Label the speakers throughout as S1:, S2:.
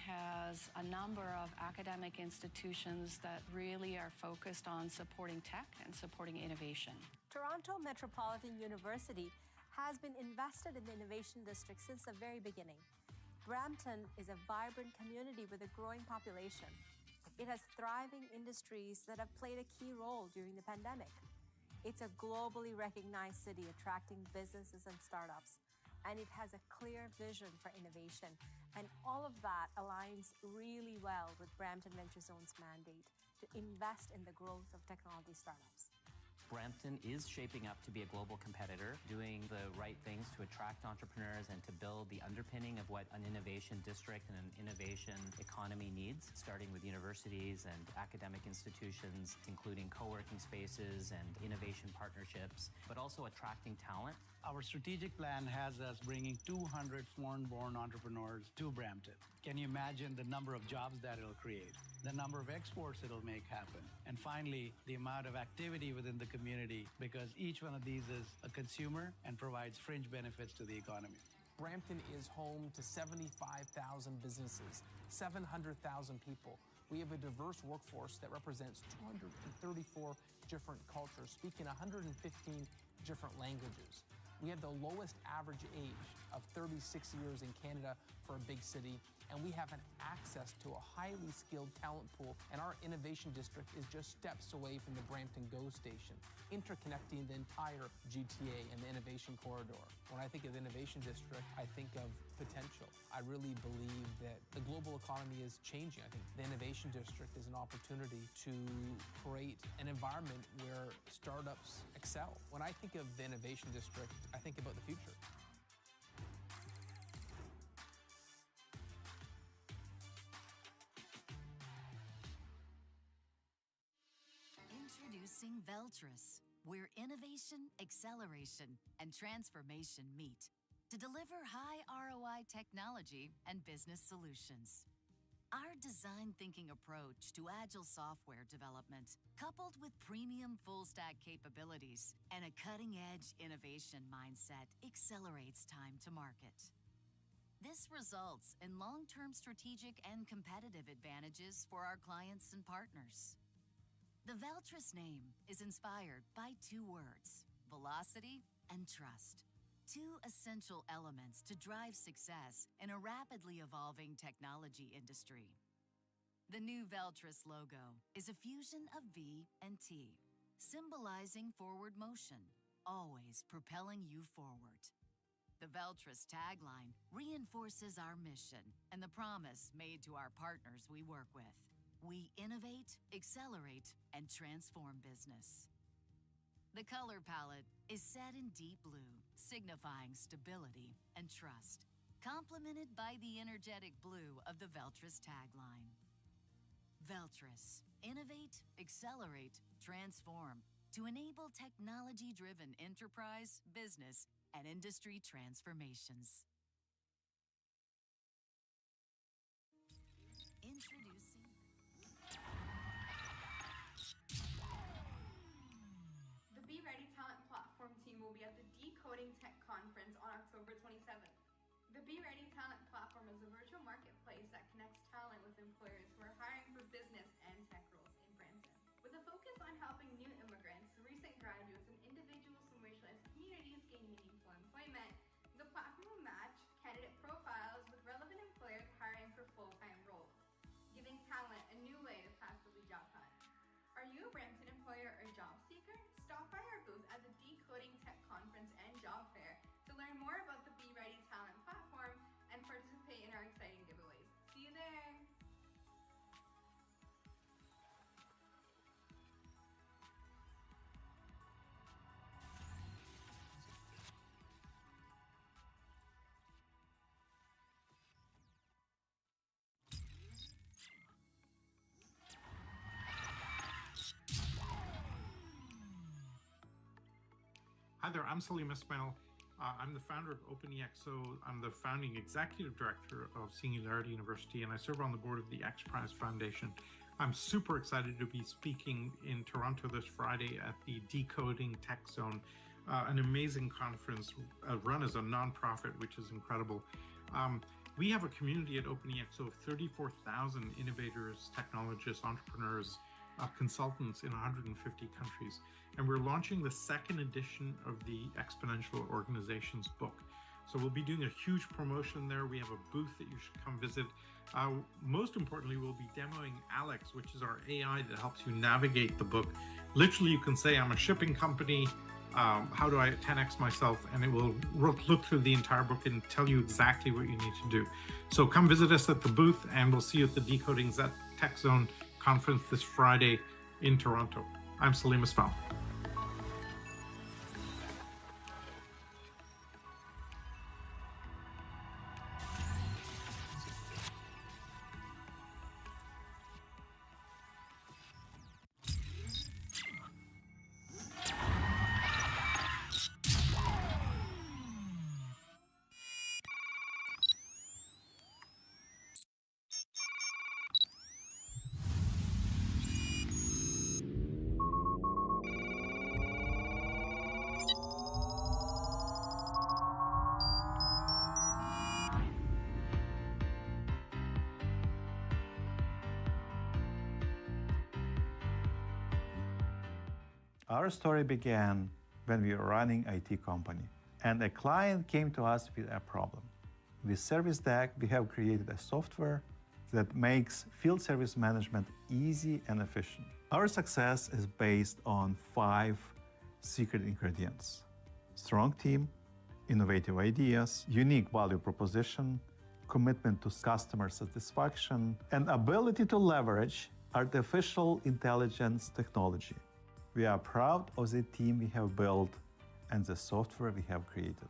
S1: has a number of academic institutions that really are focused on supporting tech and supporting innovation.
S2: Toronto Metropolitan University has been invested in the Innovation District since the very beginning. Brampton is a vibrant community with a growing population. It has thriving industries that have played a key role during the pandemic. It's a globally recognized city attracting businesses and startups, and it has a clear vision for innovation. And all of that aligns really well with Brampton Venture-Zone's mandate to invest in the growth of technology startups.
S3: Brampton is shaping up to be a global competitor, doing the right things to attract entrepreneurs and to build the underpinning of what an innovation district and an innovation economy needs, starting with universities and academic institutions, including co-working spaces and innovation partnerships, but also attracting talent.
S4: Our strategic plan has us bringing 200 foreign-born entrepreneurs to Brampton. Can you imagine the number of jobs that it'll create, the number of exports it'll make happen, and finally, the amount of activity within the community, because each one of these is a consumer and provides fringe benefits to the economy.
S5: Brampton is home to 75,000 businesses, 700,000 people. We have a diverse workforce that represents 234 different cultures, speaking 115 different languages. We have the lowest average age of 36 years in Canada for a big city, and we have an access to a highly skilled talent pool, and our innovation district is just steps away from the Brampton GO station, interconnecting the entire GTA and the innovation corridor. When I think of the innovation district, I think of potential. I really believe that the global economy is changing. I think the innovation district is an opportunity to create an environment where startups excel. When I think of the innovation district, I think about the future.
S6: Introducing Veltris, where innovation, acceleration, and transformation meet to deliver high ROI technology and business solutions. Our design thinking approach to agile software development, coupled with premium full-stack capabilities and a cutting-edge innovation mindset, accelerates time to market. This results in long-term strategic and competitive advantages for our clients and partners. The Veltris name is inspired by two words, velocity and trust. Two essential elements to drive success in a rapidly evolving technology industry. The new Veltris logo is a fusion of V and T, symbolizing forward motion, always propelling you forward. The Veltris tagline reinforces our mission and the promise made to our partners we work with. We innovate, accelerate, and transform business. The color palette is set in deep blue, signifying stability and trust, complemented by the energetic blue of the Veltris tagline. Veltris, innovate, accelerate, transform to enable technology-driven enterprise, business, and industry transformations. Introducing
S7: the Be Ready Talent Platform team will be at the Decoding Tech Conference on October 27th. The Be Ready Talent Platform is a virtual marketplace that connects talent with employers who are hiring for business and tech roles in Brampton. With a focus on helping new immigrants, recent graduates, and individuals from racialized communities gain meaningful employment, the platform will match candidate profiles with relevant employers hiring for full-time roles, giving talent a new way to passively job hunt. Are you a Brampton employer or job seeker? Stop by our booth at the Decoding Tech Conference and Job Fair to learn more about the Be Ready Talent Platform and participate in our exciting giveaways. See you there!
S8: Hi there, I'm Salim Ismael. I'm the founder of OpenEXO. I'm the founding executive director of Singularity University, and I serve on the board of the X Prize Foundation. I'm super excited to be speaking in Toronto this Friday at the DecodingTECH.Zone, an amazing conference run as a nonprofit, which is incredible. We have a community at OpenEXO of 34,000 innovators, technologists, entrepreneurs, consultants in 150 countries. And we're launching the second edition of the Exponential Organizations book. So we'll be doing a huge promotion there. We have a booth that you should come visit. Most importantly, we'll be demoing Alex, which is our AI that helps you navigate the book. Literally, you can say, I'm a shipping company. How do I 10x myself? And it will look through the entire book and tell you exactly what you need to do. So come visit us at the booth, and we'll see you at the DecodingTECH.Zone conference this Friday in Toronto. I'm Salim Ismael.
S9: Our story began when we were running an IT company, and a client came to us with a problem. With Service Deck, we have created a software that makes field service management easy and efficient. Our success is based on 5 secret ingredients: strong team, innovative ideas, unique value proposition, commitment to customer satisfaction, and ability to leverage artificial intelligence technology. We are proud of the team we have built and the software we have created.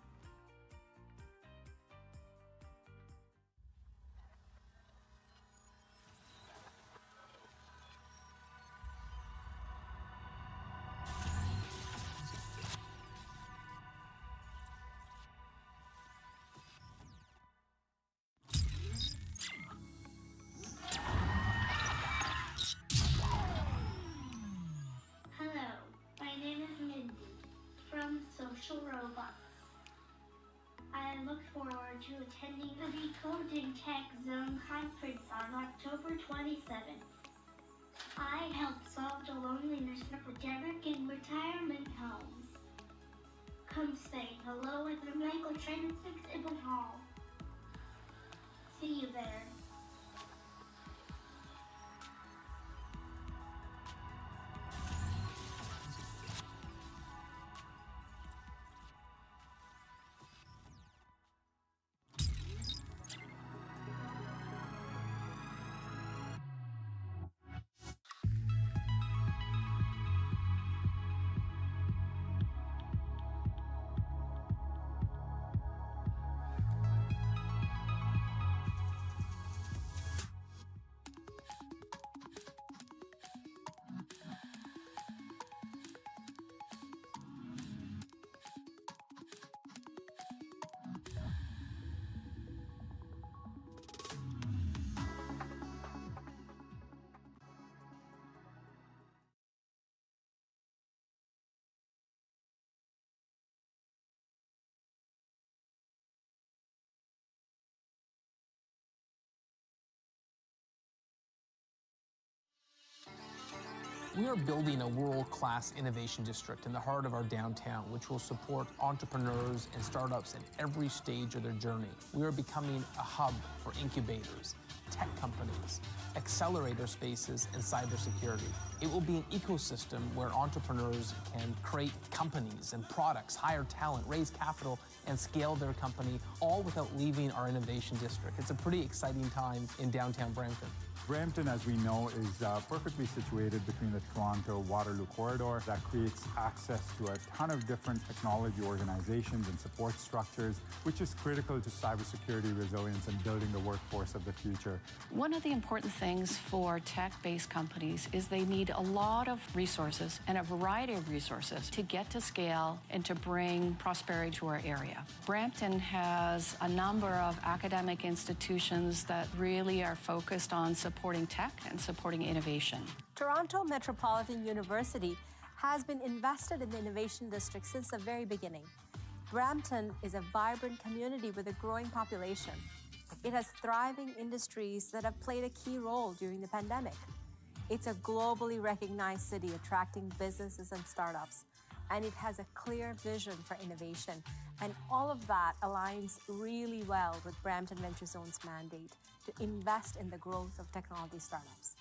S10: I look forward to attending the DecodingTECH.Zone conference on October 27th. I helped solve the loneliness epidemic in retirement homes. Come say hello at the Megatrends exhibit hall. See you there.
S5: We are building a world-class innovation district in the heart of our downtown, which will support entrepreneurs and startups at every stage of their journey. We are becoming a hub for incubators, tech companies, accelerator spaces, and cybersecurity. It will be an ecosystem where entrepreneurs can create companies and products, hire talent, raise capital, and scale their company, all without leaving our innovation district. It's a pretty exciting time in downtown Brampton.
S11: Brampton, as we know, is perfectly situated between the Toronto-Waterloo corridor that creates access to a ton of different technology organizations and support structures, which is critical to cybersecurity resilience and building the workforce of the future.
S1: One of the important things for tech-based companies is they need a lot of resources and a variety of resources to get to scale and to bring prosperity to our area. Brampton has a number of academic institutions that really are focused on supporting tech and supporting innovation.
S2: Toronto Metropolitan University has been invested in the Innovation District since the very beginning. Brampton is a vibrant community with a growing population. It has thriving industries that have played a key role during the pandemic. It's a globally recognized city attracting businesses and startups, and it has a clear vision for innovation. And all of that aligns really well with Brampton Venture Zone's mandate to invest in the growth of technology startups.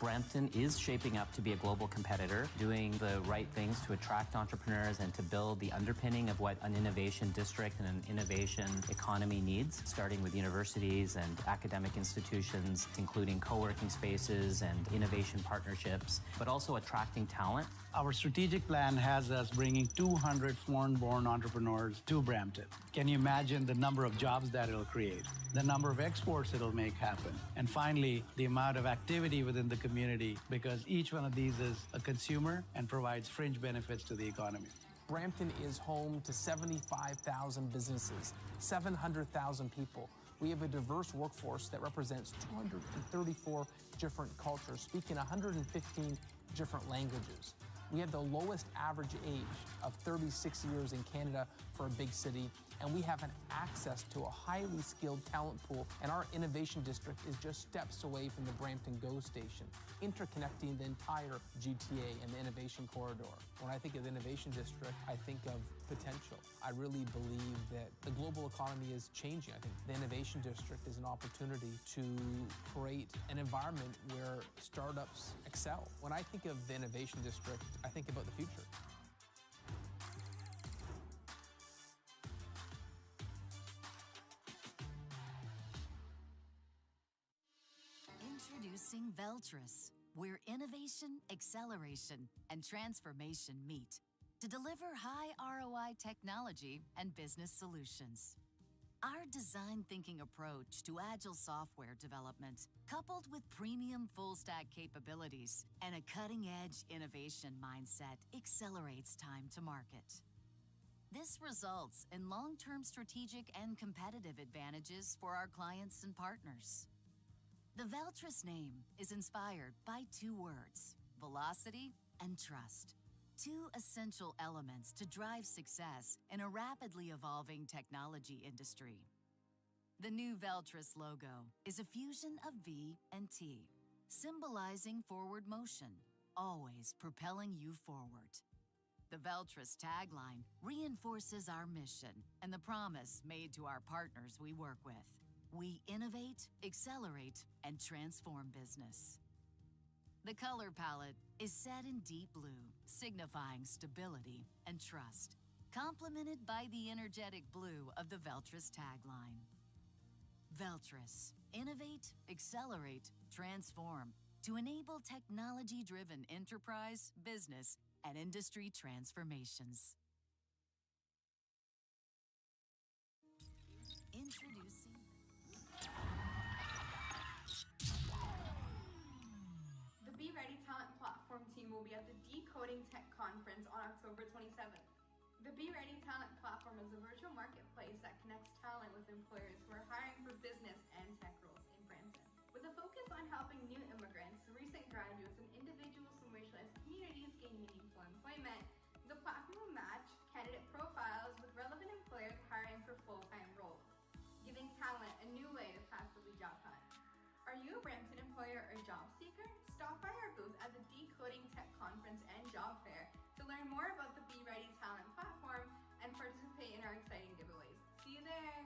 S3: Brampton is shaping up to be a global competitor, doing the right things to attract entrepreneurs and to build the underpinning of what an innovation district and an innovation economy needs, starting with universities and academic institutions, including co-working spaces and innovation partnerships, but also attracting talent.
S4: Our strategic plan has us bringing 200 foreign-born entrepreneurs to Brampton. Can you imagine the number of jobs that it'll create, the number of exports it'll make happen, and finally, the amount of activity within the community, because each one of these is a consumer and provides fringe benefits to the economy.
S5: Brampton is home to 75,000 businesses, 700,000 people. We have a diverse workforce that represents 234 different cultures, speaking 115 different languages. We have the lowest average age of 36 years in Canada for a big city, and we have an access to a highly skilled talent pool, and our innovation district is just steps away from the Brampton GO station, interconnecting the entire GTA and the innovation corridor. When I think of the innovation district, I think of potential. I really believe that the global economy is changing. I think the innovation district is an opportunity to create an environment where startups excel. When I think of the innovation district, I think about the future.
S6: Introducing Veltris, where innovation, acceleration, and transformation meet to deliver high ROI technology and business solutions. Our design thinking approach to agile software development, coupled with premium full-stack capabilities and a cutting-edge innovation mindset, accelerates time to market. This results in long-term strategic and competitive advantages for our clients and partners. The Veltris name is inspired by two words, velocity and trust, two essential elements to drive success in a rapidly evolving technology industry. The new Veltris logo is a fusion of V and T, symbolizing forward motion, always propelling you forward. The Veltris tagline reinforces our mission and the promise made to our partners we work with. We innovate, accelerate, and transform business. The color palette is set in deep blue, signifying stability and trust, complemented by the energetic blue of the Veltris tagline. Veltris, innovate, accelerate, transform to enable technology-driven enterprise, business, and industry transformations. Introducing
S7: The Be Ready Talent Platform team will be at the Decoding Tech Conference on October 27th. The Be Ready Talent Platform is a virtual marketplace that connects talent with employers who are hiring for business and tech roles in Brampton. With a focus on helping new immigrants, recent graduates, and individuals from racialized communities gain meaningful employment, the platform will match candidate profiles with relevant employers hiring for full-time roles, giving talent a new way to passively job hunt. Are you a Brampton employer or job seeker? Stop by our booth at the Decoding Tech Conference and Job Fair to learn more about the Be Ready Talent Platform and participate in our exciting giveaways. See you there!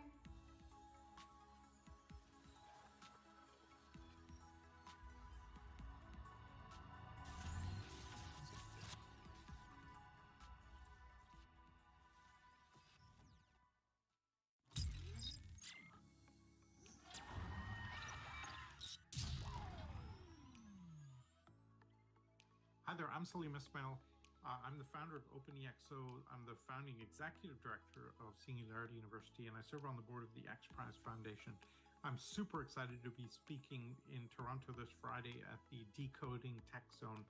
S8: Hi there, I'm Salim Ismael. I'm the founder of OpenEXO. I'm the founding executive director of Singularity University, and I serve on the board of the X Prize Foundation. I'm super excited to be speaking in Toronto this Friday at the DecodingTECH.Zone,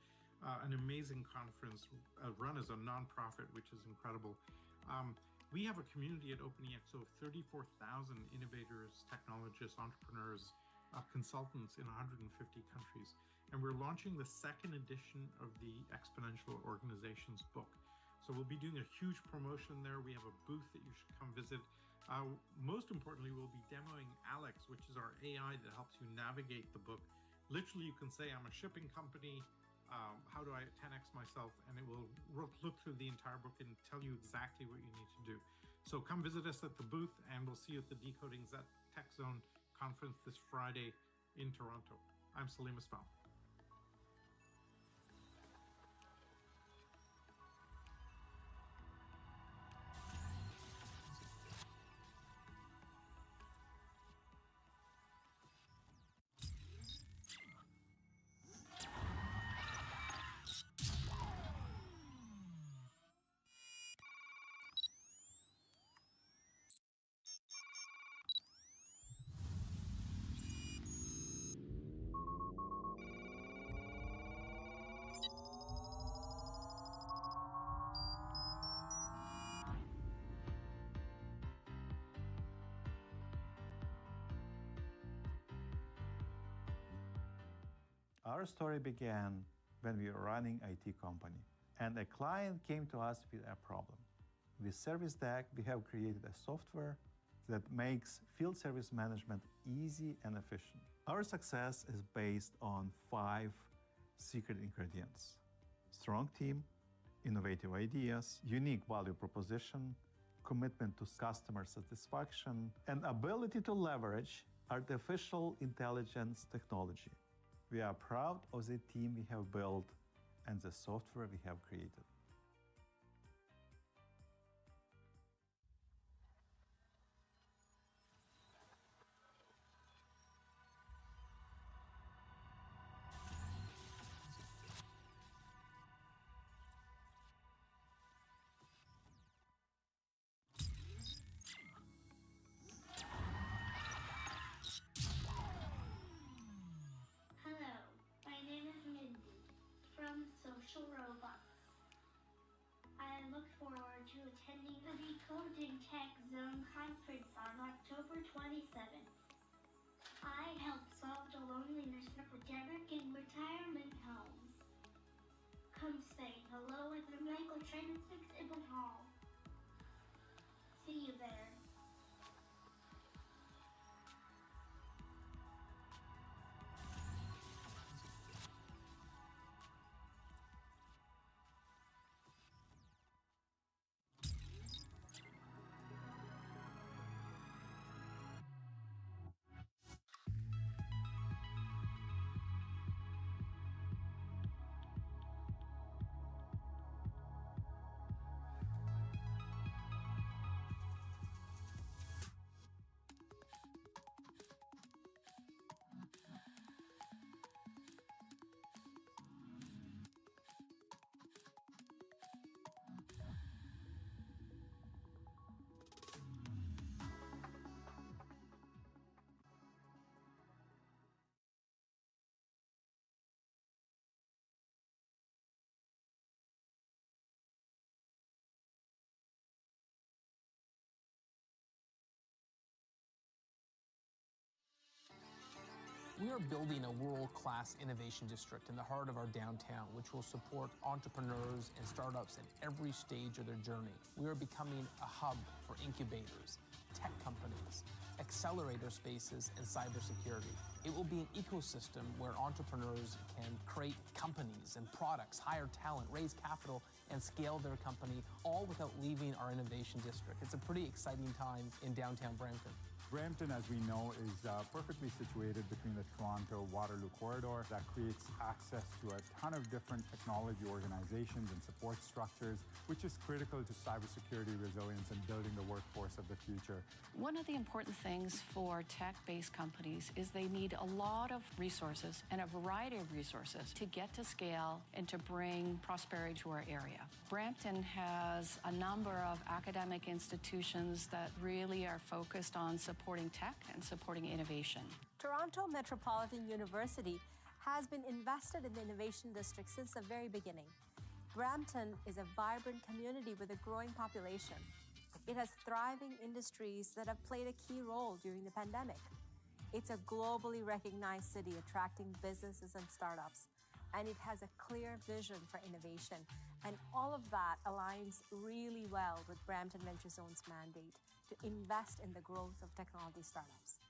S8: an amazing conference run as a nonprofit, which is incredible. We have a community at OpenEXO of 34,000 innovators, technologists, entrepreneurs, consultants in 150 countries. And we're launching the second edition of the Exponential Organizations book. So we'll be doing a huge promotion there. We have a booth that you should come visit. Most importantly, we'll be demoing Alex, which is our AI that helps you navigate the book. Literally, you can say, I'm a shipping company. How do I 10x myself? And it will look through the entire book and tell you exactly what you need to do. So come visit us at the booth, and we'll see you at the DecodingTECH.Zone conference this Friday in Toronto. I'm Salim Ismael.
S9: Our story began when we were running IT company, and a client came to us with a problem. With Service Deck, we have created a software that makes field service management easy and efficient. Our success is based on 5 secret ingredients: strong team, innovative ideas, unique value proposition, commitment to customer satisfaction, and ability to leverage artificial intelligence technology. We are proud of the team we have built and the software we have created.
S10: I look forward to attending the DecodingTECH.Zone conference on October 27th. I help solve the loneliness epidemic in retirement homes. Come say hello at the Megatrends exhibit hall. See you there.
S5: We are building a world-class innovation district in the heart of our downtown, which will support entrepreneurs and startups at every stage of their journey. We are becoming a hub for incubators, tech companies, accelerator spaces, and cybersecurity. It will be an ecosystem where entrepreneurs can create companies and products, hire talent, raise capital, and scale their company, all without leaving our innovation district. It's a pretty exciting time in downtown Brampton.
S11: Brampton, as we know, is perfectly situated between the Toronto-Waterloo corridor that creates access to a ton of different technology organizations and support structures, which is critical to cybersecurity resilience and building the workforce of the future.
S1: One of the important things for tech-based companies is they need a lot of resources and a variety of resources to get to scale and to bring prosperity to our area. Brampton has a number of academic institutions that really are focused on supporting tech and supporting innovation.
S2: Toronto Metropolitan University has been invested in the Innovation District since the very beginning. Brampton is a vibrant community with a growing population. It has thriving industries that have played a key role during the pandemic. It's a globally recognized city attracting businesses and startups, and it has a clear vision for innovation. And all of that aligns really well with Brampton VentureZone's mandate to invest in the growth of technology startups.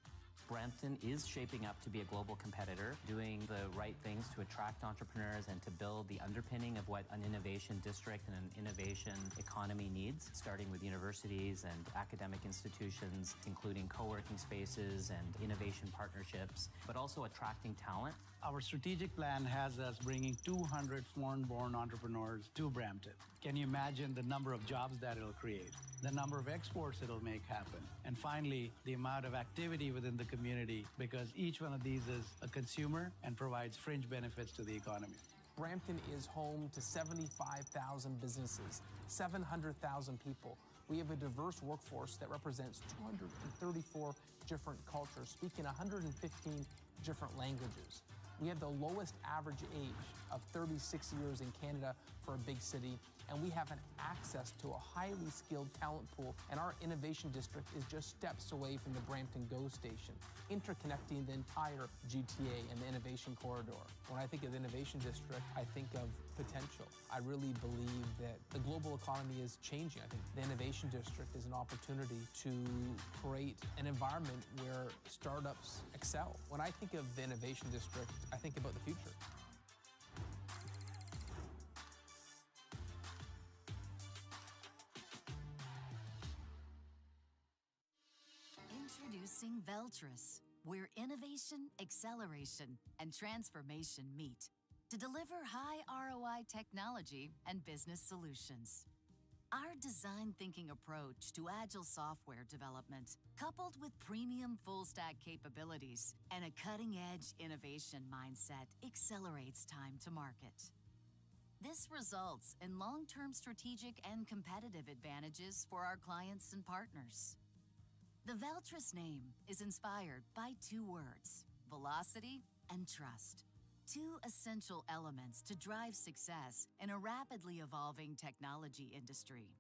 S3: Brampton is shaping up to be a global competitor, doing the right things to attract entrepreneurs and to build the underpinning of what an innovation district and an innovation economy needs, starting with universities and academic institutions, including co-working spaces and innovation partnerships, but also attracting talent.
S4: Our strategic plan has us bringing 200 foreign-born entrepreneurs to Brampton. Can you imagine the number of jobs that it'll create, the number of exports it'll make happen, and finally, the amount of activity within the community, because each one of these is a consumer and provides fringe benefits to the economy.
S5: Brampton is home to 75,000 businesses, 700,000 people. We have a diverse workforce that represents 234 different cultures, speaking 115 different languages. We have the lowest average age of 36 years in Canada for a big city, and we have an access to a highly skilled talent pool, and our innovation district is just steps away from the Brampton GO station, interconnecting the entire GTA and the innovation corridor. When I think of the innovation district, I think of potential. I really believe that the global economy is changing. I think the innovation district is an opportunity to create an environment where startups excel. When I think of the innovation district, I think about the future.
S6: Introducing Veltris, where innovation, acceleration, and transformation meet to deliver high ROI technology and business solutions. Our design thinking approach to agile software development, coupled with premium full-stack capabilities and a cutting-edge innovation mindset, accelerates time to market. This results in long-term strategic and competitive advantages for our clients and partners. The Veltris name is inspired by two words, velocity and trust, two essential elements to drive success in a rapidly evolving technology industry.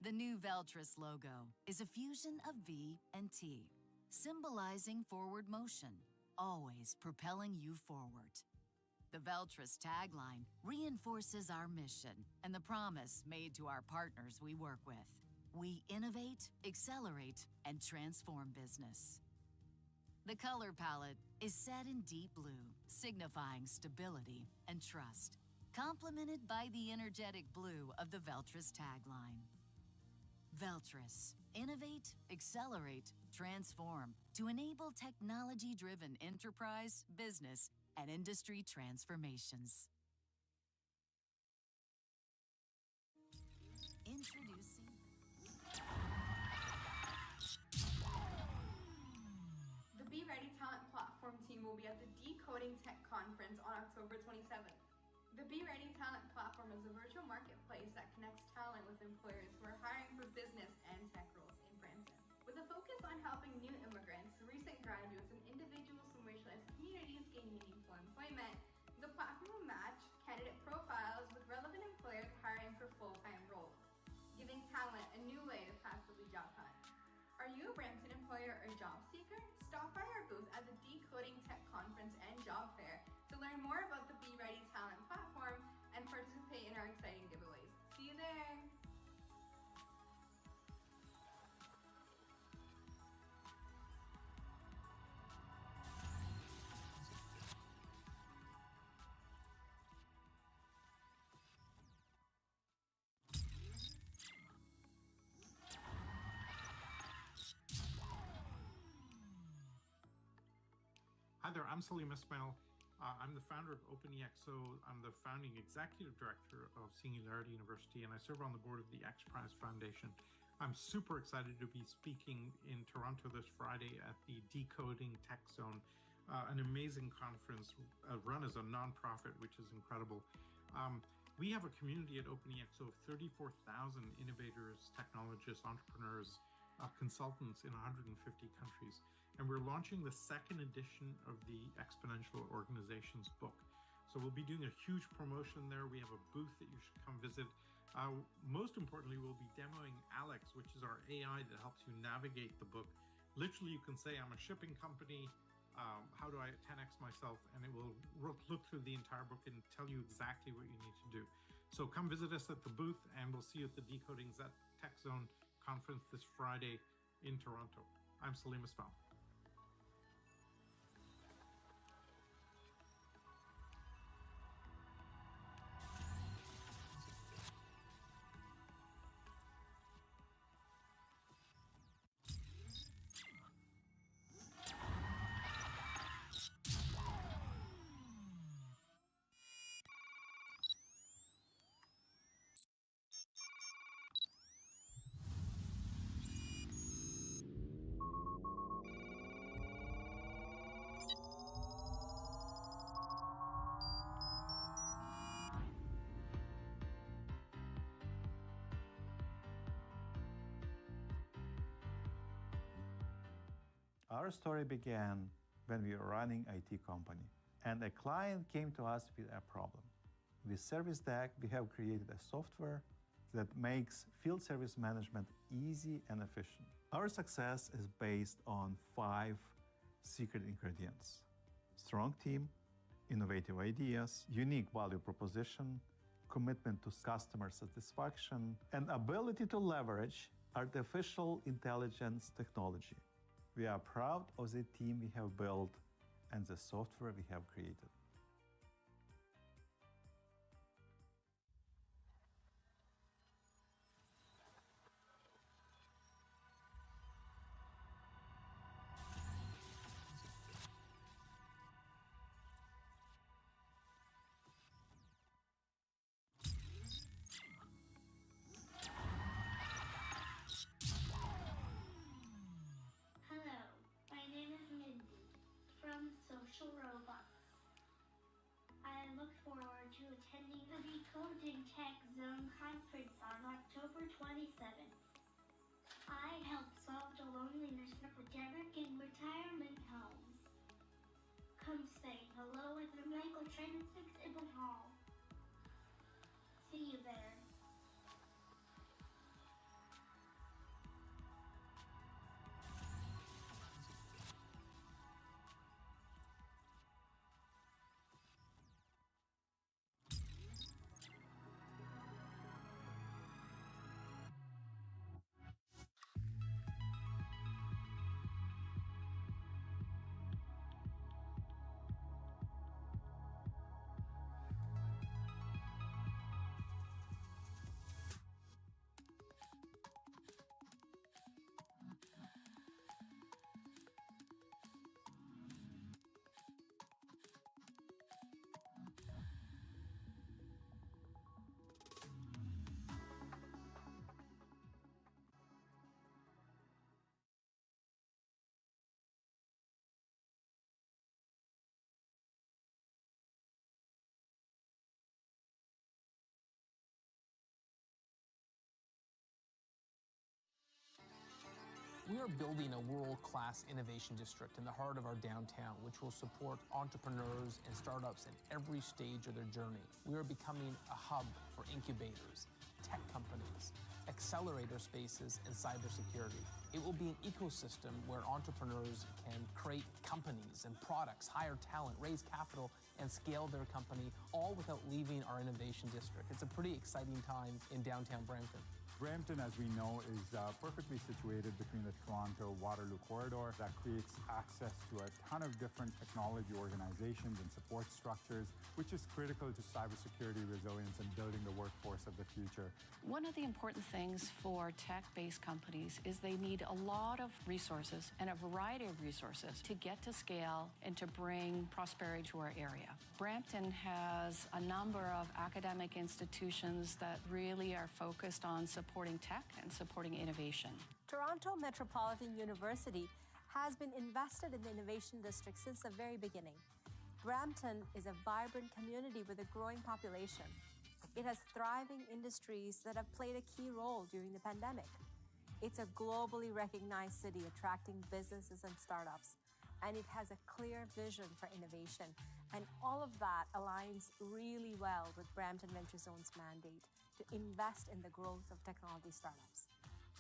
S6: The new Veltris logo is a fusion of V and T, symbolizing forward motion, always propelling you forward. The Veltris tagline reinforces our mission and the promise made to our partners we work with. We innovate, accelerate, and transform business. The color palette is set in deep blue, signifying stability and trust, complemented by the energetic blue of the Veltris tagline. Veltris, innovate, accelerate, transform to enable technology-driven enterprise, business, and industry transformations. Introducing
S7: The Be Ready Talent Platform team will be at the Decoding Tech Conference on October 27th. The Be Ready Talent Platform is a virtual marketplace that connects talent with employers who are hiring for business and tech roles in Brampton. With a focus on helping new immigrants, recent graduates, and individuals from racialized communities gain meaningful employment, the platform will match candidate profiles with relevant employers hiring for full-time roles, giving talent a new way to passively job hunt. Are you a Brampton employer or job seeker? Stop by our booth at the Decoding Tech Conference and Job Fair to learn more about the Be Ready Talent Platform and participate in our exciting giveaways. See you there!
S8: Hi there, I'm Salim Ismael. I'm the founder of OpenEXO. I'm the founding executive director of Singularity University, and I serve on the board of the X Prize Foundation. I'm super excited to be speaking in Toronto this Friday at the DecodingTECH.Zone, an amazing conference run as a nonprofit, which is incredible. We have a community at OpenEXO of 34,000 innovators, technologists, entrepreneurs, consultants in 150 countries. And we're launching the second edition of the Exponential Organizations book. So we'll be doing a huge promotion there. We have a booth that you should come visit. Most importantly, we'll be demoing Alex, which is our AI that helps you navigate the book. Literally, you can say, I'm a shipping company. How do I 10x myself? And it will look through the entire book and tell you exactly what you need to do. So come visit us at the booth, and we'll see you at the DecodingTECH.Zone conference this Friday in Toronto. I'm Salim Ismael.
S9: Our story began when we were running IT company, and a client came to us with a problem. With Service Deck, we have created a software that makes field service management easy and efficient. Our success is based on 5 secret ingredients: strong team, innovative ideas, unique value proposition, commitment to customer satisfaction, and ability to leverage artificial intelligence technology. We are proud of the team we have built and the software we have created.
S10: I look forward to attending the DecodingTECH.Zone conference on October 27th. I help solve the loneliness epidemic in retirement homes. Come say hello at the Megatrends exhibit hall. See you there.
S5: We are building a world-class innovation district in the heart of our downtown, which will support entrepreneurs and startups in every stage of their journey. We are becoming a hub for incubators, tech companies, accelerator spaces, and cybersecurity. It will be an ecosystem where entrepreneurs can create companies and products, hire talent, raise capital, and scale their company, all without leaving our innovation district. It's a pretty exciting time in downtown Brampton.
S11: Brampton, as we know, is perfectly situated between the Toronto-Waterloo corridor that creates access to a ton of different technology organizations and support structures, which is critical to cybersecurity resilience and building the workforce of the future.
S1: One of the important things for tech-based companies is they need a lot of resources and a variety of resources to get to scale and to bring prosperity to our area. Brampton has a number of academic institutions that really are focused on supporting tech and supporting innovation.
S2: Toronto Metropolitan University has been invested in the Innovation District since the very beginning. Brampton is a vibrant community with a growing population. It has thriving industries that have played a key role during the pandemic. It's a globally recognized city attracting businesses and startups, and it has a clear vision for innovation. And all of that aligns really well with Brampton Venture Zone's mandate to invest in the growth of technology startups.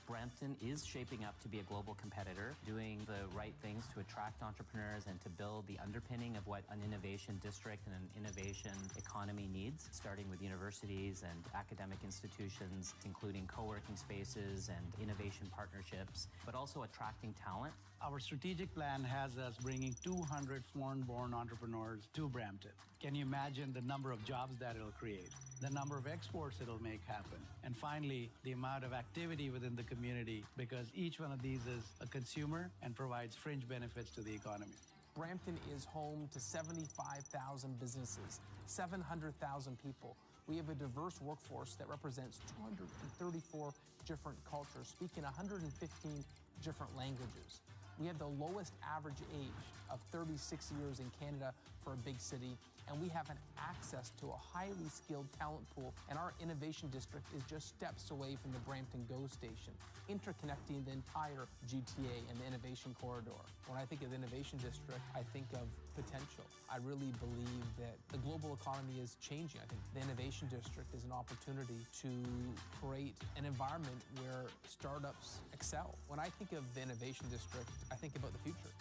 S3: Brampton is shaping up to be a global competitor, doing the right things to attract entrepreneurs and to build the underpinning of what an innovation district and an innovation economy needs, starting with universities and academic institutions, including co-working spaces and innovation partnerships, but also attracting talent.
S4: Our strategic plan has us bringing 200 foreign-born entrepreneurs to Brampton. Can you imagine the number of jobs that it'll create, the number of exports it'll make happen, and finally, the amount of activity within the community, because each one of these is a consumer and provides fringe benefits to the economy.
S5: Brampton is home to 75,000 businesses, 700,000 people. We have a diverse workforce that represents 234 different cultures, speaking 115 different languages. We have the lowest average age of 36 years in Canada for a big city, and we have an access to a highly skilled talent pool, and our innovation district is just steps away from the Brampton GO station, interconnecting the entire GTA and the innovation corridor. When I think of the innovation district, I think of potential. I really believe that the global economy is changing. I think the innovation district is an opportunity to create an environment where startups excel. When I think of the innovation district, I think about the future.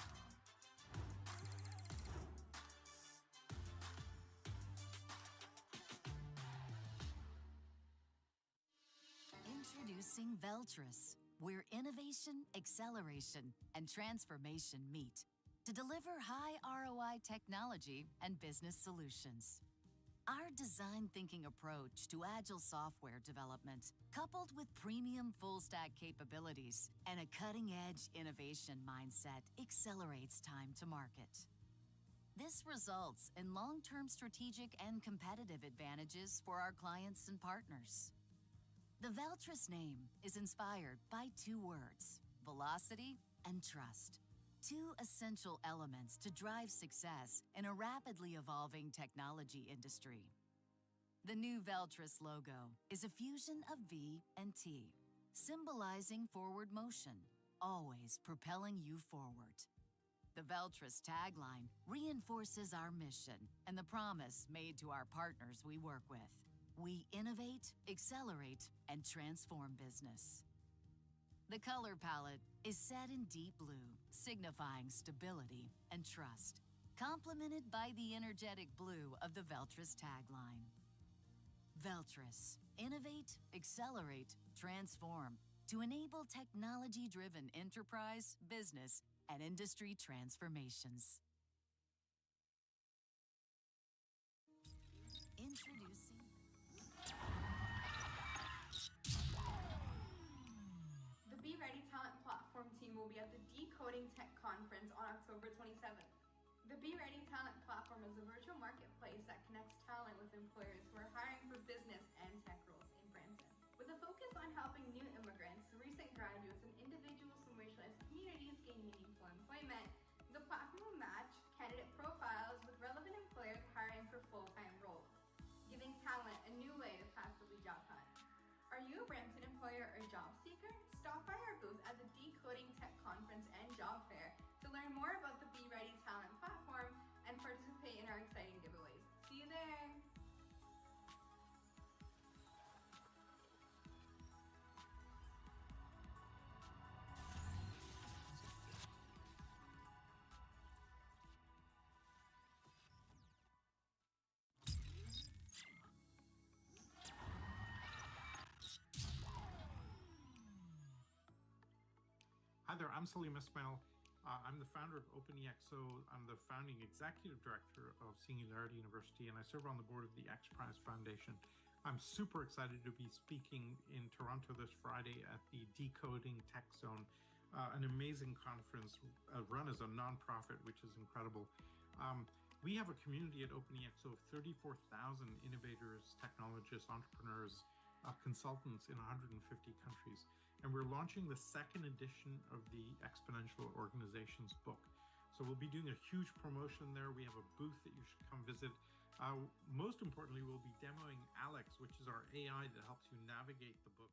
S6: Introducing Veltris, where innovation, acceleration, and transformation meet to deliver high ROI technology and business solutions. Our design thinking approach to agile software development, coupled with premium full-stack capabilities and a cutting-edge innovation mindset, accelerates time to market. This results in long-term strategic and competitive advantages for our clients and partners. The Veltris name is inspired by two words: velocity and trust. Two essential elements to drive success in a rapidly evolving technology industry. The new Veltris logo is a fusion of V and T, symbolizing forward motion, always propelling you forward. The Veltris tagline reinforces our mission and the promise made to our partners we work with. We innovate, accelerate, and transform business. The color palette is set in deep blue, signifying stability and trust, complemented by the energetic blue of the Veltris tagline. Veltris, innovate, accelerate, transform to enable technology-driven enterprise, business, and industry transformations. Introducing
S7: The Be Ready Talent Platform team will be at the Decoding Tech Conference on October 27th. The Be Ready Talent Platform is a virtual marketplace that connects talent with employers who are hiring for business and tech roles in Brampton. With a focus on helping new immigrants, recent graduates, and individuals from racialized communities gain meaningful employment, the platform will match candidate profiles with relevant employers hiring for full-time roles, giving talent a new way to passively job hunt. Are you a Brampton employer or job seeker? Stop by our booth at the Decoding Tech Conference and Job Fair to learn more about the Be Ready Talent Platform and participate in our exciting giveaways. See you there!
S8: Hi there, I'm Salim Ismael. I'm the founder of OpenEXO. I'm the founding executive director of Singularity University, and I serve on the board of the X Prize Foundation. I'm super excited to be speaking in Toronto this Friday at the DecodingTECH.Zone, an amazing conference run as a nonprofit, which is incredible. We have a community at OpenEXO of 34,000 innovators, technologists, entrepreneurs, consultants in 150 countries. And we're launching the second edition of the Exponential organization's book. So we'll be doing a huge promotion there. We have a booth that you should come visit. Most importantly, we'll be demoing Alex, which is our AI that helps you navigate the book.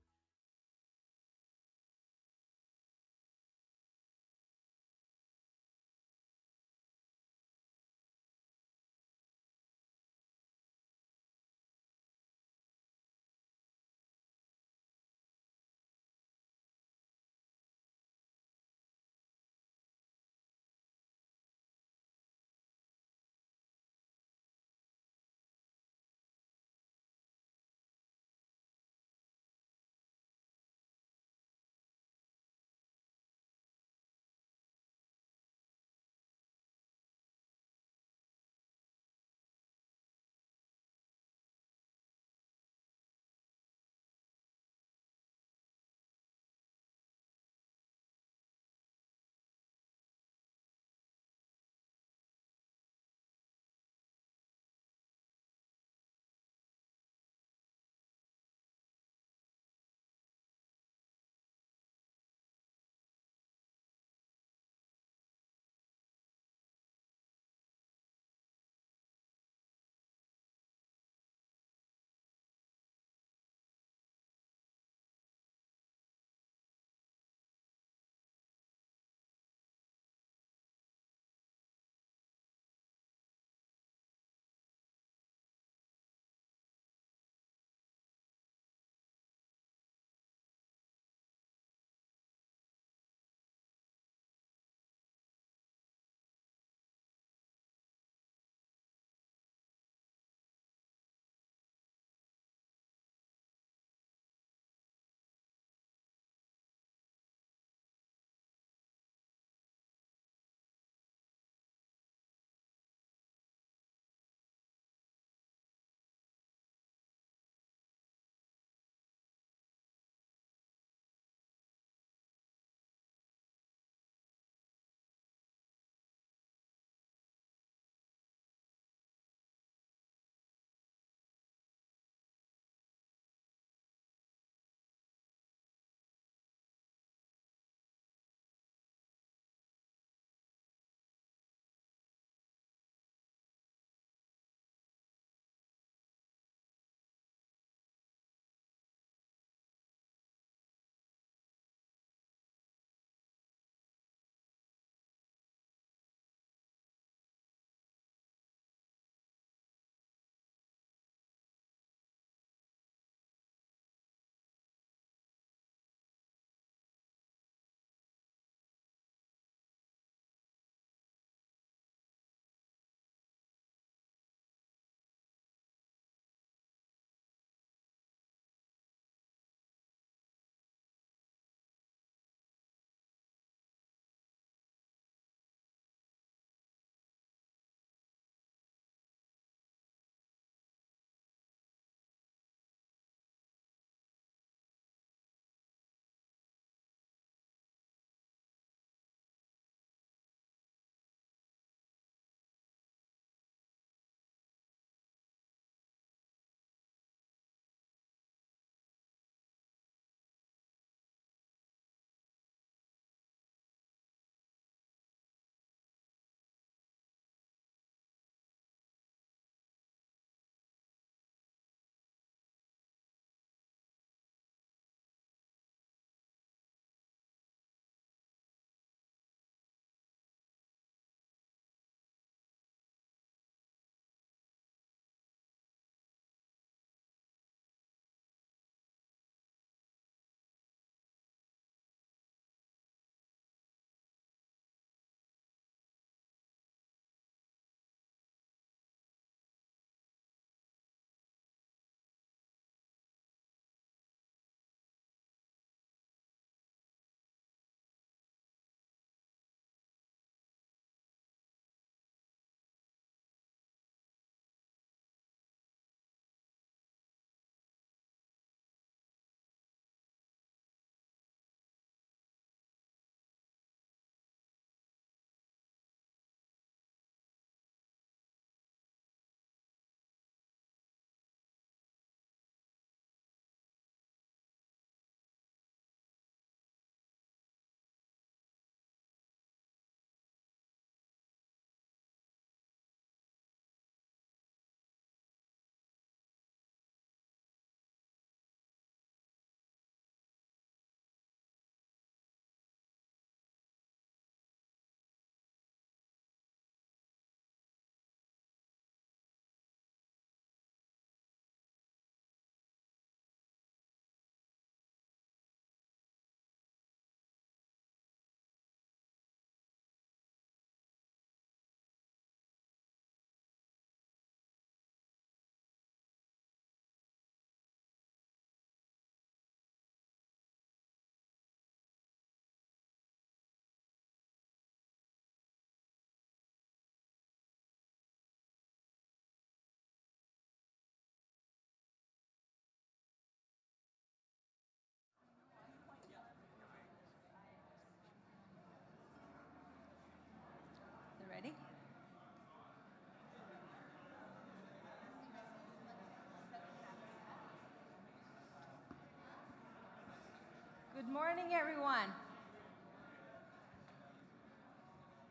S12: Good morning, everyone.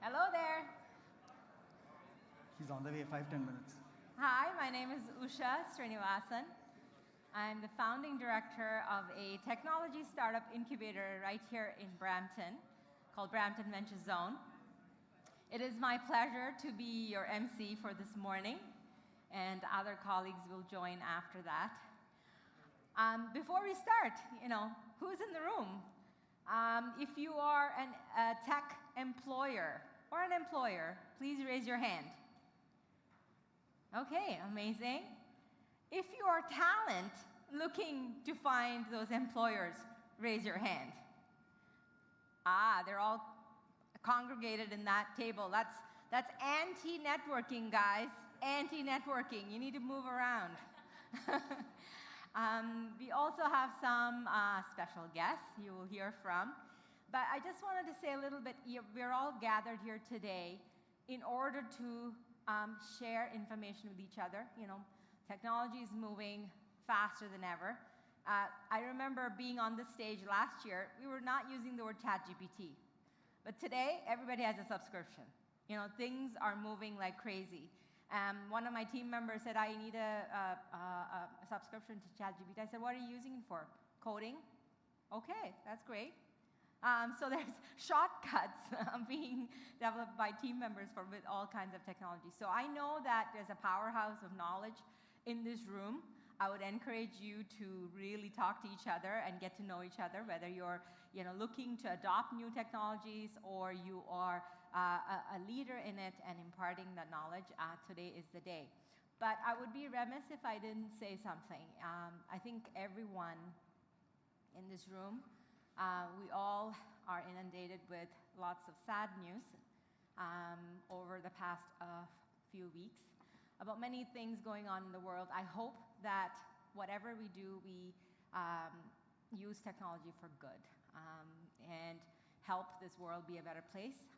S12: Hello there.
S13: He's on the way, 5-10 minutes.
S12: Hi, my name is Usha Srinivasan. I'm the founding director of a technology startup incubator right here in Brampton called Brampton Ventures-Zone. It is my pleasure to be your MC for this morning, and other colleagues will join after that. Before we start, who's in the room? If you are a tech employer or an employer, please raise your hand. Okay, amazing. If you are talent looking to find those employers, raise your hand. They're all congregated in that table. That's anti-networking, guys. Anti-networking. You need to move around. We also have some special guests you will hear from. But I just wanted to say a little bit, we're all gathered here today in order to share information with each other. Technology is moving faster than ever. I remember being on this stage last year, we were not using the word ChatGPT. But today, everybody has a subscription. Things are moving like crazy. One of my team members said, I need a subscription to ChatGPT. I said, what are you using it for? Coding? Okay, that's great. So there's shortcuts being developed by team members with all kinds of technology. So I know that there's a powerhouse of knowledge in this room. I would encourage you to really talk to each other and get to know each other, whether you're looking to adopt new technologies or you are a leader in it and imparting that knowledge. Today is the day. But I would be remiss if I didn't say something. I think everyone in this room, we all are inundated with lots of sad news over the past few weeks about many things going on in the world. I hope that whatever we do, we use technology for good and help this world be a better place.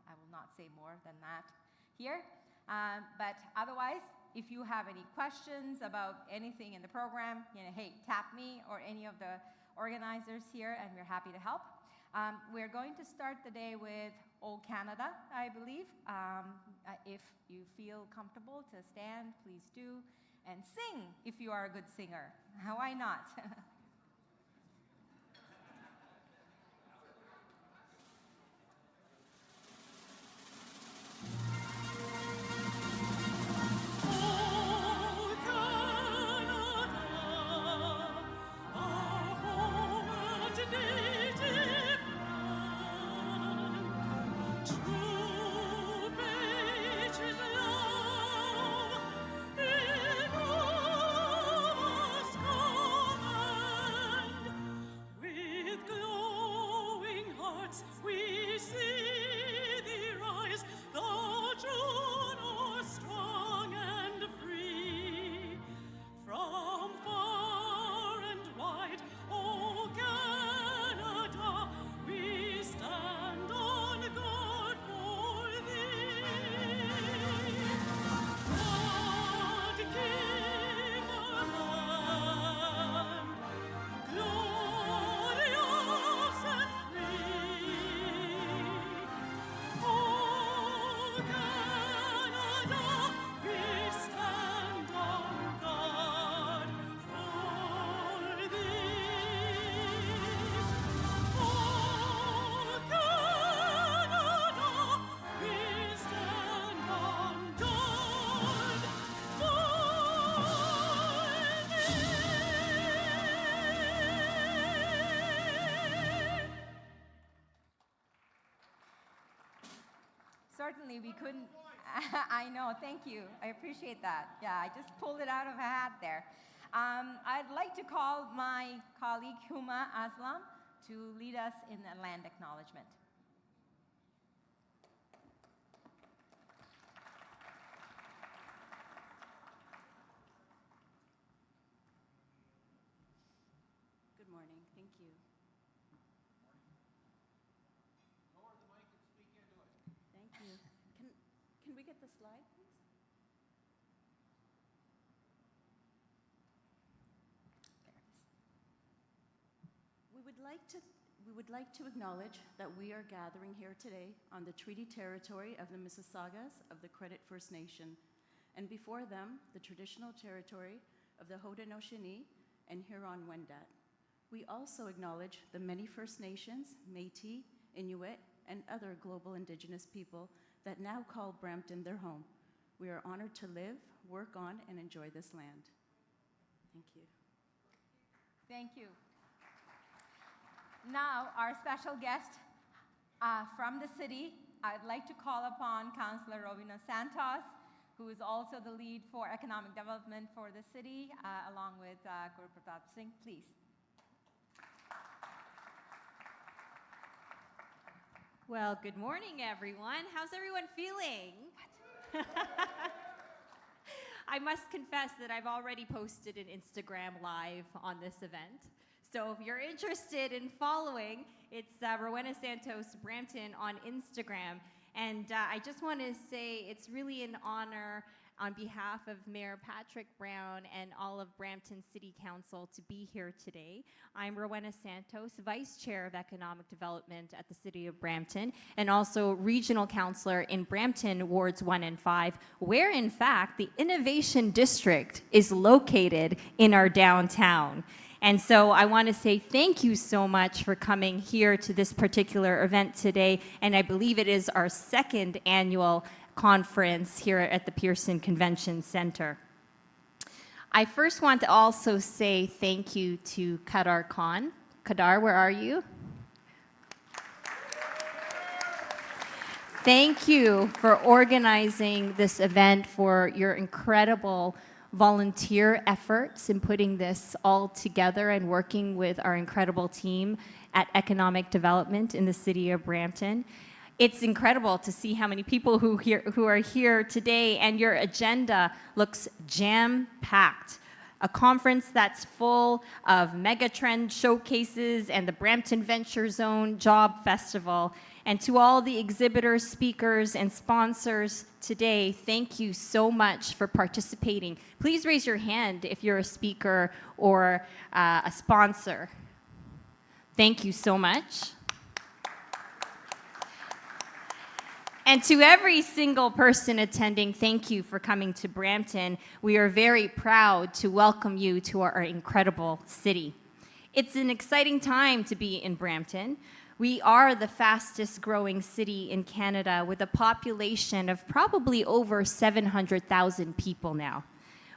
S12: I will not say more than that here. But otherwise, if you have any questions about anything in the program, hey, tap me or any of the organizers here, and we're happy to help. We're going to start the day with O Canada, I believe. If you feel comfortable to stand, please do. And sing if you are a good singer. Why not? Certainly, we couldn't. I know, thank you. I appreciate that. Yeah, I just pulled it out of a hat there. I'd like to call my colleague Huma Aslam to lead us in the land acknowledgement.
S14: Good morning. Thank you. Thank you. Can we get the slide, please? There it is. We would like to We would like to acknowledge that we are gathering here today on the treaty territory of the Mississaugas of the Credit First Nation, and before them, the traditional territory of the Haudenosaunee and Huron-Wendat. We also acknowledge the many First Nations, Métis, Inuit, and other global Indigenous people that now call Brampton their home. We are honored to live, work on, and enjoy this land. Thank you.
S12: Thank you. Now, our special guest from the city, I'd like to call upon Councillor Santos, who is also the lead for economic development for the city, along with Guru Pratap Singh. Please.
S15: Well, good morning, everyone. How's everyone feeling? I must confess that I've already posted an Instagram live on this event. So if you're interested in following, it's Rowena Santos Brampton on Instagram. And I just want to say it's really an honor on behalf of Mayor Patrick Brown and all of Brampton City Council to be here today. I'm Rowena Santos, Vice Chair of Economic Development at the City of Brampton, and also Regional Councillor in Brampton Wards 1 and 5, where in fact the Innovation District is located in our downtown. And so I want to say thank you so much for coming here to this particular event today, and I believe it is our second annual conference here at the Pearson Convention Center. I first want to also say thank you to Kadar Khan. Kadar, where are you? Thank you for organizing this event, for your incredible volunteer efforts in putting this all together and working with our incredible team at Economic Development in the City of Brampton. It's incredible to see how many people who are here today, and your agenda looks jam-packed. A conference that's full of megatrend showcases and the Brampton Venture Zone Job Festival. And to all the exhibitors, speakers, and sponsors today, thank you so much for participating. Please raise your hand if you're a speaker or a sponsor. Thank you so much. And to every single person attending, thank you for coming to Brampton. We are very proud to welcome you to our incredible city. It's an exciting time to be in Brampton. We are the fastest growing city in Canada with a population of probably over 700,000 people now.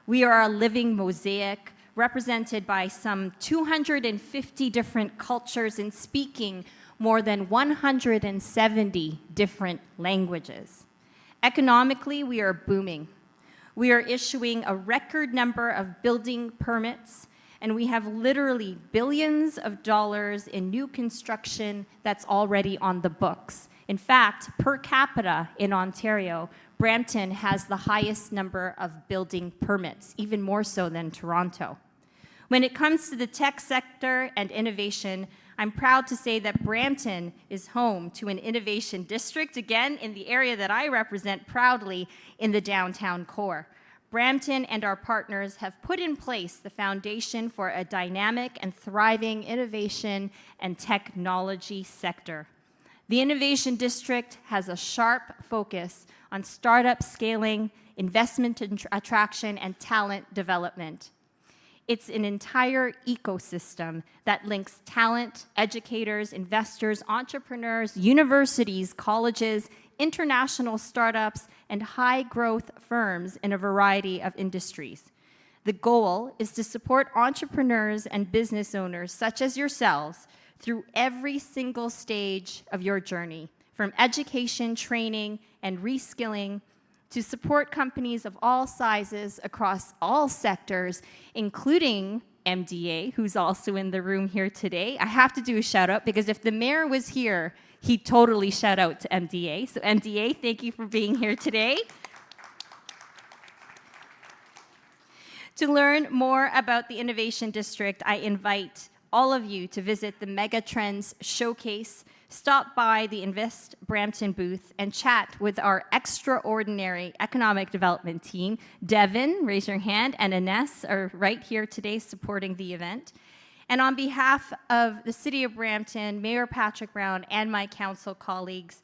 S15: We are a living mosaic represented by some 250 different cultures and speaking more than 170 different languages. Economically, we are booming. We are issuing a record number of building permits, and we have literally billions of dollars in new construction that's already on the books. In fact, per capita in Ontario, Brampton has the highest number of building permits, even more so than Toronto. When it comes to the tech sector and innovation, I'm proud to say that Brampton is home to an innovation district, again, in the area that I represent proudly in the downtown core. Brampton and our partners have put in place the foundation for a dynamic and thriving innovation and technology sector. The Innovation District has a sharp focus on startup scaling, investment attraction, and talent development. It's an entire ecosystem that links talent, educators, investors, entrepreneurs, universities, colleges, international startups, and high-growth firms in a variety of industries. The goal is to support entrepreneurs and business owners such as yourselves through every single stage of your journey, from education, training, and reskilling, to support companies of all sizes across all sectors, including MDA, who's also in the room here today. I have to do a shout out because if the mayor was here, he'd totally shout out to MDA. So MDA, thank you for being here today. To learn more about the Innovation District, I invite all of you to visit the Megatrends Showcase, stop by the Invest Brampton booth, and chat with our extraordinary economic development team. Devin, raise your hand, and Ines are right here today supporting the event. And on behalf of the City of Brampton, Mayor Patrick Brown, and my council colleagues,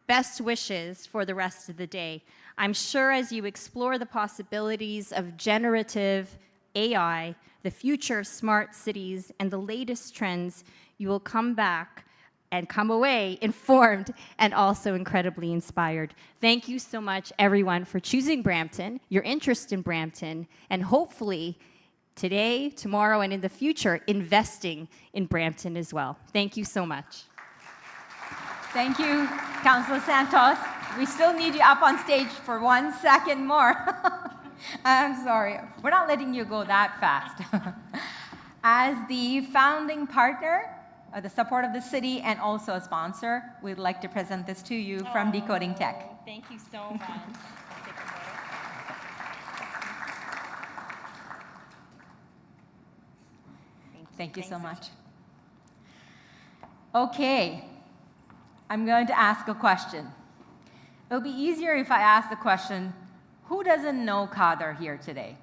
S15: best wishes for the rest of the day. I'm sure as you explore the possibilities of generative AI, the future of smart cities, and the latest trends, you will come back and come away informed and also incredibly inspired. Thank you so much, everyone, for choosing Brampton, your interest in Brampton, and hopefully today, tomorrow, and in the future, investing in Brampton as well. Thank you so much.
S12: Thank you, Councillor Santos. We still need you up on stage for 1 second more. I'm sorry. We're not letting you go that fast. As the founding partner, the support of the city, and also a sponsor, we'd like to present this to you from Decoding Tech.
S15: Thank you so much.
S12: Thank you so much. Okay, I'm going to ask a question. It'll be easier if I ask the question, who doesn't know Kader here today?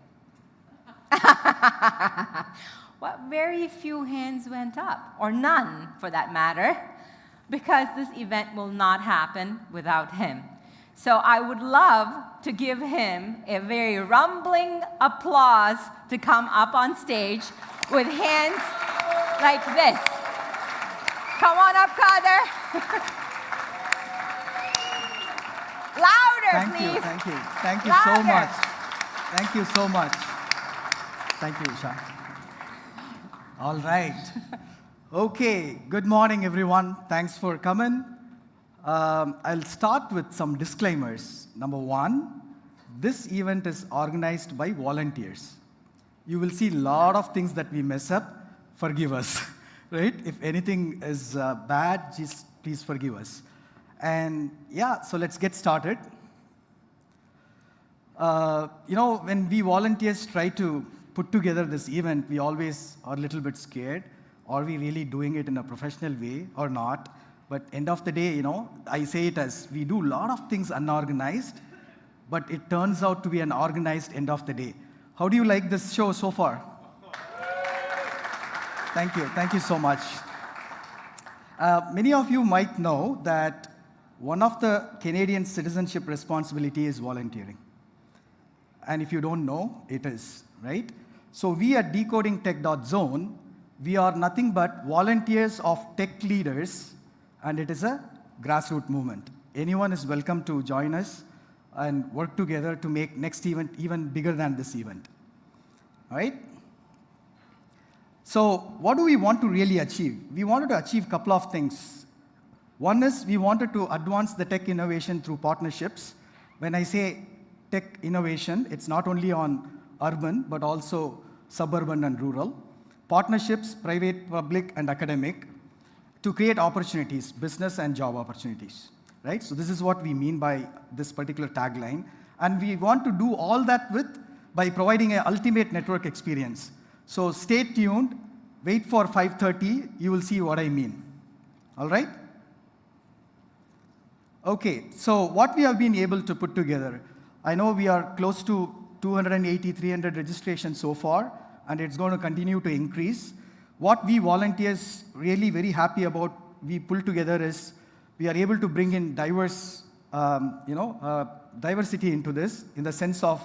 S12: Well, very few hands went up, or none for that matter, because this event will not happen without him. So I would love to give him a very rumbling applause to come up on stage with hands like this. Come on up, Kader. Louder, please.
S13: Thank you. Thank you
S12: Louder.
S13: so much. Thank you so much. Thank you, Usha. All right. Okay, good morning, everyone. Thanks for coming. I'll start with some disclaimers. Number one, this event is organized by volunteers. You will see a lot of things that we mess up. Forgive us, right? If anything is bad, just please forgive us. And yeah, so let's get started. When we volunteers try to put together this event, we always are a little bit scared. Are we really doing it in a professional way or not? But end of the day, I say it as we do a lot of things unorganized, but it turns out to be an organized end of the day. How do you like this show so far? Thank you. Thank you so much. Many of you might know that one of the Canadian citizenship responsibility is volunteering. And if you don't know, it is, right? So we at DecodingTECH.Zone, we are nothing but volunteers of tech leaders, and it is a grassroots movement. Anyone is welcome to join us and work together to make next event even bigger than this event. All right? So what do we want to really achieve? We wanted to achieve a couple of things. One is we wanted to advance the tech innovation through partnerships. When I say tech innovation, it's not only on urban, but also suburban and rural. Partnerships, private, public, and academic, to create opportunities, business and job opportunities, right? So this is what we mean by this particular tagline. And we want to do all that by providing an ultimate network experience. So stay tuned, wait for 5:30, you will see what I mean. All right? Okay, so what we have been able to put together, I know we are close to 280, 300 registrations so far, and it's going to continue to increase. What we volunteers really very happy about we pull together is we are able to bring in diverse, diversity into this, in the sense of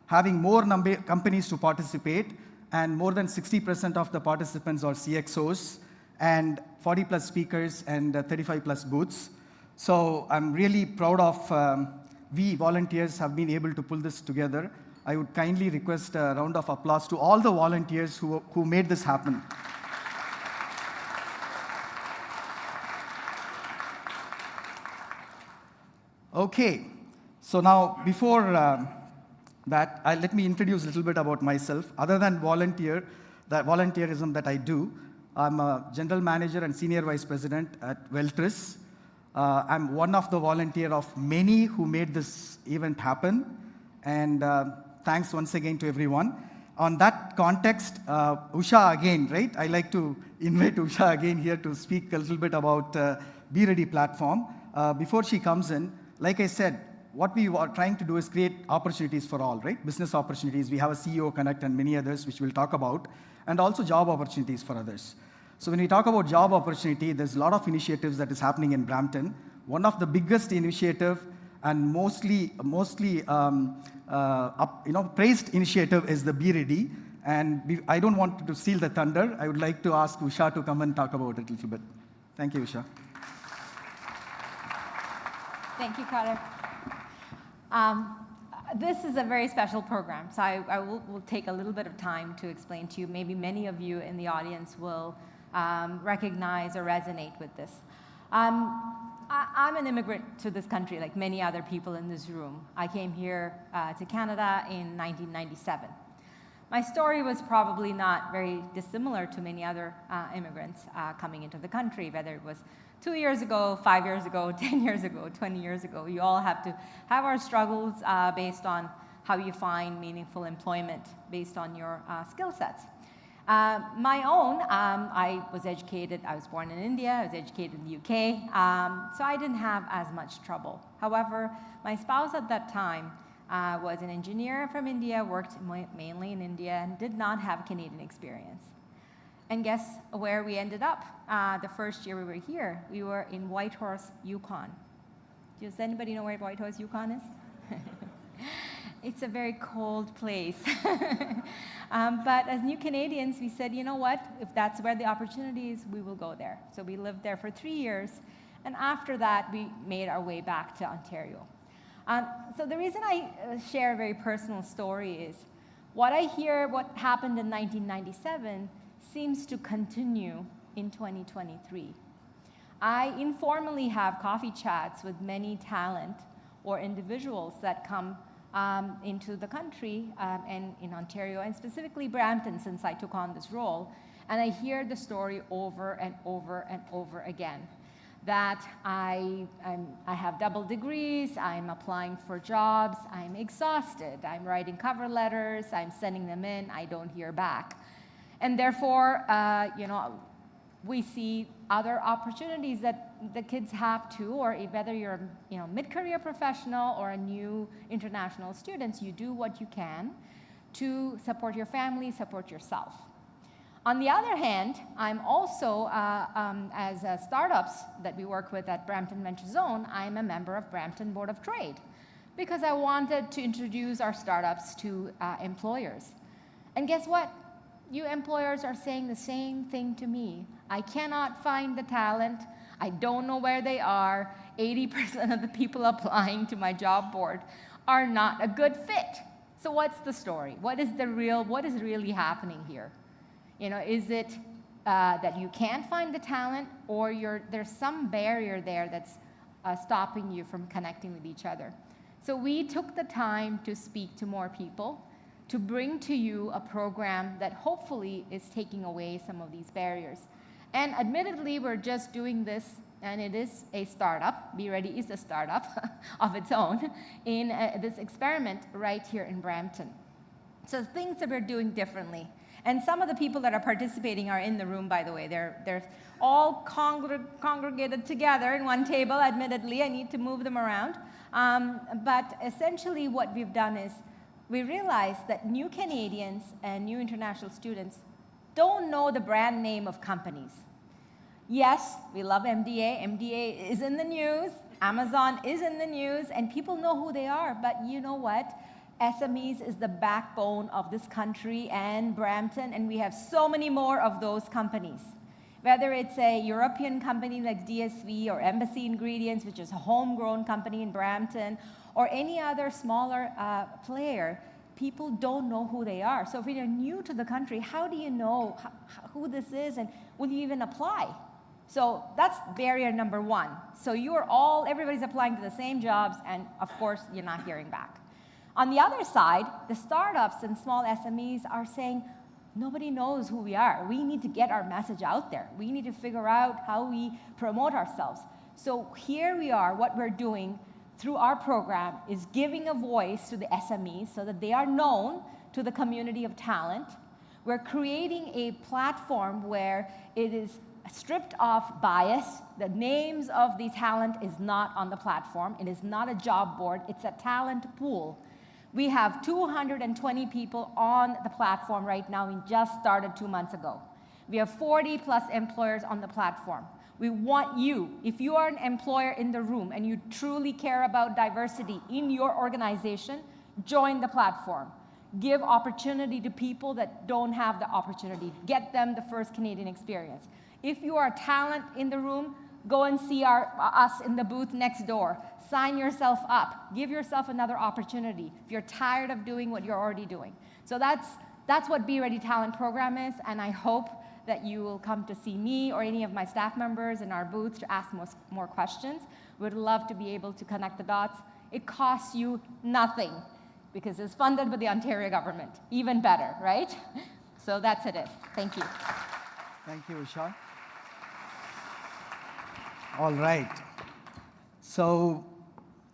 S13: having more companies to participate, and more than 60% of the participants are CXOs, and 40 plus speakers and 35 plus booths. So I'm really proud of we volunteers have been able to pull this together. I would kindly request a round of applause to all the volunteers who made this happen. Okay, so now before that, let me introduce a little bit about myself. Other than volunteerism that I do, I'm a general manager and senior vice president at Weltris. I'm one of the volunteers of many who made this event happen. And thanks once again to everyone. On that context, Usha again, right? I like to invite Usha again here to speak a little bit about Be Ready platform. Before she comes in, like I said, what we are trying to do is create opportunities for all, right? Business opportunities. We have a CEO Connect and many others, which we'll talk about, and also job opportunities for others. So when we talk about job opportunity, there's a lot of initiatives that is happening in Brampton. One of the biggest initiative and mostly praised initiative is the Be Ready. And I don't want to steal the thunder. I would like to ask Usha to come and talk about it a little bit. Thank you, Usha.
S12: Thank you, Kader. This is a very special program, so I will take a little bit of time to explain to you. Maybe many of you in the audience will recognize or resonate with this. I'm an immigrant to this country, like many other people in this room. I came here to Canada in 1997. My story was probably not very dissimilar to many other immigrants coming into the country, whether it was 2 years ago, 5 years ago, 10 years ago, 20 years ago. We all have to have our struggles based on how you find meaningful employment based on your skill sets. My own, I was born in India, I was educated in the UK, so I didn't have as much trouble. However, my spouse at that time was an engineer from India, worked mainly in India, and did not have Canadian experience. And guess where we ended up? The first year we were here, we were in Whitehorse, Yukon. Does anybody know where Whitehorse, Yukon is? It's a very cold place. But as new Canadians, we said, you know what? If that's where the opportunity is, we will go there. So we lived there for 3 years. And after that, we made our way back to Ontario. So the reason I share a very personal story is what I hear, what happened in 1997, seems to continue in 2023. I informally have coffee chats with many talent or individuals that come into the country and in Ontario, and specifically Brampton, since I took on this role. And I hear the story over and over and over again, that I have double degrees, I'm applying for jobs, I'm exhausted, I'm writing cover letters, I'm sending them in, I don't hear back. And therefore, we see other opportunities that the kids have too, or whether you're mid-career professional or a new international student, you do what you can to support your family, support yourself. On the other hand, I'm also, as startups that we work with at Brampton Venture-Zone, I'm a member of Brampton Board of Trade because I wanted to introduce our startups to employers. And guess what? You employers are saying the same thing to me. I cannot find the talent. I don't know where they are. 80% of the people applying to my job board are not a good fit. So what's the story? What is really happening here? Is it that you can't find the talent, or there's some barrier there that's stopping you from connecting with each other? So we took the time to speak to more people, to bring to you a program that hopefully is taking away some of these barriers. And admittedly, we're just doing this, and it is a startup. Be Ready is a startup of its own in this experiment right here in Brampton. So things that we're doing differently. And some of the people that are participating are in the room, by the way. They're all congregated together in one table, admittedly. I need to move them around. But essentially what we've done is we realized that new Canadians and new international students don't know the brand name of companies. Yes, we love MDA. MDA is in the news. Amazon is in the news. And people know who they are. But you know what? SMEs is the backbone of this country and Brampton, and we have so many more of those companies. Whether it's a European company like DSV or Embassy Ingredients, which is a homegrown company in Brampton, or any other smaller player, people don't know who they are. So if you're new to the country, how do you know who this is, and will you even apply? So that's barrier number one. So everybody's applying to the same jobs, and of course, you're not hearing back. On the other side, the startups and small SMEs are saying, nobody knows who we are. We need to get our message out there. We need to figure out how we promote ourselves. So here we are. What we're doing through our program is giving a voice to the SMEs so that they are known to the community of talent. We're creating a platform where it is stripped of bias. The names of the talent is not on the platform. It is not a job board. It's a talent pool. We have 220 people on the platform right now. We just started 2 months ago. We have 40 plus employers on the platform. We want you, if you are an employer in the room and you truly care about diversity in your organization, join the platform. Give opportunity to people that don't have the opportunity. Get them the first Canadian experience. If you are a talent in the room, go and see us in the booth next door. Sign yourself up. Give yourself another opportunity if you're tired of doing what you're already doing. So that's what Be Ready Talent program is, and I hope that you will come to see me or any of my staff members in our booths to ask more questions. We'd love to be able to connect the dots. It costs you nothing because it's funded by the Ontario government. Even better, right? So that's it. Thank you.
S13: Thank you, Usha. All right. So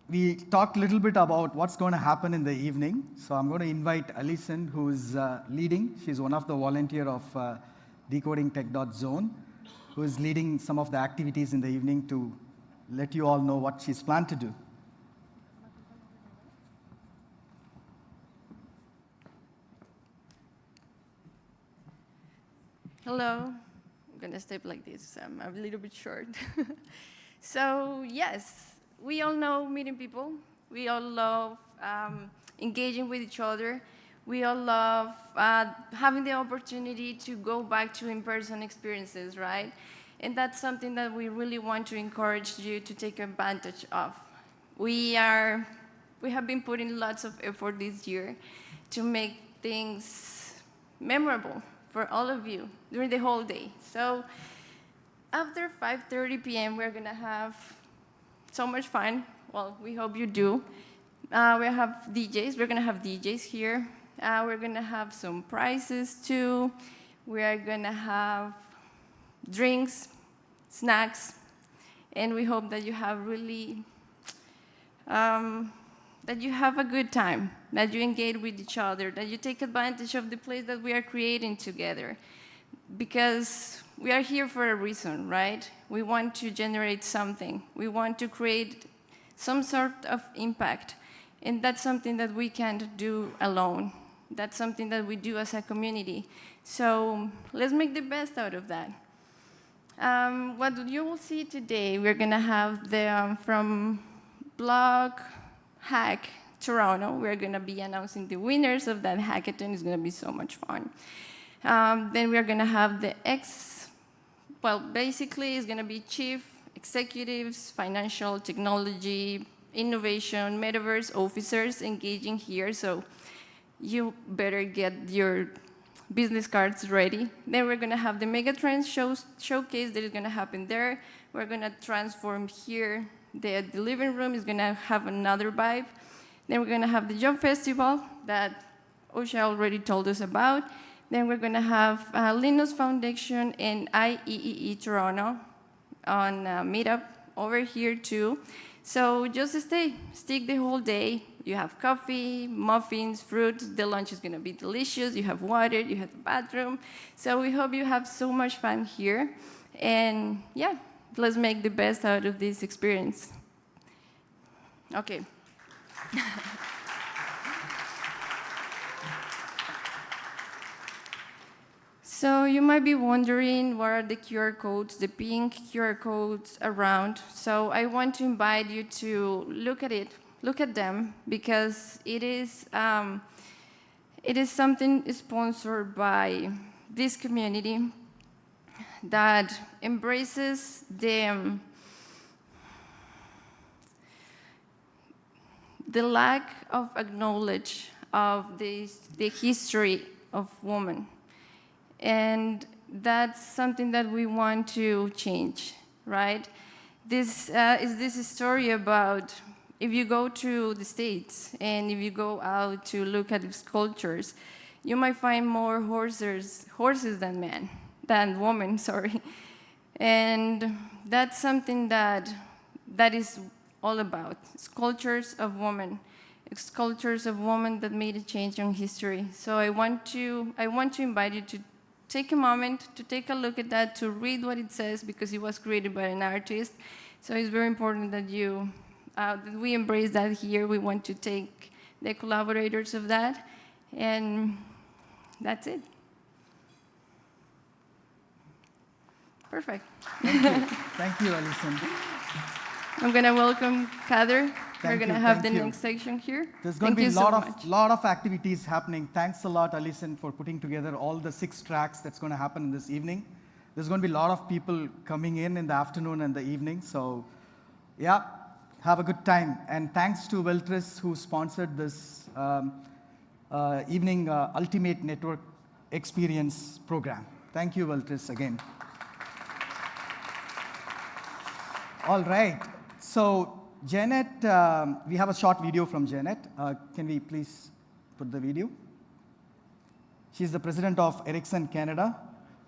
S13: we talked a little bit about what's going to happen in the evening. So I'm going to invite Ericsson, who's leading. She's one of the volunteers of DecodingTECH.Zone, who is leading some of the activities in the evening to let you all know what she's planned to do.
S16: Hello. I'm going to step like this. I'm a little bit short. So, yes, we all know meeting people. We all love engaging with each other. We all love having the opportunity to go back to in-person experiences, right? And that's something that we really want to encourage you to take advantage of. We have been putting lots of effort this year to make things memorable for all of you during the whole day. So after 5:30 p.m., we're going to have so much fun. Well, we hope you do. We have DJs. We're going to have DJs here. We're going to have some prizes, too. We are going to have drinks, snacks, and we hope that you have really, that you have a good time, that you engage with each other, that you take advantage of the place that we are creating together. Because we are here for a reason, right? We want to generate something. We want to create some sort of impact. And that's something that we can't do alone. That's something that we do as a community. So let's make the best out of that. What you will see today, we're going to have from Blog Hack Toronto. We're going to be announcing the winners of that hackathon. It's going to be so much fun. Then we're going to have basically it's going to be chief executives, financial, technology, innovation, metaverse officers engaging here. So you better get your business cards ready. Then we're going to have the Megatrends showcase that is going to happen there. We're going to transform here. The living room is going to have another vibe. Then we're going to have the Job Festival that Osha already told us about. Then we're going to have Linux Foundation and IEEE Toronto on Meetup over here too. So just stick the whole day. You have coffee, muffins, fruit. The lunch is going to be delicious. You have water. You have the bathroom. So we hope you have so much fun here. And yeah, let's make the best out of this experience. Okay. So you might be wondering what are the QR codes, the pink QR codes around. So I want to invite you to look at them, because it is something sponsored by this community that embraces the lack of acknowledgement of the history of women. And that's something that we want to change, right? This is this story about, if you go to the States and if you go out to look at the sculptures, you might find more horses than women, sorry. And that's something that is all about, sculptures of women. Sculptures of women that made a change in history. So I want to invite you take a moment to take a look at that, to read what it says, because it was created by an artist. So it's very important that that we embrace that here. We want to take the collaborators of that, and that's it. Perfect.
S13: Thank you. Thank you, Alison.
S16: I'm going to welcome Kader. We're going to have the
S13: you.
S16: next section here.
S13: There's going to be a lot of activities happening. Thanks a lot, Alison, for putting together all the 6 tracks that's going to happen this evening. There's going to be a lot of people coming in the afternoon and the evening. So, yeah, have a good time. And thanks to Weltris, who sponsored this evening Ultimate Network Experience program. Thank you, Weltris, again. All right. So, Janet, we have a short video from Janet. Can we please put the video? She's the president of Ericsson Canada.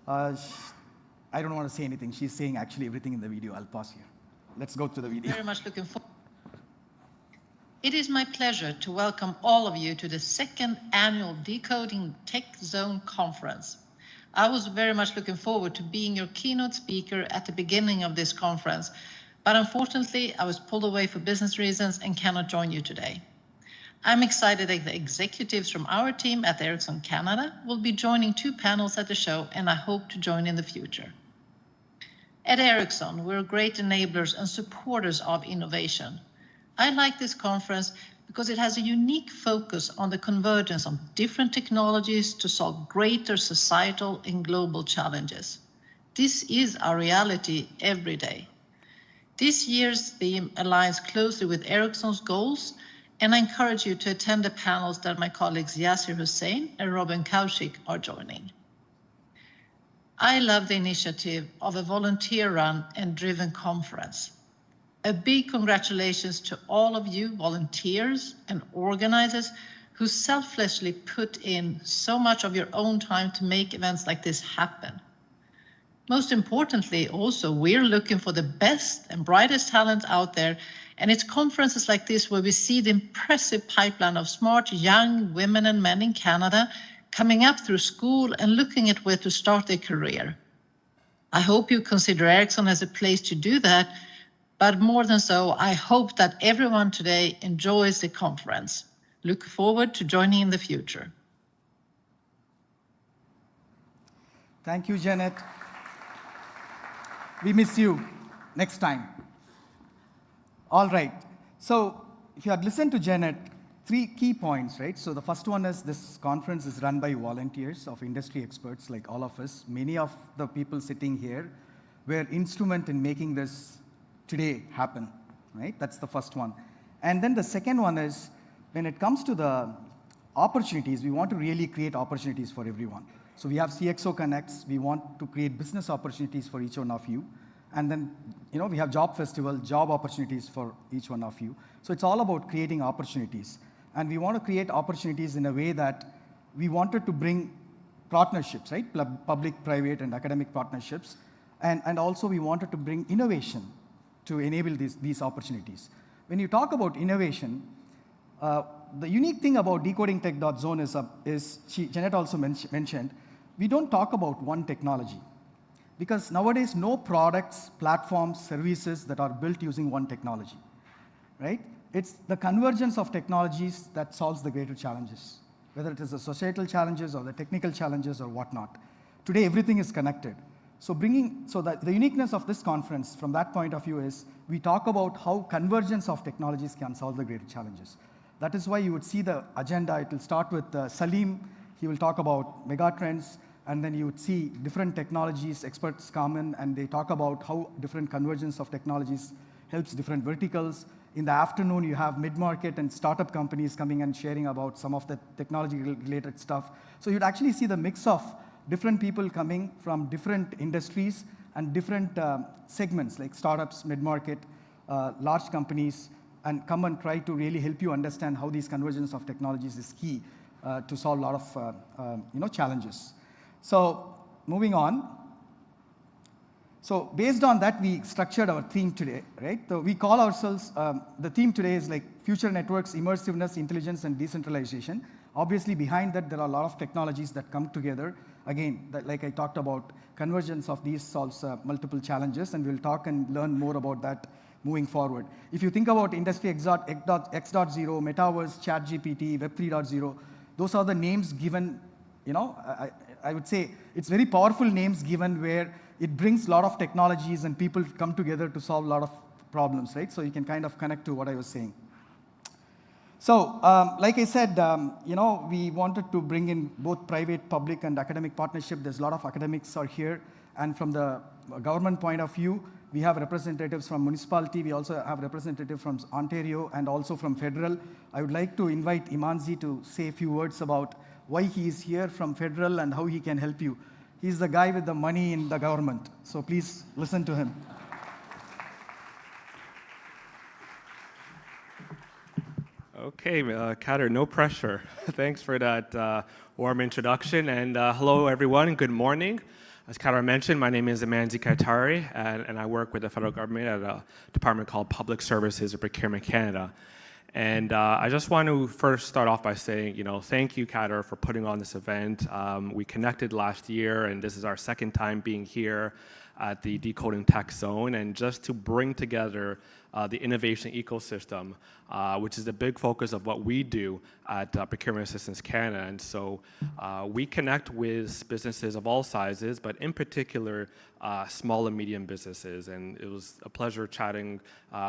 S13: I don't want to say anything. She's saying actually everything in the video. I'll pause here. Let's go to the video.
S17: Very much looking forward. It is my pleasure to welcome all of you to the 2nd annual DecodingTECH.Zone conference. I was very much looking forward to being your keynote speaker at the beginning of this conference, but unfortunately, I was pulled away for business reasons and cannot join you today. I'm excited that the executives from our team at Ericsson Canada will be joining 2 panels at the show, and I hope to join in the future. At Ericsson, we're great enablers and supporters of innovation. I like this conference because it has a unique focus on the convergence of different technologies to solve greater societal and global challenges. This is our reality every day. This year's theme aligns closely with Ericsson's goals, and I encourage you to attend the panels that my colleagues Yasir Hussain and Robin Kaushik are joining. I love the initiative of a volunteer-run and driven conference. A big congratulations to all of you volunteers and organizers who selflessly put in so much of your own time to make events like this happen. Most importantly, also, we're looking for the best and brightest talent out there, and it's conferences like this where we see the impressive pipeline of smart young women and men in Canada coming up through school and looking at where to start their career. I hope you consider Ericsson as a place to do that, but more than so, I hope that everyone today enjoys the conference. Look forward to joining in the future.
S13: Thank you, Janet. We miss you next time. All right. So if you had listened to Janet, 3 key points, right? So the first one is this conference is run by volunteers of industry experts like all of us. Many of the people sitting here were instrumental in making this today happen, right? That's the first one. And then the second one is, when it comes to the opportunities, we want to really create opportunities for everyone. So we have CXO Connects. We want to create business opportunities for each one of you. And then, we have Job Festival, job opportunities for each one of you. So it's all about creating opportunities. And we want to create opportunities in a way that we wanted to bring partnerships, right? Public, private, and academic partnerships. And also we wanted to bring innovation to enable these opportunities. When you talk about innovation, the unique thing about DecodingTECH.Zone is Janet also mentioned, we don't talk about one technology. Because nowadays, no products, platforms, services that are built using one technology, right? It's the convergence of technologies that solves the greater challenges, whether it is the societal challenges or the technical challenges or whatnot. Today, everything is connected. So the uniqueness of this conference from that point of view is we talk about how convergence of technologies can solve the greater challenges. That is why you would see the agenda. It will start with Salim. He will talk about megatrends, and then you would see different technologies, experts come in, and they talk about how different convergence of technologies helps different verticals. In the afternoon, you have mid-market and startup companies coming and sharing about some of the technology-related stuff. So you'd actually see the mix of different people coming from different industries and different segments, like startups, mid-market, large companies, and come and try to really help you understand how these convergence of technologies is key to solve a lot of challenges. So moving on. So based on that, we structured our theme today, right? So we call ourselves, the theme today is like Future Networks, Immersiveness, Intelligence, and Decentralization. Obviously, behind that, there are a lot of technologies that come together. Again, like I talked about, convergence of these solves multiple challenges, and we'll talk and learn more about that moving forward. If you think about Industry X.0, Metaverse, ChatGPT, Web 3.0, those are the names given, I would say it's very powerful names given where it brings a lot of technologies and people come together to solve a lot of problems, right? So you can kind of connect to what I was saying. So, like I said, we wanted to bring in both private, public, and academic partnership. There's a lot of academics are here. And from the government point of view, we have representatives from municipality. We also have representatives from Ontario and also from federal. I would like to invite Imanzi to say a few words about why he is here from federal and how he can help you. He's the guy with the money in the government. So please listen to him.
S18: Okay, Kader, no pressure. Thanks for that warm introduction. And hello, everyone, and good morning. As Kader mentioned, my name is Imanzi Katari, and I work with the federal government at a department called Public Services and Procurement Canada. And I just want to first start off by saying, thank you, Kader, for putting on this event. We connected last year, and this is our second time being here at the Decoding Tech Zone, and just to bring together the innovation ecosystem, which is a big focus of what we do at Procurement Assistance Canada. And so we connect with businesses of all sizes, but in particular, small and medium businesses. And it was a pleasure chatting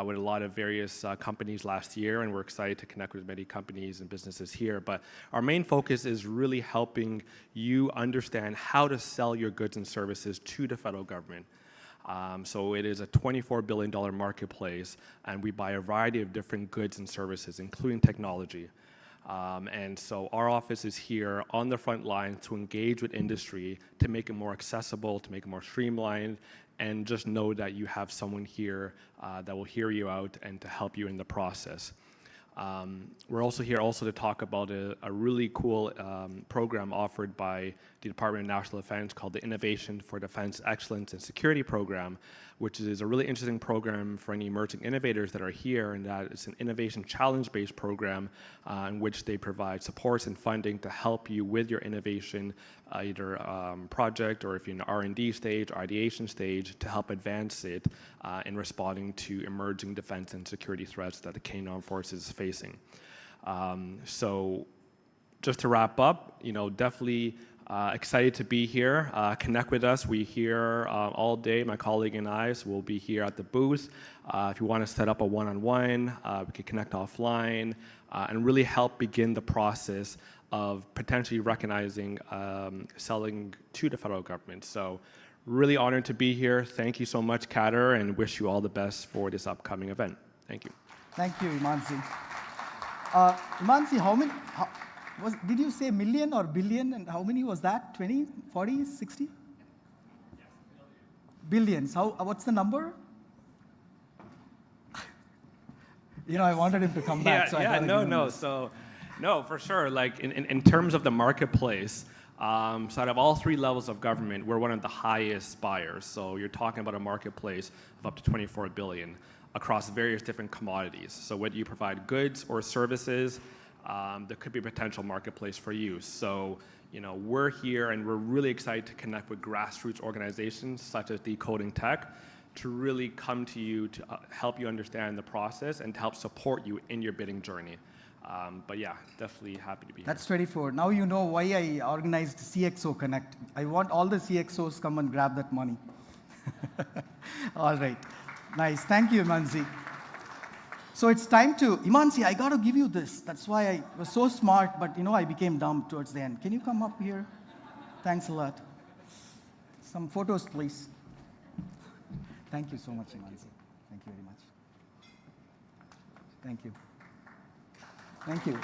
S18: with a lot of various companies last year, and we're excited to connect with many companies and businesses here. But our main focus is really helping you understand how to sell your goods and services to the federal government. So it is a $24 billion marketplace, and we buy a variety of different goods and services, including technology. And so our office is here on the front line to engage with industry, to make it more accessible, to make it more streamlined, and just know that you have someone here that will hear you out and to help you in the process. We're also here to talk about a really cool program offered by the Department of National Defense called the Innovation for Defense Excellence and Security Program, which is a really interesting program for any emerging innovators that are here, and that it's an innovation challenge-based program in which they provide supports and funding to help you with your innovation, either project or if you're in the R&D stage or ideation stage, to help advance it in responding to emerging defense and security threats that the Canadian Armed Forces is facing. So just to wrap up, definitely excited to be here. Connect with us. We're here all day, my colleague and I, so we'll be here at the booth. If you want to set up a one-on-one, we can connect offline and really help begin the process of potentially recognizing selling to the federal government. So really honored to be here. Thank you so much, Kader, and wish you all the best for this upcoming event. Thank you.
S13: Thank you, Imanzi. Imanzi, did you say million or billion, and how many was that? 20, 40, 60? Billions. What's the number? I wanted him to come back. So
S18: No, for sure. Like in terms of the marketplace, so out of all three levels of government, we're one of the highest buyers. So you're talking about a marketplace of up to 24 billion across various different commodities. So whether you provide goods or services, there could be a potential marketplace for you. So, we're here and we're really excited to connect with grassroots organizations such as Decoding Tech to really come to you to help you understand the process and to help support you in your bidding journey. But yeah, definitely happy to be here.
S13: That's 24. Now you know why I organized CXO Connect. I want all the CXOs come and grab that money. All right. Nice. Thank you, Imanzi. So it's time to, Imanzi, I got to give you this. That's why I was so smart, but I became dumb towards the end. Can you come up here? Thanks a lot. Some photos, please. Thank you so much, Imanzi. Thank you very much. Thank you. Thank you.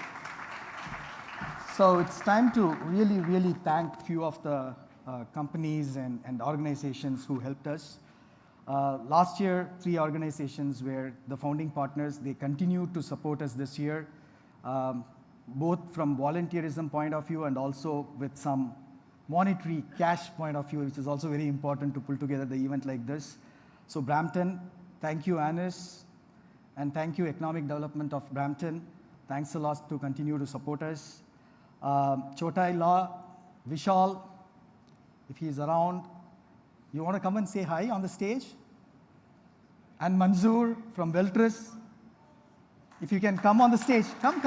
S13: So it's time to really, really thank a few of the companies and organizations who helped us. Last year, 3 organizations were the founding partners. They continue to support us this year, both from volunteerism point of view and also with some monetary cash point of view, which is also very important to pull together the event like this. So Brampton, thank you, Anis, and thank you, Economic Development of Brampton. Thanks a lot to continue to support us. Chotai Law, Vishal, if he's around. You want to come and say hi on the stage? And Manzoor from Veltris. If you can come on the stage. Come.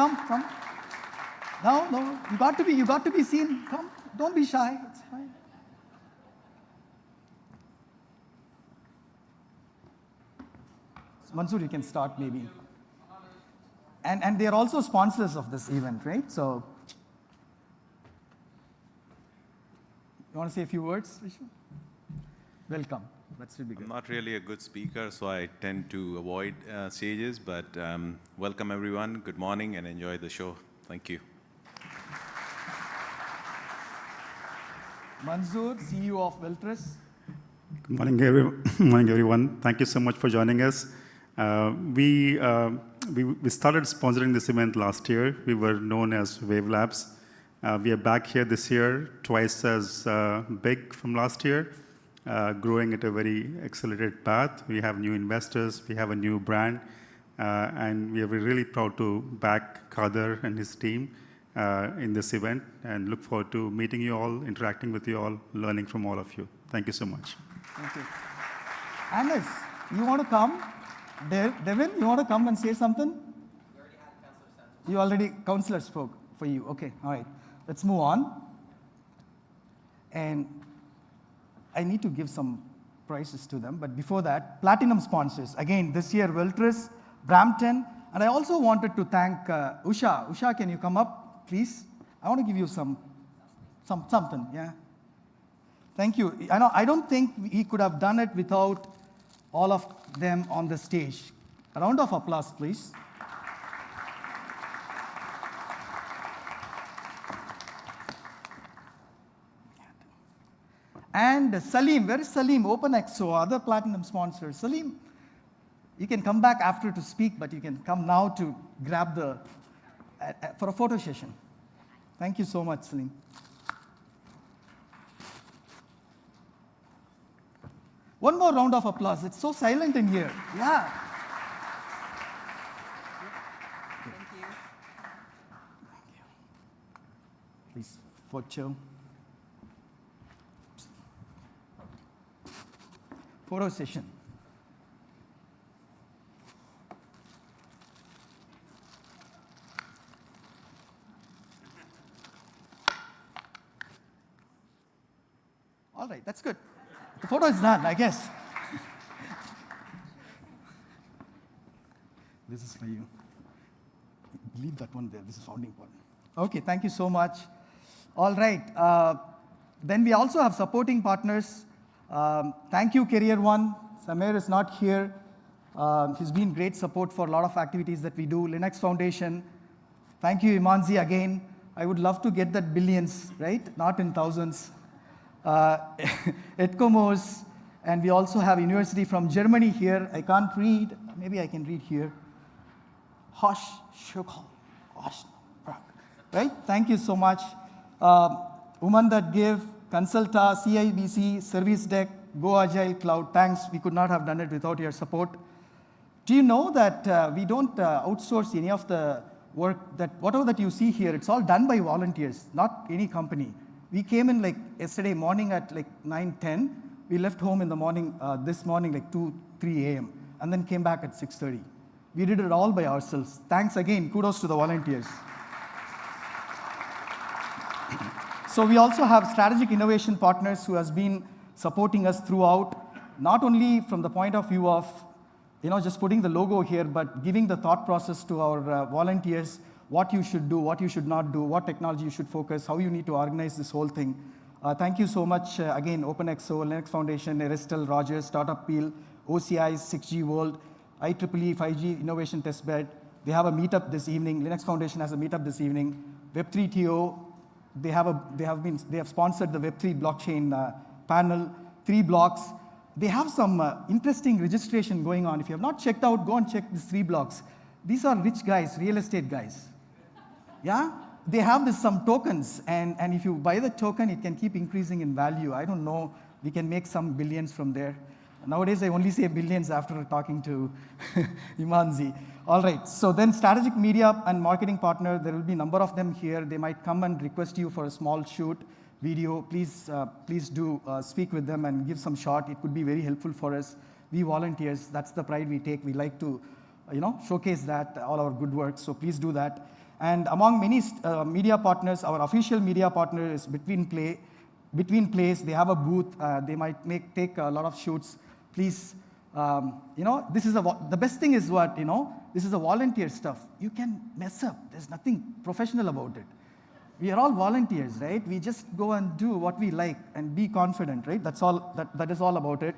S13: No, you got to be seen. Come, don't be shy, it's fine. Mansoor, you can start maybe. And they're also sponsors of this event, right? So, you want to say a few words, Vishu? Welcome. That should be good.
S19: I'm not really a good speaker, so I tend to avoid stages, but welcome everyone. Good morning and enjoy the show. Thank you.
S13: Manzoor, CEO of Veltris.
S20: Good morning, everyone. Thank you so much for joining us. We started sponsoring this event last year. We were known as Wave Labs. We are back here this year, twice as big from last year, growing at a very accelerated path. We have new investors, we have a new brand, and we are really proud to back Kader and his team in this event, and look forward to meeting you all, interacting with you all, learning from all of you. Thank you so much.
S13: Thank you. Anis, you want to come? Devin, you want to come and say something? We already had Councillor Santos. You already, Councillor spoke for you. Okay, all right. Let's move on. And I need to give some prizes to them, but before that, platinum sponsors. Again, this year, Veltris, Brampton, and I also wanted to thank Usha. Usha, can you come up, please? I want to give you something, yeah. Thank you. I don't think he could have done it without all of them on the stage. A round of applause, please. And Salim, where is Salim? OpenExo, other platinum sponsors. Salim, you can come back after to speak, but you can come now to grab for a photo session. Thank you so much, Salim. One more round of applause. It's so silent in here. Yeah.
S2: Thank you.
S13: Please, photo. Photo session. All right, that's good. The photo is done, I guess. This is for you. Leave that one there. This is founding one. Okay, thank you so much. All right. Then we also have supporting partners. Thank you, Career One. Samir is not here. He's been great support for a lot of activities that we do. Linux Foundation. Thank you, Imanzi, again. I would love to get that billions, right? Not in thousands. Edcomos, and we also have university from Germany here. I can't read. Maybe I can read here. Hosh Shukal. Right? Thank you so much. Women That Give, Consulta, CIBC, Service Deck, Go Agile Cloud. Thanks. We could not have done it without your support. Do you know that we don't outsource any of the work, that whatever that you see here, it's all done by volunteers, not any company. We came in like yesterday morning at like 9:10. We left home in the morning, this morning like 2, 3 a.m. and then came back at 6:30. We did it all by ourselves. Thanks again. Kudos to the volunteers. So we also have strategic innovation partners who has been supporting us throughout, not only from the point of view of just putting the logo here, but giving the thought process to our volunteers, what you should do, what you should not do, what technology you should focus, how you need to organize this whole thing. Thank you so much, again, OpenExo, Linux Foundation, Aristel, Rogers, Startup Peel, OCI, 6G World, IEEE 5G Innovation Testbed. They have a meetup this evening. Linux Foundation has a meetup this evening. Web3TO, they have sponsored the Web3 blockchain panel, 3 blocks. They have some interesting registration going on. If you have not checked out, go and check these 3 blocks. These are rich guys, real estate guys. Yeah? They have some tokens, and if you buy the token, it can keep increasing in value. I don't know, we can make some billions from there. Nowadays, I only say billions after talking to Imanzi. All right, so then strategic media and marketing partner, there will be a number of them here. They might come and request you for a small shoot video. Please do speak with them and give some shot. It could be very helpful for us. We volunteers, that's the pride we take. We like to showcase that, all our good work, so please do that. And among many media partners, our official media partner is Between Plays. They have a booth. They might take a lot of shoots. Please, this is the best thing is what, this is a volunteer stuff. You can mess up. There's nothing professional about it. We are all volunteers, right? We just go and do what we like and be confident, right? That's all. That is all about it.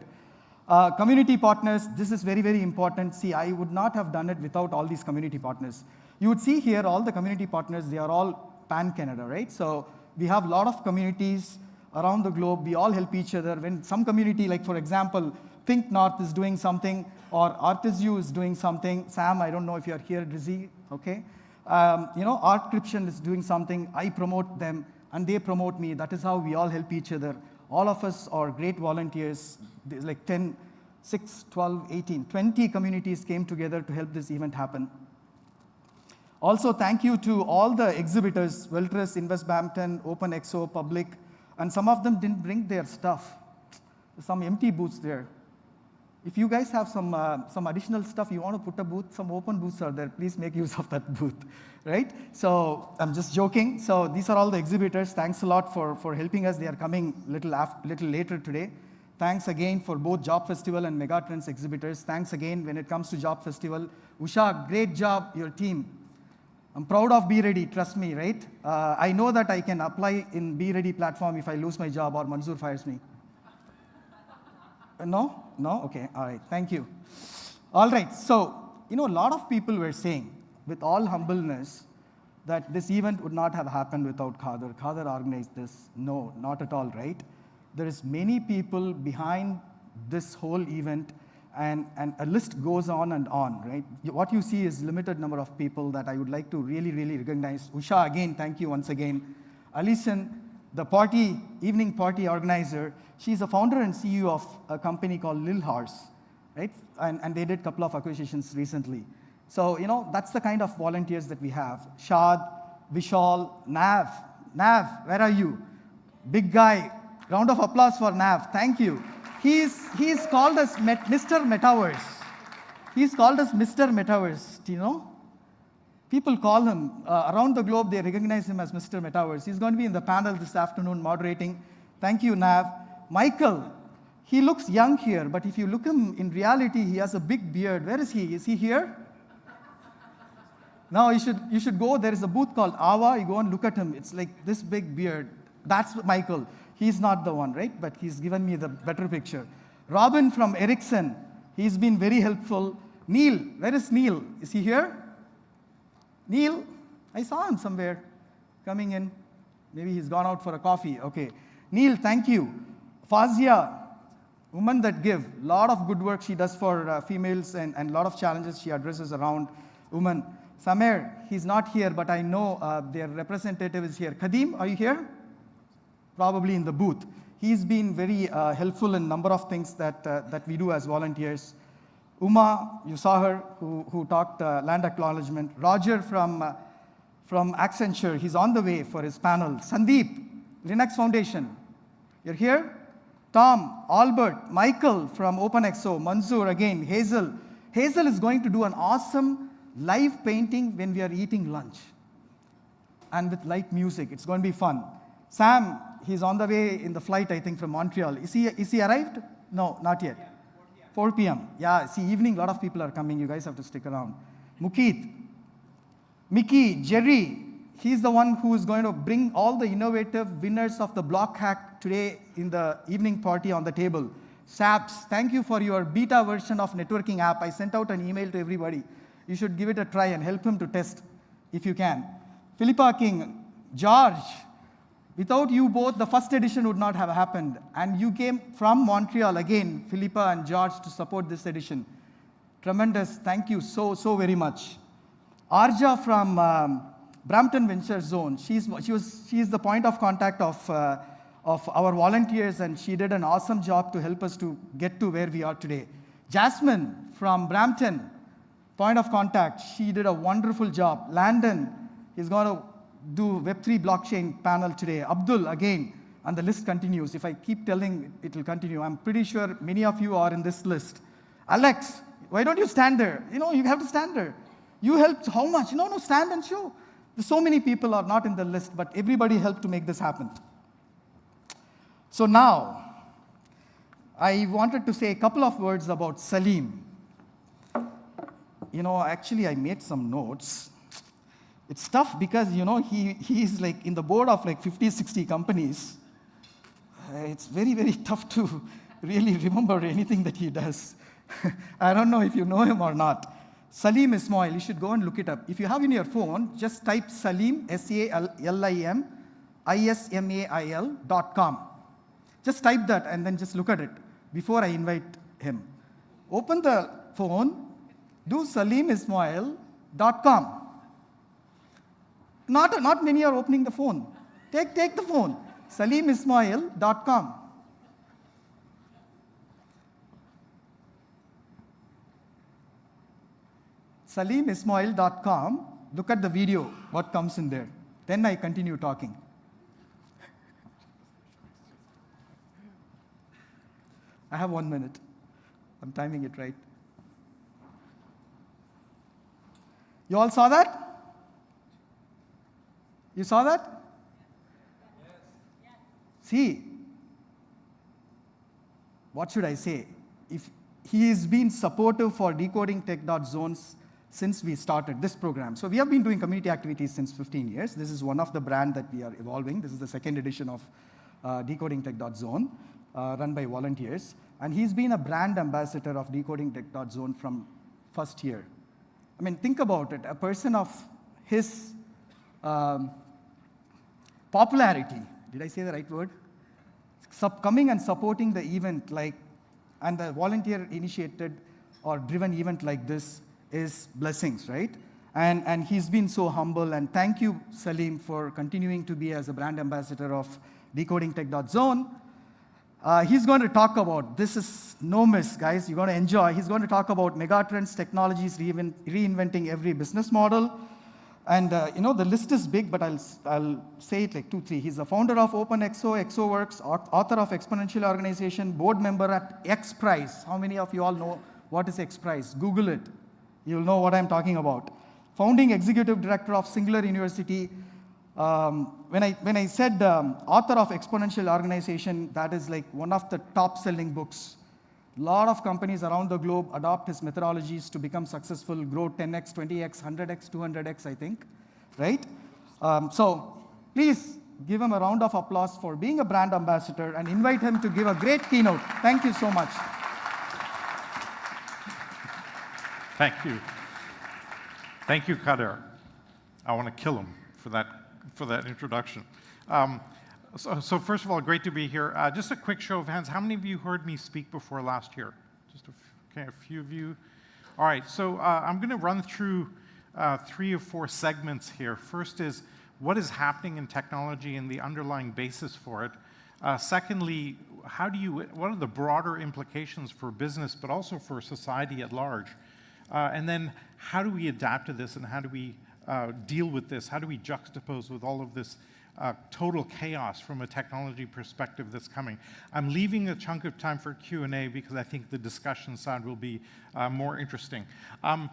S13: Community partners, this is very, very important. See, I would not have done it without all these community partners. You would see here all the community partners, they are all pan-Canada, right? So we have a lot of communities around the globe. We all help each other. When some community, like for example, Think North is doing something, or Artisu is doing something. Sam, I don't know if you're here, Drizzy, okay? Artcription is doing something. I promote them, and they promote me. That is how we all help each other. All of us are great volunteers. There's like 10, 6, 12, 18, 20 communities came together to help this event happen. Also, thank you to all the exhibitors, Weltress, Invest Brampton, OpenExo, Public, and some of them didn't bring their stuff. There's some empty booths there. If you guys have some additional stuff, you want to put a booth, some open booths are there, please make use of that booth, right? So I'm just joking. So these are all the exhibitors. Thanks a lot for helping us. They are coming little later today. Thanks again for both Job Festival and Megatrends exhibitors. Thanks again when it comes to Job Festival. Usha, great job, your team. I'm proud of Be Ready, trust me, right? I know that I can apply in Be Ready platform if I lose my job or Manzoor fires me. No? No? Okay, all right, thank you. All right, so, a lot of people were saying, with all humbleness, that this event would not have happened without Khader. Khader organized this. No, not at all, right? There is many people behind this whole event, and a list goes on and on, right? What you see is limited number of people that I would like to really, really recognize. Usha, again, thank you once again. Alison, the evening party organizer, she's a founder and CEO of a company called Lil Horse, right? And they did a couple of acquisitions recently. So, that's the kind of volunteers that we have. Shad, Vishal, Nav. Nav, where are you? Big guy. Round of applause for Nav. Thank you. He's called us Mr. Metaverse. He's called us Mr. Metaverse, do you know? People call him, around the globe, they recognize him as Mr. Metaverse. He's going to be in the panel this afternoon moderating. Thank you, Nav. Michael, he looks young here, but if you look him in reality, he has a big beard. Where is he? Is he here? No, you should go. There is a booth called Awa. You go and look at him. It's like this big beard. That's Michael. He's not the one, right? But he's given me the better picture. Robin from Ericsson, he's been very helpful. Neil, where is Neil? Is he here? Neil, I saw him somewhere coming in. Maybe he's gone out for a coffee. Okay. Neil, thank you. Fazia, Women That Give, a lot of good work she does for females and a lot of challenges she addresses around women. Samer, he's not here, but I know their representative is here. Kadim, are you here? Probably in the booth. He's been very helpful in a number of things that we do as volunteers. Uma, you saw her, who talked land acknowledgement. Roger from Accenture, he's on the way for his panel. Sandeep, Linux Foundation, you're here? Tom, Albert, Michael from OpenExo, Manzoor again, Hazel. Hazel is going to do an awesome live painting when we are eating lunch. And with light music, it's going to be fun. Sam, he's on the way in the flight, I think, from Montreal. Is he arrived? No, not yet. 4 p.m. Yeah, see, evening, a lot of people are coming. You guys have to stick around. Mukit, Mickey, Jerry, he's the one who is going to bring all the innovative winners of the block hack today in the evening party on the table. SAPS, thank you for your beta version of networking app. I sent out an email to everybody. You should give it a try and help him to test if you can. Philippa King, George, without you both, the first edition would not have happened. And you came from Montreal again, Philippa and George, to support this edition. Tremendous. Thank you so very much. Arja from Brampton Venture Zone. She is the point of contact of of our volunteers, and she did an awesome job to help us to get to where we are today. Jasmine from Brampton, point of contact, she did a wonderful job. Landon is going to do Web3 blockchain panel today. Abdul, again, and the list continues. If I keep telling, it will continue. I'm pretty sure many of you are in this list. Alex, why don't you stand there? You have to stand there. You helped how much? No, stand and show. So many people are not in the list, but everybody helped to make this happen. So now, I wanted to say a couple of words about Salim. Actually, I made some notes. It's tough because, he is like in the board of like 50, 60 companies. It's very, very tough to really remember anything that he does. I don't know if you know him or not. Salim Ismael, you should go and look it up. If you have in your phone, just type Salim, SALIM, ISMAIL.com. Just type that and then just look at it before I invite him. Open the phone, do SalimIsmael.com. Not many are opening the phone. Take the phone, SalimIsmael.com. SalimIsmael.com, look at the video, what comes in there. Then I continue talking. I have 1 minute. I'm timing it right. You all saw that? You saw that? Yes. See, what should I say? If he has been supportive for DecodingTECH.Zone since we started this program. So we have been doing community activities since 15 years. This is one of the brands that we are evolving. This is the second edition of DecodingTECH.Zone, run by volunteers. And he's been a brand ambassador of DecodingTECH.Zone from first year. I mean, think about it. A person of his popularity, did I say the right word? Coming and supporting the event and the volunteer-initiated or driven event like this is blessings, right? And he's been so humble, and thank you, Salim, for continuing to be as a brand ambassador of DecodingTECH.Zone. He's going to talk about, this is no miss, guys, you're going to enjoy. He's going to talk about megatrends, technologies, reinventing every business model. And the list is big, but I'll say it like 2, 3. He's the founder of OpenXO, XOWorks, author of Exponential organization, board member at XPRIZE. How many of you all know what is XPRIZE? Google it. You'll know what I'm talking about. Founding executive director of Singular University. When I said author of Exponential organization, that is like one of the top-selling books. A lot of companies around the globe adopt his methodologies to become successful, grow 10x, 20x, 100x, 200x, I think, right? So please give him a round of applause for being a brand ambassador and invite him to give a great keynote. Thank you so much.
S8: Thank you. Thank you, Kader. I want to kill him for that introduction. So first of all, great to be here. Just a quick show of hands. How many of you heard me speak before last year? Just a few of you. All right, so I'm going to run through 3 or 4 segments here. First is what is happening in technology and the underlying basis for it. Secondly, what are the broader implications for business, but also for society at large? And then how do we adapt to this, and how do we deal with this? How do we juxtapose with all of this total chaos from a technology perspective that's coming? I'm leaving a chunk of time for Q&A because I think the discussion side will be more interesting. I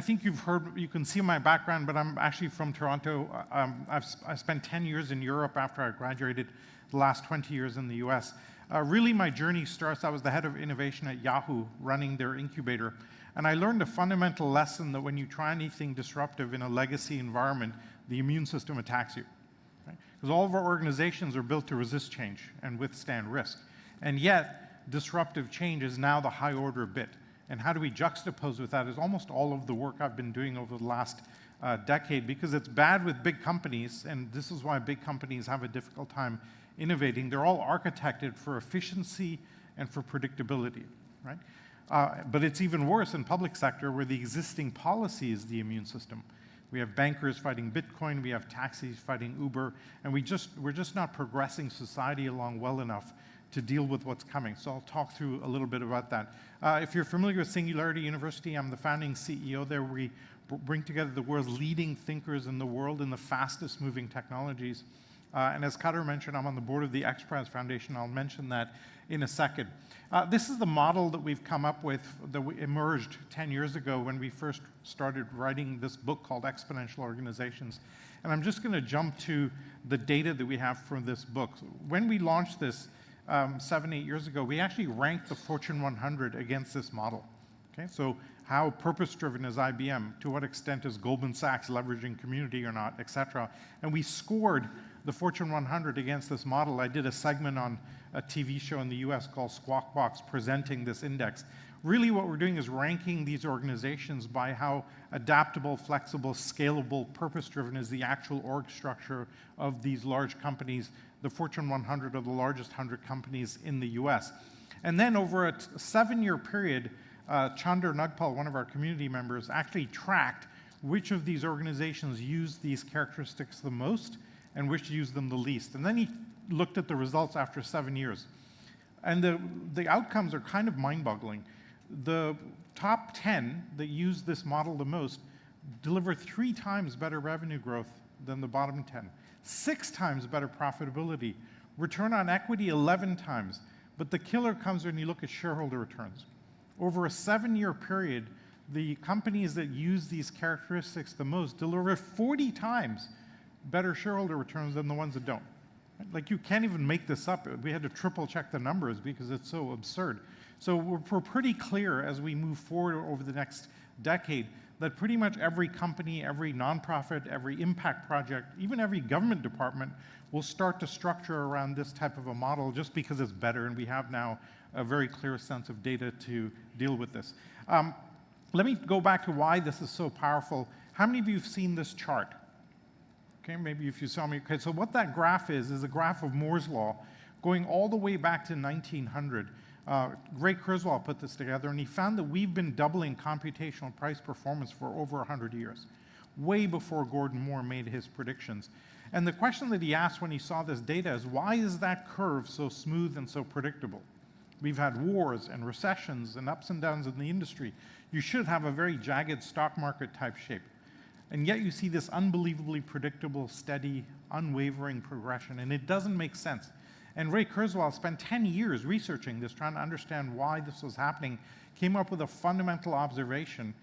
S8: think you've heard, you can see my background, but I'm actually from Toronto. I spent 10 years in Europe after I graduated, the last 20 years in the US. Really, my journey starts, I was the head of innovation at Yahoo, running their incubator. And I learned a fundamental lesson that when you try anything disruptive in a legacy environment, the immune system attacks you. Right? Because all of our organizations are built to resist change and withstand risk. And yet, disruptive change is now the high order bit. And how do we juxtapose with that is almost all of the work I've been doing over the last decade, because it's bad with big companies, and this is why big companies have a difficult time innovating. They're all architected for efficiency and for predictability, right? But it's even worse in public sector where the existing policy is the immune system. We have bankers fighting Bitcoin, we have taxis fighting Uber, and we're just not progressing society along well enough to deal with what's coming. So I'll talk through a little bit about that. If you're familiar with Singularity University, I'm the founding CEO there. We bring together the world's leading thinkers in the world in the fastest moving technologies. And as Kader mentioned, I'm on the board of the XPRIZE Foundation. I'll mention that in a second. This is the model that we've come up with that emerged 10 years ago when we first started writing this book called Exponential Organizations. And I'm just going to jump to the data that we have from this book. When we launched this 7-8 years ago, we actually ranked the Fortune 100 against this model. Okay, so how purpose-driven is IBM? To what extent is Goldman Sachs leveraging community or not, et cetera? And we scored the Fortune 100 against this model. I did a segment on a TV show in the US called Squawk Box presenting this index. Really what we're doing is ranking these organizations by how adaptable, flexible, scalable, purpose-driven is the actual org structure of these large companies. The Fortune 100 are the largest 100 companies in the US. And then over a 7-year period, Chandar Nagpal, one of our community members, actually tracked which of these organizations use these characteristics the most and which use them the least. And then he looked at the results after 7 years. And the outcomes are kind of mind-boggling. The top 10 that use this model the most deliver 3 times better revenue growth than the bottom 10, 6 times better profitability, return on equity 11 times. But the killer comes when you look at shareholder returns. Over a 7-year period, the companies that use these characteristics the most deliver 40 times better shareholder returns than the ones that don't. Like, you can't even make this up. We had to triple check the numbers because it's so absurd. So we're pretty clear as we move forward over the next decade that pretty much every company, every nonprofit, every impact project, even every government department will start to structure around this type of a model just because it's better, and we have now a very clear sense of data to deal with this. Let me go back to why this is so powerful. How many of you have seen this chart? Okay, maybe if you saw me. Okay, so what that graph is a graph of Moore's Law going all the way back to 1900. Ray Kurzweil put this together, and he found that we've been doubling computational price performance for over 100 years, way before Gordon Moore made his predictions. And the question that he asked when he saw this data is, why is that curve so smooth and so predictable? We've had wars and recessions and ups and downs in the industry. You should have a very jagged stock market type shape. And yet you see this unbelievably predictable, steady, unwavering progression, and it doesn't make sense. And Ray Kurzweil spent 10 years researching this, trying to understand why this was happening, came up with a fundamental observation,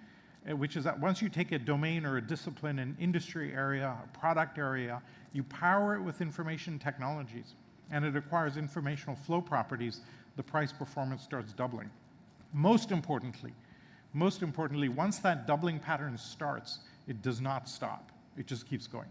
S8: which is that once you take a domain or a discipline, an industry area, a product area, you power it with information technologies, and it acquires informational flow properties, the price performance starts doubling. Most importantly, once that doubling pattern starts, it does not stop. It just keeps going.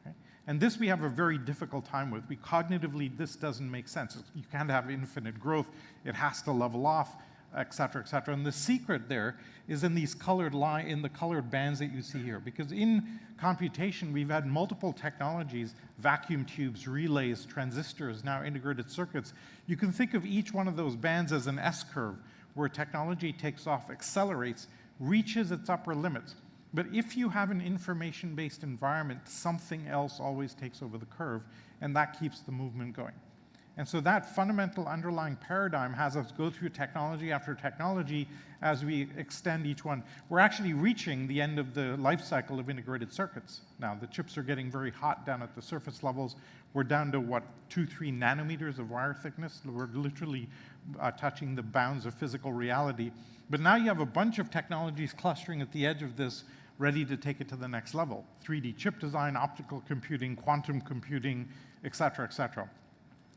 S8: Okay? And this we have a very difficult time with. Cognitively, this doesn't make sense. You can't have infinite growth. It has to level off, et cetera, et cetera. And the secret there is in these colored in the colored bands that you see here. Because in computation, we've had multiple technologies, vacuum tubes, relays, transistors, now integrated circuits. You can think of each one of those bands as an S-curve, where technology takes off, accelerates, reaches its upper limits. But if you have an information-based environment, something else always takes over the curve, and that keeps the movement going. And so that fundamental underlying paradigm has us go through technology after technology as we extend each one. We're actually reaching the end of the life cycle of integrated circuits. Now, the chips are getting very hot down at the surface levels. We're down to, what, 2-3 nanometers of wire thickness? We're literally touching the bounds of physical reality. But now you have a bunch of technologies clustering at the edge of this, ready to take it to the next level. 3D chip design, optical computing, quantum computing, et cetera, et cetera.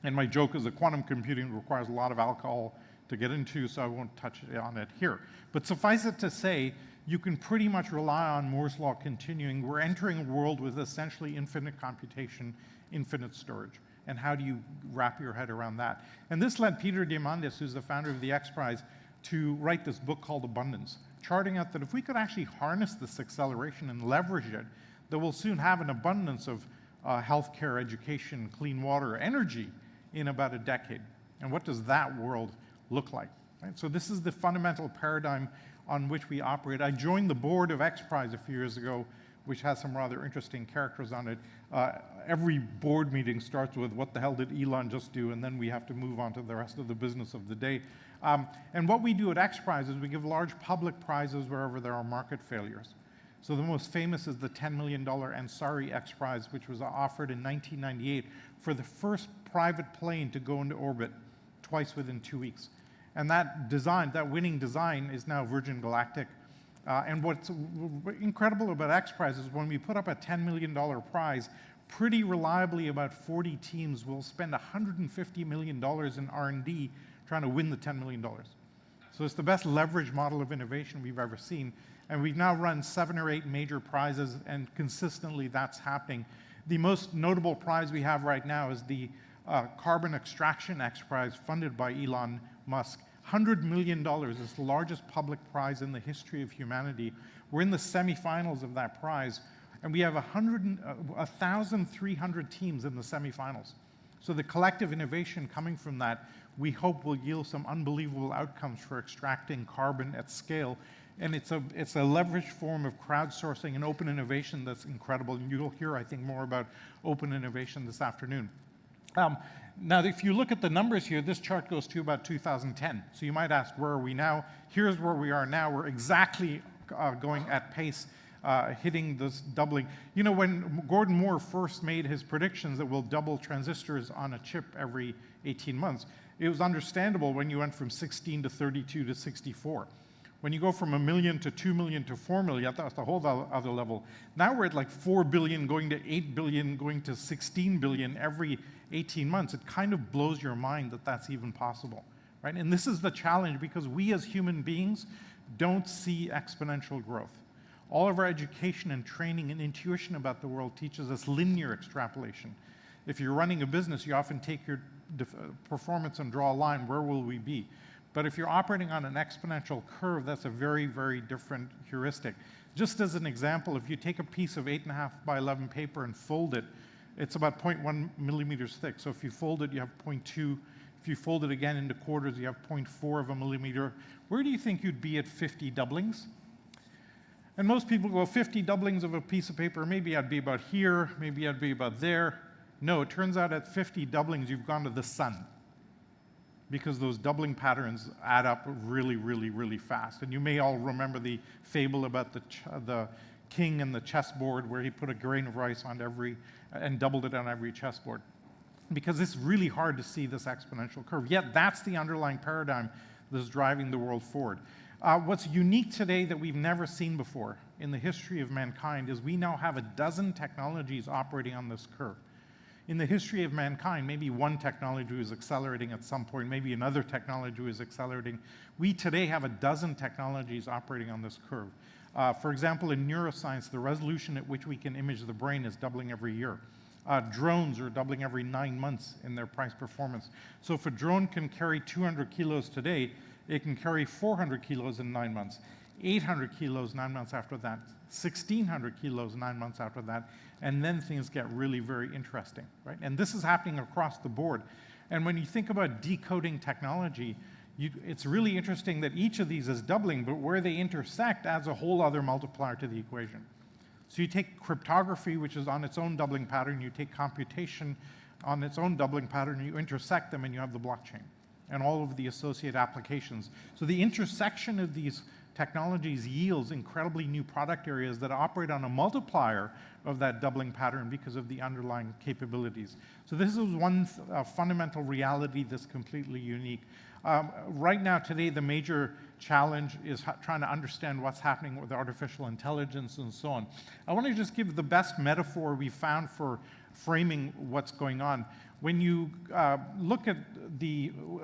S8: And my joke is that quantum computing requires a lot of alcohol to get into, so I won't touch on it here. But suffice it to say, you can pretty much rely on Moore's Law continuing. We're entering a world with essentially infinite computation, infinite storage. And how do you wrap your head around that? And this led Peter Diamandis, who's the founder of the XPRIZE, to write this book called Abundance, charting out that if we could actually harness this acceleration and leverage it, that we'll soon have an abundance of healthcare, education, clean water, energy in about a decade. And what does that world look like? Right? So this is the fundamental paradigm on which we operate. I joined the board of XPRIZE a few years ago which has some rather interesting characters on it. Every board meeting starts with, what the hell did Elon just do? And then we have to move on to the rest of the business of the day. And what we do at XPRIZE is we give large public prizes wherever there are market failures. So the most famous is the $10 million Ansari XPRIZE, which was offered in 1998 for the first private plane to go into orbit twice within 2 weeks. And that design, that winning design, is now Virgin Galactic. And what's incredible about XPRIZE is when we put up a $10 million prize, pretty reliably about 40 teams will spend $150 million in R&D trying to win the $10 million. So it's the best leverage model of innovation we've ever seen. And we've now run 7 or 8 major prizes, and consistently that's happening. The most notable prize we have right now is the Carbon Extraction XPRIZE, funded by Elon Musk. $100 million is the largest public prize in the history of humanity. We're in the semifinals of that prize, and we have 1,300 teams in the semifinals. So the collective innovation coming from that, we hope, will yield some unbelievable outcomes for extracting carbon at scale. And it's a leveraged form of crowdsourcing and open innovation that's incredible. And you'll hear, I think, more about open innovation this afternoon. Now, if you look at the numbers here, this chart goes to about 2010. So you might ask, where are we now? Here's where we are now. We're exactly going at pace, hitting this doubling. You know, when Gordon Moore first made his predictions that we'll double transistors on a chip every 18 months, it was understandable when you went from 16 to 32 to 64. When you go from 1 million to 2 million to 4 million, that's the whole other level. Now we're at like 4 billion, going to 8 billion, going to 16 billion every 18 months. It kind of blows your mind that that's even possible, right? And this is the challenge, because we as human beings don't see exponential growth. All of our education and training and intuition about the world teaches us linear extrapolation. If you're running a business, you often take your performance and draw a line. Where will we be? But if you're operating on an exponential curve, that's a very, very different heuristic. Just as an example, if you take a piece of 8.5 by 11 paper and fold it, it's about 0.1 millimeters thick. So if you fold it, you have 0.2. If you fold it again into quarters, you have 0.4 of a millimeter. Where do you think you'd be at 50 doublings? And most people go, 50 doublings of a piece of paper, maybe I'd be about here, maybe I'd be about there. No, it turns out at 50 doublings, you've gone to the sun, because those doubling patterns add up really, really, really fast. And you may all remember the fable about the king and the chessboard, where he put a grain of rice on every, and doubled it on every chessboard. Because it's really hard to see this exponential curve. Yet that's the underlying paradigm that's driving the world forward. What's unique today that we've never seen before in the history of mankind is we now have a dozen technologies operating on this curve. In the history of mankind, maybe one technology was accelerating at some point, maybe another technology was accelerating. We today have a dozen technologies operating on this curve. For example, in neuroscience, the resolution at which we can image the brain is doubling every year. Drones are doubling every 9 months in their price performance. So if a drone can carry 200 kilos today, it can carry 400 kilos in 9 months, 800 kilos 9 months after that, 1,600 kilos 9 months after that, and then things get really very interesting, right? And this is happening across the board. And when you think about decoding technology, it's really interesting that each of these is doubling, but where they intersect adds a whole other multiplier to the equation. So you take cryptography, which is on its own doubling pattern, you take computation on its own doubling pattern, you intersect them, and you have the blockchain and all of the associated applications. So the intersection of these technologies yields incredibly new product areas that operate on a multiplier of that doubling pattern because of the underlying capabilities. So this is one fundamental reality that's completely unique. Right now, today, the major challenge is trying to understand what's happening with artificial intelligence and so on. I want to just give the best metaphor we found for framing what's going on. When you look at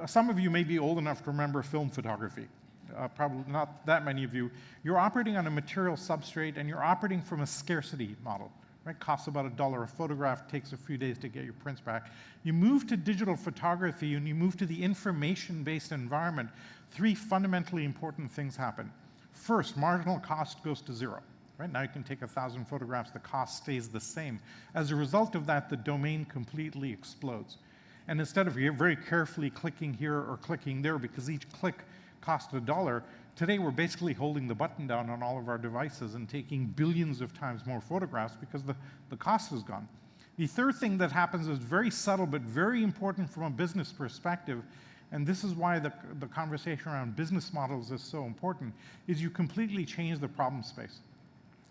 S8: some of you may be old enough to remember film photography. Probably not that many of you. You're operating on a material substrate, and you're operating from a scarcity model. Right? Costs about $1 a photograph, takes a few days to get your prints back. You move to digital photography, and you move to the information-based environment. 3 fundamentally important things happen. First, marginal cost goes to 0. Right? Now you can take 1,000 photographs, the cost stays the same. As a result of that, the domain completely explodes. And instead of very carefully clicking here or clicking there, because each click cost $1, Today, we're basically holding the button down on all of our devices and taking billions of times more photographs because the cost is gone. The third thing that happens is very subtle but very important from a business perspective, and this is why the conversation around business models is so important, is you completely change the problem space.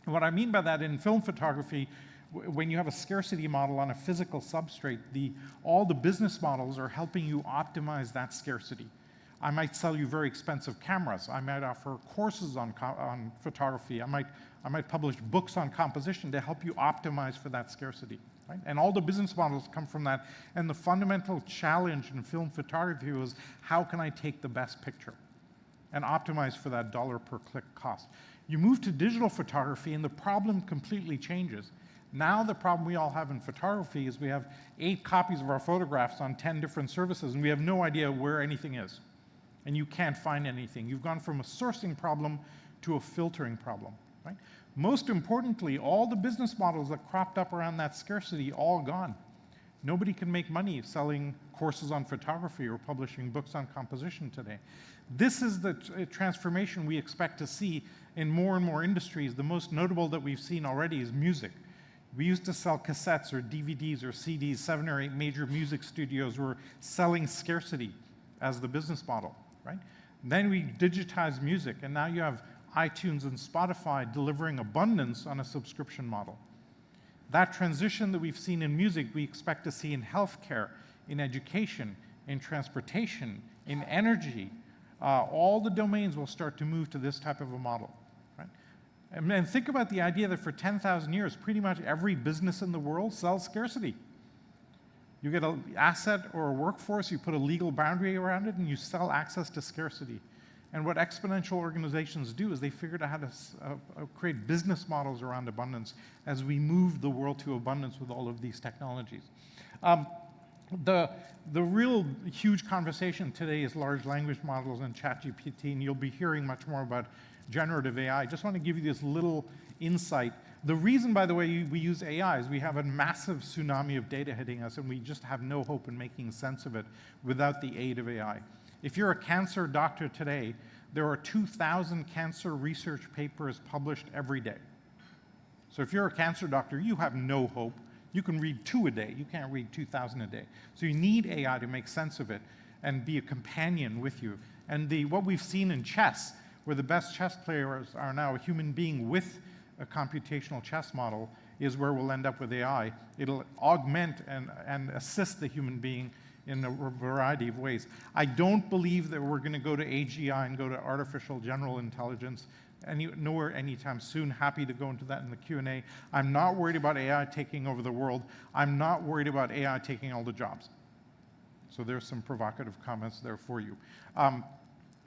S8: And what I mean by that, in film photography, when you have a scarcity model on a physical substrate, all the business models are helping you optimize that scarcity. I might sell you very expensive cameras. I might offer courses on photography. I might publish books on composition to help you optimize for that scarcity. Right? And all the business models come from that. And the fundamental challenge in film photography was, how can I take the best picture and optimize for that dollar per click cost? You move to digital photography and the problem completely changes. Now the problem we all have in photography is we have 8 copies of our photographs on 10 different services and we have no idea where anything is. And you can't find anything. You've gone from a sourcing problem to a filtering problem. Right? Most importantly, all the business models that cropped up around that scarcity, all gone. Nobody can make money selling courses on photography or publishing books on composition today. This is the transformation we expect to see in more and more industries. The most notable that we've seen already is music. We used to sell cassettes or DVDs or CDs. 7 or 8 major music studios were selling scarcity as the business model. Right? Then we digitized music, and now you have iTunes and Spotify delivering abundance on a subscription model. That transition that we've seen in music, we expect to see in healthcare, in education, in transportation, in energy. All the domains will start to move to this type of a model. Right? And think about the idea that for 10,000 years, pretty much every business in the world sells scarcity. You get an asset or a workforce, you put a legal boundary around it, and you sell access to scarcity. And what exponential organizations do is they figured out how to create business models around abundance as we move the world to abundance with all of these technologies. The real huge conversation today is large language models and ChatGPT, and you'll be hearing much more about generative AI. I just want to give you this little insight. The reason, by the way, we use AI is we have a massive tsunami of data hitting us, and we just have no hope in making sense of it without the aid of AI. If you're a cancer doctor today, there are 2,000 cancer research papers published every day. So if you're a cancer doctor, you have no hope. You can read 2 a day. You can't read 2,000 a day. So you need AI to make sense of it and be a companion with you. And what we've seen in chess, where the best chess players are now a human being with a computational chess model, is where we'll end up with AI. It'll augment and assist the human being in a variety of ways. I don't believe that we're going to go to AGI and go to artificial general intelligence nowhere anytime soon. Happy to go into that in the Q&A. I'm not worried about AI taking over the world. I'm not worried about AI taking all the jobs. So there's some provocative comments there for you.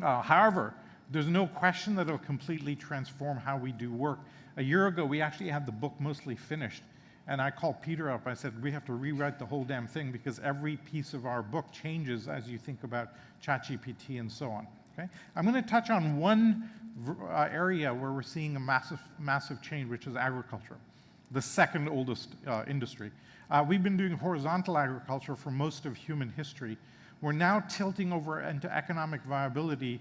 S8: However, there's no question that it'll completely transform how we do work. A year ago, we actually had the book mostly finished. And I called Peter up. I said, we have to rewrite the whole damn thing because every piece of our book changes as you think about ChatGPT and so on. Okay? I'm going to touch on one area where we're seeing a massive change, which is agriculture, the second oldest industry. We've been doing horizontal agriculture for most of human history. We're now tilting over into economic viability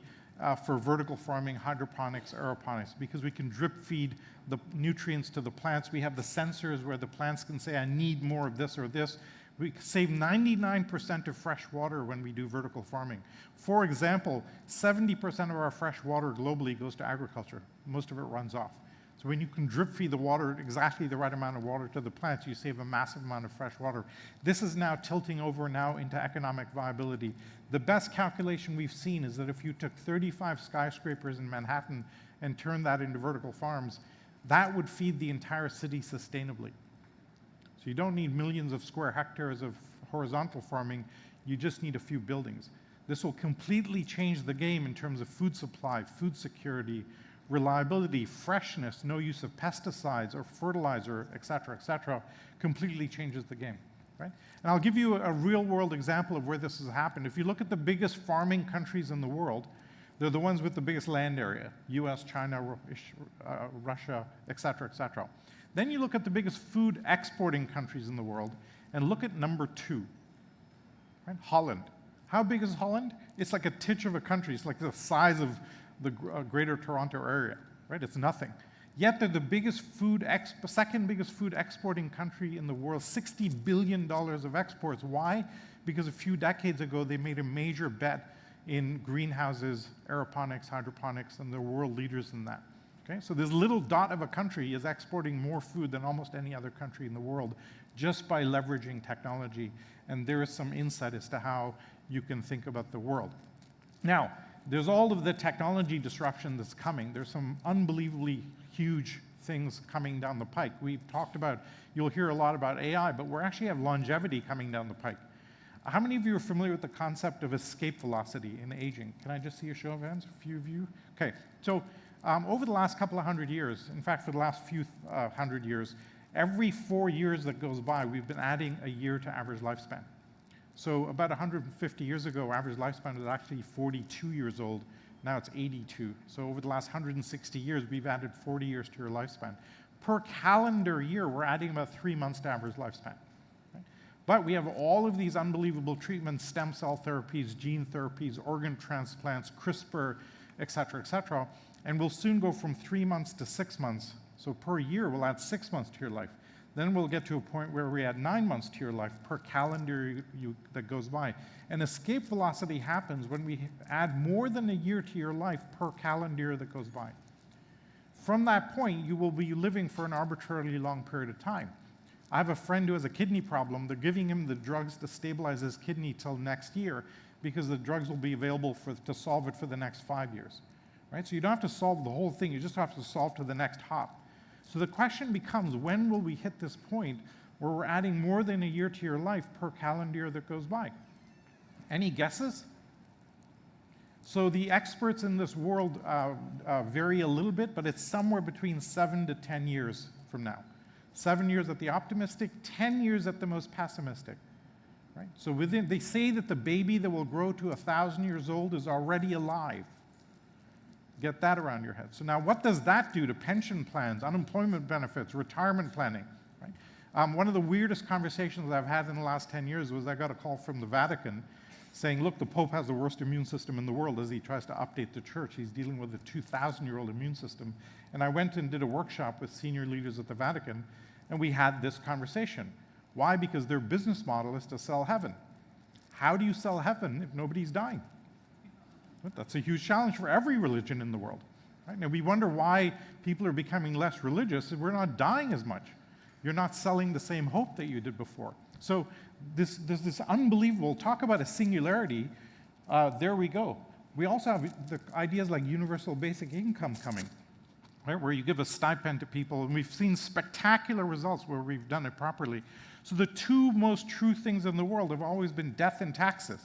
S8: for vertical farming, hydroponics, aeroponics, because we can drip feed the nutrients to the plants. We have the sensors where the plants can say, I need more of this or this. We save 99% of fresh water when we do vertical farming. For example, 70% of our fresh water globally goes to agriculture. Most of it runs off. So when you can drip feed the water, exactly the right amount of water to the plants, you save a massive amount of fresh water. This is now tilting over now into economic viability. The best calculation we've seen is that if you took 35 skyscrapers in Manhattan and turned that into vertical farms, that would feed the entire city sustainably. So you don't need millions of square hectares of horizontal farming, you just need a few buildings. This will completely change the game in terms of food supply, food security, reliability, freshness, no use of pesticides or fertilizer, et cetera, completely changes the game. Right? And I'll give you a real-world example of where this has happened. If you look at the biggest farming countries in the world, they're the ones with the biggest land area, US, China, Russia, et cetera. Then you look at the biggest food exporting countries in the world, and look at number 2, right? Holland. How big is Holland? It's like a titch of a country. It's like the size the Greater Toronto Area, right? It's nothing. Yet they're the biggest second biggest food exporting country in the world, $60 billion of exports. Why? Because a few decades ago, they made a major bet in greenhouses, aeroponics, hydroponics, and they're world leaders in that. Okay? So this little dot of a country is exporting more food than almost any other country in the world just by leveraging technology. And there is some insight as to how you can think about the world. Now, there's all of the technology disruption that's coming. There's some unbelievably huge things coming down the pike. We've talked about, you'll hear a lot about AI, but we actually have longevity coming down the pike. How many of you are familiar with the concept of escape velocity in aging? Can I just see a show of hands? A few of you? Okay, so over the last couple of hundred years, in fact, for the last few hundred years, every 4 years that goes by, we've been adding a year to average lifespan. So about 150 years ago, average lifespan was actually 42 years old. Now it's 82. So over the last 160 years, we've added 40 years to your lifespan. Per calendar year, we're adding about 3 months to average lifespan. Right? But we have all of these unbelievable treatments, stem cell therapies, gene therapies, organ transplants, CRISPR, et cetera, and we'll soon go from 3 months to 6 months. So per year, we'll add 6 months to your life. Then we'll get to a point where we add 9 months to your life per calendar that goes by. And escape velocity happens when we add more than a year to your life per calendar year that goes by. From that point, you will be living for an arbitrarily long period of time. I have a friend who has a kidney problem. They're giving him the drugs to stabilize his kidney till next year because the drugs will be available to solve it for the next 5 years. Right? So you don't have to solve the whole thing. You just have to solve to the next hop. So the question becomes, when will we hit this point where we're adding more than a year to your life per calendar year that goes by? Any guesses? So the experts in this world vary a little bit, but it's somewhere between 7 to 10 years from now. 7 years at the optimistic, 10 years at the most pessimistic. Right? So they say that the baby that will grow to 1,000 years old is already alive. Get that around your head. So now what does that do to pension plans, unemployment benefits, retirement planning? Right? One of the weirdest conversations I've had in the last 10 years was I got a call from the Vatican saying, look, the Pope has the worst immune system in the world as he tries to update the church. He's dealing with a 2,000-year-old immune system. And I went and did a workshop with senior leaders at the Vatican, and we had this conversation. Why? Because their business model is to sell heaven. How do you sell heaven if nobody's dying? That's a huge challenge for every religion in the world. Right? Now, we wonder why people are becoming less religious if we're not dying as much. You're not selling the same hope that you did before. So there's this unbelievable, talk about a singularity, there we go. We also have the ideas like universal basic income coming, right? Where you give a stipend to people, and we've seen spectacular results where we've done it properly. So the two most true things in the world have always been death and taxes.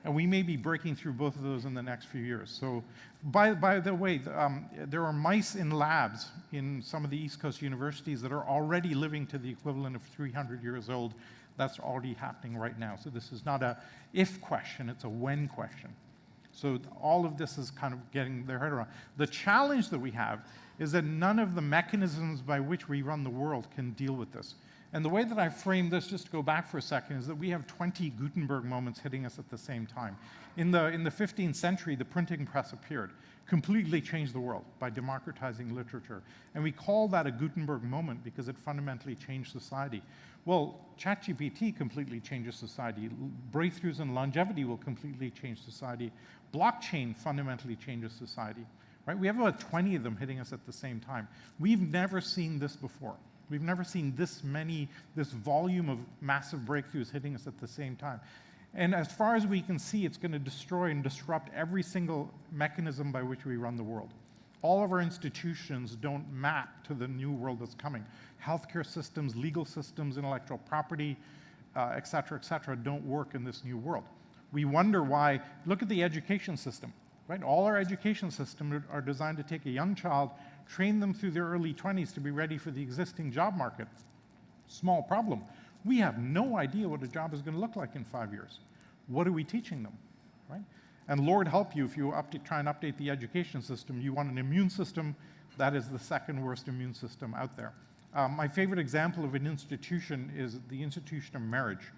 S8: And we may be breaking through both of those in the next few years. So by the way, there are mice in labs in some of the East Coast universities that are already living to the equivalent of 300 years old. That's already happening right now. So this is not a if question, it's a when question. So all of this is kind of getting their head around. The challenge that we have is that none of the mechanisms by which we run the world can deal with this. And the way that I frame this, just to go back for a second, is that we have 20 Gutenberg moments hitting us at the same time. In the 15th century, the printing press appeared, completely changed the world by democratizing literature. And we call that a Gutenberg moment because it fundamentally changed society. Well, ChatGPT completely changes society. Breakthroughs in longevity will completely change society. Blockchain fundamentally changes society. Right? We have about 20 of them hitting us at the same time. We've never seen this before. We've never seen this volume of massive breakthroughs hitting us at the same time. And as far as we can see, it's going to destroy and disrupt every single mechanism by which we run the world. All of our institutions don't map to the new world that's coming. Healthcare systems, legal systems, intellectual property, et cetera, don't work in this new world. We wonder why. Look at the education system. Right? All our education systems are designed to take a young child, train them through their early 20s to be ready for the existing job market. Small problem. We have no idea what a job is going to look like in 5 years. What are we teaching them? Right? And Lord help you if you try and update the education system. You want an immune system, that is the second worst immune system out there. My favorite example of an institution is the institution of marriage.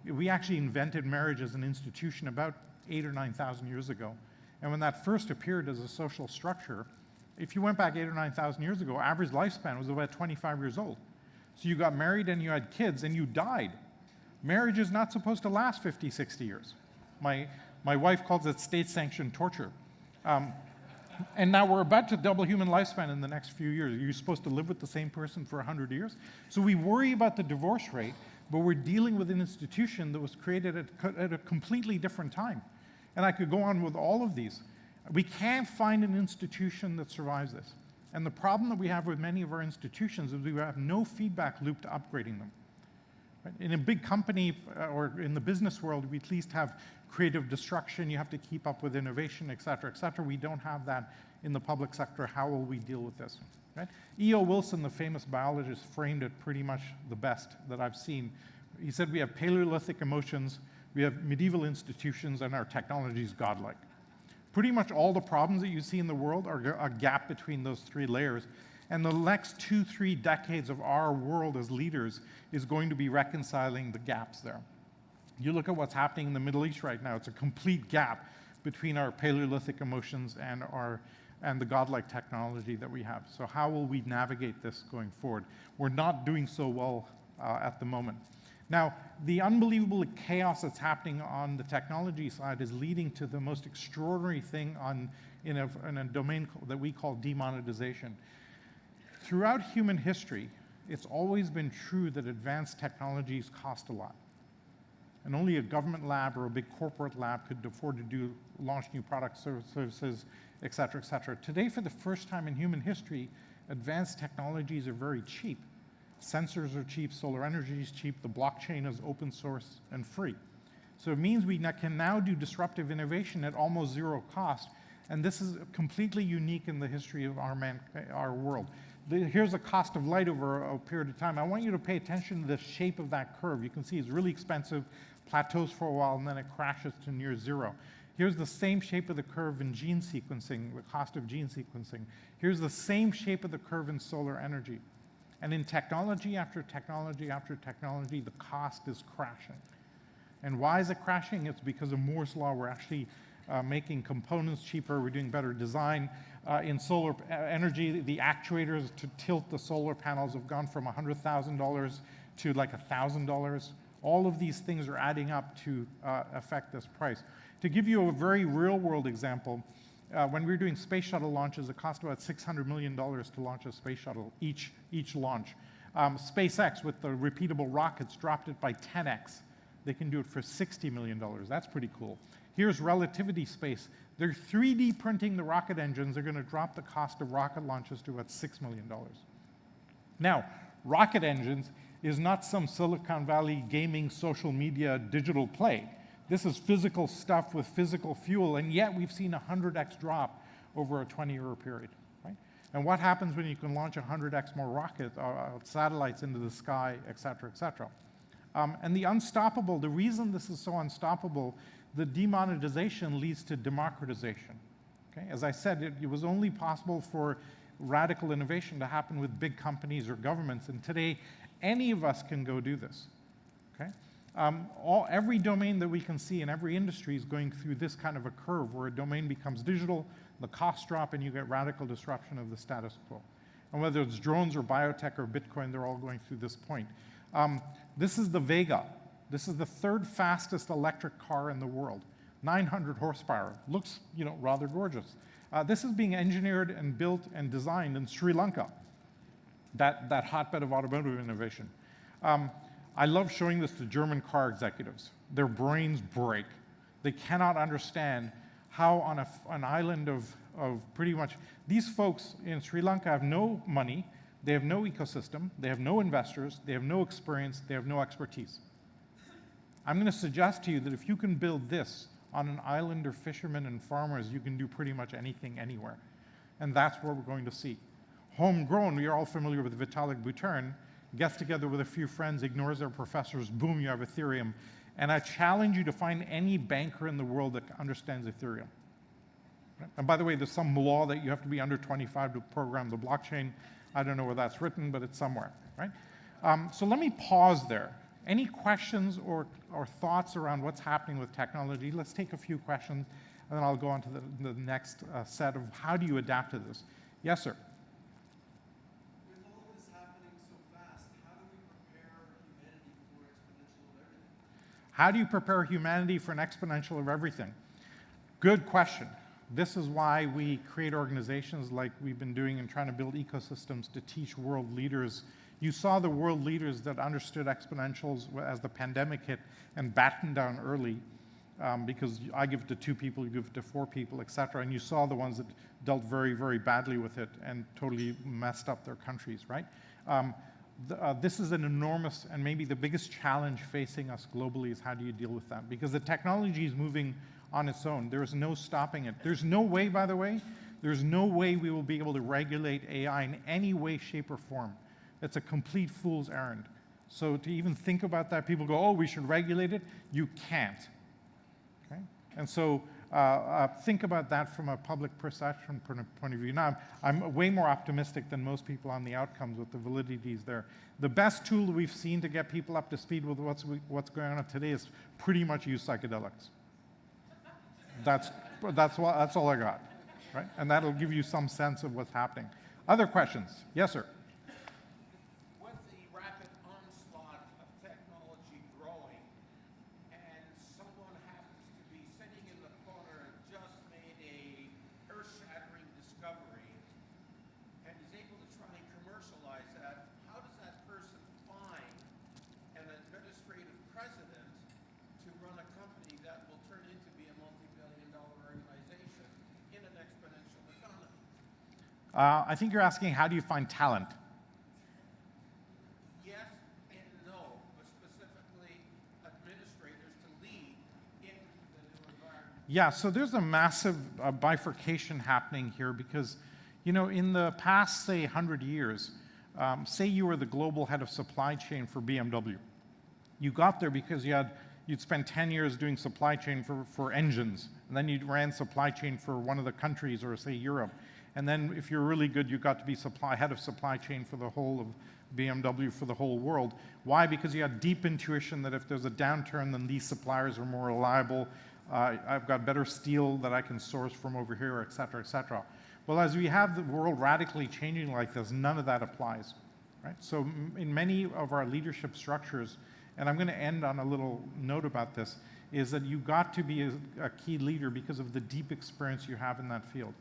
S8: We actually invented marriage as an institution about 8,000 or 9,000 years ago. And when that first appeared as a social structure, if you went back 8,000 or 9,000 years ago, average lifespan was about 25 years old. So you got married and you had kids and you died. Marriage is not supposed to last 50, 60 years. My wife calls it state-sanctioned torture. And now we're about to double human lifespan in the next few years. You're supposed to live with the same person for 100 years? So we worry about the divorce rate, but we're dealing with an institution that was created at a completely different time. And I could go on with all of these. We can't find an institution that survives this. And the problem that we have with many of our institutions is we have no feedback loop to upgrading them. Right? In a big company or in the business world, we at least have creative destruction. You have to keep up with innovation, et cetera, et cetera. We don't have that in the public sector. How will we deal with this? Right? E.O. Wilson, the famous biologist, framed it pretty much the best that I've seen. He said we have Paleolithic emotions, we have medieval institutions, and our technology is godlike. Pretty much all the problems that you see in the world are a gap between those three layers. And the next 2-3 decades of our world as leaders is going to be reconciling the gaps there. You look at what's happening in the Middle East right now, it's a complete gap between our Paleolithic emotions and the godlike technology that we have. So how will we navigate this going forward? We're not doing so well at the moment. Now, the unbelievable chaos that's happening on the technology side is leading to the most extraordinary thing in a domain that we call demonetization. Throughout human history, it's always been true that advanced technologies cost a lot. And only a government lab or a big corporate lab could afford to launch new products, services, et cetera, et cetera. Today, for the first time in human history, advanced technologies are very cheap. Sensors are cheap, solar energy is cheap, the blockchain is open source and free. So it means we can now do disruptive innovation at almost zero cost, and this is completely unique in the history of our world. Here's the cost of light over a period of time. I want you to pay attention to the shape of that curve. You can see it's really expensive, plateaus for a while, and then it crashes to near zero. Here's the same shape of the curve in gene sequencing, the cost of gene sequencing. Here's the same shape of the curve in solar energy. And in technology after technology after technology, the cost is crashing. And why is it crashing? It's because of Moore's law. We're actually making components cheaper. We're doing better design. In solar energy, the actuators to tilt the solar panels have gone from $100,000 to like $1,000. All of these things are adding up to affect this price. To give you a very real-world example, when we were doing space shuttle launches, it cost about $600 million to launch a space shuttle, each launch. SpaceX, with the repeatable rockets, dropped it by 10x. They can do it for $60 million. That's pretty cool. Here's Relativity Space. They're 3D printing the rocket engines. They're going to drop the cost of rocket launches to about $6 million. Now, rocket engines is not some Silicon Valley gaming, social media, digital play. This is physical stuff with physical fuel, and yet we've seen a 100x drop over a 20-year period. Right? And what happens when you can launch 100x more rockets, satellites into the sky, et cetera, et cetera? And the unstoppable, the reason this is so unstoppable, the demonetization leads to democratization. Okay? As I said, it was only possible for radical innovation to happen with big companies or governments, and today any of us can go do this. Okay? Every domain that we can see in every industry is going through this kind of a curve where a domain becomes digital, the costs drop, and you get radical disruption of the status quo. And whether it's drones or biotech or Bitcoin, they're all going through this point. This is the Vega. This is the third fastest electric car in the world, 900 horsepower. Looks, rather gorgeous. This is being engineered and built and designed in Sri Lanka, that hotbed of automotive innovation. I love showing this to German car executives. Their brains break. They cannot understand how on an island of pretty much, these folks in Sri Lanka have no money, they have no ecosystem, they have no investors, they have no experience, they have no expertise. I'm going to suggest to you that if you can build this on an island of fishermen and farmers, you can do pretty much anything, anywhere. And that's what we're going to see. Homegrown, we are all familiar with Vitalik Buterin, gets together with a few friends, ignores their professors, boom, you have Ethereum. And I challenge you to find any banker in the world that understands Ethereum. Right? And by the way, there's some law that you have to be under 25 to program the blockchain. I don't know where that's written, but it's somewhere. Right? So let me pause there. Any questions or thoughts around what's happening with technology? Let's take a few questions. and then I'll go on to the next set of how do you adapt to this. Yes, sir.
S21: With all of this happening so fast, how do we prepare humanity for exponential of everything?
S8: How do you prepare humanity for an exponential of everything? Good question. This is why we create organizations like we've been doing and trying to build ecosystems to teach world leaders. You saw the world leaders that understood exponentials as the pandemic hit and battened down early, because I give it to 2 people, you give it to 4 people, et cetera. And you saw the ones that dealt very, very badly with it and totally messed up their countries, right? This is an enormous, and maybe the biggest challenge facing us globally is how do you deal with that? Because the technology is moving on its own. There is no stopping it. There's no way, by the way, there's no way we will be able to regulate AI in any way, shape, or form. It's a complete fool's errand. So to even think about that, people go, oh, we should regulate it. You can't. Okay? And so think about that from a public perception point of view. Now, I'm way more optimistic than most people on the outcomes with the validities there. The best tool we've seen to get people up to speed with what's going on today is pretty much use psychedelics. That's all I got, right? And that'll give you some sense of what's happening. Other questions? Yes, sir.
S22: With the rapid onslaught of technology growing, and someone happens to be sitting in the corner and just made a earth-shattering discovery, and is able to try and commercialize that, how does that person find an administrative president to run a company that will turn into be a multi-billion-dollar organization in an exponential economy?
S8: I think you're asking, how do you find talent?
S22: Yes and no, but specifically administrators to lead in the new environment.
S8: Yeah, so there's a massive bifurcation happening here because, you know, in the past, say, 100 years, say you were the global head of supply chain for BMW. You got there because you'd spent 10 years doing supply chain for engines, and then you ran supply chain for one of the countries, or say Europe. And then if you're really good, you got to be head of supply chain for the whole of BMW for the whole world. Why? Because you had deep intuition that if there's a downturn, then these suppliers are more reliable. I've got better steel that I can source from over here, et cetera, et cetera. Well, as we have the world radically changing like this, none of that applies, right? So in many of our leadership structures, and I'm going to end on a little note about this, is that you got to be a key leader because of the deep experience you have in that field.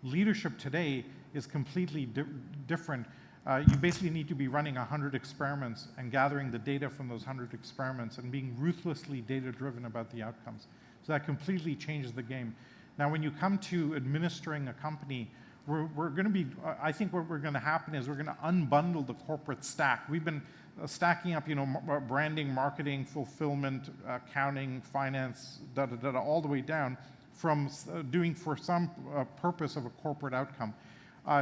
S8: Leadership today is completely different. You basically need to be running 100 experiments and gathering the data from those 100 experiments and being ruthlessly data-driven about the outcomes. So that completely changes the game. Now, when you come to administering a company, we're going to be, I think what we're going to happen is we're going to unbundle the corporate stack. We've been stacking up, you know, branding, marketing, fulfillment, accounting, finance, all the way down from doing for some purpose of a corporate outcome.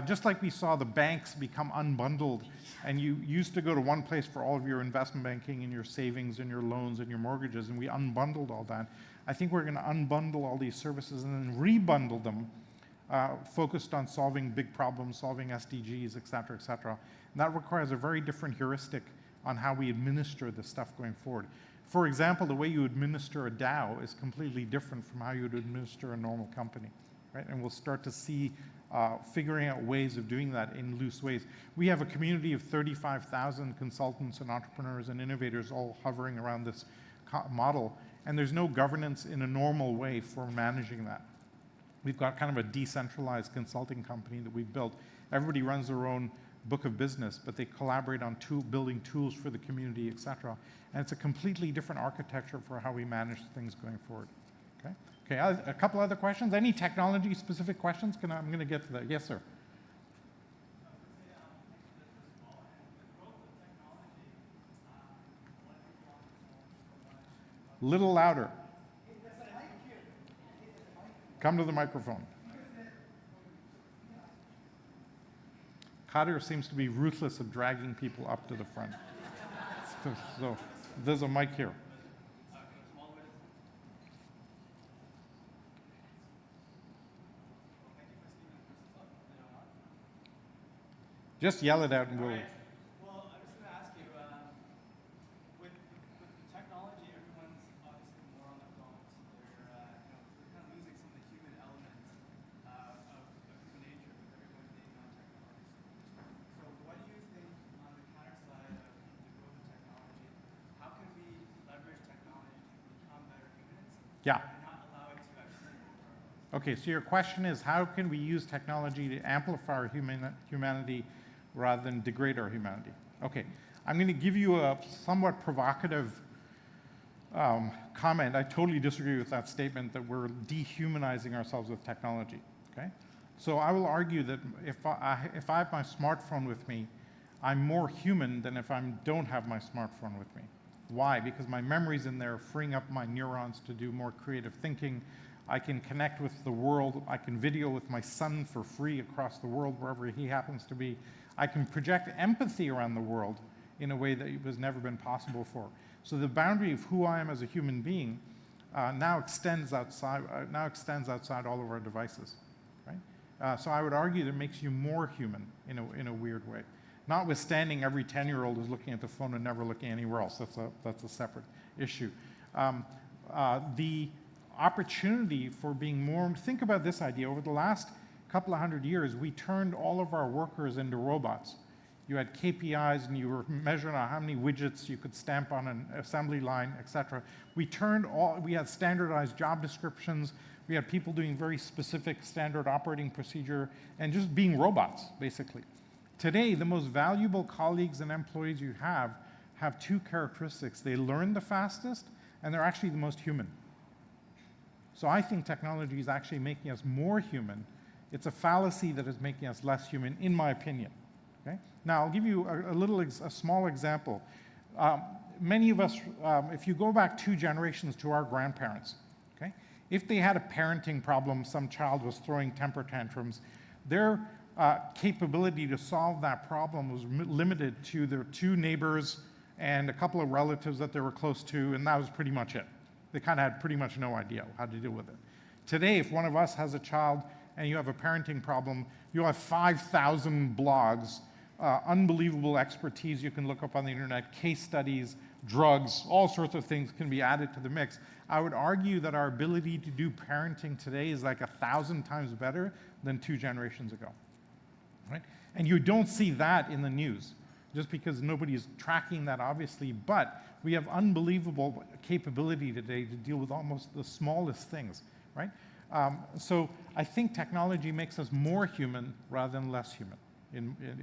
S8: Just like we saw the banks become unbundled, and you used to go to one place for all of your investment banking and your savings and your loans and your mortgages, and we unbundled all that. I think we're going to unbundle all these services and then rebundle them, focused on solving big problems, solving SDGs, et cetera, et cetera. And that requires a very different heuristic on how we administer this stuff going forward. For example, the way you administer a DAO is completely different from how you would administer a normal company, right? And we'll start to see figuring out ways of doing that in loose ways. We have a community of 35,000 consultants and entrepreneurs and innovators all hovering around this model, and there's no governance in a normal way for managing that. We've got kind of a decentralized consulting company that we've built. Everybody runs their own book of business, but they collaborate on building tools for the community, et cetera. And it's a completely different architecture for how we manage things going forward. Okay? Okay, a couple other questions. Any technology-specific questions? I'm going to get to that. Yes, sir. Little louder. Come to the microphone. Kadir seems to be ruthless at dragging people up to the front. So there's a mic here. Just yell it out and we'll...
S21: Well, I was going to ask you, with the technology, everyone's obviously more on their phones. They're kind of losing some of the
S8: Yeah. Okay, so your question is, how can we use technology to amplify our humanity rather than degrade our humanity? Okay, I'm going to give you a somewhat provocative comment. I totally disagree with that statement that we're dehumanizing ourselves with technology, okay? So I will argue that if I have my smartphone with me, I'm more human than if I don't have my smartphone with me. Why? Because my memory's in there, freeing up my neurons to do more creative thinking. I can connect with the world. I can video with my son for free across the world, wherever he happens to be. I can project empathy around the world in a way that was never been possible before. So the boundary of who I am as a human being now extends outside all of our devices, right? So I would argue that it makes you more human in a weird way. Notwithstanding, every 10-year-old is looking at the phone and never looking anywhere else. That's a separate issue. The opportunity for being more, think about this idea. Over the last couple of 100 years, we turned all of our workers into robots. You had KPIs and you were measuring how many widgets you could stamp on an assembly line, etc. We had standardized job descriptions. We had people doing very specific standard operating procedure and just being robots, basically. Today, the most valuable colleagues and employees you have two characteristics. They learn the fastest, and they're actually the most human. So I think technology is actually making us more human. It's a fallacy that is making us less human, in my opinion. Okay? Now, I'll give you a small example. Many of us, if you go back 2 generations to our grandparents, okay? If they had a parenting problem, some child was throwing temper tantrums, their capability to solve that problem was limited to their 2 neighbors and a couple of relatives that they were close to, and that was pretty much it. They kind of had pretty much no idea how to deal with it. Today, if one of us has a child and you have a parenting problem, you'll have 5,000 blogs, unbelievable expertise you can look up on the internet, case studies, drugs, all sorts of things can be added to the mix. I would argue that our ability to do parenting today is like 1,000 times better than 2 generations ago, right? And you don't see that in the news, just because nobody is tracking that, obviously, but we have unbelievable capability today to deal with almost the smallest things, right? So I think technology makes us more human rather than less human,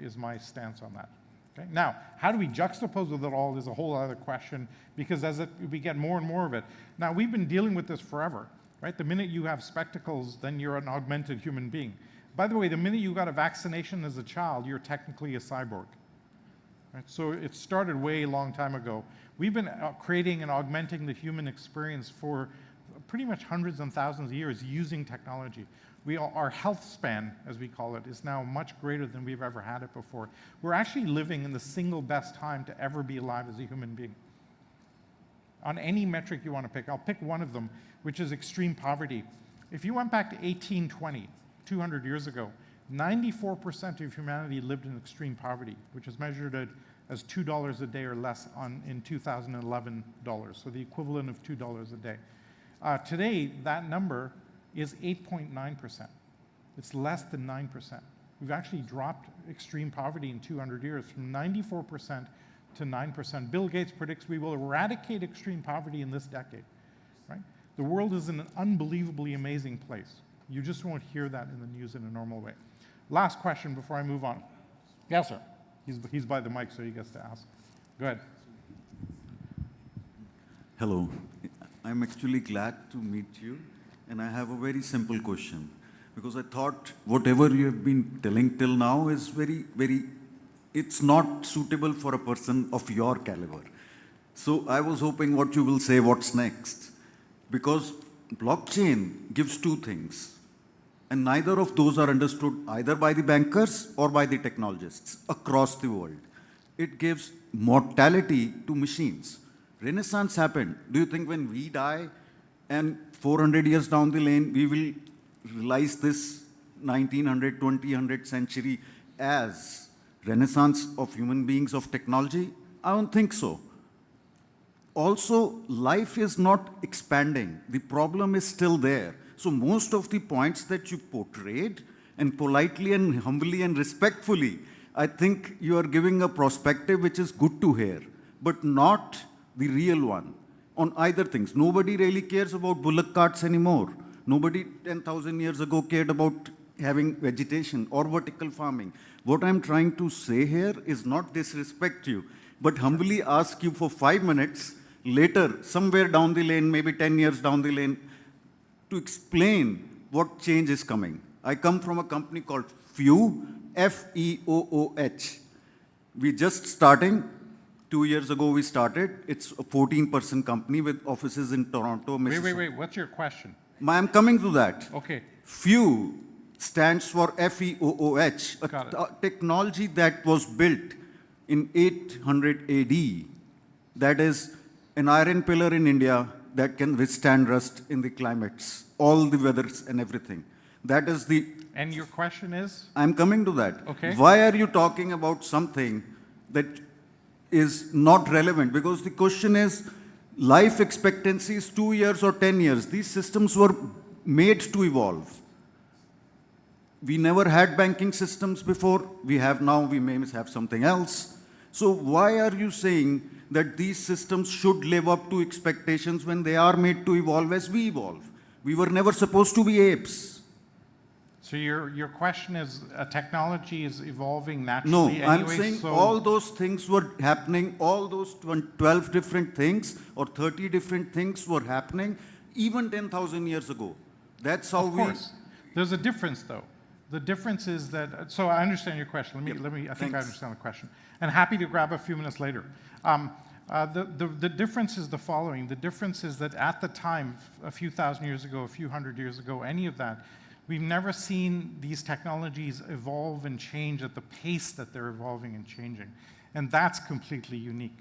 S8: is my stance on that. Okay? Now, how do we juxtapose with it all is a whole other question, because as we get more and more of it. Now, we've been dealing with this forever, right? The minute you have spectacles, then you're an augmented human being. By the way, the minute you got a vaccination as a child, you're technically a cyborg. Right? So it started way long time ago. We've been creating and augmenting the human experience for pretty much hundreds and thousands of years using technology. Our health span, as we call it, is now much greater than we've ever had it before. We're actually living in the single best time to ever be alive as a human being. On any metric you want to pick, I'll pick one of them, which is extreme poverty. If you went back to 1820, 200 years ago, 94% of humanity lived in extreme poverty, which is measured as $2 a day or less in 2011 dollars, so the equivalent of $2 a day. Today, that number is 8.9%. It's less than 9%. We've actually dropped extreme poverty in 200 years from 94% to 9%. Bill Gates predicts we will eradicate extreme poverty in this decade, right? The world is in an unbelievably amazing place. You just won't hear that in the news in a normal way. Last question before I move on. Yes, sir. He's by the mic, so he gets to ask. Go ahead.
S9: Hello. I'm actually glad to meet you, and I have a very simple question. Because I thought whatever you have been telling till now is it's not suitable for a person of your caliber. So I was hoping what you will say, what's next? Because blockchain gives 2 things. And neither of those are understood either by the bankers or by the technologists across the world. It gives mortality to machines. Renaissance happened. Do you think when we die and 400 years down the lane, we will realize this 1900, 2000 century as Renaissance of human beings, of technology? I don't think so. Also, life is not expanding. The problem is still there. So most of the points that you portrayed, and politely and humbly and respectfully, I think you are giving a perspective which is good to hear, but not the real one. on either things. Nobody really cares about bullock carts anymore. Nobody 10,000 years ago cared about having vegetation or vertical farming. What I'm trying to say here is not disrespect you, but humbly ask you for 5 minutes later, somewhere down the lane, maybe 10 years down the lane, to explain what change is coming. I come from a company called FEOOH, F-E-O-O-H. We're just starting. 2 years ago we started. It's a 14-person company with offices in Toronto, Mississauga.
S8: Wait. What's your question?
S9: I'm coming to that.
S8: Okay.
S9: FEOOH stands for F-E-O-O-H, a technology that was built in 800 AD. That is an iron pillar in India that can withstand rust in the climates, all the weathers and everything. That is the...
S8: And your question is?
S9: I'm coming to that.
S8: Okay.
S9: Why are you talking about something that is not relevant? Because the question is, life expectancy is 2 years or 10 years. These systems were made to evolve. We never had banking systems before. We have now, we may have something else. So why are you saying that these systems should live up to expectations when they are made to evolve as we evolve? We were never supposed to be apes.
S8: So your question is, technology is evolving naturally
S9: No,
S8: anyway,
S9: I'm saying all those things were happening, all those 12 different things or 30 different things were happening even 10,000 years ago. That's how
S8: Of course. There's a difference, though. The difference is that, so I understand your question. Let me, I think I understand the question. And happy to grab a few minutes later. The difference is the following. The difference is that at the time, a few thousand years ago, a few hundred years ago, any of that, we've never seen these technologies evolve and change at the pace that they're evolving and changing. And that's completely unique.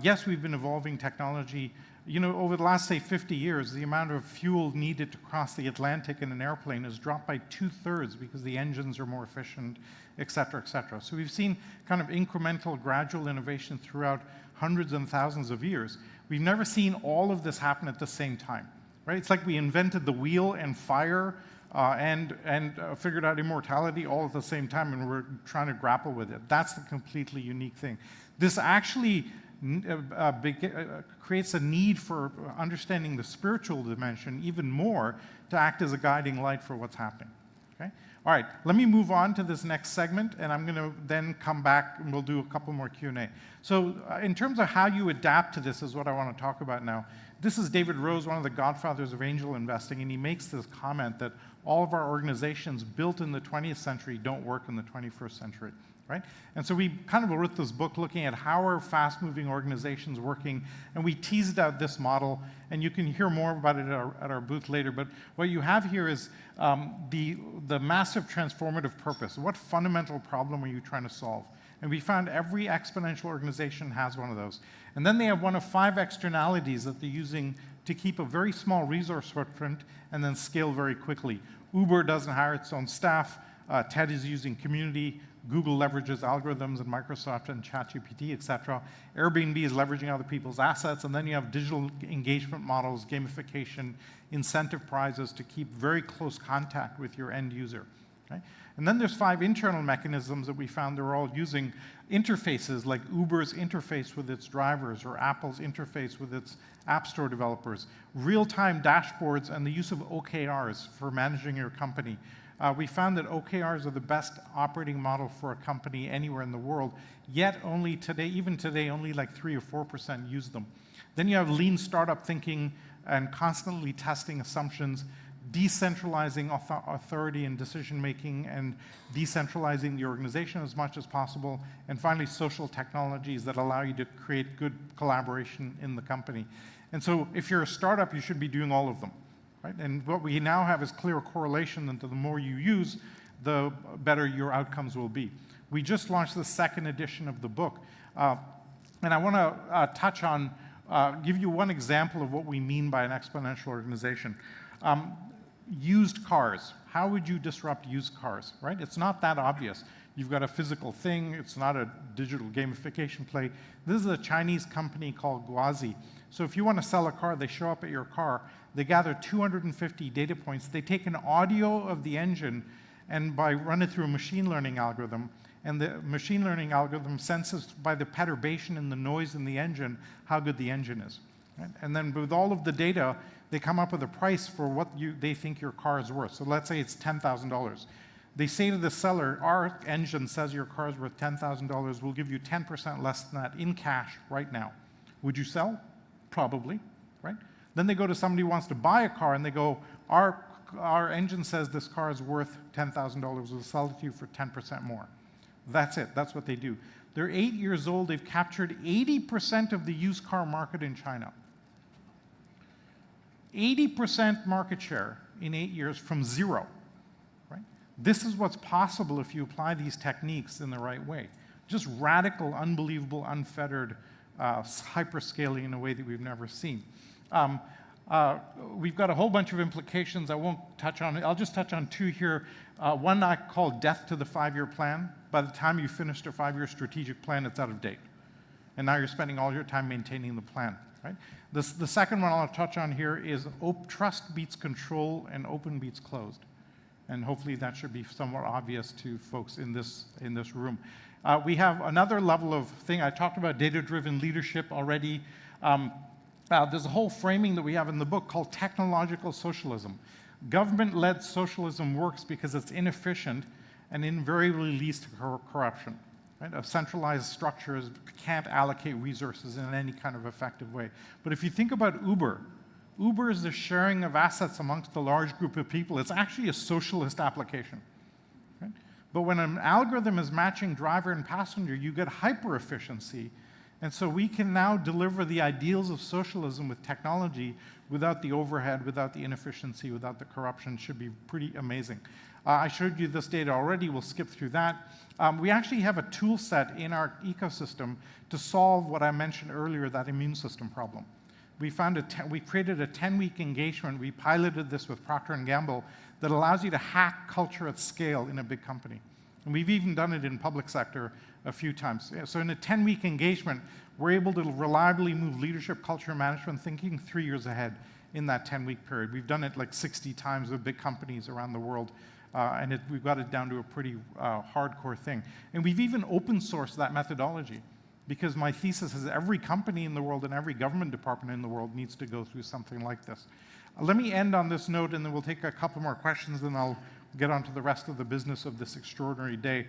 S8: Yes, we've been evolving technology. You know, over the last, say, 50 years, the amount of fuel needed to cross the Atlantic in an airplane has dropped by 2/3 because the engines are more efficient, et cetera, et cetera. So we've seen kind of incremental, gradual innovation throughout hundreds and thousands of years. We've never seen all of this happen at the same time, right? It's like we invented the wheel and fire and figured out immortality all at the same time, and we're trying to grapple with it. That's the completely unique thing. This actually creates a need for understanding the spiritual dimension even more to act as a guiding light for what's happening. Okay? All right, let me move on to this next segment, and I'm going to then come back and we'll do a couple more Q&A. So in terms of how you adapt to this is what I want to talk about now. This is David Rose, one of the godfathers of angel investing, and he makes this comment that all of our organizations built in the 20th century don't work in the 21st century. Right? And so we kind of wrote this book looking at how are fast-moving organizations working, and we teased out this model, and you can hear more about it at our booth later, but what you have here is the massive transformative purpose. What fundamental problem are you trying to solve? And we found every exponential organization has one of those. And then they have one of 5 externalities that they're using to keep a very small resource footprint and then scale very quickly. Uber doesn't hire its own staff. TED is using community. Google leverages algorithms, and Microsoft and ChatGPT, et cetera. Airbnb is leveraging other people's assets, and then you have digital engagement models, gamification, incentive prizes to keep very close contact with your end user. Okay? And then there's 5 internal mechanisms that we found they're all using interfaces, like Uber's interface with its drivers or Apple's interface with its App Store developers, real-time dashboards, and the use of OKRs for managing your company. We found that OKRs are the best operating model for a company anywhere in the world, yet only today, even today, only like 3 or 4% use them. Then you have lean startup thinking and constantly testing assumptions, decentralizing authority and decision-making, and decentralizing the organization as much as possible, and finally social technologies that allow you to create good collaboration in the company. And so if you're a startup, you should be doing all of them. Right? And what we now have is clear correlation that the more you use, the better your outcomes will be. We just launched the 2nd edition of the book. And I want to touch on, give you one example of what we mean by an exponential organization. Used cars. How would you disrupt used cars, right? It's not that obvious. You've got a physical thing. It's not a digital gamification play. This is a Chinese company called Guazi. So if you want to sell a car, they show up at your car. They gather 250 data points. They take an audio of the engine and run it through a machine learning algorithm. And the machine learning algorithm senses by the perturbation in the noise in the engine how good the engine is. Right? And then with all of the data, they come up with a price for what they think your car is worth. So let's say it's $10,000. They say to the seller, our engine says your car is worth $10,000. We'll give you 10% less than that in cash right now. Would you sell? Probably, right? Then they go to somebody who wants to buy a car and they go, our engine says this car is worth $10,000. We'll sell it to you for 10% more. That's it. That's what they do. They're 8 years old. They've captured 80% of the used car market in China. 80% market share in 8 years from zero. Right? This is what's possible if you apply these techniques in the right way. Just radical, unbelievable, unfettered hyperscaling in a way that we've never seen. We've got a whole bunch of implications I won't touch on. I'll just touch on two here. One I call death to the 5-year plan. By the time you finished a 5-year strategic plan, it's out of date. And now you're spending all your time maintaining the plan. Right? The second one I'll touch on here is trust beats control and open beats closed. And hopefully that should be somewhat obvious to folks in this room. We have another level of thing. I talked about data-driven leadership already. There's a whole framing that we have in the book called technological socialism. Government-led socialism works because it's inefficient and invariably leads to corruption. Right? A centralized structures can't allocate resources in any kind of effective way. But if you think about Uber, Uber is the sharing of assets amongst a large group of people. It's actually a socialist application. Right? But when an algorithm is matching driver and passenger, you get hyper-efficiency. And so we can now deliver the ideals of socialism with technology without the overhead, without the inefficiency, without the corruption. It should be pretty amazing. I showed you this data already. We'll skip through that. We actually have a tool set in our ecosystem to solve what I mentioned earlier, that immune system problem. We created a 10-week engagement. We piloted this with Procter & Gamble that allows you to hack culture at scale in a big company. And we've even done it in public sector a few times. So in a 10-week engagement, we're able to reliably move leadership, culture, and management thinking 3 years ahead in that 10-week period. We've done it like 60 times with big companies around the world, and we've got it down to a pretty hardcore thing. And we've even open sourced that methodology, because my thesis is every company in the world and every government department in the world needs to go through something like this. Let me end on this note, and then we'll take a couple more questions, and I'll get on to the rest of the business of this extraordinary day.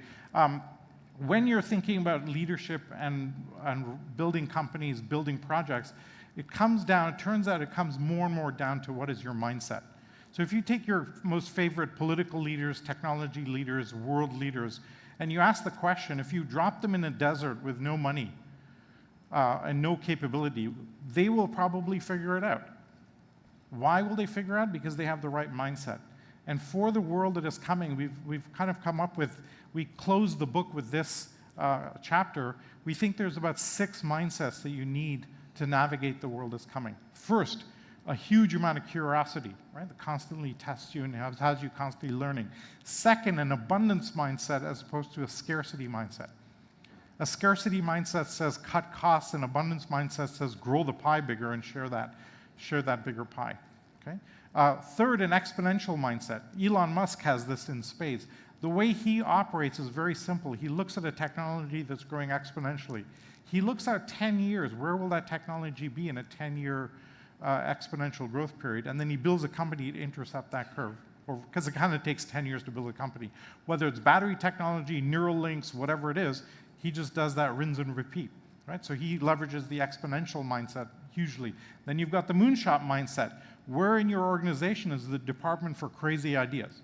S8: When you're thinking about leadership and building companies, building projects, it turns out it comes more and more down to what is your mindset. So if you take your most favorite political leaders, technology leaders, world leaders, and you ask the question, if you drop them in a desert with no money and no capability, they will probably figure it out. Why will they figure it out? Because they have the right mindset. And for the world that is coming, we've kind of come up with, we closed the book with this chapter. We think there's about 6 mindsets that you need to navigate the world that's coming. First, a huge amount of curiosity, right? That constantly tests you and has you constantly learning. Second, an abundance mindset as opposed to a scarcity mindset. A scarcity mindset says cut costs, and abundance mindset says grow the pie bigger and share that bigger pie. Okay? Third, an exponential mindset. Elon Musk has this in spades. The way he operates is very simple. He looks at a technology that's growing exponentially. He looks at 10 years. Where will that technology be in a 10-year exponential growth period? And then he builds a company to intercept that curve, because it kind of takes 10 years to build a company. Whether it's battery technology, neural links, whatever it is, he just does that rinse and repeat. Right? So he leverages the exponential mindset hugely. Then you've got the moonshot mindset. Where in your organization is the department for crazy ideas?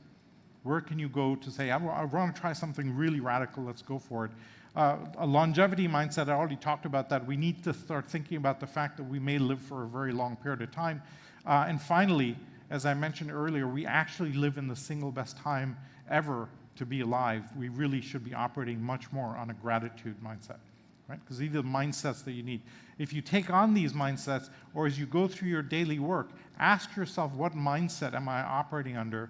S8: Where can you go to say, I want to try something really radical, let's go for it. A longevity mindset, I already talked about that. We need to start thinking about the fact that we may live for a very long period of time. And finally, as I mentioned earlier, we actually live in the single best time ever to be alive. We really should be operating much more on a gratitude mindset. Right? Because these are the mindsets that you need. If you take on these mindsets, or as you go through your daily work, ask yourself, what mindset am I operating under?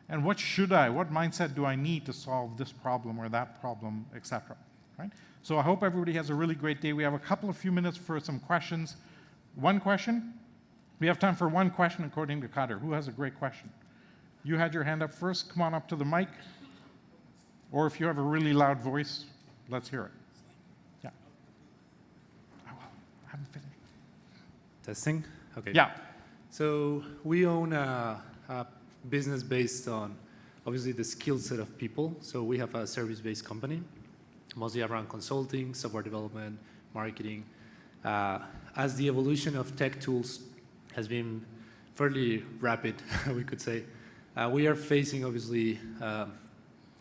S8: And what mindset do I need to solve this problem or that problem, etc. Right? So I hope everybody has a really great day. We have a few minutes for some questions. One question? We have time for one question according to Kader. Who has a great question? You had your hand up first. Come on up to the mic. Or if you have a really loud voice, let's hear it. Yeah. I haven't finished.
S10: Testing? Okay.
S11: Yeah.
S10: So we own a business based on, obviously, the skill set of people. So we have a service-based company, mostly around consulting, software development, marketing. As the evolution of tech tools has been fairly rapid, we could say, we are facing, obviously,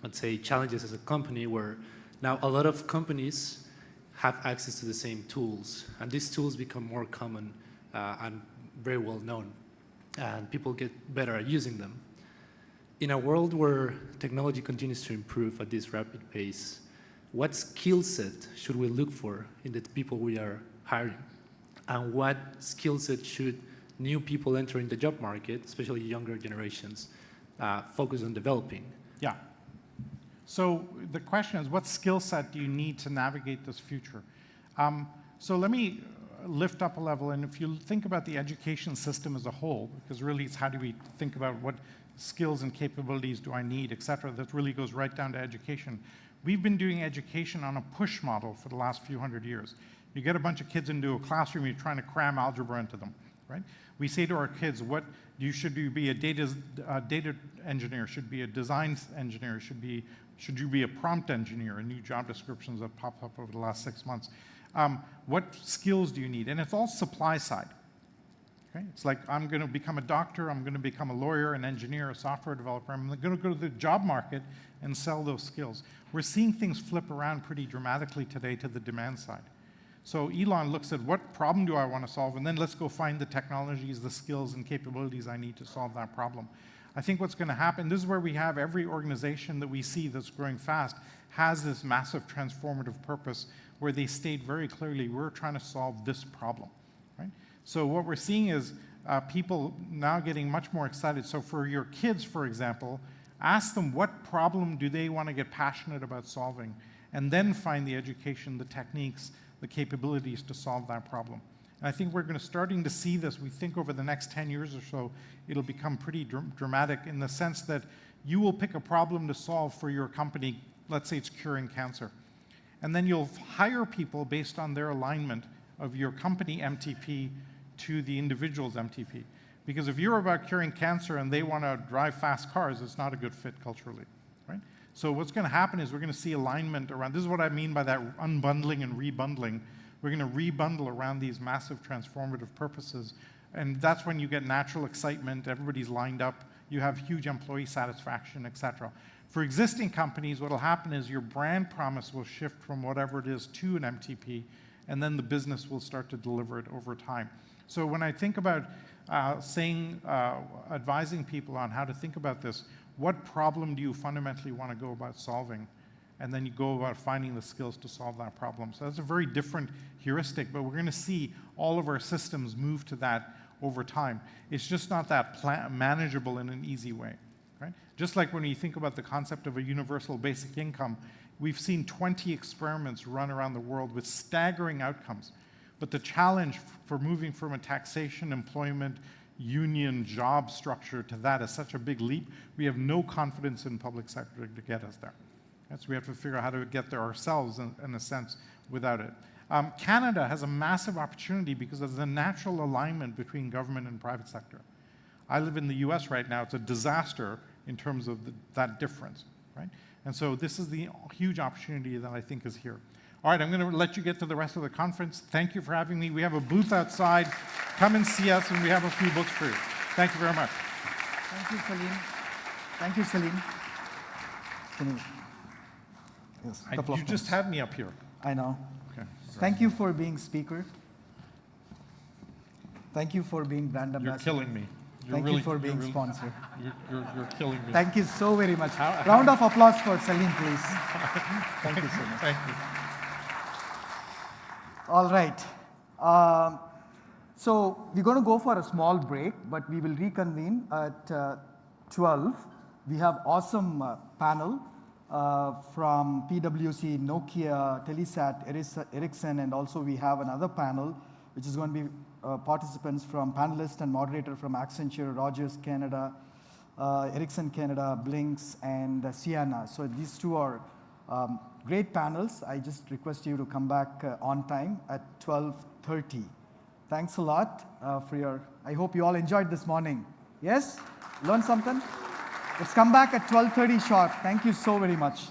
S10: let's say, challenges as a company where now a lot of companies have access to the same tools, and these tools become more common and very well known, and people get better at using them. In a world where technology continues to improve at this rapid pace, what skill set should we look for in the people we are hiring? And what skill set should new people entering the job market, especially younger generations, focus on developing?
S11: Yeah. So the question is, what skill set do you need to navigate this future? So let me lift up a level, and if you think about the education system as a whole, because really it's how do we think about what skills and capabilities do I need, et cetera, that really goes right down to education. We've been doing education on a push model for the last few hundred years. You get a bunch of kids into a classroom, you're trying to cram algebra into them, right? We say to our kids, what should you be a data engineer, should be a design engineer, should you be a prompt engineer, a new job descriptions that popped up over the last 6 months. What skills do you need? And it's all supply side. Okay? It's like, I'm going to become a doctor, I'm going to become a lawyer, an engineer, a software developer. I'm going to go to the job market and sell those skills. We're seeing things flip around pretty dramatically today to the demand side. So Elon looks at what problem do I want to solve, and then let's go find the technologies, the skills, and capabilities I need to solve that problem. I think what's going to happen, this is where we have every organization that we see that's growing fast has this massive transformative purpose where they state very clearly, we're trying to solve this problem, right? So what we're seeing is people now getting much more excited. So for your kids, for example, ask them what problem do they want to get passionate about solving, and then find the education, the techniques, the capabilities to solve that problem. And I think we're starting to see this. We think over the next 10 years or so, it'll become pretty dramatic in the sense that you will pick a problem to solve for your company. Let's say it's curing cancer. And then you'll hire people based on their alignment of your company MTP to the individual's MTP. Because if you're about curing cancer and they want to drive fast cars, it's not a good fit culturally, right? So what's going to happen is we're going to see alignment around, this is what I mean by that unbundling and rebundling. We're going to rebundle around these massive transformative purposes. And that's when you get natural excitement, everybody's lined up, you have huge employee satisfaction, et cetera. For existing companies, what will happen is your brand promise will shift from whatever it is to an MTP, and then the business will start to deliver it over time. So when I think about advising people on how to think about this, what problem do you fundamentally want to go about solving? And then you go about finding the skills to solve that problem. So that's a very different heuristic, but we're going to see all of our systems move to that over time. It's just not that manageable in an easy way, right? Just like when you think about the concept of a universal basic income, we've seen 20 experiments run around the world with staggering outcomes. But the challenge for moving from a taxation, employment, union, job structure to that is such a big leap, we have no confidence in public sector to get us there. So we have to figure out how to get there ourselves, in a sense, without it. Canada has a massive opportunity because there's a natural alignment between government and private sector. I live in the US right now. It's a disaster in terms of that difference, right? And so this is the huge opportunity that I think is here. All right, I'm going to let you get to the rest of the conference. Thank you for having me. We have a booth outside. Come and see us, and we have a few books for you. Thank you very much.
S13: Thank you, Salim. Thank you, Salim. Yes,
S11: you just had me up here.
S13: I know.
S11: Okay.
S13: Thank you for being speaker. Thank you for being brand ambassador.
S11: You're killing me.
S13: Thank you for being sponsor.
S11: You're killing me.
S13: Thank you so very much. Round of applause for Salim, please. Thank you so much.
S11: Thank you.
S13: All right. So we're going to go for a small break, but we will reconvene at 12. We have awesome panel from PwC, Nokia, Telesat, Ericsson, and also we have another panel, which is going to be participants from panelists and moderator from Accenture, Rogers Canada, Ericsson Canada, Blinks, and Ciena. So these two are great panels. I just request you to come back on time at 12:30. Thanks a lot for your, I hope you all enjoyed this morning. Yes? Learned something? Let's come back at 12:30 sharp. Thank you so very much.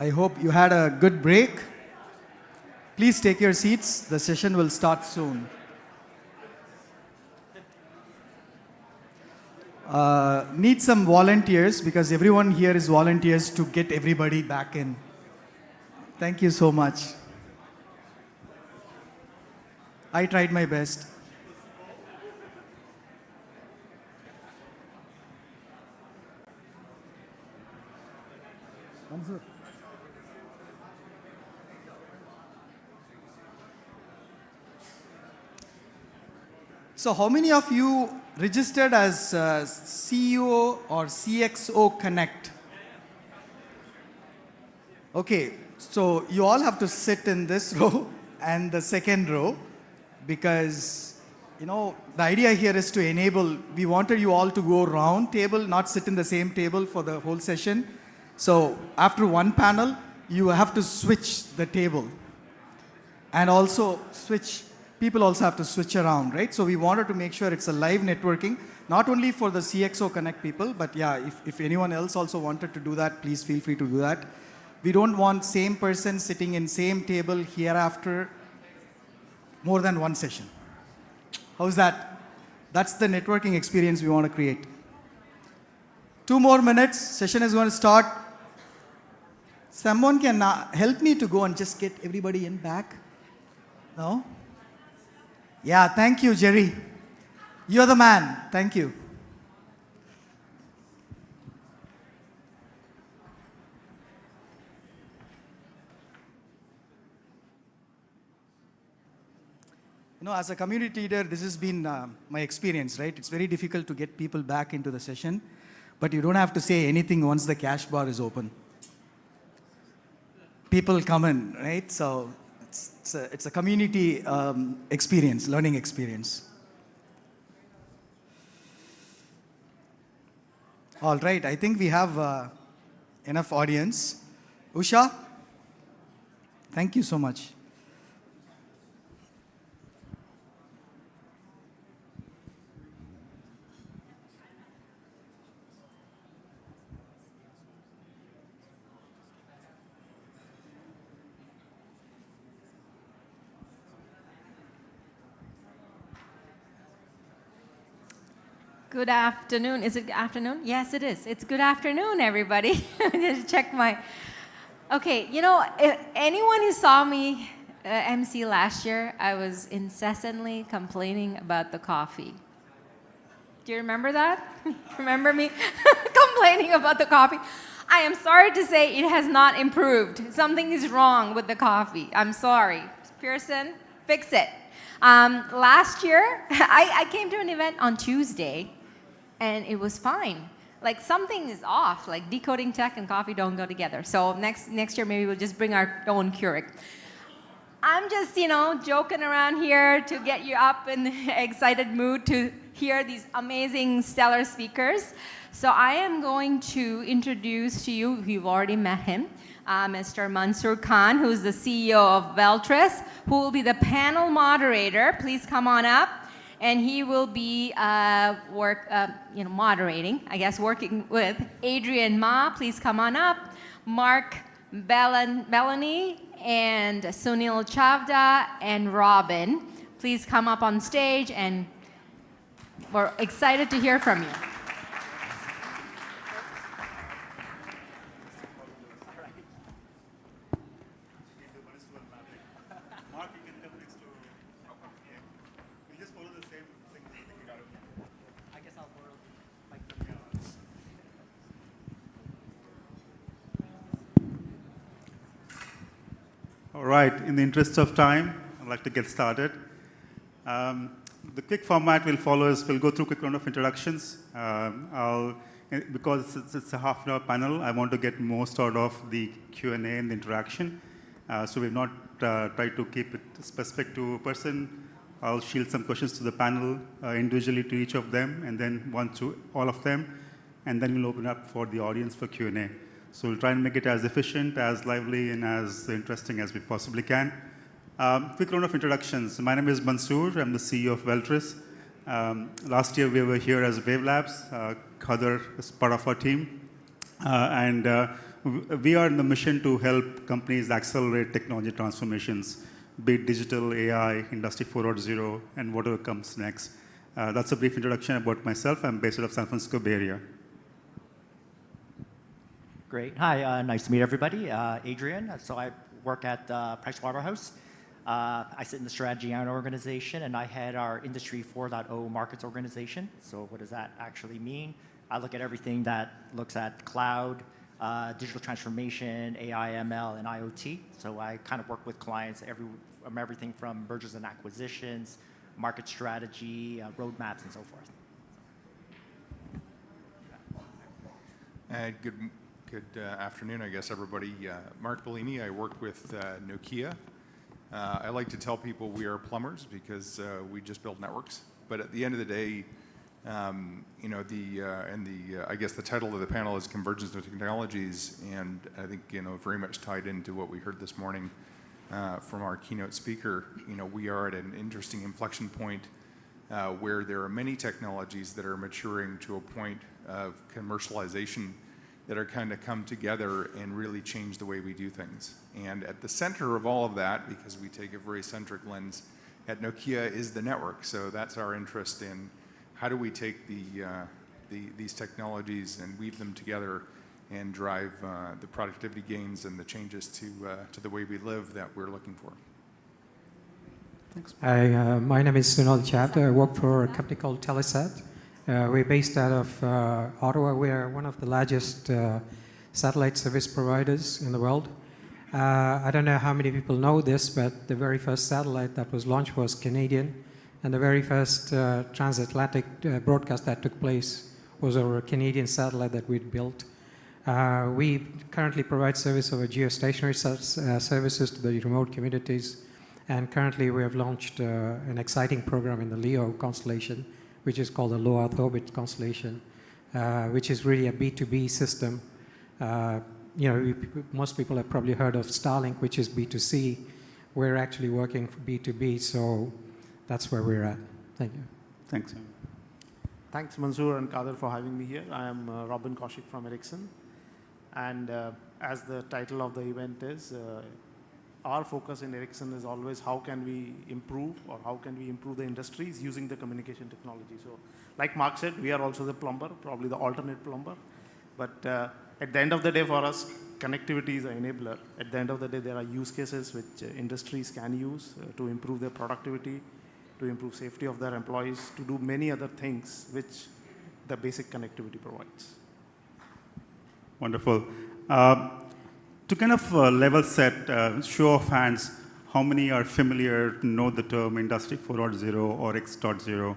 S13: I hope you had a good break. Please take your seats. The session will start soon. Need some volunteers because everyone here is volunteers to get everybody back in. Thank you so much. I tried my best. So how many of you registered as CEO or CXO Connect? Okay, so you all have to sit in this row and the second row because, you know, the idea here is to enable, we wanted you all to go round table, not sit in the same table for the whole session. So after one panel, you have to switch the table and also switch. People also have to switch around, right? So we wanted to make sure it's a live networking, not only for the CXO Connect people, but yeah, if anyone else also wanted to do that, please feel free to do that. We don't want same person sitting in same table hereafter more than one session. How's that? That's the networking experience we want to create. 2 more minutes, session is going to start. Someone can help me to go and just get everybody in back? No? Yeah, thank you, Jerry. You're the man. Thank you. You know, as a community leader, this has been my experience, right? It's very difficult to get people back into the session, but you don't have to say anything once the cash bar is open. People come in, right? So it's a community experience, learning experience. All right, I think we have enough audience. Usha, thank you so much.
S15: Good afternoon. Is it afternoon? Yes, it is. It's good afternoon, everybody. Just check my... Okay, you know, if anyone who saw me MC last year, I was incessantly complaining about the coffee. Do you remember that? Remember me complaining about the coffee? I am sorry to say it has not improved. Something is wrong with the coffee. I'm sorry. Pearson, fix it. Last year, I came to an event on Tuesday, and it was fine. Like something is off, like decoding tech and coffee don't go together. So next year, maybe we'll just bring our own Keurig. I'm just, you know, joking around here to get you up in the excited mood to hear these amazing, stellar speakers. So I am going to introduce to you, you've already met him, Mr. Mansoor Khan, who's the CEO of Veltris, who will be the panel moderator. Please come on up. And he will be moderating, I guess, working with Adrian Ma. Please come on up. Mark Bellany and Sunil Chavda and Robin. Please come up on stage, and we're excited to hear from you.
S20: All right, in the interest of time, I'd like to get started. The quick format we'll follow is we'll go through a quick round of introductions. Because it's a half-an-hour panel, I want to get most out of the Q&A and the interaction. So we've not tried to keep it specific to a person. I'll shield some questions to the panel individually to each of them, and then one to all of them. And then we'll open up for the audience for Q&A. So we'll try and make it as efficient, as lively, and as interesting as we possibly can. Quick round of introductions. My name is Mansoor. I'm the CEO of Veltris. Last year, we were here as Wave Labs. Khader is part of our team. And we are in the mission to help companies accelerate technology transformations, be it digital, AI, Industry 4.0, and whatever comes next. That's a brief introduction about myself. I'm based out of San Francisco Bay Area.
S1: Great. Hi, nice to meet everybody. Adrian. So I work at Pricewaterhouse. I sit in the strategy and organization, and I head our Industry 4.0 markets organization. So what does that actually mean? I look at everything that looks at cloud, digital transformation, AI, ML, and IoT. So I kind of work with clients everything from mergers and acquisitions, market strategy, roadmaps, and so forth.
S3: Good afternoon, I guess, everybody. Mark Bellini, I work with Nokia. I like to tell people we are plumbers because we just build networks. But at the end of the day, you know, I guess the title of the panel is Convergence of Technologies, and I think, you know, very much tied into what we heard this morning from our keynote speaker. You know, we are at an interesting inflection point where there are many technologies that are maturing to a point of commercialization that are kind of come together and really change the way we do things. And at the center of all of that, because we take a very centric lens at Nokia, is the network. So that's our interest in how do we take these technologies and weave them together and drive the productivity gains and the changes to the way we live that we're looking for.
S23: Thanks. Hi, my name is Sunil Chavda. I work for a company called Telesat. We're based out of Ottawa. We are one of the largest satellite service providers in the world. I don't know how many people know this, but the very first satellite that was launched was Canadian, and the very first transatlantic broadcast that took place was over a Canadian satellite that we'd built. We currently provide service over geostationary services to the remote communities, and currently we have launched an exciting program in the LEO constellation, which is called the Low Earth Orbit Constellation, which is really a B2B system. You know, most people have probably heard of Starlink, which is B2C. We're actually working for B2B, so that's where we're at. Thank you.
S20: Thanks.
S24: Thanks, Mansoor and Kader, for having me here. I am Robin Kaushik from Ericsson. And as the title of the event is, our focus in Ericsson is always how can we improve or how can we improve the industries using the communication technology. So like Mark said, we are also the plumber, probably the alternate plumber. But at the end of the day for us, connectivity is an enabler. At the end of the day, there are use cases which industries can use to improve their productivity, to improve safety of their employees, to do many other things which the basic connectivity provides.
S20: Wonderful. To kind of level set, show of hands, how many are familiar, know the term Industry 4.0 or X.0?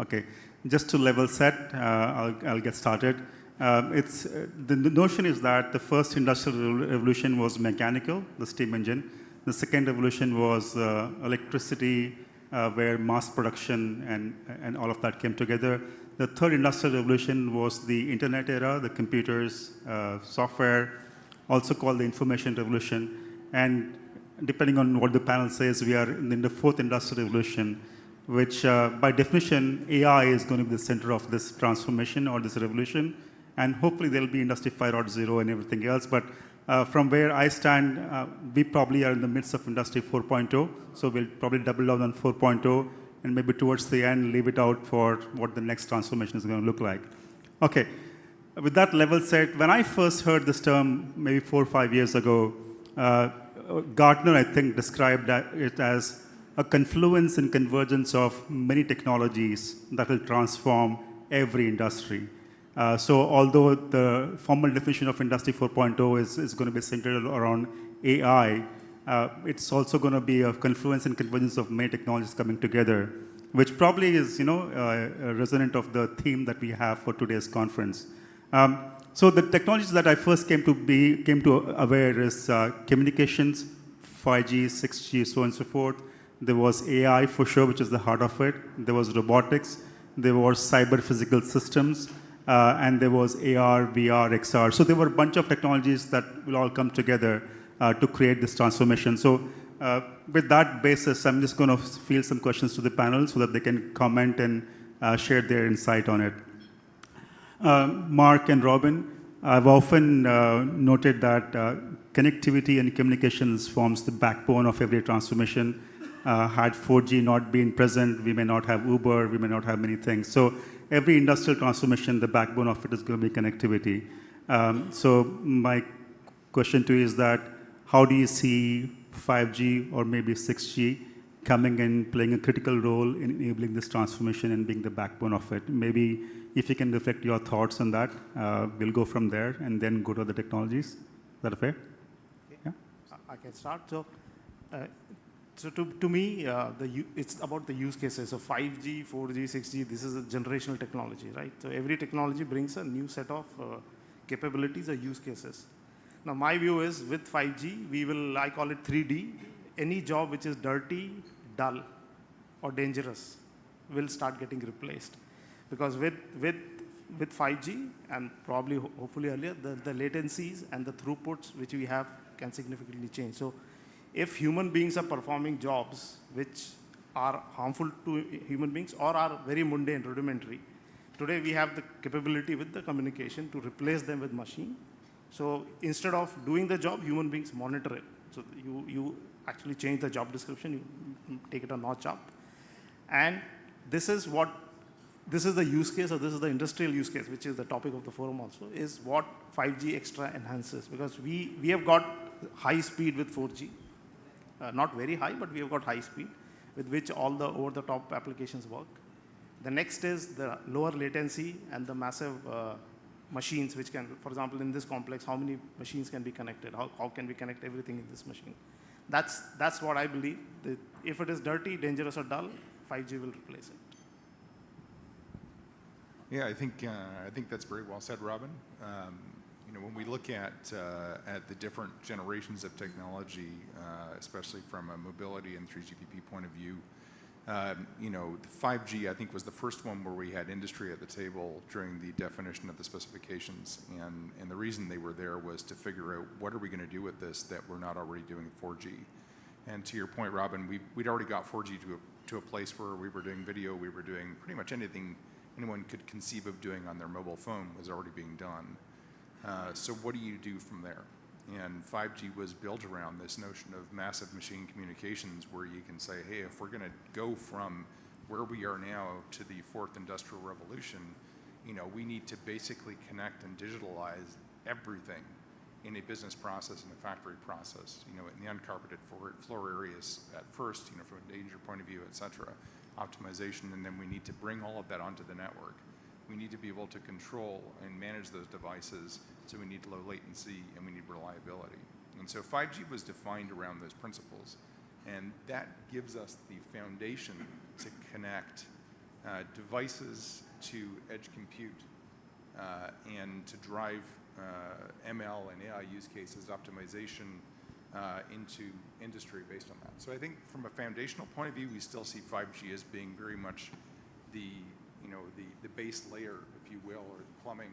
S20: Okay, just to level set, I'll get started. The notion is that the first industrial revolution was mechanical, the steam engine. The second revolution was electricity, where mass production and all of that came together. The third industrial revolution was the internet era, the computers, software, also called the information revolution. And depending on what the panel says, we are in the fourth industrial revolution, which by definition, AI is going to be the center of this transformation or this revolution. And hopefully there'll be Industry 5.0 and everything else. But from where I stand, we probably are in the midst of Industry 4.0. So we'll probably double down on 4.0. And maybe towards the end, leave it out for what the next transformation is going to look like. Okay, with that level set, when I first heard this term maybe 4 or 5 years ago, Gartner, I think, described it as a confluence and convergence of many technologies that will transform every industry. So although the formal definition of Industry 4.0 is going to be centered around AI, it's also going to be a confluence and convergence of many technologies coming together, which probably is, you know, resonant of the theme that we have for today's conference. So the technologies that I first came to aware is communications, 5G, 6G, so on and so forth. There was AI for sure, which is the heart of it. There was robotics. There was cyber physical systems. And there was AR, VR, XR. So there were a bunch of technologies that will all come together to create this transformation. So with that basis, I'm just going to field some questions to the panel so that they can comment and share their insight on it. Mark and Robin, I've often noted that connectivity and communications forms the backbone of every transformation. Had 4G not been present, we may not have Uber, we may not have many things. So every industrial transformation, the backbone of it is going to be connectivity. So my question to you is that, how do you see 5G or maybe 6G coming in, playing a critical role in enabling this transformation and being the backbone of it? Maybe if you can reflect your thoughts on that, we'll go from there and then go to the technologies. Is that fair?
S24: Okay. Yeah. I can start. So to me, it's about the use cases. So 5G, 4G, 6G, this is a generational technology, right? So every technology brings a new set of capabilities or use cases. Now, my view is with 5G, I call it 3D. Any job which is dirty, dull, or dangerous will start getting replaced. Because with 5G, and probably hopefully earlier, the latencies and the throughputs which we have can significantly change. So if human beings are performing jobs which are harmful to human beings or are very mundane, rudimentary, today we have the capability with the communication to replace them with machine. So instead of doing the job, human beings monitor it. So you actually change the job description, you take it a notch up. And this is the use case, or this is the industrial use case, which is the topic of the forum also, is what 5G extra enhances. Because we have got high speed with 4G. Not very high, but we have got high speed, with which all the over-the-top applications work. The next is the lower latency and the massive machines, which can, for example, in this complex, how many machines can be connected? How can we connect everything in this machine? That's what I believe. That if it is dirty, dangerous, or dull, 5G will replace it.
S3: Yeah, I think that's very well said, Robin. When we look at the different generations of technology, especially from a mobility and 3GPP point of view, 5G, I think, was the first one where we had industry at the table during the definition of the specifications. And the reason they were there was to figure out, what are we going to do with this that we're not already doing 4G? And to your point, Robin, we'd already got 4G to a place where we were doing video, we were doing pretty much anything anyone could conceive of doing on their mobile phone was already being done. So what do you do from there? And 5G was built around this notion of massive machine communications, where you can say, hey, if we're going to go from where we are now to the fourth industrial revolution, we need to basically connect and digitalize everything in a business process and a factory process, in the uncarpeted floor areas at first, from a danger point of view, et cetera, optimization, and then we need to bring all of that onto the network. We need to be able to control and manage those devices, so we need low latency and we need reliability. And so 5G was defined around those principles, and that gives us the foundation to connect devices to edge compute and to drive ML and AI use cases, optimization into industry based on that. So I think from a foundational point of view, we still see 5G as being very much the base layer, if you will, or the plumbing,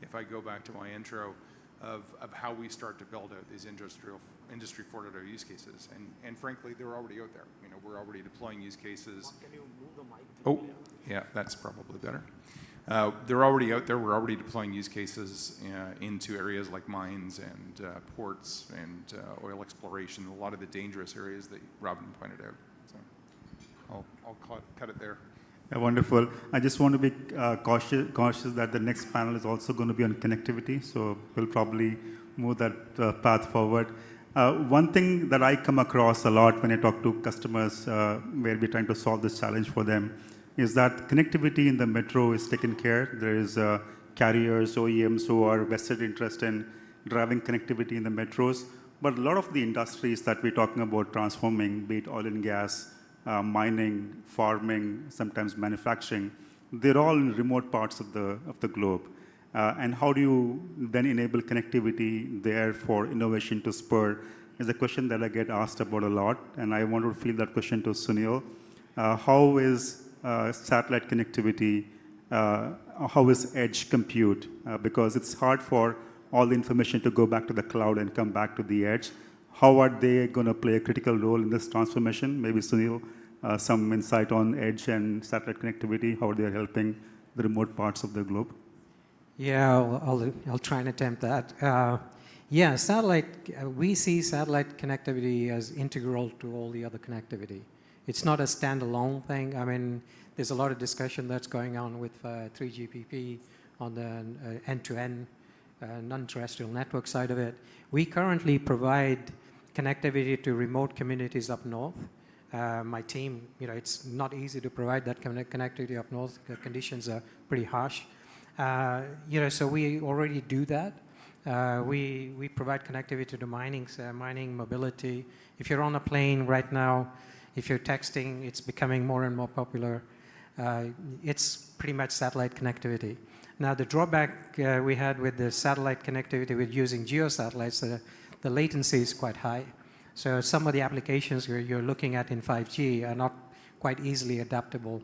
S3: if I go back to my intro, of how we start to build out these industry 4.0 use cases. And frankly, they're already out there. We're already deploying use cases.
S24: Can you move the mic?
S3: Oh, yeah, that's probably better. They're already out there. We're already deploying use cases into areas like mines and ports and oil exploration, a lot of the dangerous areas that Robin pointed out. So I'll cut it there.
S20: Yeah, wonderful. I just want to be cautious that the next panel is also going to be on connectivity, so we'll probably move that path forward. One thing that I come across a lot when I talk to customers where we're trying to solve this challenge for them is that connectivity in the metro is taken care. There is carriers, OEMs who are vested interest in driving connectivity in the metros, but a lot of the industries that we're talking about transforming, be it oil and gas, mining, farming, sometimes manufacturing, they're all in remote parts of the globe. And how do you then enable connectivity there for innovation to spur is a question that I get asked about a lot, and I want to field that question to Sunil. How is satellite connectivity, how is edge compute? Because it's hard for all the information to go back to the cloud and come back to the edge. How are they going to play a critical role in this transformation? Maybe Sunil, some insight on edge and satellite connectivity, how they are helping the remote parts of the globe.
S23: Yeah, I'll try and attempt that. Yeah, satellite, we see satellite connectivity as integral to all the other connectivity. It's not a standalone thing. I mean, there's a lot of discussion that's going on with 3GPP on the end-to-end non-terrestrial network side of it. We currently provide connectivity to remote communities up north. My team, it's not easy to provide that connectivity up north. The conditions are pretty harsh. So we already do that. We provide connectivity to mining mobility. If you're on a plane right now, if you're texting, it's becoming more and more popular. It's pretty much satellite connectivity. Now, the drawback we had with the satellite connectivity with using geosatellites, the latency is quite high. So some of the applications you're looking at in 5G are not quite easily adaptable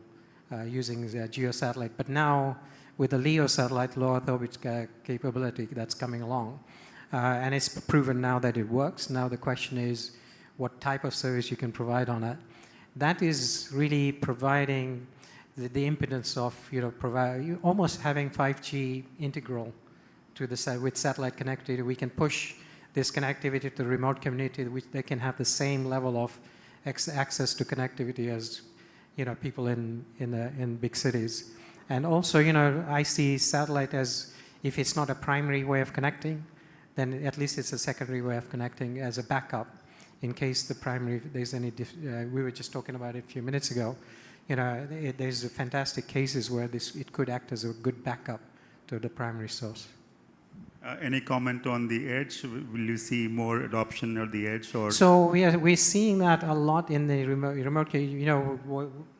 S23: using the geosatellite. But now, with the LEO satellite, low Earth orbit capability that's coming along, and it's proven now that it works. Now the question is, what type of service you can provide on it. That is really providing the impedance of almost having 5G integral to the with satellite connectivity. We can push this connectivity to the remote community, which they can have the same level of access to connectivity as people in big cities. And also, I see satellite as, if it's not a primary way of connecting, then at least it's a secondary way of connecting as a backup in case the primary, there's any, we were just talking about it a few minutes ago, there's fantastic cases where it could act as a good backup to the primary source.
S20: Any comment on the edge? Will you see more adoption at the edge? Or?
S23: So we're seeing that a lot in the remote,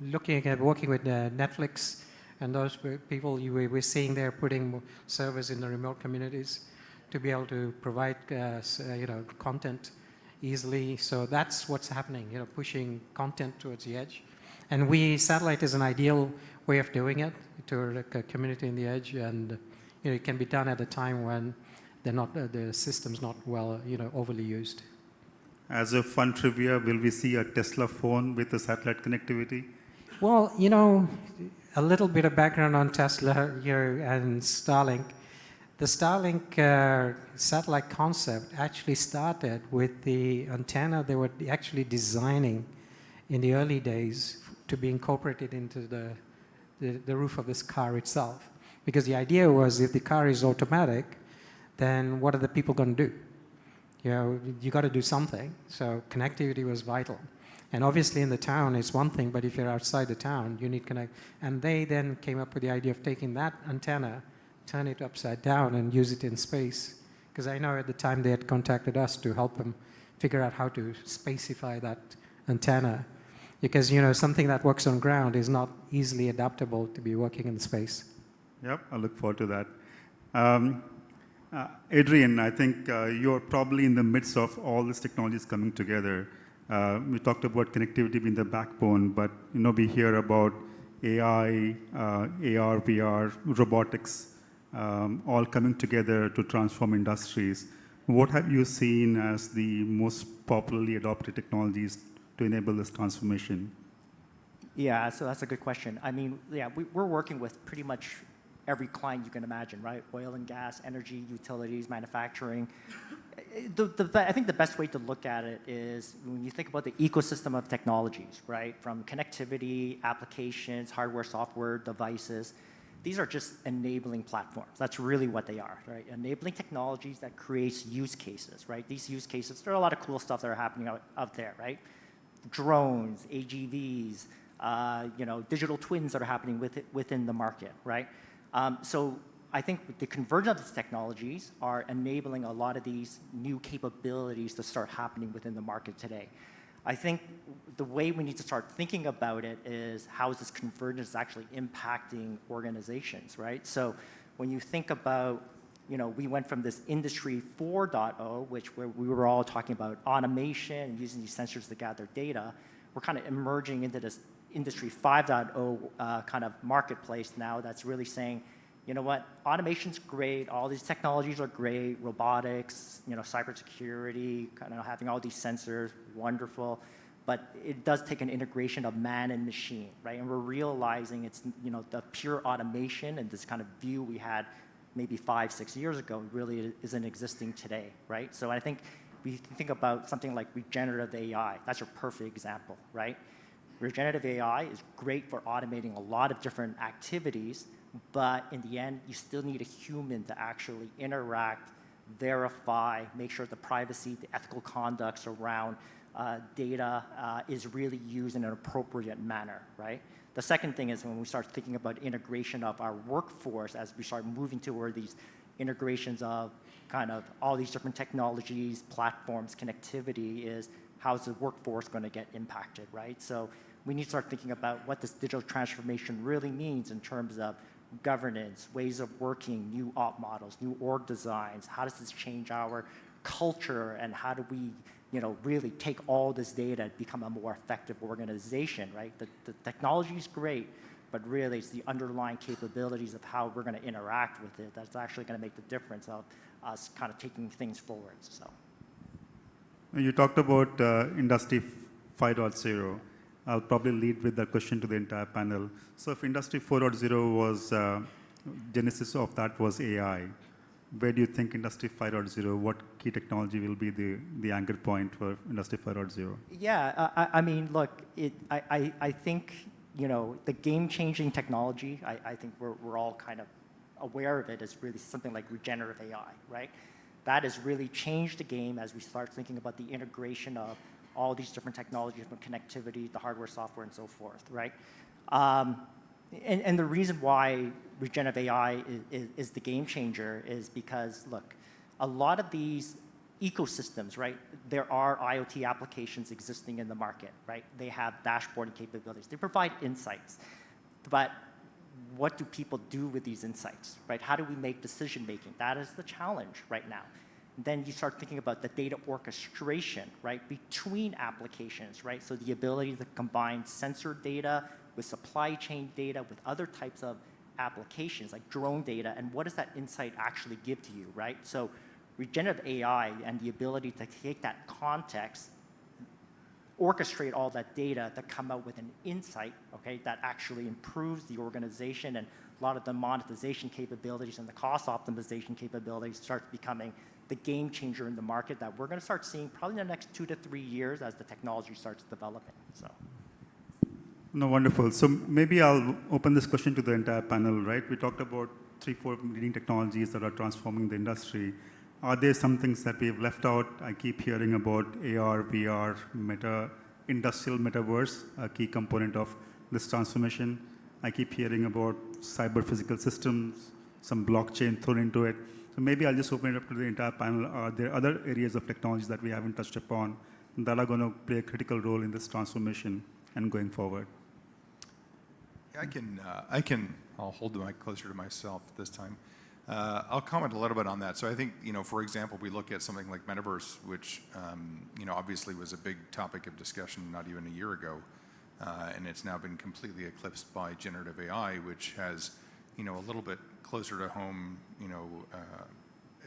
S23: looking at working with Netflix and those people, we're seeing they're putting servers in the remote communities to be able to provide content easily. So that's what's happening, pushing content towards the edge. And satellite is an ideal way of doing it to a community in the edge, and it can be done at a time when the system's not well, overly used.
S20: As a fun trivia, will we see a Tesla phone with a satellite connectivity?
S23: Well, a little bit of background on Tesla here and Starlink. The Starlink satellite concept actually started with the antenna they were actually designing in the early days to be incorporated into the roof of this car itself. Because the idea was, if the car is automatic, then what are the people going to do? You got to do something. So connectivity was vital. And obviously in the town it's one thing, but if you're outside the town, you need connect. And they then came up with the idea of taking that antenna, turn it upside down and use it in space. Because I know at the time they had contacted us to help them figure out how to spacify that antenna. Because something that works on ground is not easily adaptable to be working in space.
S20: Yep, I look forward to that. Adrian, I think you're probably in the midst of all these technologies coming together. We talked about connectivity being the backbone, but we hear about AI, AR, VR, robotics, all coming together to transform industries. What have you seen as the most popularly adopted technologies to enable this transformation?
S1: Yeah, so that's a good question. I mean, yeah, we're working with pretty much every client you can imagine, right? Oil and gas, energy, utilities, manufacturing. I think the best way to look at it is when you think about the ecosystem of technologies, right? From connectivity, applications, hardware, software, devices. These are just enabling platforms. That's really what they are, right? Enabling technologies that creates use cases, right? These use cases, there are a lot of cool stuff that are happening out there, right? Drones, AGVs, digital twins that are happening within the market, right? So I think the convergence of these technologies are enabling a lot of these new capabilities to start happening within the market today. I think the way we need to start thinking about it is how is this convergence actually impacting organizations, right? So when you think about, we went from this industry 4.0, where we were all talking about automation and using these sensors to gather data, we're kind of emerging into this industry 5.0 kind of marketplace now that's really saying, you know what, automation's great, all these technologies are great, robotics, cybersecurity, kind of having all these sensors, wonderful, but it does take an integration of man and machine, right? And we're realizing it's, the pure automation and this kind of view we had maybe 5, 6 years ago really isn't existing today, right? So I think we think about something like regenerative AI. That's a perfect example, right? Regenerative AI is great for automating a lot of different activities, but in the end, you still need a human to actually interact, verify, make sure the privacy, the ethical conducts around data is really used in an appropriate manner, right? The second thing is when we start thinking about integration of our workforce, as we start moving toward these integrations of kind of all these different technologies, platforms, connectivity, is how's the workforce going to get impacted, right? So we need to start thinking about what this digital transformation really means in terms of governance, ways of working, new op models, new org designs. How does this change our culture, and how do we, really take all this data and become a more effective organization, right? The technology is great, but really it's the underlying capabilities of how we're going to interact with it that's actually going to make the difference of us kind of taking things forward. So,
S20: you talked about Industry 5.0. I'll probably lead with that question to the entire panel. So if Industry 4.0 was, genesis of that was AI, where do you think Industry 5.0, what key technology will be the anchor point for Industry 5.0?
S1: Yeah, I mean, look, I think, the game-changing technology, I think we're all kind of aware of it, is really something like regenerative AI, right? That has really changed the game as we start thinking about the integration of all these different technologies, from connectivity, the hardware, software, and so forth, right? And the reason why regenerative AI is the game changer is because, look, a lot of these ecosystems, right, there are IoT applications existing in the market, right? They have dashboarding capabilities. They provide insights. But what do people do with these insights, right? How do we make decision making? That is the challenge right now. Then you start thinking about the data orchestration, right, between applications, right? So the ability to combine sensor data with supply chain data with other types of applications like drone data, and what does that insight actually give to you, right? So regenerative AI and the ability to take that context, orchestrate all that data to come out with an insight, okay, that actually improves the organization, and a lot of the monetization capabilities and the cost optimization capabilities starts becoming the game changer in the market that we're going to start seeing probably in the next 2 to 3 years as the technology starts developing. So.
S20: No, wonderful. So maybe I'll open this question to the entire panel, right? We talked about 3-4 leading technologies that are transforming the industry. Are there some things that we've left out? I keep hearing about AR, VR, industrial metaverse, a key component of this transformation. I keep hearing about cyber physical systems, some blockchain thrown into it. So maybe I'll just open it up to the entire panel. Are there other areas of technology that we haven't touched upon that are going to play a critical role in this transformation and going forward?
S3: I'll hold the mic closer to myself this time. I'll comment a little bit on that. So I think, for example, we look at something like Metaverse, which, obviously was a big topic of discussion not even a year ago. And it's now been completely eclipsed by generative AI, which has, a little bit closer to home,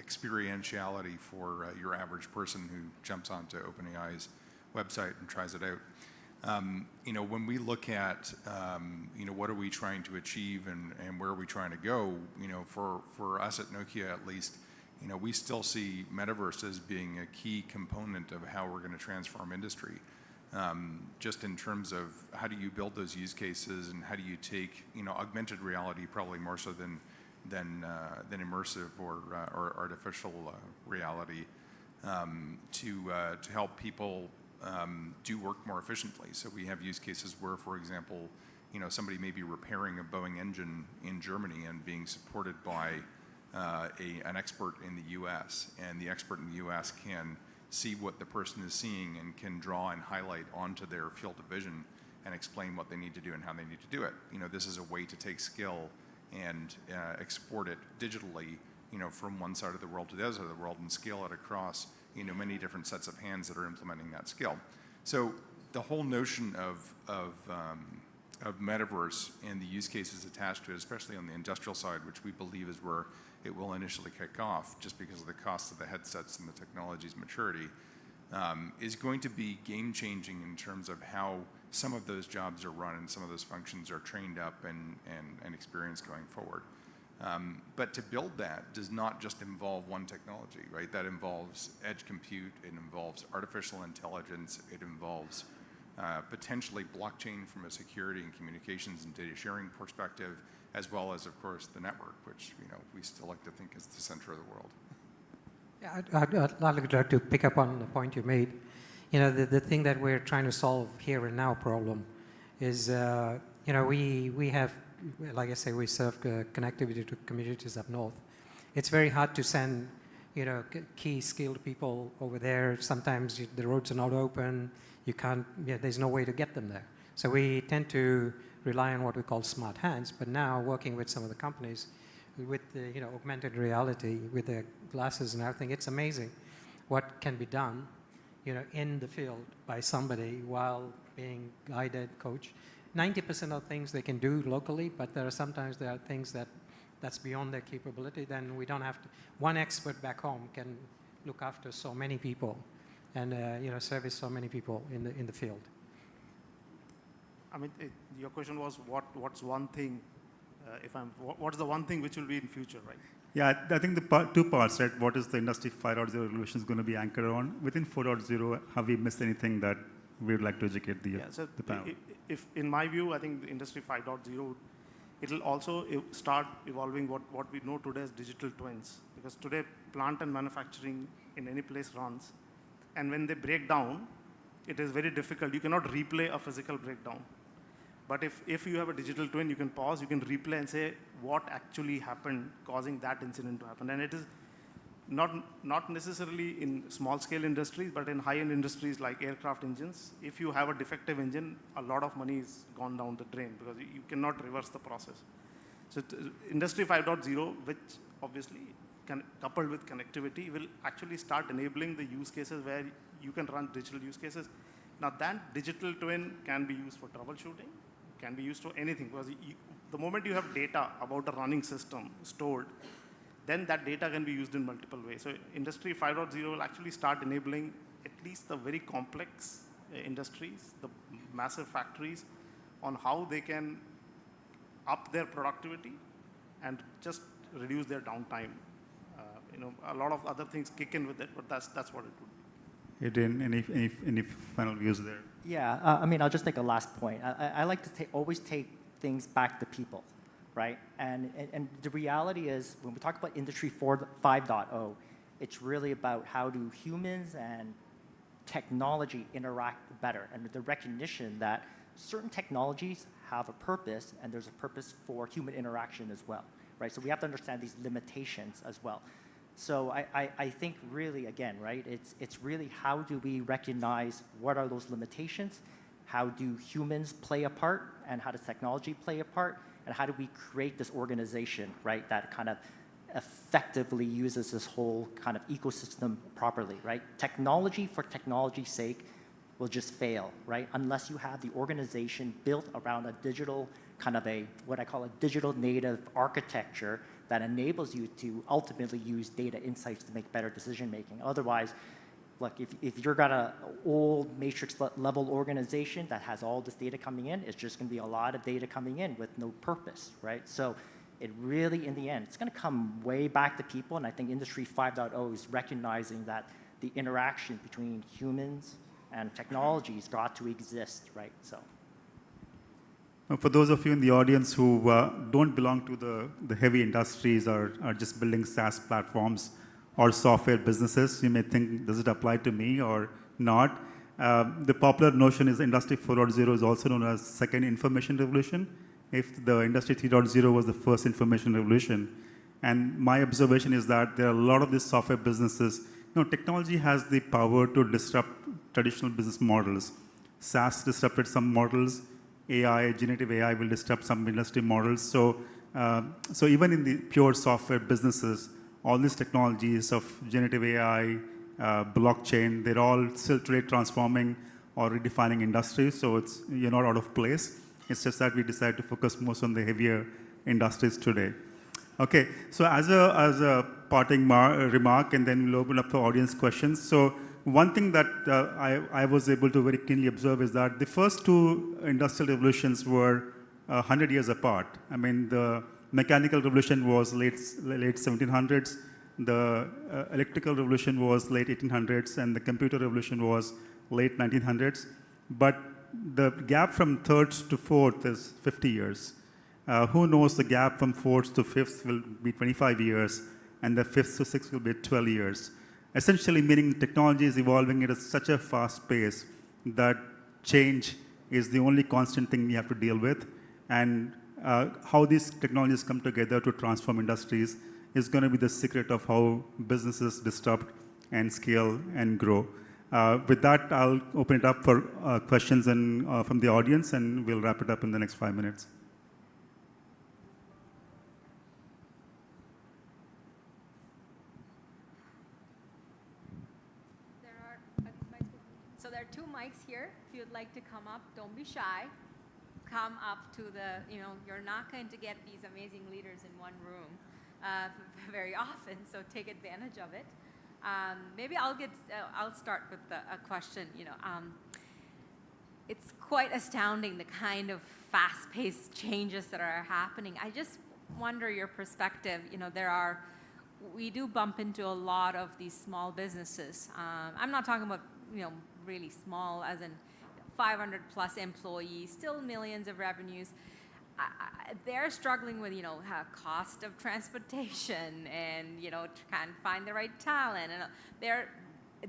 S3: experientiality for your average person who jumps onto OpenAI's website and tries it out. When we look at, what are we trying to achieve and where are we trying to go, for us at Nokia at least, we still see Metaverse as being a key component of how we're going to transform industry. Just in terms of how do you build those use cases and how do you take, augmented reality probably more so than immersive or artificial reality to help people do work more efficiently. So we have use cases where, for example, somebody may be repairing a Boeing engine in Germany and being supported by an expert in the US, and the expert in the US can see what the person is seeing and can draw and highlight onto their field of vision and explain what they need to do and how they need to do it. This is a way to take skill and export it digitally, from one side of the world to the other side of the world and scale it across, many different sets of hands that are implementing that skill. So the whole notion of Metaverse and the use cases attached to it, especially on the industrial side, which we believe is where it will initially kick off, just because of the cost of the headsets and the technology's maturity, is going to be game-changing in terms of how some of those jobs are run and some of those functions are trained up and experienced going forward. But to build that does not just involve one technology, right? That involves edge compute, it involves artificial intelligence, it involves potentially blockchain from a security and communications and data sharing perspective, as well as, of course, the network, which we still like to think is the center of the world.
S23: Yeah, I'd like to pick up on the point you made. The thing that we're trying to solve here and now problem is, we have, like I say, we serve connectivity to communities up north. It's very hard to send, key skilled people over there. Sometimes the roads are not open. You can't, there's no way to get them there. So we tend to rely on what we call smart hands, but now working with some of the companies with the, augmented reality, with the glasses and everything, it's amazing what can be done, in the field by somebody while being guided, coached. 90% of things they can do locally, but there are things that's beyond their capability. Then we don't have to, one expert back home can look after so many people and service so many people in the field.
S24: I mean, your question was what's one thing, what's the one thing which will be in future, right?
S20: Yeah, I think the two parts, right? What is the Industry 5.0 revolution is going to be anchored on? Within 4.0, have we missed anything that we would like to educate the panel?
S24: If in my view, I think the Industry 5.0, it'll also start evolving what we know today as digital twins. Because today, plant and manufacturing in any place runs. And when they break down, it is very difficult. You cannot replay a physical breakdown. But if you have a digital twin, you can pause, you can replay and say what actually happened causing that incident to happen. And it is not necessarily in small scale industries, but in high-end industries like aircraft engines. If you have a defective engine, a lot of money is gone down the drain because you cannot reverse the process. So Industry 5.0, which obviously coupled with connectivity, will actually start enabling the use cases where you can run digital use cases. Now that digital twin can be used for troubleshooting, can be used for anything, because the moment you have data about a running system stored, then that data can be used in multiple ways. So Industry 5.0 will actually start enabling at least the very complex industries, the massive factories, on how they can up their productivity and just reduce their downtime. A lot of other things kick in with it, but that's what it would be.
S20: Adrian, any final views there?
S1: Yeah, I'll just make a last point. I like to always take things back to people, right? And the reality is, when we talk about Industry 5.0, it's really about how do humans and technology interact better, and the recognition that certain technologies have a purpose, and there's a purpose for human interaction as well, right? So we have to understand these limitations as well. So I think really, again, right, it's really how do we recognize what are those limitations, how do humans play a part, and how does technology play a part, and how do we create this organization, right, that kind of effectively uses this whole kind of ecosystem properly, right? Technology for technology's sake will just fail, right, unless you have the organization built around a digital kind of what I call a digital native architecture that enables you to ultimately use data insights to make better decision making. Otherwise, look, if you've got an old matrix level organization that has all this data coming in, it's just going to be a lot of data coming in with no purpose, right? So it really, in the end, it's going to come way back to people, and I think Industry 5.0 is recognizing that the interaction between humans and technologies got to exist, right? So.
S20: For those of you in the audience who don't belong to the heavy industries or are just building SaaS platforms or software businesses, you may think, does it apply to me or not? The popular notion is Industry 4.0 is also known as second information revolution, if the Industry 3.0 was the first information revolution. And my observation is that there are a lot of these software businesses, technology has the power to disrupt traditional business models. SaaS disrupted some models. AI, generative AI will disrupt some industry models. So even in the pure software businesses, all these technologies of generative AI, blockchain, they're all still today transforming or redefining industries. So you're not out of place. It's just that we decided to focus most on the heavier industries today. Okay, so as a parting remark, and then we'll open up for audience questions. So one thing that I was able to very keenly observe is that the first two industrial revolutions were 100 years apart. I mean, the mechanical revolution was late 1700s, the electrical revolution was late 1800s, and the computer revolution was late 1900s. But the gap from third to fourth is 50 years. Who knows, the gap from fourth to fifth will be 25 years, and the fifth to sixth will be 12 years. Essentially meaning technology is evolving at such a fast pace that change is the only constant thing we have to deal with. And how these technologies come together to transform industries is going to be the secret of how businesses disrupt and scale and grow. With that, I'll open it up for questions from the audience, and we'll wrap it up in the next 5 minutes.
S2: So there are 2 mics here. If you'd like to come up, don't be shy. Come up to you're not going to get these amazing leaders in one room very often, so take advantage of it. Maybe I'll start with a question. It's quite astounding the kind of fast-paced changes that are happening. I just wonder your perspective. We do bump into a lot of these small businesses. I'm not talking about really small, as in 500 plus employees, still millions of revenues. They're struggling with cost of transportation and can't find the right talent, and their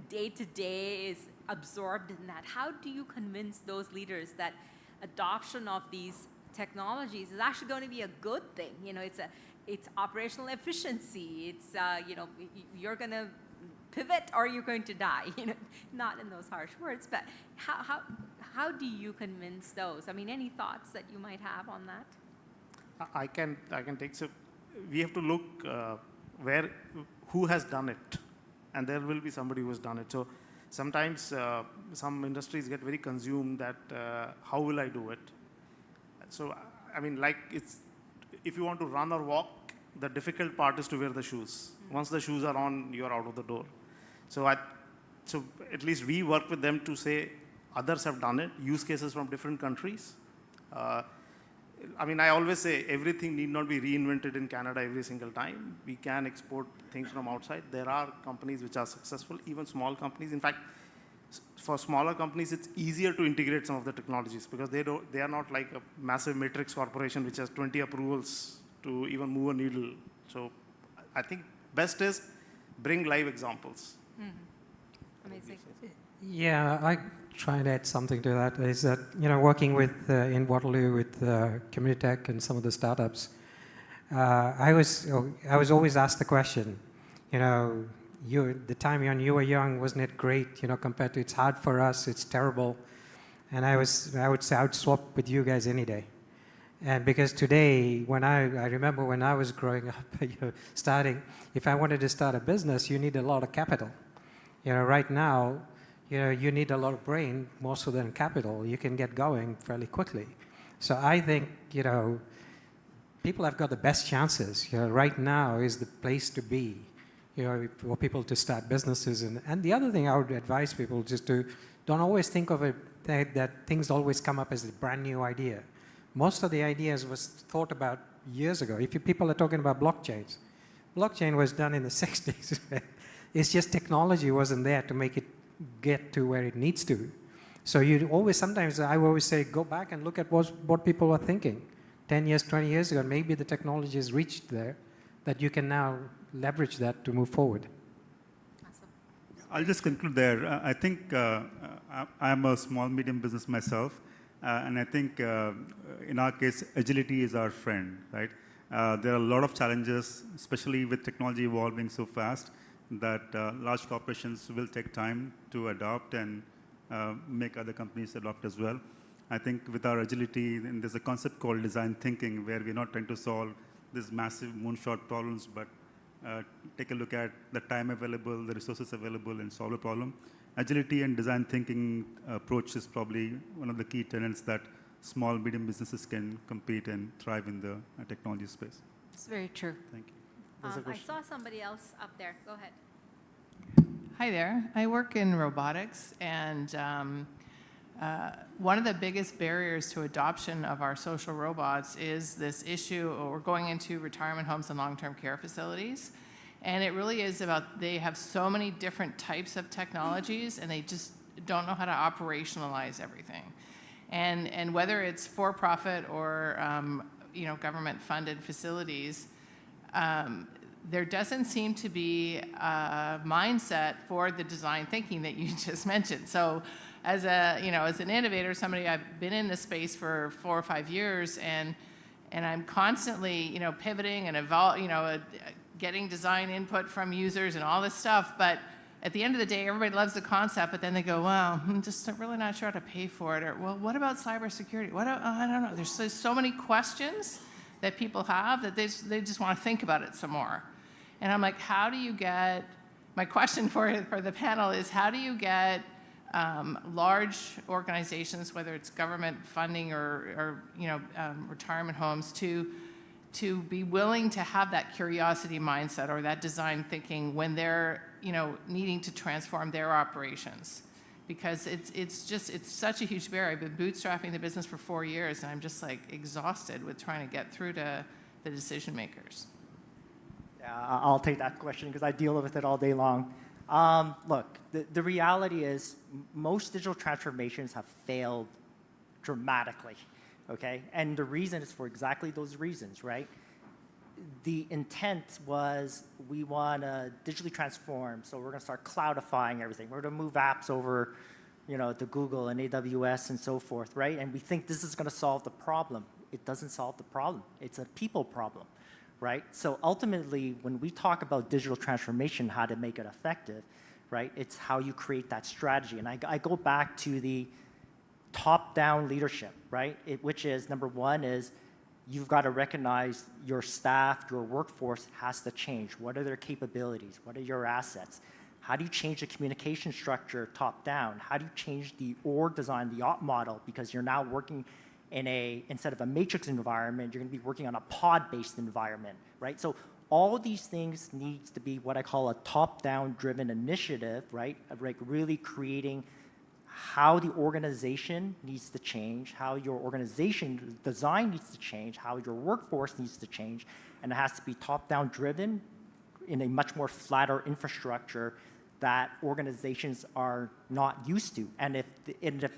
S2: day-to-day is absorbed in that. How do you convince those leaders that adoption of these technologies is actually going to be a good thing? It's operational efficiency. It's you're going to pivot or you're going to die. Not in those harsh words, but how do you convince those? I mean, any thoughts that you might have on that?
S24: I can take. So we have to look who has done it, and there will be somebody who has done it. So sometimes some industries get very consumed that how will I do it? So I mean, if you want to run or walk, the difficult part is to wear the shoes. Once the shoes are on, you're out of the door. So at least we work with them to say others have done it, use cases from different countries. I mean, I always say everything need not be reinvented in Canada every single time. We can export things from outside. There are companies which are successful, even small companies. In fact, for smaller companies, it's easier to integrate some of the technologies because they are not like a massive matrix corporation which has 20 approvals to even move a needle. So I think best is bring live examples.
S2: Mm-hmm. Amazing.
S23: Yeah, I try and add something to that. Is that working with in Waterloo with Community Tech and some of the startups, I was always asked the question, the time when you were young, wasn't it great? Compared to it's hard for us, it's terrible, and I would say I would swap with you guys any day. And because today, when I remember when I was growing up, starting, if I wanted to start a business, you need a lot of capital. Right now, you need a lot of brain more so than capital. You can get going fairly quickly. So I think, people have got the best chances. Right now is the place to be, for people to start businesses. And the other thing I would advise people just to don't always think of it that things always come up as a brand new idea. Most of the ideas was thought about years ago. If people are talking about blockchains, blockchain was done in the 60s. It's just technology wasn't there to make it get to where it needs to. So sometimes I always say, go back and look at what people were thinking 10 years, 20 years ago. Maybe the technology has reached there that you can now leverage that to move forward.
S2: Awesome.
S20: I'll just conclude there. I think I'm a small, medium business myself. And I think in our case, agility is our friend, right? There are a lot of challenges, especially with technology evolving so fast, that large corporations will take time to adopt and make other companies adopt as well. I think with our agility, and there's a concept called design thinking, where we're not trying to solve these massive moonshot problems, but take a look at the time available, the resources available, and solve a problem. Agility and design thinking approach is probably one of the key tenets that small, medium businesses can compete and thrive in the technology space.
S2: It's very true.
S20: Thank you.
S2: I saw somebody else up there. Go ahead.
S4: Hi there. I work in robotics, and one of the biggest barriers to adoption of our social robots is this issue, we're going into retirement homes and long-term care facilities. And it really is about, they have so many different types of technologies and they just don't know how to operationalize everything. And whether it's for-profit or government-funded facilities, there doesn't seem to be a mindset for the design thinking that you just mentioned. So as an innovator, somebody, I've been in this space for 4 or 5 years, and I'm constantly, pivoting and getting design input from users and all this stuff. But at the end of the day, everybody loves the concept, but then they go, well, I'm just really not sure how to pay for it. Or, well, what about cybersecurity? I don't know. There's so many questions that people have that they just want to think about it some more. And I'm like, how do you get, my question for the panel is, how do you get large organizations, whether it's government funding or retirement homes, to be willing to have that curiosity mindset or that design thinking when they're needing to transform their operations? Because it's such a huge barrier. I've been bootstrapping the business for 4 years, and I'm just like exhausted with trying to get through to the decision makers.
S1: Yeah, I'll take that question because I deal with it all day long. Look, the reality is most digital transformations have failed dramatically, okay? And the reason is for exactly those reasons, right? The intent was we want to digitally transform, so we're going to start cloudifying everything. We're going to move apps over, to Google and AWS and so forth, right? And we think this is going to solve the problem. It doesn't solve the problem. It's a people problem, right? So ultimately, when we talk about digital transformation, how to make it effective, right? It's how you create that strategy. And I go back to the top-down leadership, right? Which is, number one is, you've got to recognize your staff, your workforce has to change. What are their capabilities? What are your assets? How do you change the communication structure top down? How do you change the org design, the op model? Because you're now working in instead of a matrix environment, you're going to be working on a pod-based environment, right? So all these things needs to be what I call a top-down driven initiative, right? Of like really creating how the organization needs to change, how your organization design needs to change, how your workforce needs to change, and it has to be top-down driven in a much more flatter infrastructure that organizations are not used to. And if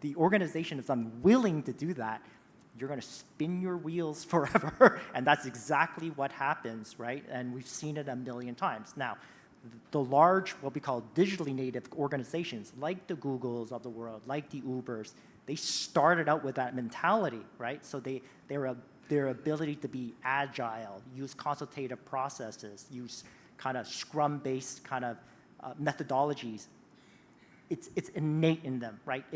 S1: the organization is unwilling to do that, you're going to spin your wheels forever. And that's exactly what happens, right? And we've seen it a million times. Now, the large, what we call digitally native organizations, like the Googles of the world, like the Ubers, they started out with that mentality, right? So their ability to be agile, use consultative processes, use kind of Scrum-based kind of methodologies. It's innate in them, right?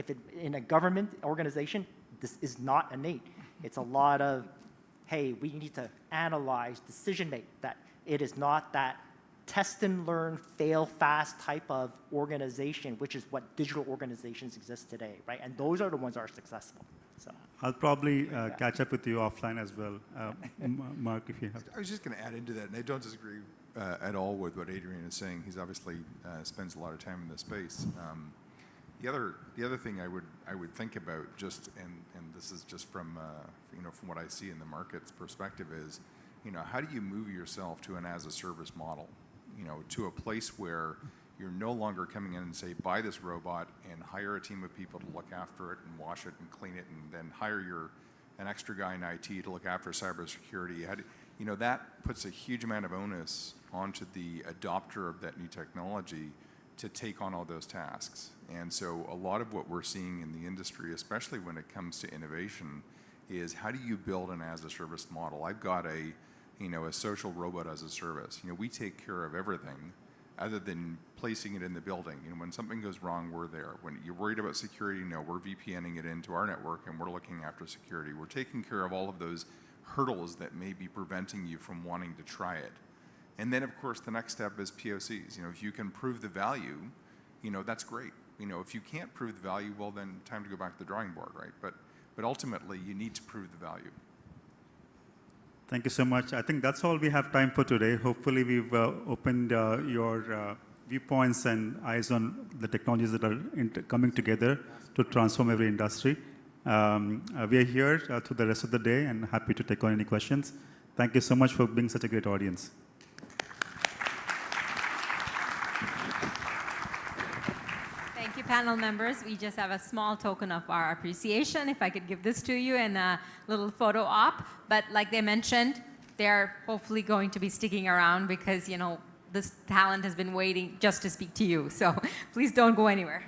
S1: In a government organization, this is not innate. It's a lot of, hey, we need to analyze, decision make. That it is not that test and learn, fail fast type of organization, which is what digital organizations exist today, right? And those are the ones that are successful. So
S20: I'll probably catch up with you offline as well, Mark, if you have.
S3: I was just going to add into that, and I don't disagree at all with what Adrian is saying. He's obviously spends a lot of time in this space. The other thing I would think about, just and this is just from from what I see in the market's perspective, is how do you move yourself to an as a service model, to a place where you're no longer coming in and say, buy this robot and hire a team of people to look after it and wash it and clean it, and then hire an extra guy in IT to look after cybersecurity. That puts a huge amount of onus onto the adopter of that new technology to take on all those tasks. And so a lot of what we're seeing in the industry, especially when it comes to innovation, is how do you build an as-a-service model? I've got a social robot as a service. We take care of everything other than placing it in the building. When something goes wrong, we're there. When you're worried about security, we're VPNing it into our network and we're looking after security. We're taking care of all of those hurdles that may be preventing you from wanting to try it. And then, of course, the next step is POCs. If you can prove the value, that's great. If you can't prove the value, well, then time to go back to the drawing board, right? But ultimately, you need to prove the value.
S20: Thank you so much. I think that's all we have time for today. Hopefully, we've opened your viewpoints and eyes on the technologies that are coming together to transform every industry. We are here through the rest of the day and happy to take on any questions. Thank you so much for being such a great audience.
S2: Thank you, panel members. We just have a small token of our appreciation. If I could give this to you in a little photo op. But like they mentioned, they're hopefully going to be sticking around because, you know, this talent has been waiting just to speak to you. So please don't go anywhere.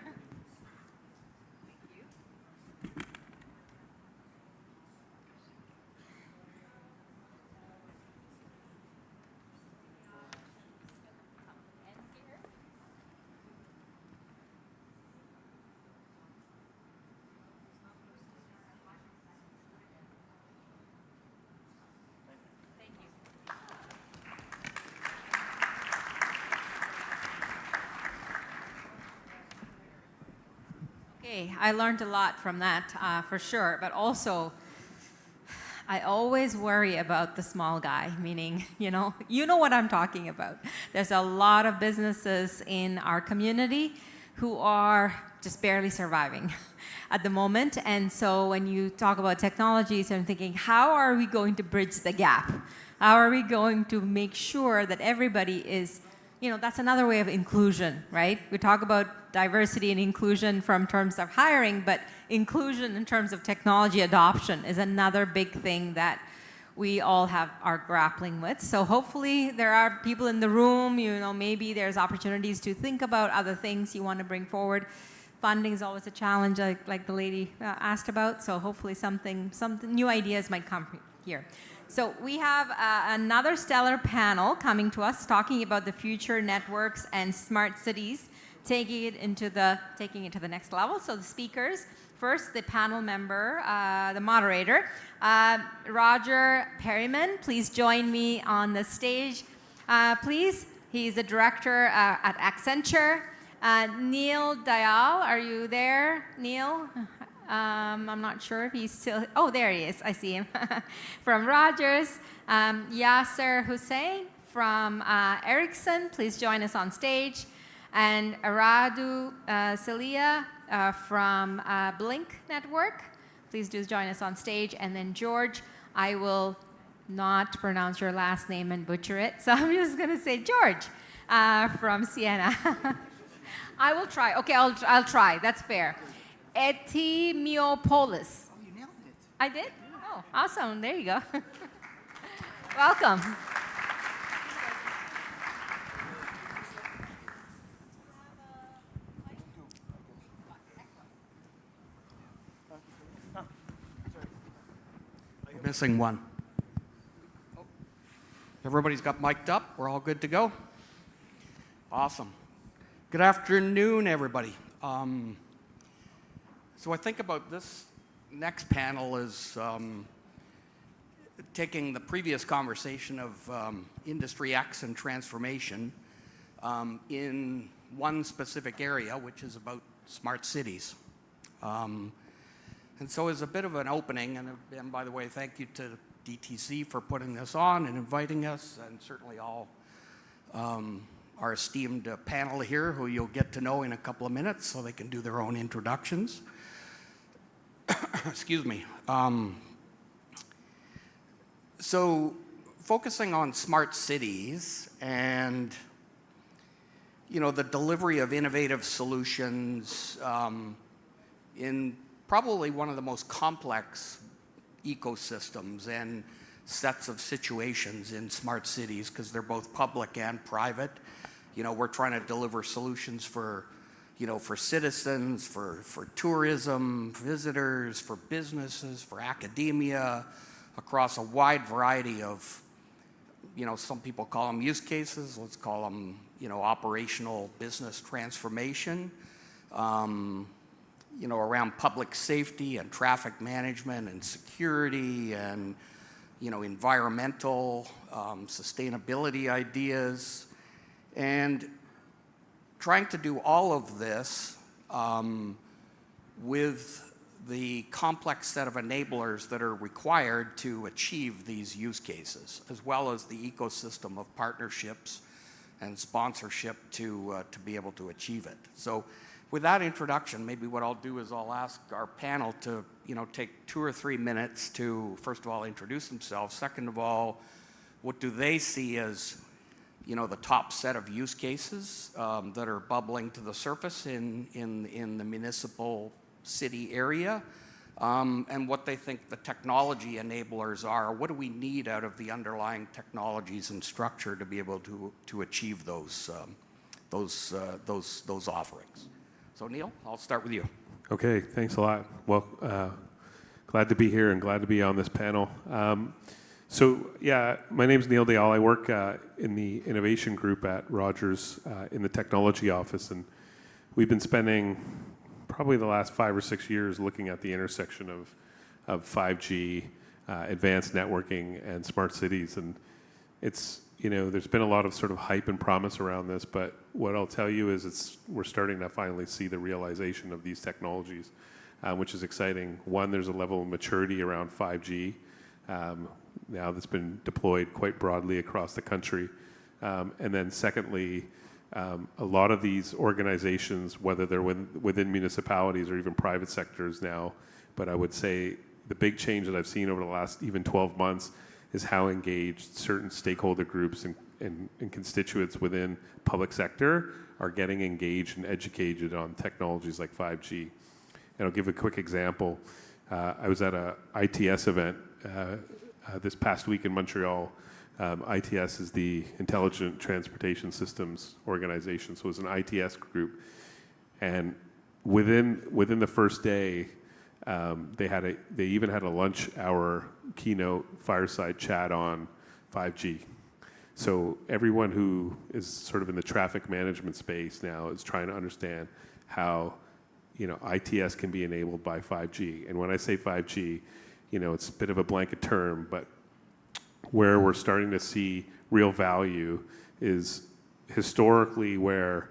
S2: Okay, I learned a lot from that for sure, but also I always worry about the small guy, meaning, you know what I'm talking about. There's a lot of businesses in our community who are just barely surviving at the moment. And so when you talk about technologies, I'm thinking, how are we going to bridge the gap? How are we going to make sure that everybody is, you know, that's another way of inclusion, right? We talk about diversity and inclusion from terms of hiring, but inclusion in terms of technology adoption is another big thing that we all are grappling with. So hopefully there are people in the room, you know, maybe there's opportunities to think about other things you want to bring forward. Funding is always a challenge, like the lady asked about. So hopefully something new ideas might come here. So we have another stellar panel coming to us talking about the future networks and smart cities, taking it to the next level. So the speakers, first the panel member, the moderator, Roger Perryman, please join me on the stage, please. He's the director at Accenture. Neil Dayal, are you there, Neil? I'm not sure if he's still, oh, there he is, I see him. From Rogers, Yasser Hussein from Ericsson, please join us on stage. And Aradu Celia from Blink Network, please do join us on stage. And then George, I will not pronounce your last name and butcher it, so I'm just going to say George from Siena. I will try. Okay, I'll try. That's fair. Etimiopolis.
S5: Oh, you nailed it.
S2: I did? Oh, awesome. There you go. Welcome.
S5: We're missing one. Everybody's got mic'd up. We're all good to go. Awesome. Good afternoon, everybody. So I think about this next panel as taking the previous conversation of Industry X and transformation in one specific area, which is about smart cities. And so as a bit of an opening, and by the way, thank you to DTZ for putting this on and inviting us, and certainly all our esteemed panel here, who you'll get to know in a couple of minutes so they can do their own introductions. Excuse me. So focusing on smart cities and, you know, the delivery of innovative solutions in probably one of the most complex ecosystems and sets of situations in smart cities, because they're both public and private. You know, we're trying to deliver solutions for, you know, for citizens, for tourism, visitors, for businesses, for academia, across a wide variety of, you know, some people call them use cases, let's call them, you know, operational business transformation, you know, around public safety and traffic management and security and, you know, environmental, sustainability ideas, and trying to do all of this with the complex set of enablers that are required to achieve these use cases, as well as the ecosystem of partnerships and sponsorship to be able to achieve it. So with that introduction, maybe what I'll do is I'll ask our panel to take 2 or 3 minutes to, first of all, introduce themselves. Second of all, what do they see as the top set of use cases that are bubbling to the surface in the municipal city area, and what they think the technology enablers are. What do we need out of the underlying technologies and structure to be able to achieve those offerings? So Neil, I'll start with you.
S6: Okay, thanks a lot. Well, glad to be here and glad to be on this panel. So yeah, my name's Neil Dayal. I work in the innovation group at Rogers in the technology office, and we've been spending probably the last 5 or 6 years looking at the intersection of 5G, advanced networking, and smart cities. And it's, there's been a lot of sort of hype and promise around this, but what I'll tell you is we're starting to finally see the realization of these technologies, which is exciting. One, there's a level of maturity around 5G. Now that's been deployed quite broadly across the country. And then secondly, a lot of these organizations, whether they're within municipalities or even private sectors now, but I would say the big change that I've seen over the last even 12 months is how engaged certain stakeholder groups and constituents within public sector are getting engaged and educated on technologies like 5G. And I'll give a quick example. I was at a ITS event this past week in Montreal. ITS is the Intelligent Transportation Systems Organization, so it was an ITS group. And within the first day, they even had a lunch hour keynote fireside chat on 5G. So everyone who is sort of in the traffic management space now is trying to understand how ITS can be enabled by 5G. And when I say 5G, it's a bit of a blanket term, but where we're starting to see real value is historically where,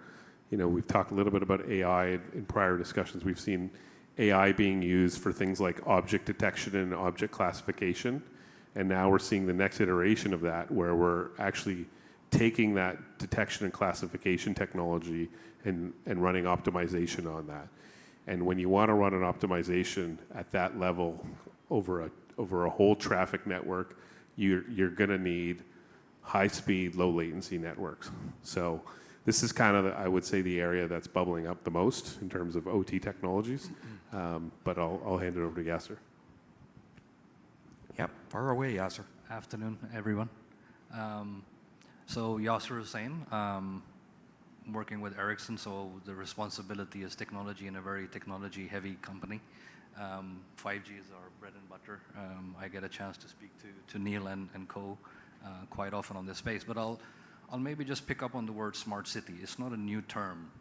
S6: we've talked a little bit about AI in prior discussions. We've seen AI being used for things like object detection and object classification. And now we're seeing the next iteration of that, where we're actually taking that detection and classification technology and running optimization on that. And when you want to run an optimization at that level over a whole traffic network, you're going to need high-speed, low-latency networks. So this is kind of, I would say, the area that's bubbling up the most in terms of OT technologies. But I'll hand it over to Yasser.
S5: Yep, far away, Yasser.
S7: Afternoon, everyone. So Yasser Hussain, working with Ericsson, so the responsibility is technology in a very technology-heavy company. 5G is our bread and butter. I get a chance to speak to Neil and co quite often on this space, but I'll maybe just pick up on the word smart city. It's not a new term.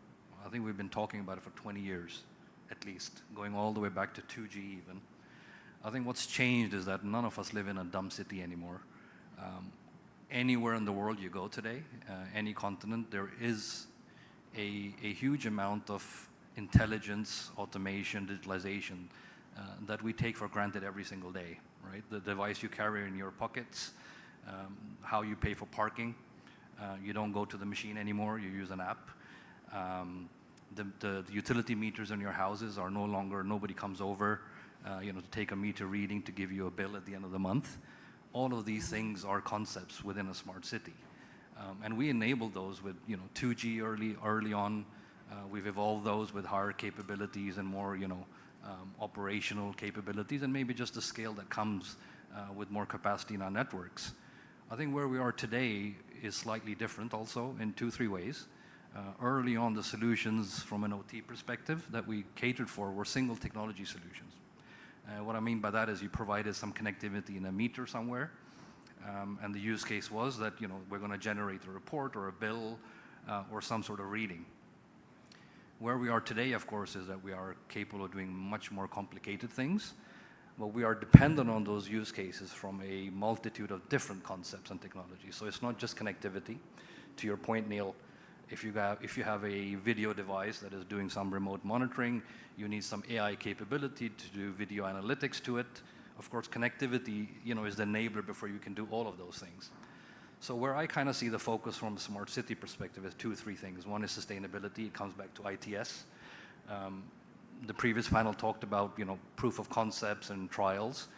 S7: I think we've been talking about it for 20 years, at least, going all the way back to 2G even. I think what's changed is that none of us live in a dumb city anymore. Anywhere in the world you go today, any continent, there is a huge amount of intelligence, automation, digitalization that we take for granted every single day, right? The device you carry in your pockets, how you pay for parking. You don't go to the machine anymore, you use an app. The utility meters in your houses are no longer, nobody comes over to take a meter reading to give you a bill at the end of the month. All of these things are concepts within a smart city. And we enabled those with 2G early on. We've evolved those with higher capabilities and more operational capabilities, and maybe just the scale that comes with more capacity in our networks. I think where we are today is slightly different also in 2-3 ways. Early on, the solutions from an OT perspective that we catered for were single technology solutions. What I mean by that is you provided some connectivity in a meter somewhere, and the use case was that we're going to generate a report or a bill or some sort of reading. Where we are today, of course, is that we are capable of doing much more complicated things, but we are dependent on those use cases from a multitude of different concepts and technologies. So it's not just connectivity. To your point, Neil, if you have a video device that is doing some remote monitoring, you need some AI capability to do video analytics to it. Of course, connectivity, is the enabler before you can do all of those things. So where I kind of see the focus from a smart city perspective is 2 or 3 things. One is sustainability. It comes back to ITS. The previous panel talked about, you know, proof of concepts and trials.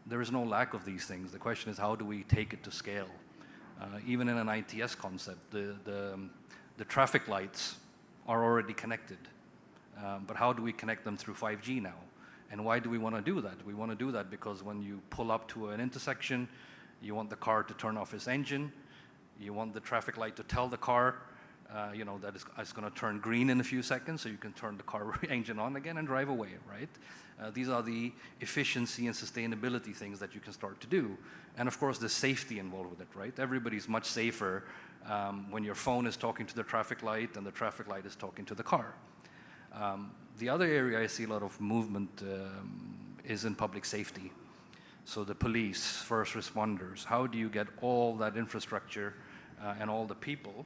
S7: There is no lack of these things. The question is, how do we take it to scale? Even in an ITS concept, the traffic lights are already connected. But how do we connect them through 5G now? And why do we want to do that? We want to do that because when you pull up to an intersection, you want the car to turn off its engine. You want the traffic light to tell the car, you know, that it's going to turn green in a few seconds, so you can turn the car engine on again and drive away, right? These are the efficiency and sustainability things that you can start to do. And of course, the safety involved with it, right? Everybody's much safer when your phone is talking to the traffic light and the traffic light is talking to the car. The other area I see a lot of movement is in public safety. So the police, first responders, how do you get all that infrastructure and all the people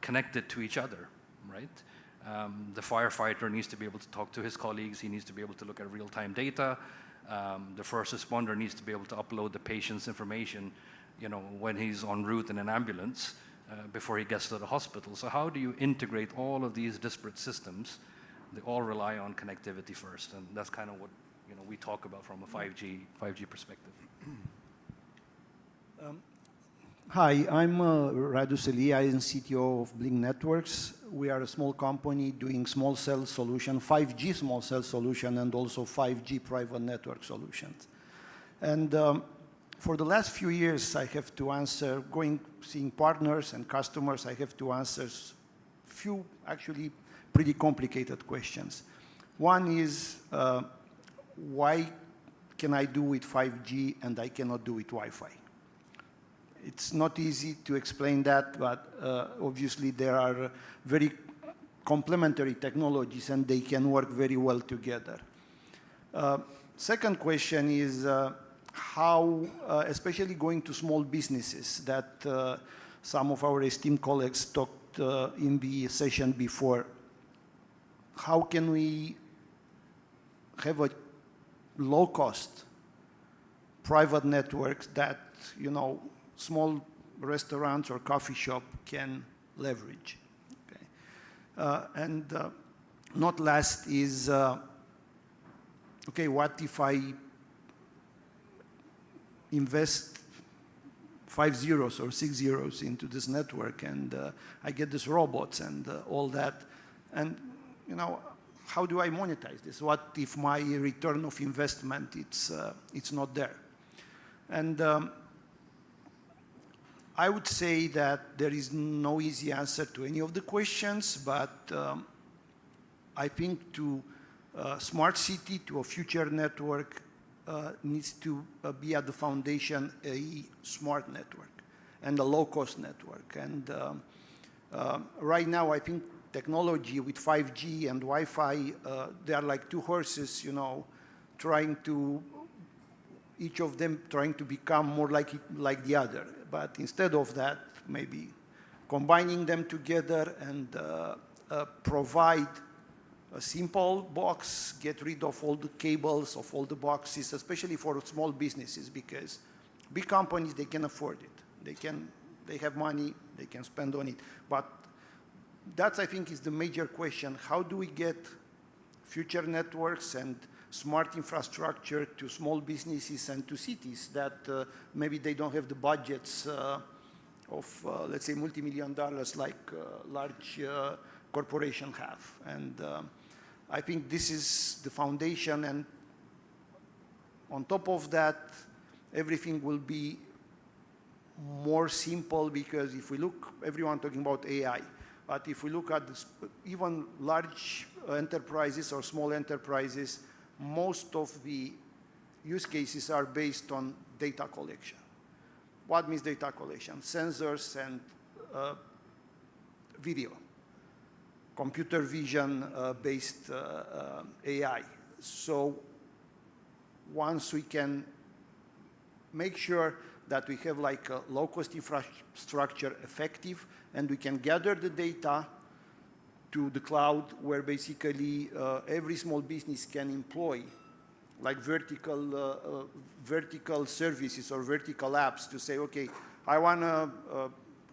S7: connected to each other, right? The firefighter needs to be able to talk to his colleagues. He needs to be able to look at real-time data. The first responder needs to be able to upload the patient's information, you know, when he's en route in an ambulance before he gets to the hospital. So how do you integrate all of these disparate systems? They all rely on connectivity first, and that's kind of what, you know, we talk about from a 5G perspective.
S12: Hi, I'm Radu Seli. I am CTO of Blink Networks. We are a small company doing small cell solution, 5G small cell solution, and also 5G private network solutions. And for the last few years, I have to answer, seeing partners and customers, I have to answer few actually pretty complicated questions. One is, why can I do with 5G and I cannot do with Wi-Fi? It's not easy to explain that, but obviously there are very complementary technologies and they can work very well together. Second question is how, especially going to small businesses that some of our esteemed colleagues talked in the session before, how can we have a low-cost private networks that, you know, small restaurants or coffee shop can leverage. Okay. And not last is, okay, what if I invest 5 zeros or 6 zeros into this network and I get these robots and all that, and you know, how do I monetize this? What if my return of investment it's not there? And I would say that there is no easy answer to any of the questions, but I think to a smart city, to a future network, needs to be at the foundation a smart network and a low-cost network. And right now, I think technology with 5G and Wi-Fi, they are like two horses, you know, each of them trying to become more like the other. But instead of that, maybe combining them together and provide a simple box, get rid of all the cables, of all the boxes, especially for small businesses, because big companies, they can afford it. They have money, they can spend on it. But that, I think, is the major question. How do we get future networks and smart infrastructure to small businesses and to cities that maybe they don't have the budgets of, let's say, multi-million dollars like large corporations have. And I think this is the foundation. And on top of that, everything will be more simple, because if we look, everyone talking about AI, but if we look at this, even large enterprises or small enterprises, most of the use cases are based on data collection. What means data collection? Sensors and video, computer vision based AI. So once we can make sure that we have like a low-cost infrastructure effective, and we can gather the data to the cloud, where basically every small business can employ like vertical services or vertical apps to say, okay, I want to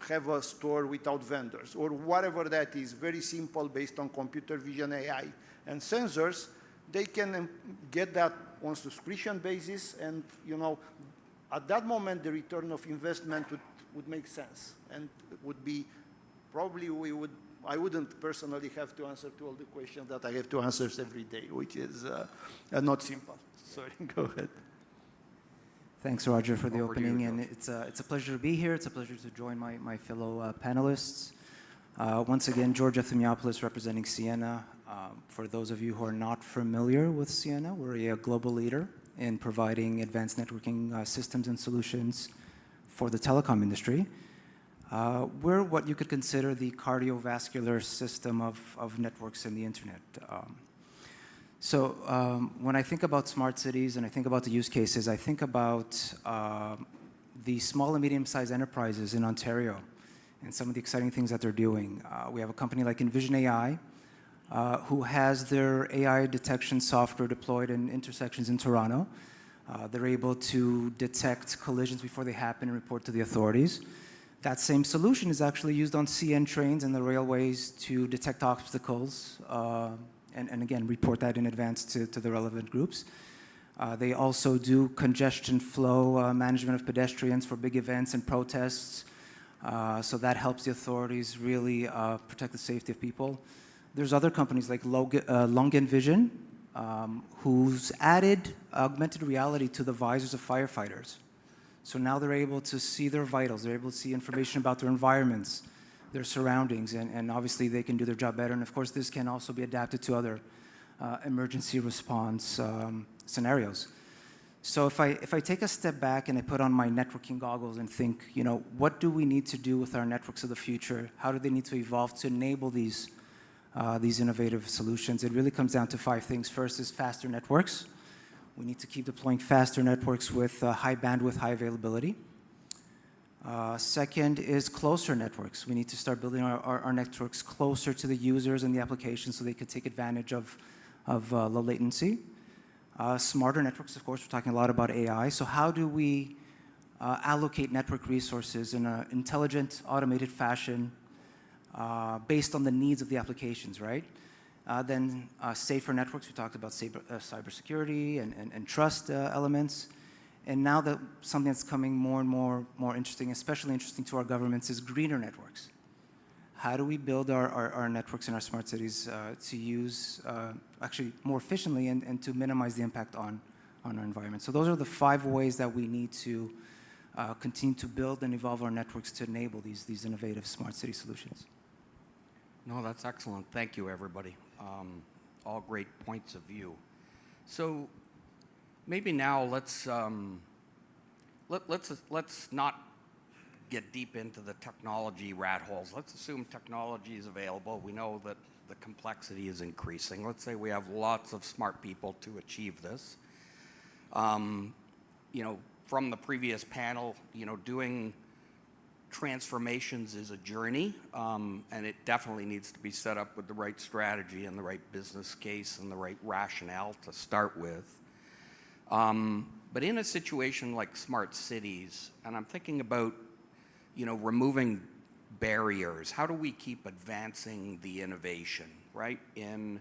S12: have a store without vendors, or whatever that is, very simple based on computer vision, AI, and sensors. They can get that on subscription basis, and at that moment, the return of investment would make sense, and would be probably I wouldn't personally have to answer to all the questions that I have to answer every day, which is not simple. Sorry, go ahead.
S14: Thanks, Roger, for the opening, and it's a pleasure to be here. It's a pleasure to join my fellow panelists. Once again, George Efthymiopoulos representing Ciena. For those of you who are not familiar with Ciena, we're a global leader in providing advanced networking systems and solutions for the telecom industry. We're what you could consider the cardiovascular system of networks in the internet. When I think about smart cities and I think about the use cases, I think about the small and medium-sized enterprises in Ontario and some of the exciting things that they're doing. We have a company like Envision AI, who has their AI detection software deployed in intersections in Toronto. They're able to detect collisions before they happen and report to the authorities. That same solution is actually used on CN trains and the railways to detect obstacles and again, report that in advance to the relevant groups. They also do congestion flow management of pedestrians for big events and protests. So that helps the authorities really protect the safety of people. There's other companies like Longan Vision, who's added augmented reality to the visors of firefighters. So now they're able to see their vitals, they're able to see information about their environments, their surroundings, and obviously they can do their job better. And of course, this can also be adapted to other emergency response scenarios. So if I take a step back and I put on my networking goggles and think, what do we need to do with our networks of the future? How do they need to evolve to enable these innovative solutions? It really comes down to 5 things. First is faster networks. We need to keep deploying faster networks with high bandwidth, high availability. Second is closer networks. We need to start building our networks closer to the users and the applications so they can take advantage of low latency. Smarter networks, of course, we're talking a lot about AI. So how do we allocate network resources in an intelligent, automated fashion based on the needs of the applications, right? Then safer networks, we talked about cybersecurity and trust elements. And now that something that's coming more and more interesting, especially interesting to our governments, is greener networks. How do we build our networks in our smart cities to use actually more efficiently and to minimize the impact on our environment? So those are the 5 ways that we need to continue to build and evolve our networks to enable these innovative smart city solutions.
S5: No, that's excellent. Thank you, everybody. All great points of view. So maybe now let's not get deep into the technology rat holes. Let's assume technology is available. We know that the complexity is increasing. Let's say we have lots of smart people to achieve this. From the previous panel, doing transformations is a journey, and it definitely needs to be set up with the right strategy and the right business case and the right rationale to start with. But in a situation like smart cities, and I'm thinking about, removing barriers, how do we keep advancing the innovation, right? In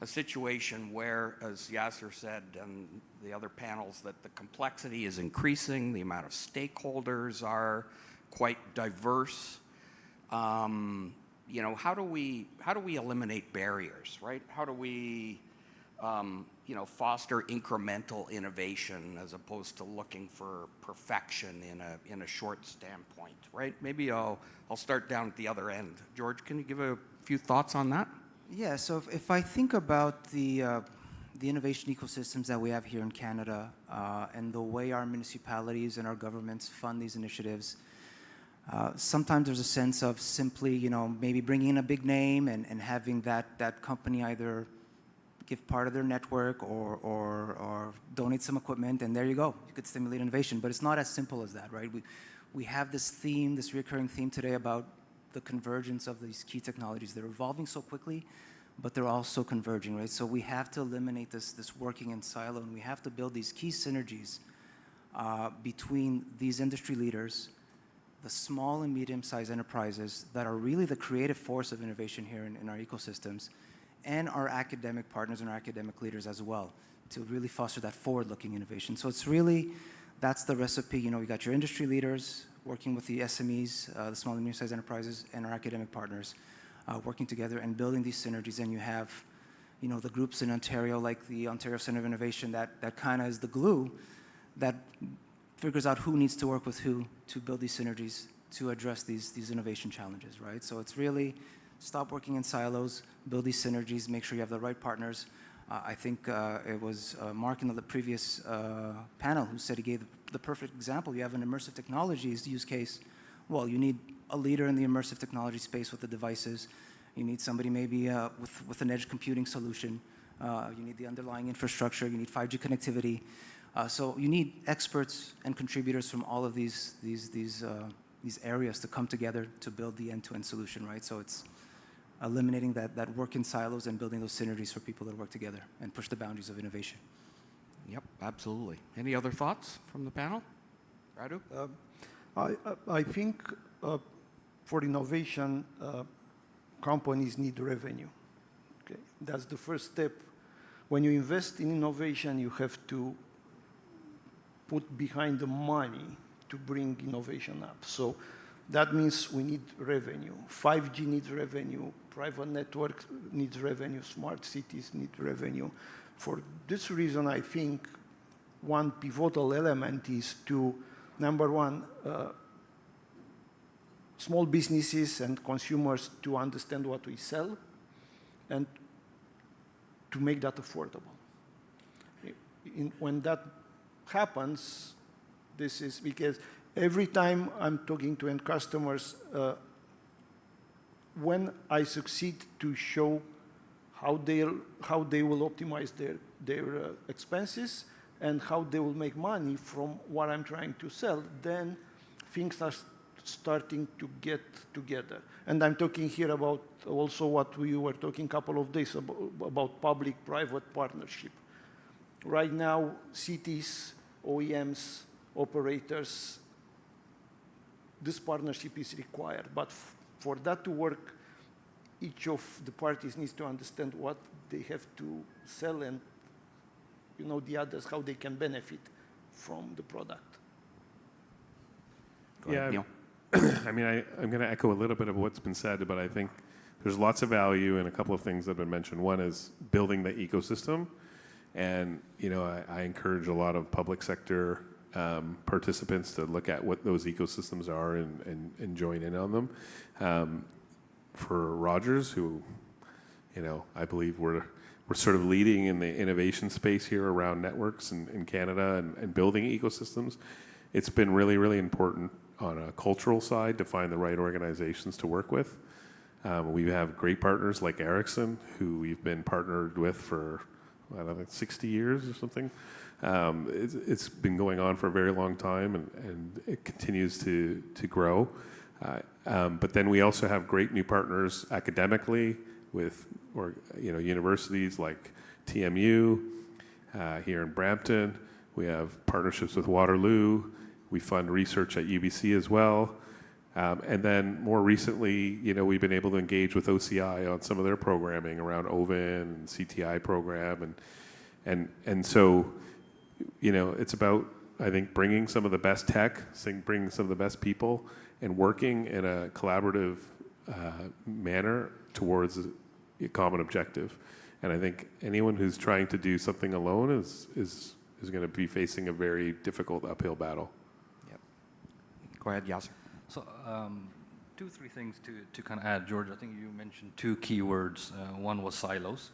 S5: a situation where, as Yasser said and the other panels, that the complexity is increasing, the amount of stakeholders are quite diverse. How do we eliminate barriers, right? How do we foster incremental innovation as opposed to looking for perfection in a short standpoint, right? Maybe I'll start down at the other end. George, can you give a few thoughts on that?
S14: Yeah, so if I think about the innovation ecosystems that we have here in Canada and the way our municipalities and our governments fund these initiatives, sometimes there's a sense of simply, maybe bringing in a big name and having that company either give part of their network or donate some equipment, and there you go. You could stimulate innovation, but it's not as simple as that, right? We have this theme, this recurring theme today about the convergence of these key technologies. They're evolving so quickly, but they're also converging, right? So we have to eliminate this working in silo, and we have to build these key synergies between these industry leaders the small and medium-sized enterprises that are really the creative force of innovation here in our ecosystems, and our academic partners and our academic leaders as well, to really foster that forward-looking innovation. So it's really, that's the recipe. You know, we got your industry leaders working with the SMEs, the small and medium-sized enterprises, and our academic partners working together and building these synergies. And you have, you know, the groups in Ontario, like the Ontario Centre of Innovation, that kind of is the glue that figures out who needs to work with who to build these synergies to address these innovation challenges, right? So it's really stop working in silos, build these synergies, make sure you have the right partners. I think it was Mark in the previous panel who said he gave the perfect example. You have an immersive technologies use case. Well, you need a leader in the immersive technology space with the devices. You need somebody maybe with an edge computing solution. You need the underlying infrastructure. You need 5G connectivity. So you need experts and contributors from all of these areas to come together to build the end-to-end solution, right? So it's eliminating that work in silos and building those synergies for people that work together and push the boundaries of innovation.
S5: Yep, absolutely. Any other thoughts from the panel? Radu?
S12: I think for innovation, companies need revenue. Okay? That's the first step. When you invest in innovation, you have to put behind the money to bring innovation up. So that means we need revenue. 5G needs revenue. Private networks needs revenue. Smart cities need revenue. For this reason, I think one pivotal element is to, number one, small businesses and consumers to understand what we sell and to make that affordable. When that happens, this is because every time I'm talking to end customers, when I succeed to show how they will optimize their expenses and how they will make money from what I'm trying to sell, then things are starting to get together. And I'm talking here about also what we were talking a couple of days about public-private partnership. Right now, cities, OEMs, operators, this partnership is required. But for that to work, each of the parties needs to understand what they have to sell and the others, how they can benefit from the product.
S5: Go ahead, Neil.
S6: I mean, I'm going to echo a little bit of what's been said, but I think there's lots of value in a couple of things that have been mentioned. One is building the ecosystem. And, I encourage a lot of public sector participants to look at what those ecosystems are and join in on them. For Rogers, who, I believe we're sort of leading in the innovation space here around networks in Canada and building ecosystems. It's been really, really important on a cultural side to find the right organizations to work with. We have great partners like Ericsson, who we've been partnered with for, 60 years or something. It's been going on for a very long time, and it continues to grow. But then we also have great new partners academically with universities like TMU here in Brampton. We have partnerships with Waterloo. We fund research at UBC as well. And then more recently, we've been able to engage with OCI on some of their programming around OVIN and CTI program. And so, it's about, I think, bringing some of the best tech, bringing some of the best people, and working in a collaborative manner towards a common objective. And I think anyone who's trying to do something alone is going to be facing a very difficult uphill battle.
S5: Yep. Go ahead, Yasser.
S7: So, 2-3 things to kind of add, George. I think you mentioned 2 key words. One was silos.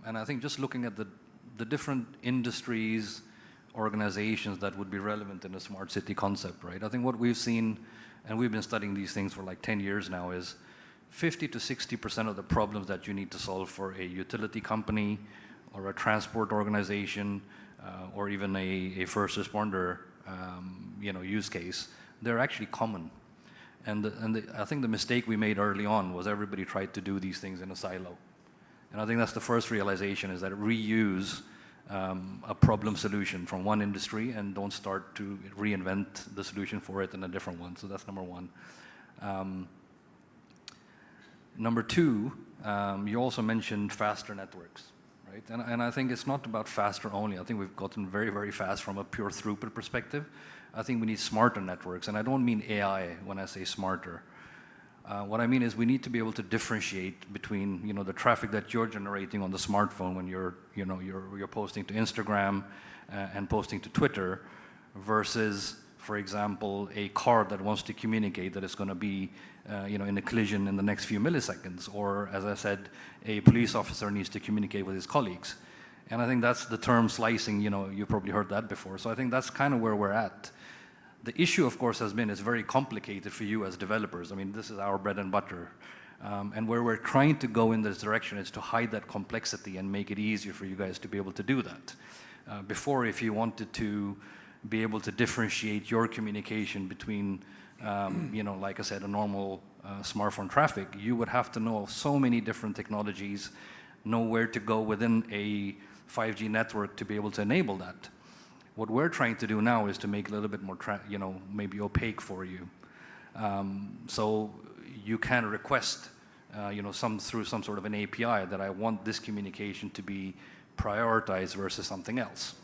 S7: And I think just looking at the different industries, organizations that would be relevant in a smart city concept, right? I think what we've seen, and we've been studying these things for like 10 years now, is 50 to 60% of the problems that you need to solve for a utility company or a transport organization or even a first responder use case, they're actually common. And I think the mistake we made early on was everybody tried to do these things in a silo. And I think that's the first realization, is that reuse a problem solution from one industry and don't start to reinvent the solution for it in a different one. So that's number one. Number two, you also mentioned faster networks, right? And I think it's not about faster only. I think we've gotten very, very fast from a pure throughput perspective. I think we need smarter networks, and I don't mean AI when I say smarter. What I mean is we need to be able to differentiate between, you know, the traffic that you're generating on the smartphone when you're posting to Instagram and posting to Twitter versus, for example, a car that wants to communicate that it's going to be, in a collision in the next few milliseconds, or as I said, a police officer needs to communicate with his colleagues. And I think that's the term slicing. You probably heard that before. So I think that's kind of where we're at. The issue, of course, has been it's very complicated for you as developers. I mean, this is our bread and butter. And where we're trying to go in this direction is to hide that complexity and make it easier for you guys to be able to do that. Before, if you wanted to be able to differentiate your communication between, like I said, a normal smartphone traffic, you would have to know so many different technologies, know where to go within a 5G network to be able to enable that. What we're trying to do now is to make it a little bit more, maybe opaque for you. So you can request, through some sort of an API that I want this communication to be prioritized versus something else.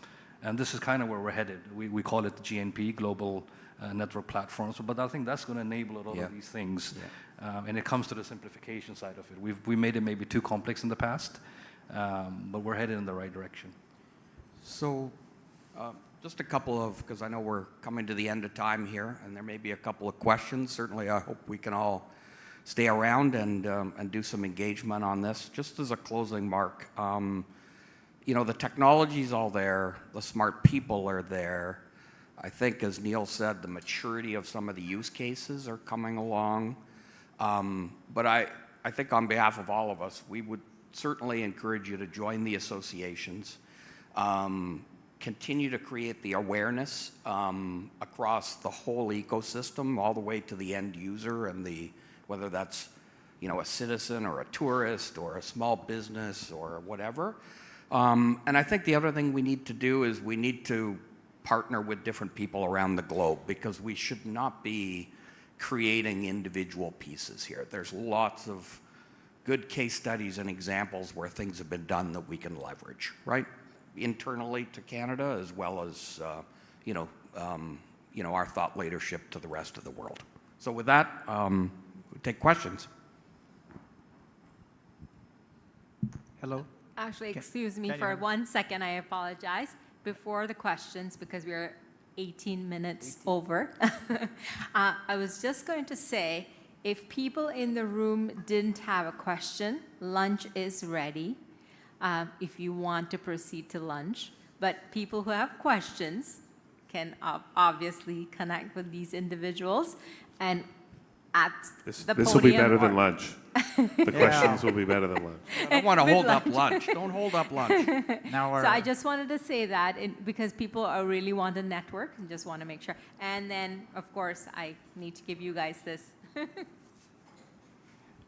S7: And this is kind of where we're headed. We call it GNP, Global Network Platforms, but I think that's going to enable a lot of these things. And it comes to the simplification side of it. We made it maybe too complex in the past, but we're headed in the right direction.
S5: So just a couple of, because I know we're coming to the end of time here, and there may be a couple of questions. Certainly, I hope we can all stay around and do some engagement on this. Just as a closing mark, the technology's all there, the smart people are there. I think, as Neil said, the maturity of some of the use cases are coming along. But I think on behalf of all of us, we would certainly encourage you to join the associations. Continue to create the awareness across the whole ecosystem, all the way to the end user, and whether that's a citizen or a tourist or a small business or whatever. And I think the other thing we need to do is we need to partner with different people around the globe, because we should not be creating individual pieces here. There's lots of good case studies and examples where things have been done that we can leverage, right? Internally to Canada, as well as our thought leadership to the rest of the world. So with that, we'll take questions.
S16: Hello.
S2: Actually, excuse me for 1 second. I apologize. Before the questions, because we're 18 minutes over, I was just going to say, if people in the room didn't have a question, lunch is ready. If you want to proceed to lunch. But people who have questions can obviously connect with these individuals. And at the podium.
S6: This will be better than lunch. The questions will be better than lunch.
S5: I don't want to hold up lunch. Don't hold up lunch.
S2: So I just wanted to say that because people really want a network and just want to make sure. And then, of course, I need to give you guys this.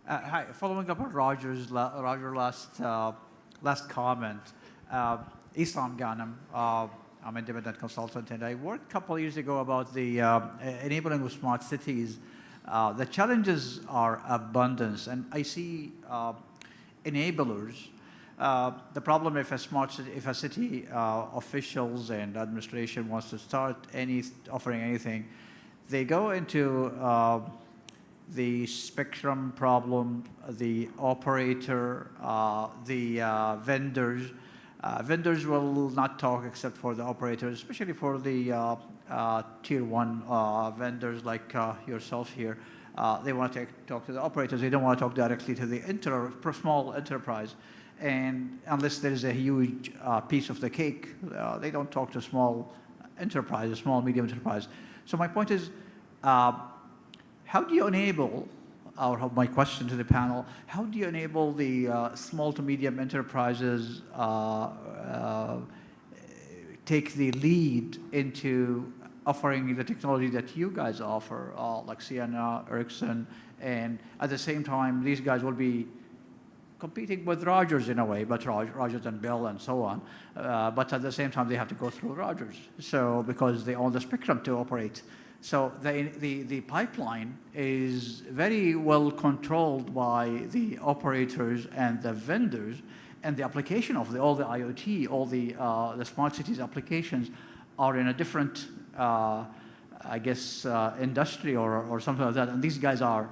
S16: Hi, following up on Roger's last comment, Islam Ghanem, I'm an independent consultant, and I worked a couple of years ago about the enabling of smart cities. The challenges are abundance, and I see enablers. The problem if a city officials and administration wants to start offering anything, they go into the spectrum problem, the operator, the vendors. Vendors will not talk except for the operators, especially for the tier one vendors like yourself here. They want to talk to the operators. They don't want to talk directly to the small enterprise. And unless there is a huge piece of the cake, they don't talk to small enterprise, small, medium enterprise. So my point is, how do you enable, or my question to the panel, how do you enable the small to medium enterprises take the lead into offering the technology that you guys offer, like Ciena, Ericsson, and at the same time, these guys will be competing with Rogers in a way, but Rogers and Bell and so on. But at the same time, they have to go through Rogers, so because they own the spectrum to operate. So the pipeline is very well controlled by the operators and the vendors, and the application of all the IoT, all the smart cities applications are in a different, I guess, industry or something like that. And these guys are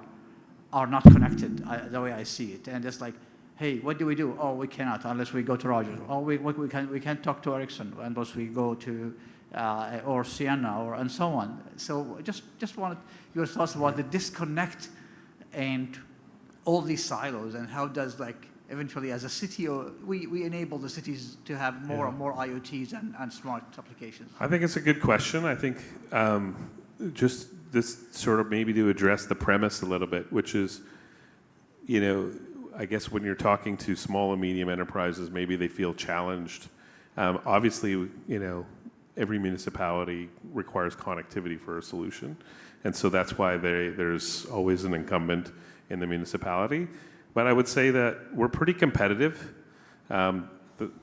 S16: not connected, the way I see it. And it's like, hey, what do we do? Oh, we cannot unless we go to Rogers. Oh, we can't talk to Ericsson unless we go to or Sienna and so on. So just wanted your thoughts about the disconnect and all these silos, and how does, like, eventually as a city, we enable the cities to have more and more IoTs and smart applications?
S6: I think it's a good question. I think just this sort of maybe to address the premise a little bit, which is, I guess when you're talking to small and medium enterprises, maybe they feel challenged. Obviously, every municipality requires connectivity for a solution. And so that's why there's always an incumbent in the municipality. But I would say that we're pretty competitive,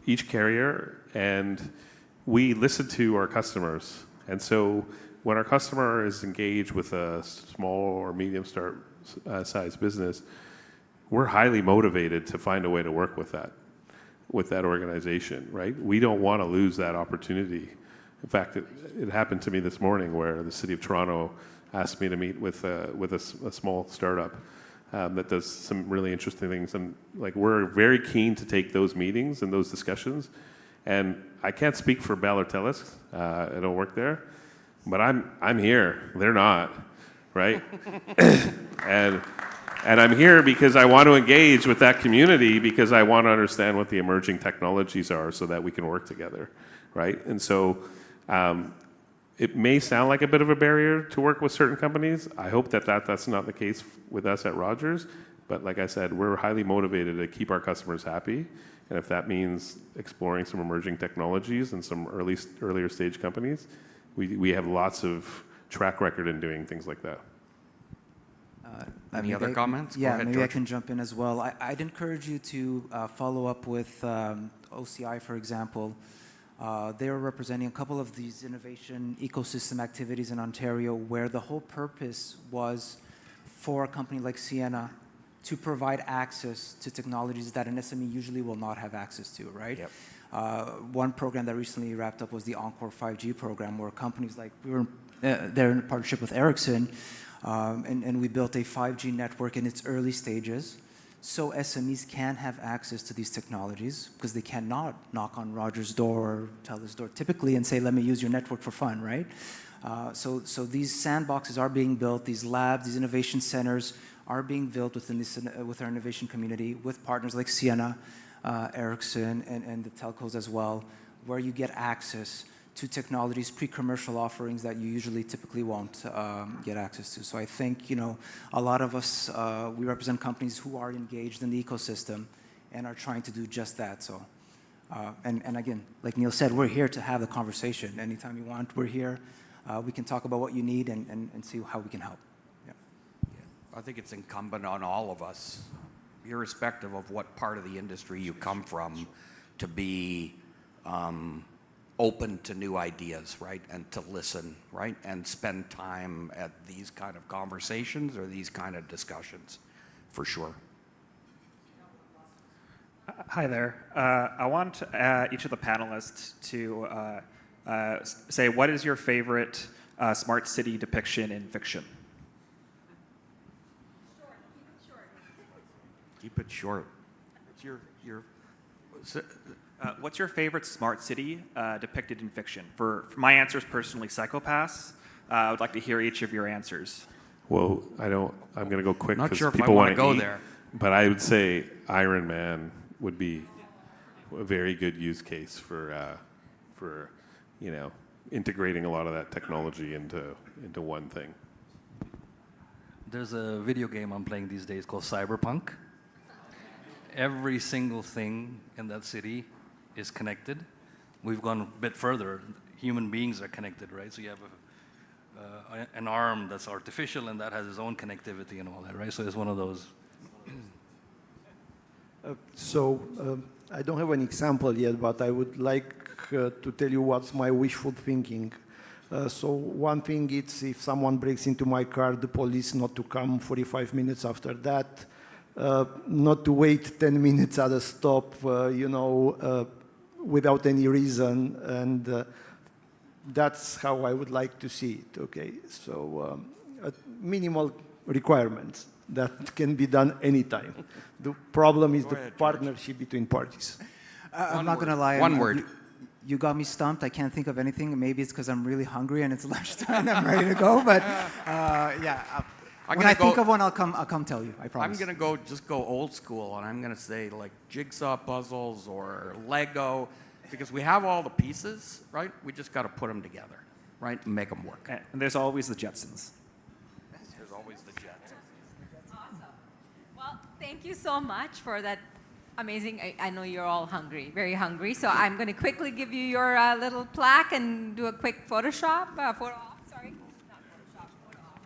S6: each carrier, and we listen to our customers. And so when our customer is engaged with a small or medium-sized business, we're highly motivated to find a way to work with that organization, right? We don't want to lose that opportunity. In fact, it happened to me this morning where the City of Toronto asked me to meet with a small startup that does some really interesting things, and we're very keen to take those meetings and those discussions. And I can't speak for Bell or Telus. I don't work there, but I'm here. They're not, right? and I'm here because I want to engage with that community, because I want to understand what the emerging technologies are so that we can work together, right? And so it may sound like a bit of a barrier to work with certain companies. I hope that's not the case with us at Rogers. But like I said, we're highly motivated to keep our customers happy. And if that means exploring some emerging technologies and some earlier stage companies, we have lots of track record in doing things like that.
S5: Any other comments?
S14: Yeah,
S5: Go ahead,
S14: maybe
S5: George.
S14: I can jump in as well. I'd encourage you to follow up with OCI, for example. They were representing a couple of these innovation ecosystem activities in Ontario, where the whole purpose was for a company like Sienna to provide access to technologies that an SME usually will not have access to, right?
S5: Yep.
S14: One program that recently wrapped up was the Encore 5G program, where companies like, they're in a partnership with Ericsson, and we built a 5G network in its early stages, so SMEs can have access to these technologies, because they cannot knock on Rogers' door or Telus' door typically and say, let me use your network for fun, right? So these sandboxes are being built, these labs, these innovation centers are being built with our innovation community, with partners like Sienna, Ericsson, and the telcos as well, where you get access to technologies, pre-commercial offerings that you usually typically won't get access to. So I think, a lot of us, we represent companies who are engaged in the ecosystem and are trying to do just that. So, and again, like Neil said, we're here to have the conversation. Anytime you want, we're here. We can talk about what you need and see how we can help. Yeah.
S5: I think it's incumbent on all of us, irrespective of what part of the industry you come from, to be open to new ideas, right? And to listen, right? And spend time at these kind of conversations or these kind of discussions, for sure.
S17: Hi there. I want each of the panelists to say, what is your favorite smart city depiction in fiction?
S5: Keep it short.
S17: What's your favorite smart city depicted in fiction? For my answer is personally Psychopaths. I would like to hear each of your answers.
S6: Well, I'm going to go quick
S5: Not
S6: because
S5: sure if I
S6: people
S5: wanna
S6: want to
S5: go
S6: eat,
S5: there.
S6: but I would say Iron Man would be a very good use case for integrating a lot of that technology into one thing.
S7: There's a video game I'm playing these days called Cyberpunk. Every single thing in that city is connected. We've gone a bit further. Human beings are connected, right? So you have an arm that's artificial and that has its own connectivity and all that, right? So it's one of those.
S12: I don't have an example yet, but I would like to tell you what's my wishful thinking. So one thing is if someone breaks into my car, the police not to come 45 minutes after that, not to wait 10 minutes at a stop, without any reason, and that's how I would like to see it, okay? So minimal requirements that can be done anytime. The problem is the partnership between parties.
S14: I'm not going to lie.
S5: One word.
S14: You got me stumped. I can't think of anything. Maybe it's because I'm really hungry and it's lunchtime and I'm ready to go. But when I think of one, I'll come tell you. I promise.
S5: I'm going to just go old school, and I'm going to say like jigsaw puzzles or Lego, because we have all the pieces, right? We just got to put them together, right, and make them work.
S17: And there's always the Jetsons.
S5: There's always the Jetsons.
S18: Awesome. Well, thank you so much for that amazing. I know you're all hungry, very hungry. So I'm going to quickly give you your little plaque and do a quick Photoshop. Photo off, sorry. Not Photoshop, photo off.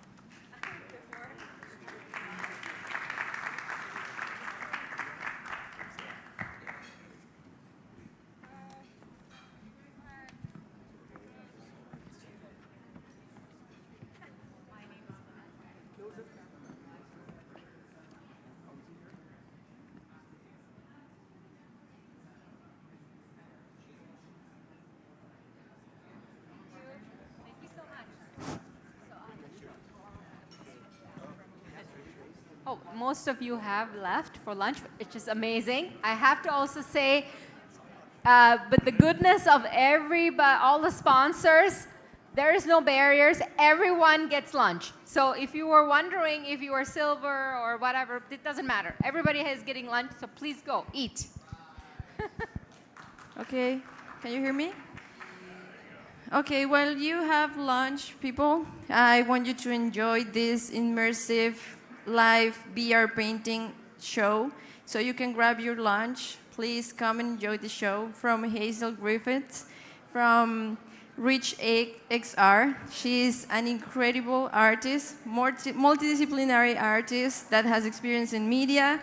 S18: Oh, most of you have left for lunch, which is amazing. I have to also say, but the goodness of all the sponsors, there is no barriers. Everyone gets lunch. So if you were wondering if you are silver or whatever, it doesn't matter. Everybody is getting lunch, so please go, eat.
S19: Okay, can you hear me? Okay, well, you have lunch, people. I want you to enjoy this immersive live VR painting show. So you can grab your lunch. Please come and enjoy the show from Hazel Griffiths, from Rich XR. She is an incredible artist, multidisciplinary artist that has experience in media,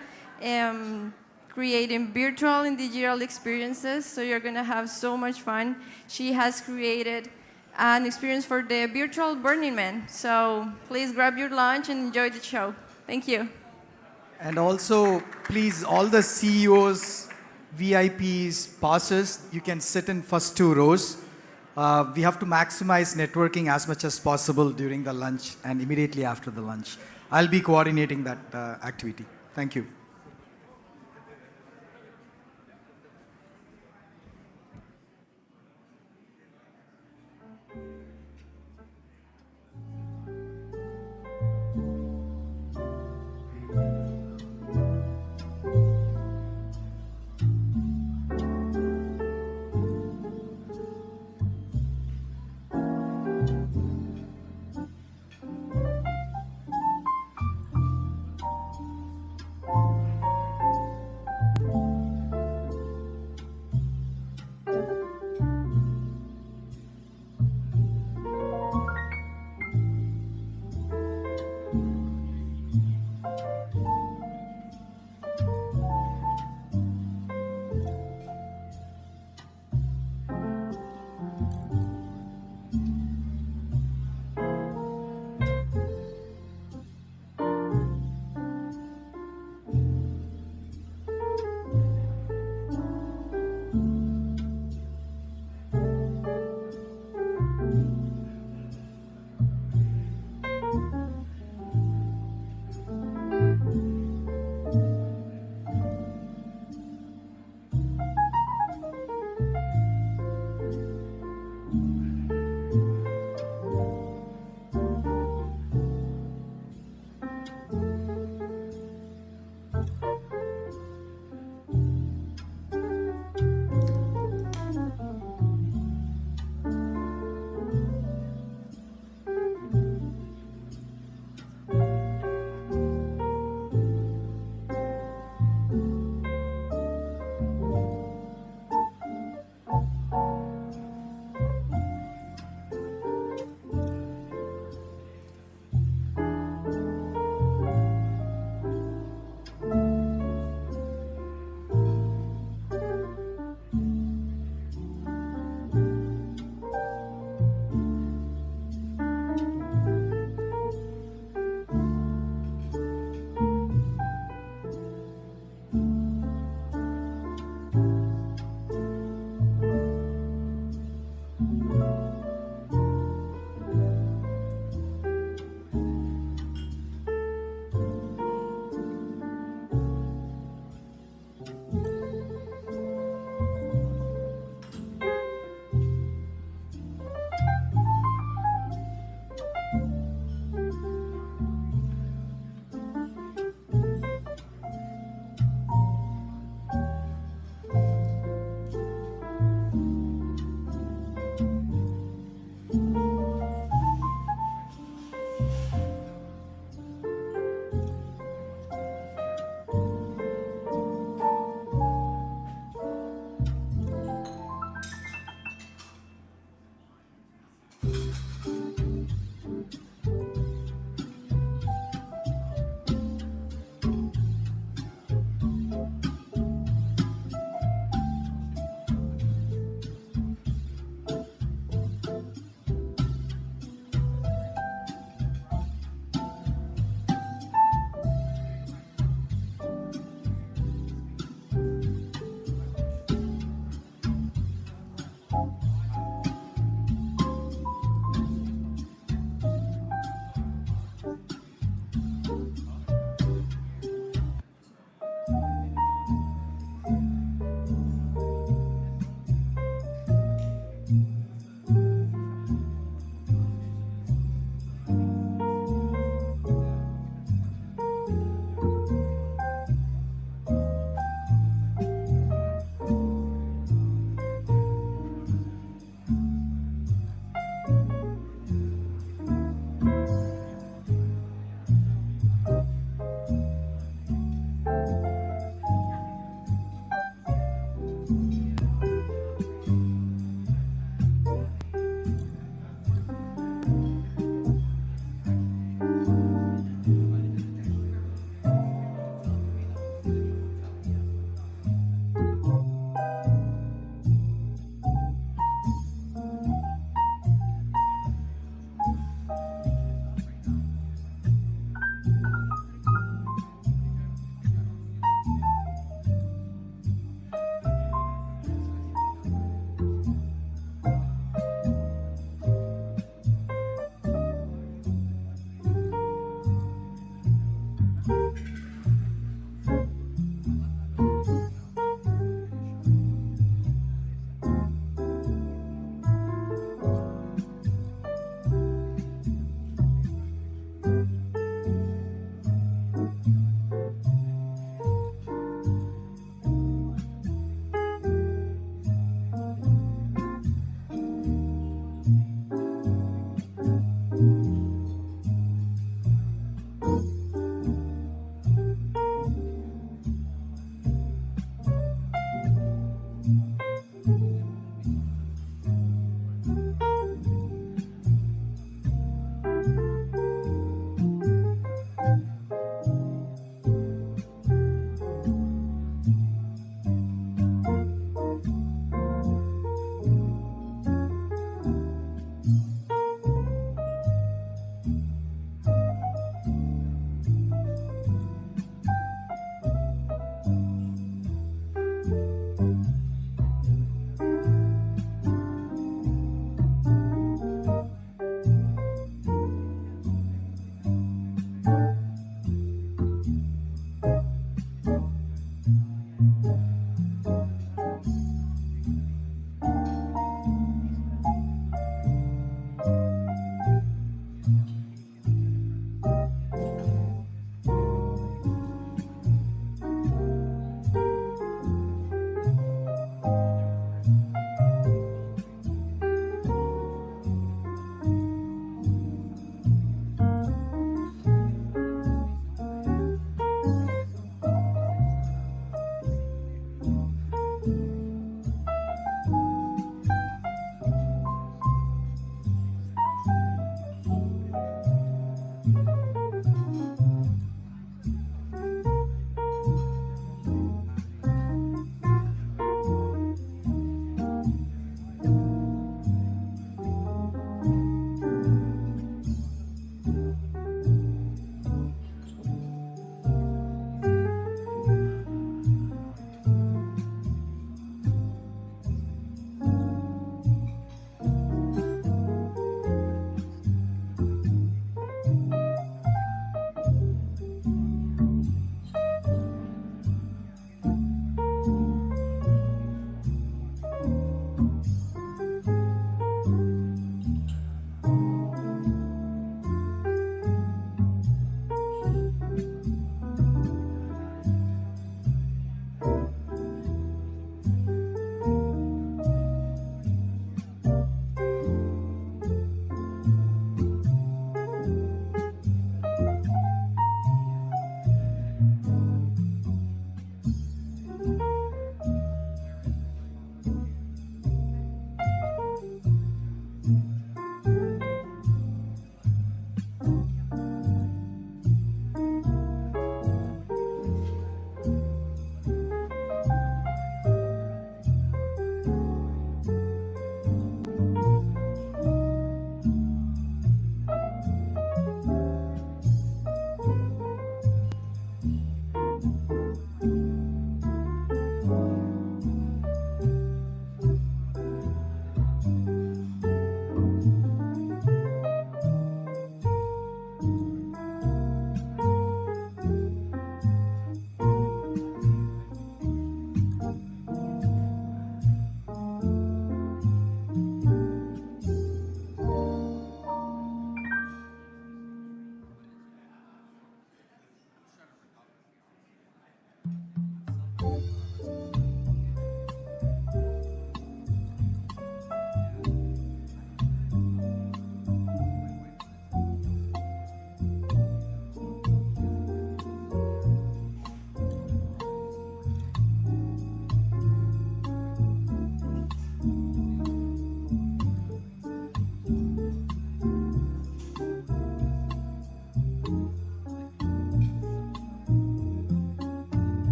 S19: creating virtual and digital experiences. So you're going to have so much fun. She has created an experience for the virtual Burning Man. So please grab your lunch and enjoy the show. Thank you.
S13: And also, please, all the CEOs, VIPs, passes, you can sit in first 2 rows. We have to maximize networking as much as possible during the lunch and immediately after the lunch. I'll be coordinating that activity. Thank you.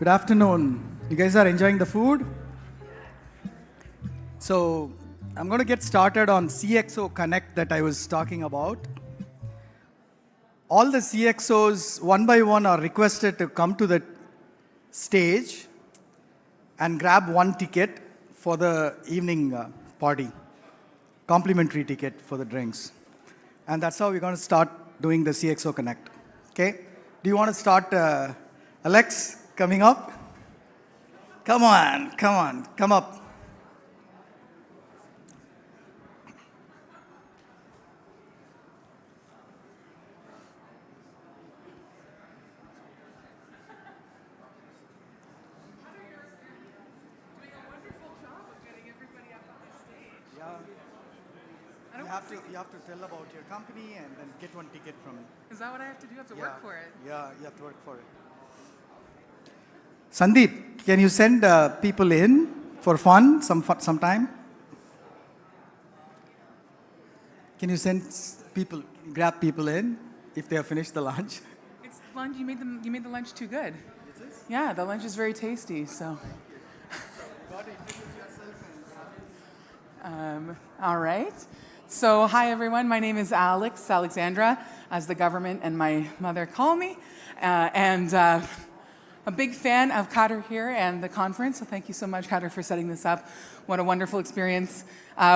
S13: Good afternoon. You guys are enjoying the food? So I'm going to get started on CXO Connect that I was talking about. All the CXOs, one by one, are requested to come to the stage and grab one ticket for the evening party, complimentary ticket for the drinks. And that's how we're going to start doing the CXO Connect. Okay? Do you want to start, Alex, coming up? Come on, come up. You have to tell about your company and then get one ticket from it.
S4: Is that what I have to do? I have to work for it?
S13: Yeah, you have to work for it. Sandeep, can you send people in for fun sometime? Can you send people, grab people in if they have finished the lunch?
S4: It's lunch. You made the lunch too good. Yeah, the lunch is very tasty. So. All right. So, hi everyone. My name is Alexandra, as the government and my mother call me, and a big fan of Kader here and the conference. So, thank you so much, Kader, for setting this up. What a wonderful experience.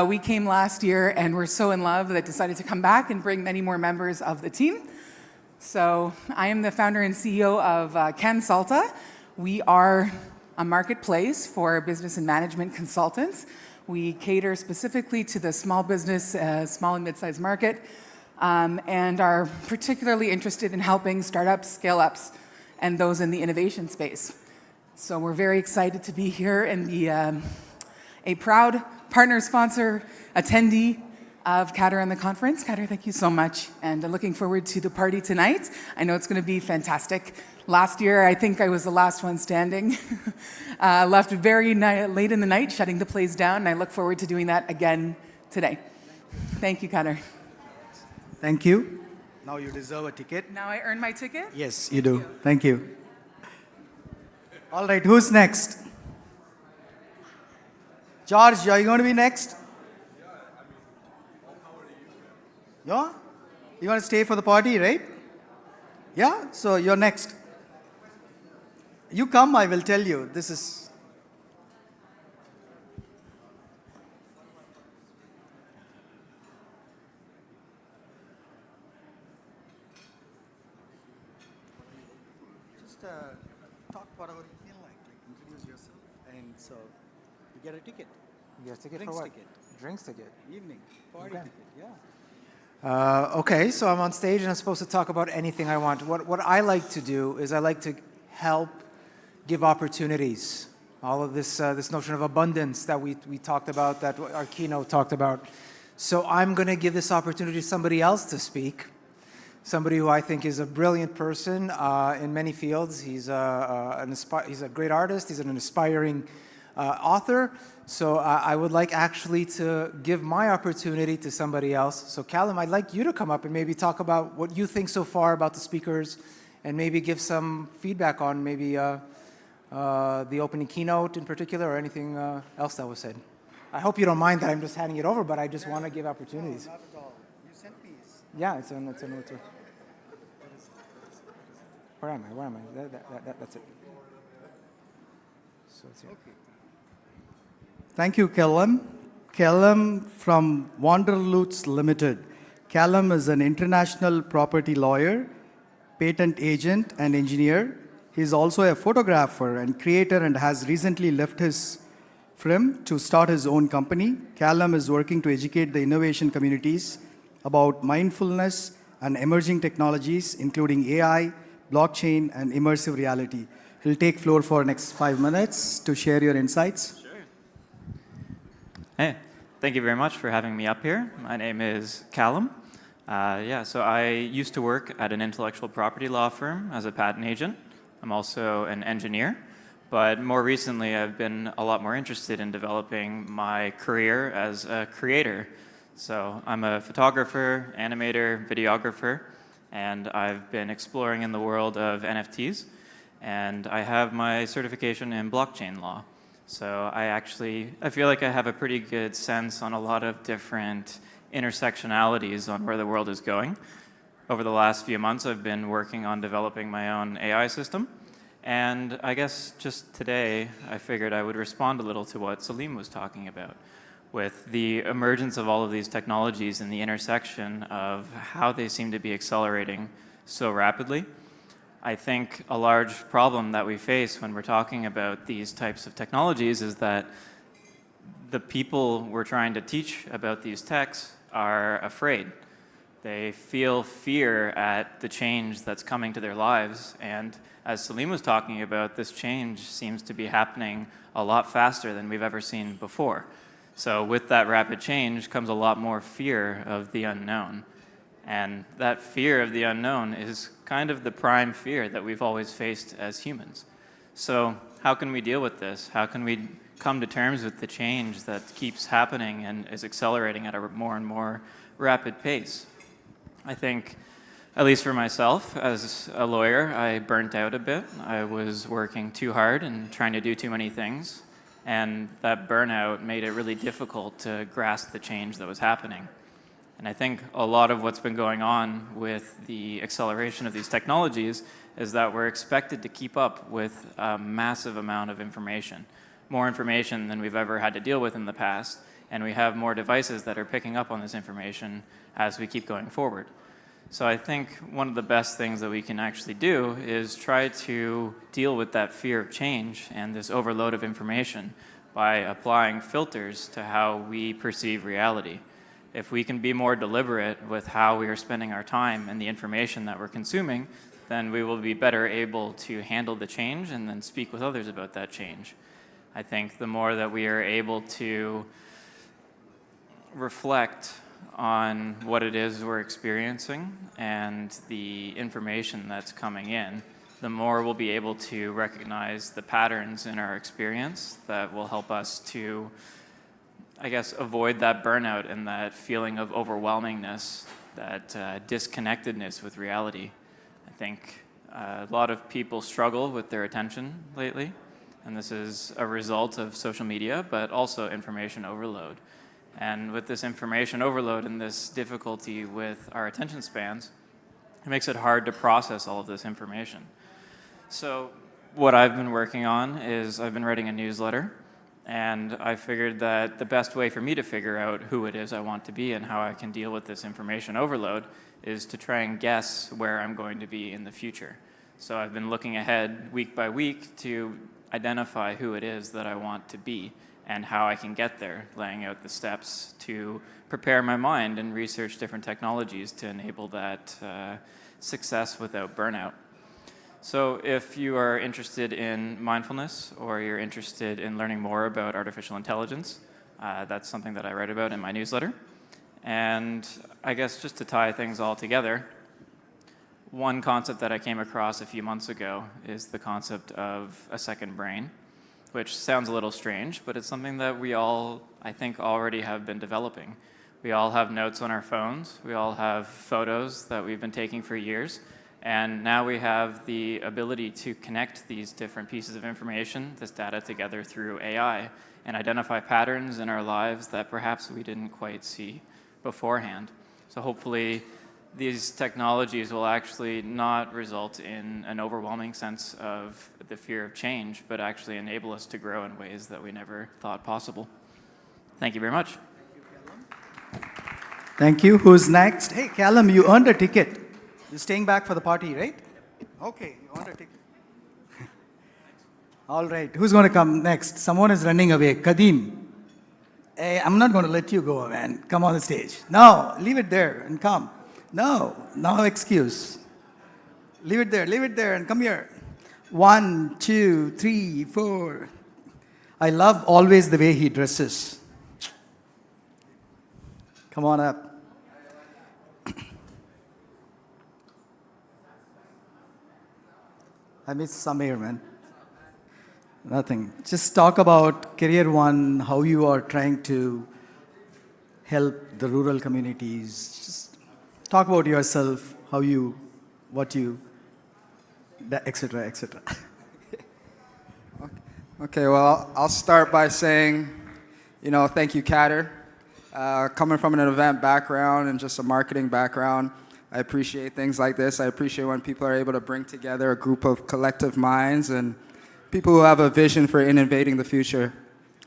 S4: We came last year and we're so in love that decided to come back and bring many more members of the team. So, I am the founder and CEO of Consulta. We are a marketplace for business and management consultants. We cater specifically to the small business, small and mid-sized market, and are particularly interested in helping startups, scale-ups, and those in the innovation space. So we're very excited to be here and be a proud partner, sponsor, attendee of Kader and the conference. Kader, thank you so much, and I'm looking forward to the party tonight. I know it's going to be fantastic. Last year, I think I was the last one standing. Left very late in the night, shutting the place down, and I look forward to doing that again today. Thank you, Kader.
S13: Thank you. Now you deserve a ticket.
S4: Now I earn my ticket?
S13: Yes, you do. Thank you. All right, who's next? George, are you going to be next? Yeah? You want to stay for the party, right? Yeah? So you're next. You come, I will tell you. This is... Just talk whatever you feel like introduce yourself. And so you get a ticket.
S14: You get a ticket
S13: Drinks
S14: for what?
S13: ticket.
S14: Drinks ticket.
S13: Evening. Party ticket, yeah.
S14: Okay, so I'm on stage and I'm supposed to talk about anything I want. What I like to do is I like to help give opportunities. All of this notion of abundance that we talked about, that our keynote talked about. So I'm going to give this opportunity to somebody else to speak. Somebody who I think is a brilliant person in many fields. He's a great artist. He's an inspiring author. So I would like actually to give my opportunity to somebody else. So Callum, I'd like you to come up and maybe talk about what you think so far about the speakers and maybe give some feedback on maybe the opening keynote in particular or anything else that was said. I hope you don't mind that I'm just handing it over, but I just want to give opportunities.
S13: No, not at all. You sent me.
S14: Yeah, it's a note. Where am I? That's it. So it's here.
S13: Okay. Thank you, Callum. Callum from Wanderloots Limited. Callum is an international property lawyer, patent agent, and engineer. He's also a photographer and creator and has recently left his firm to start his own company. Callum is working to educate the innovation communities about mindfulness and emerging technologies, including AI, blockchain, and immersive reality. He'll take floor for the next 5 minutes to share your insights.
S8: Hey, thank you very much for having me up here. My name is Callum. So I used to work at an intellectual property law firm as a patent agent. I'm also an engineer, but more recently I've been a lot more interested in developing my career as a creator. So I'm a photographer, animator, videographer, and I've been exploring in the world of NFTs. and I have my certification in blockchain law. So I feel like I have a pretty good sense on a lot of different intersectionalities on where the world is going. Over the last few months, I've been working on developing my own AI system. And I guess just today, I figured I would respond a little to what Salim was talking about, with the emergence of all of these technologies and the intersection of how they seem to be accelerating so rapidly. I think a large problem that we face when we're talking about these types of technologies is that the people we're trying to teach about these techs are afraid. They feel fear at the change that's coming to their lives. And as Salim was talking about, this change seems to be happening a lot faster than we've ever seen before. So with that rapid change comes a lot more fear of the unknown. And that fear of the unknown is kind of the prime fear that we've always faced as humans. So how can we deal with this? How can we come to terms with the change that keeps happening and is accelerating at a more and more rapid pace? I think, at least for myself, as a lawyer, I burnt out a bit. I was working too hard and trying to do too many things. And that burnout made it really difficult to grasp the change that was happening. And I think a lot of what's been going on with the acceleration of these technologies is that we're expected to keep up with a massive amount of information, more information than we've ever had to deal with in the past, and we have more devices that are picking up on this information as we keep going forward. So I think one of the best things that we can actually do is try to deal with that fear of change and this overload of information by applying filters to how we perceive reality. If we can be more deliberate with how we are spending our time and the information that we're consuming, then we will be better able to handle the change and then speak with others about that change. I think the more that we are able to reflect on what it is we're experiencing and the information that's coming in, the more we'll be able to recognize the patterns in our experience that will help us to, I guess, avoid that burnout and that feeling of overwhelmingness, that disconnectedness with reality. I think a lot of people struggle with their attention lately, and this is a result of social media, but also information overload. And with this information overload and this difficulty with our attention spans, it makes it hard to process all of this information. So what I've been working on is I've been writing a newsletter, and I figured that the best way for me to figure out who it is I want to be and how I can deal with this information overload is to try and guess where I'm going to be in the future. So I've been looking ahead week by week to identify who it is that I want to be and how I can get there, laying out the steps to prepare my mind and research different technologies to enable that success without burnout. So if you are interested in mindfulness or you're interested in learning more about artificial intelligence, that's something that I write about in my newsletter. And I guess just to tie things all together, one concept that I came across a few months ago is the concept of a second brain, which sounds a little strange, but it's something that we all, I think, already have been developing. We all have notes on our phones. We all have photos that we've been taking for years. And now we have the ability to connect these different pieces of information, this data together through AI, and identify patterns in our lives that perhaps we didn't quite see beforehand. So hopefully these technologies will actually not result in an overwhelming sense of the fear of change, but actually enable us to grow in ways that we never thought possible. Thank you very much.
S13: Thank you. Who's next? Hey, Callum, you earned a ticket. You're staying back for the party, right? Okay, you earned a ticket. All right, who's going to come next? Someone is running away. Kadeem. Hey, I'm not going to let you go, man. Come on the stage. No, leave it there and come. No excuse. Leave it there and come here. 1, 2, 3, 4. I love always the way he dresses. Come on up. I miss Samir, man. Nothing. Just talk about Career One, how you are trying to help the rural communities. Just talk about yourself, how you, what you, etc., etc.
S9: Okay, well, I'll start by saying, thank you, Kader. Coming from an event background and just a marketing background, I appreciate things like this. I appreciate when people are able to bring together a group of collective minds and people who have a vision for innovating the future.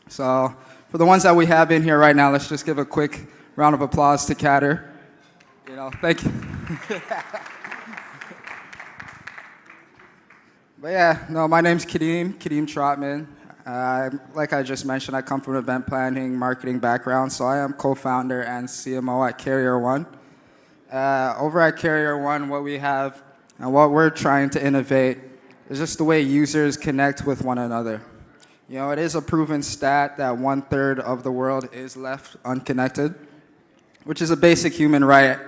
S9: So for the ones that we have in here right now, let's just give a quick round of applause to Kader. Thank you. But yeah, no, my name's Kadeem Trotman. Like I just mentioned, I come from an event planning, marketing background, so I am co-founder and CMO at Carrier One. Over at Carrier One, what we have and what we're trying to innovate is just the way users connect with one another. It is a proven stat that 1/3 of the world is left unconnected, which is a basic human right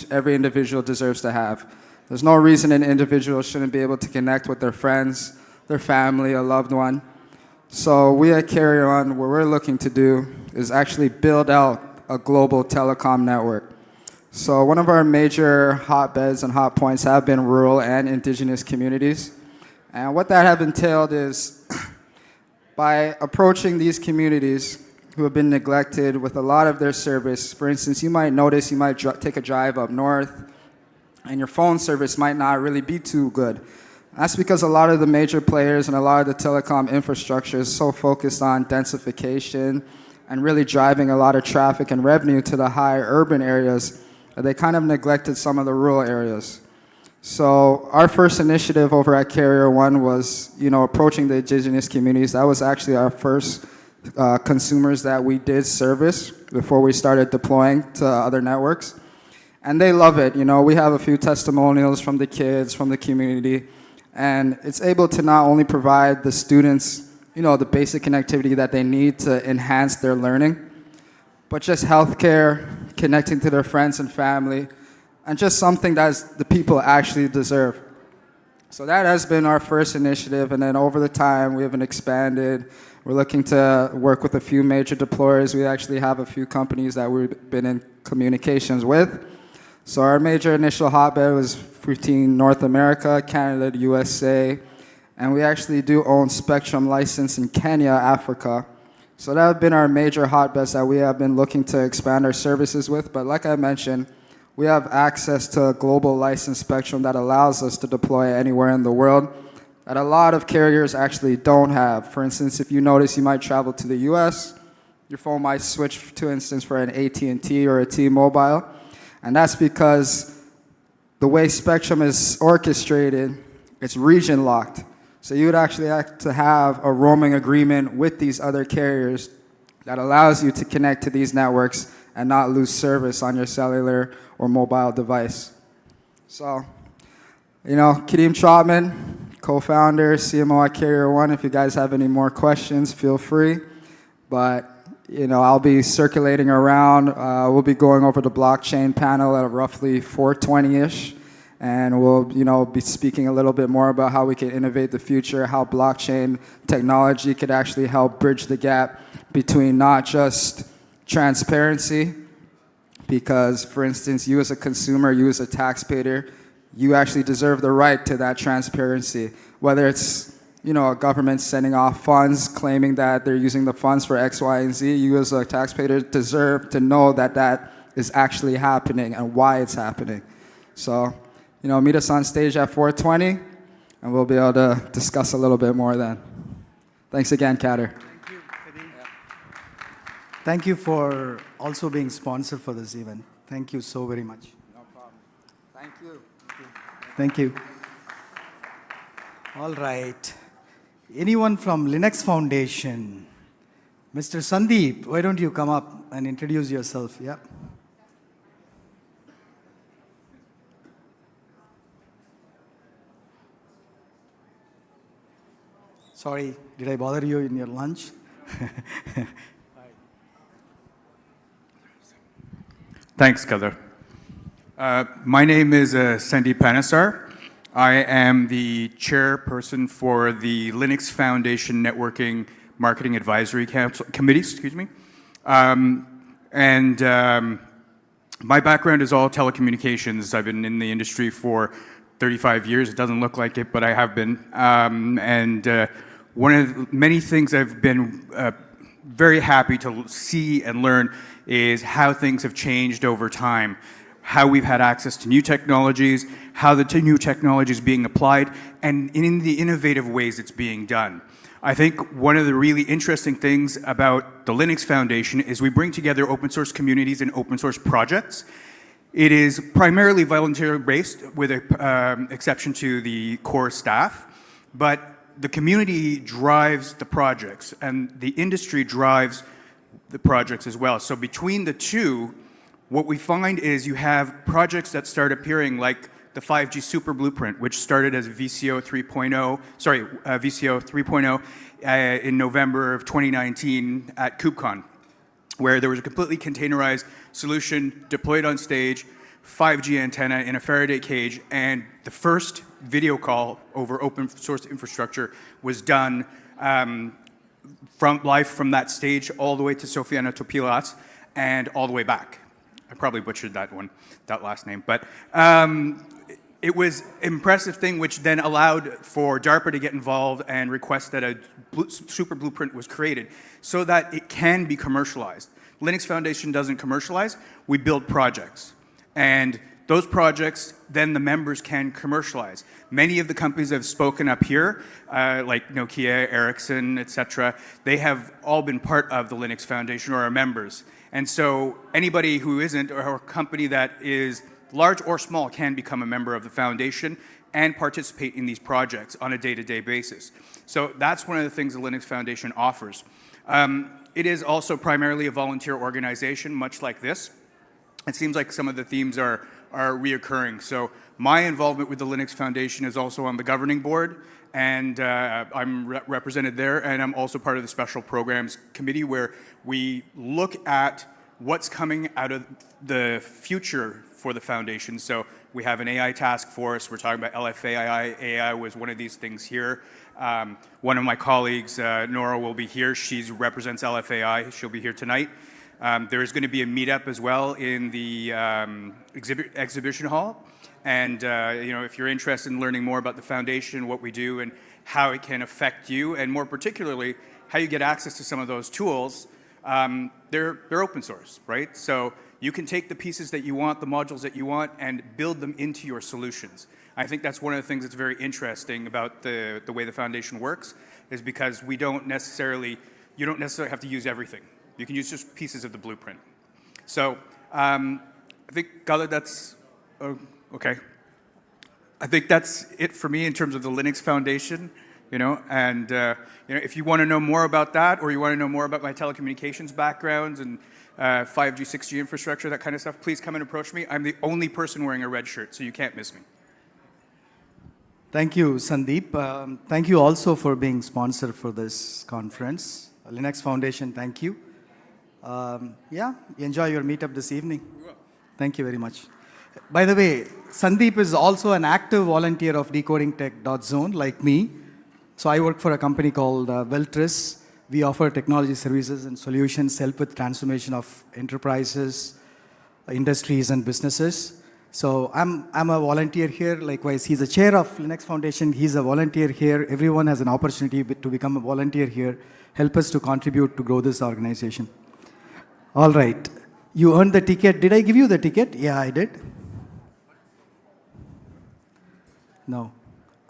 S9: every individual deserves to have. There's no reason an individual shouldn't be able to connect with their friends, their family, a loved one. So we at Carrier One, what we're looking to do is actually build out a global telecom network. So one of our major hotbeds and hot points have been rural and indigenous communities. And what that have entailed is by approaching these communities who have been neglected with a lot of their service. For instance, you might notice you might take a drive up north and your phone service might not really be too good. That's because a lot of the major players and a lot of the telecom infrastructure is so focused on densification and really driving a lot of traffic and revenue to the high urban areas that they kind of neglected some of the rural areas. So our first initiative over at Carrier One was, approaching the indigenous communities. That was actually our first consumers that we did service before we started deploying to other networks. And they love it. We have a few testimonials from the kids, from the community, and it's able to not only provide the students, the basic connectivity that they need to enhance their learning, but just healthcare, connecting to their friends and family, and just something that the people actually deserve. So that has been our first initiative, and then over the time, we haven't expanded. We're looking to work with a few major deployers. We actually have a few companies that we've been in communications with. So our major initial hotbed was between North America, Canada, the USA, and we actually do own spectrum license in Kenya, Africa. So that have been our major hotbeds that we have been looking to expand our services with. But like I mentioned, we have access to a global licensed spectrum that allows us to deploy anywhere in the world that a lot of carriers actually don't have. For instance, if you notice you might travel to the US, your phone might switch to instance for an AT&T or a T-Mobile. And that's because the way spectrum is orchestrated, it's region locked. So you would actually have to have a roaming agreement with these other carriers that allows you to connect to these networks and not lose service on your cellular or mobile device. So, Kadeem Trotman, co-founder, CMO at Carrier One. If you guys have any more questions, feel free. But I'll be circulating around. We'll be going over the blockchain panel at roughly 4:20-ish. And we'll, be speaking a little bit more about how we can innovate the future, how blockchain technology could actually help bridge the gap between not just transparency, because, for instance, you as a consumer, you as a taxpayer, you actually deserve the right to that transparency, whether it's a government sending off funds, claiming that they're using the funds for X, Y, and Z. You as a taxpayer deserve to know that that is actually happening and why it's happening. So, meet us on stage at 4:20, and we'll be able to discuss a little bit more then. Thanks again, Kader.
S13: Thank you, Kadeem. Thank you for also being sponsored for this event. Thank you so very much.
S9: No problem. Thank you.
S13: Thank you. All right. Anyone from Linux Foundation? Mr. Sandeep, why don't you come up and introduce yourself? Yeah. Sorry, did I bother you in your lunch?
S10: Thanks, Kader. My name is Sandeep Panesar. I am the chairperson for the Linux Foundation Networking Marketing Advisory Committee, my background is all telecommunications. I've been in the industry for 35 years. It doesn't look like it, but I have been. one of the many things I've been very happy to see and learn is how things have changed over time, how we've had access to new technologies, how the new technology is being applied, and in the innovative ways it's being done. I think one of the really interesting things about the Linux Foundation is we bring together open source communities and open source projects. It is primarily volunteer-based, with an exception to the core staff, but the community drives the projects, and the industry drives the projects as well. So between the two, what we find is you have projects that start appearing like the 5G Super Blueprint, which started as VCO 3.0 in November of 2019 at KubeCon, where there was a completely containerized solution deployed on stage, 5G antenna in a Faraday cage, and the first video call over open source infrastructure was done live from that stage all the way to Sofiana Topilas and all the way back. I probably butchered that last name, but it was an impressive thing, which then allowed for DARPA to get involved and request that a super blueprint was created so that it can be commercialized. Linux Foundation doesn't commercialize, we build projects. And those projects, then the members can commercialize. Many of the companies that have spoken up here, like Nokia, Ericsson, etc., they have all been part of the Linux Foundation or are members. And so anybody who isn't, or a company that is large or small, can become a member of the foundation and participate in these projects on a day-to-day basis. So that's one of the things the Linux Foundation offers. It is also primarily a volunteer organization, much like this. It seems like some of the themes are reoccurring. So my involvement with the Linux Foundation is also on the governing board, and I'm represented there, and I'm also part of the special programs committee, where we look at what's coming out of the future for the foundation. So we have an AI task force. We're talking about LFAI. AI was one of these things here. One of my colleagues, Nora, will be here. She represents LFAI. She'll be here tonight. There is going to be a meetup as well in the exhibition hall. And if you're interested in learning more about the foundation, what we do, and how it can affect you, and more particularly, how you get access to some of those tools, they're open source, right? So you can take the pieces that you want, the modules that you want, and build them into your solutions. I think that's one of the things that's very interesting about the way the foundation works, is because you don't necessarily have to use everything. You can use just pieces of the blueprint. So I think, Gala, that's okay. I think that's it for me in terms of the Linux Foundation. And if you want to know more about that, or you want to know more about my telecommunications backgrounds and 5G, 6G infrastructure, that kind of stuff, please come and approach me. I'm the only person wearing a red shirt, so you can't miss me.
S13: Thank you, Sandeep. Thank you also for being sponsor for this conference. Linux Foundation, thank you. Enjoy your meetup this evening. Thank you very much. By the way, Sandeep is also an active volunteer of DecodingTECH.Zone, like me. So I work for a company called Veltris. We offer technology services and solutions, help with transformation of enterprises, industries, and businesses. So I'm a volunteer here. Likewise, he's a chair of Linux Foundation. He's a volunteer here. Everyone has an opportunity to become a volunteer here. Help us to contribute to grow this organization. All right. You earned the ticket. Did I give you the ticket? Yeah, I did. No.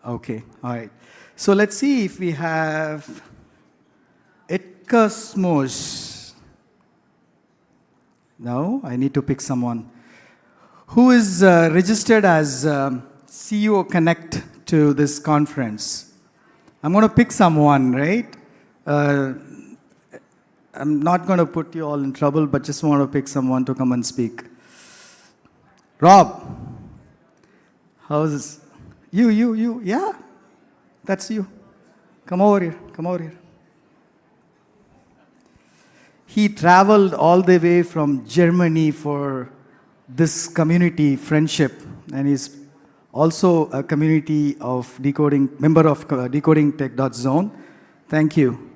S13: Okay. All right. So let's see if we have Cosmos. No, I need to pick someone. Who is registered as CEO Connect to this conference? I'm going to pick someone, right? I'm not going to put you all in trouble, but just want to pick someone to come and speak. Rob. How's you? Yeah, that's you. Come over here. He traveled all the way from Germany for this community friendship, and he's also a community of member of DecodingTECH.Zone. Thank you.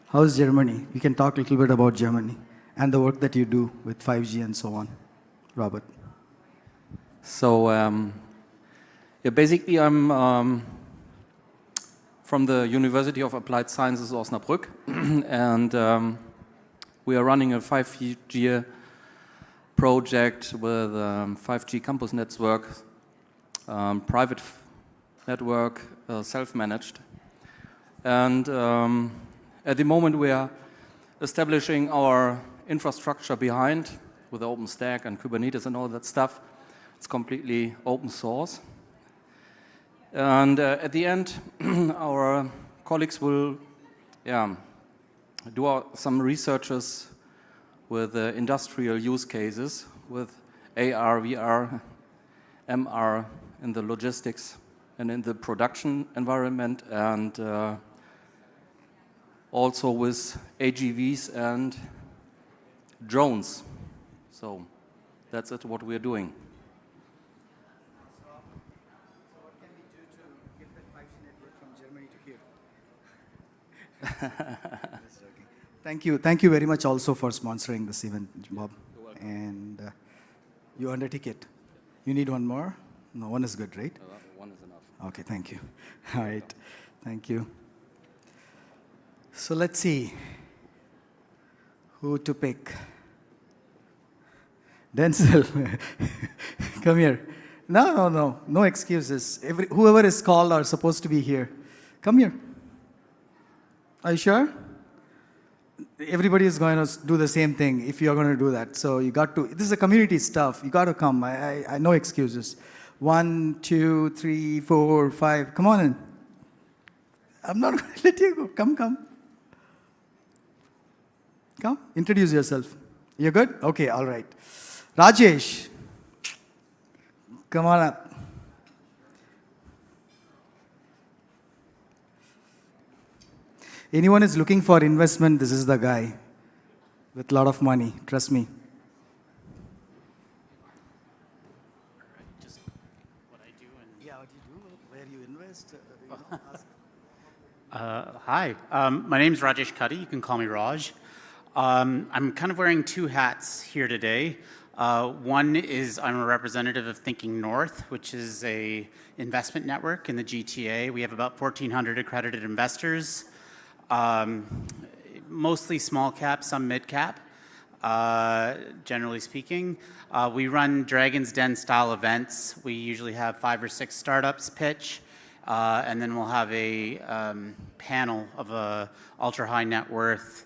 S13: How's Germany? You can talk a little bit about Germany and the work that you do with 5G and so on. Robert.
S11: So basically I'm from the University of Applied Sciences Osnabrück, and we are running a 5G project with 5G campus network, private network, self-managed. And at the moment we are establishing our infrastructure behind with OpenStack and Kubernetes and all that stuff. It's completely open source. And at the end, our colleagues will do some researches with industrial use cases with AR, VR, MR in the logistics and in the production environment, and also with AGVs and drones. So that's it, what we're doing.
S13: Thank you very much also for sponsoring this event, Bob. You're welcome. And you earned a ticket. You need one more? No, one is good, right?
S11: One is enough.
S13: Okay, thank you. All right, thank you. So let's see who to pick. Denzel, come here. No excuses. Whoever is called are supposed to be here. Come here. Are you sure? Everybody is going to do the same thing if you're going to do that. So you got to, this is a community stuff. You got to come. I no excuses. 1, 2, 3, 4, 5. Come on in. I'm not going to let you go. Come. Come. Introduce yourself. You're good? Okay, all right. Rajesh. Come on up. Anyone is looking for investment, this is the guy with a lot of money, trust me.
S15: Just what I do and
S13: what you do, where you invest.
S15: Hi, my name is Rajesh Kuddy. You can call me Raj. I'm kind of wearing two hats here today. One is I'm a representative of Thinking North, which is a investment network in the GTA. We have about 1,400 accredited investors. Mostly small cap, some mid cap, generally speaking. We run Dragon's Den style events. We usually have 5 or 6 startups pitch, and then we'll have a panel of ultra high net worth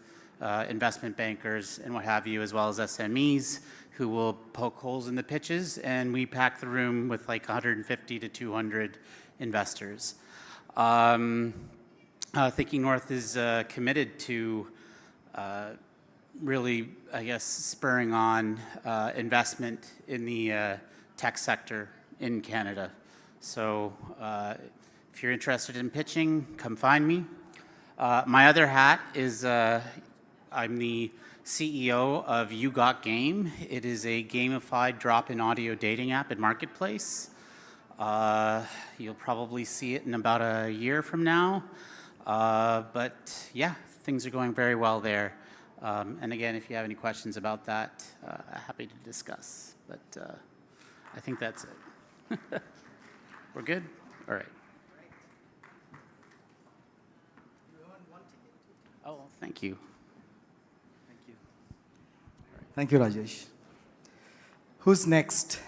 S15: investment bankers and what have you, as well as SMEs who will poke holes in the pitches, and we pack the room with like 150 to 200 investors. Thinking North is committed to really, I guess, spurring on investment in the tech sector in Canada. So if you're interested in pitching, come find me. My other hat is I'm the CEO of You Got Game. It is a gamified drop-in audio dating app and marketplace. You'll probably see it in about a year from now. But yeah, things are going very well there. And again, if you have any questions about that, happy to discuss. But I think that's it. We're good? All right. Oh, thank you.
S13: Thank you, Rajesh. Who's next?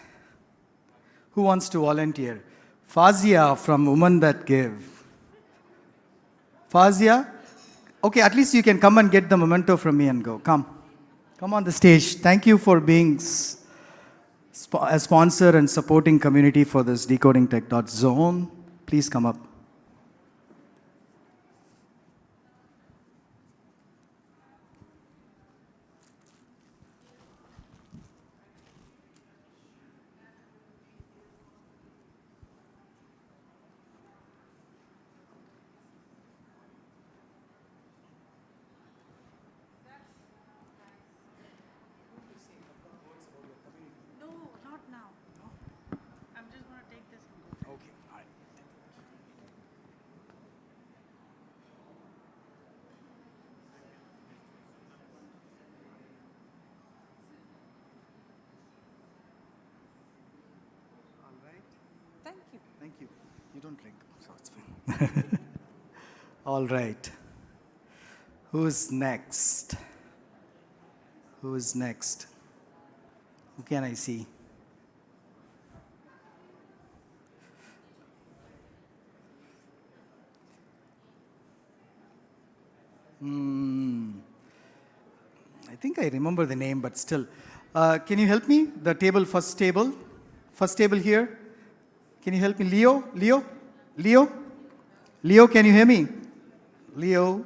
S13: Who wants to volunteer? Fazia from Women That Give. Fazia? Okay, at least you can come and get the memento from me and go. Come on the stage. Thank you for being a sponsor and supporting community for this DecodingTECH.Zone. Please come up.
S2: Thank you.
S13: Thank you. You don't drink, so it's fine. All right. Who's next? Who's next? Who can I see? I think I remember the name, but still. Can you help me? The table, first table. First table here. Can you help me? Leo? Leo? Leo? Leo, can you hear me? Leo?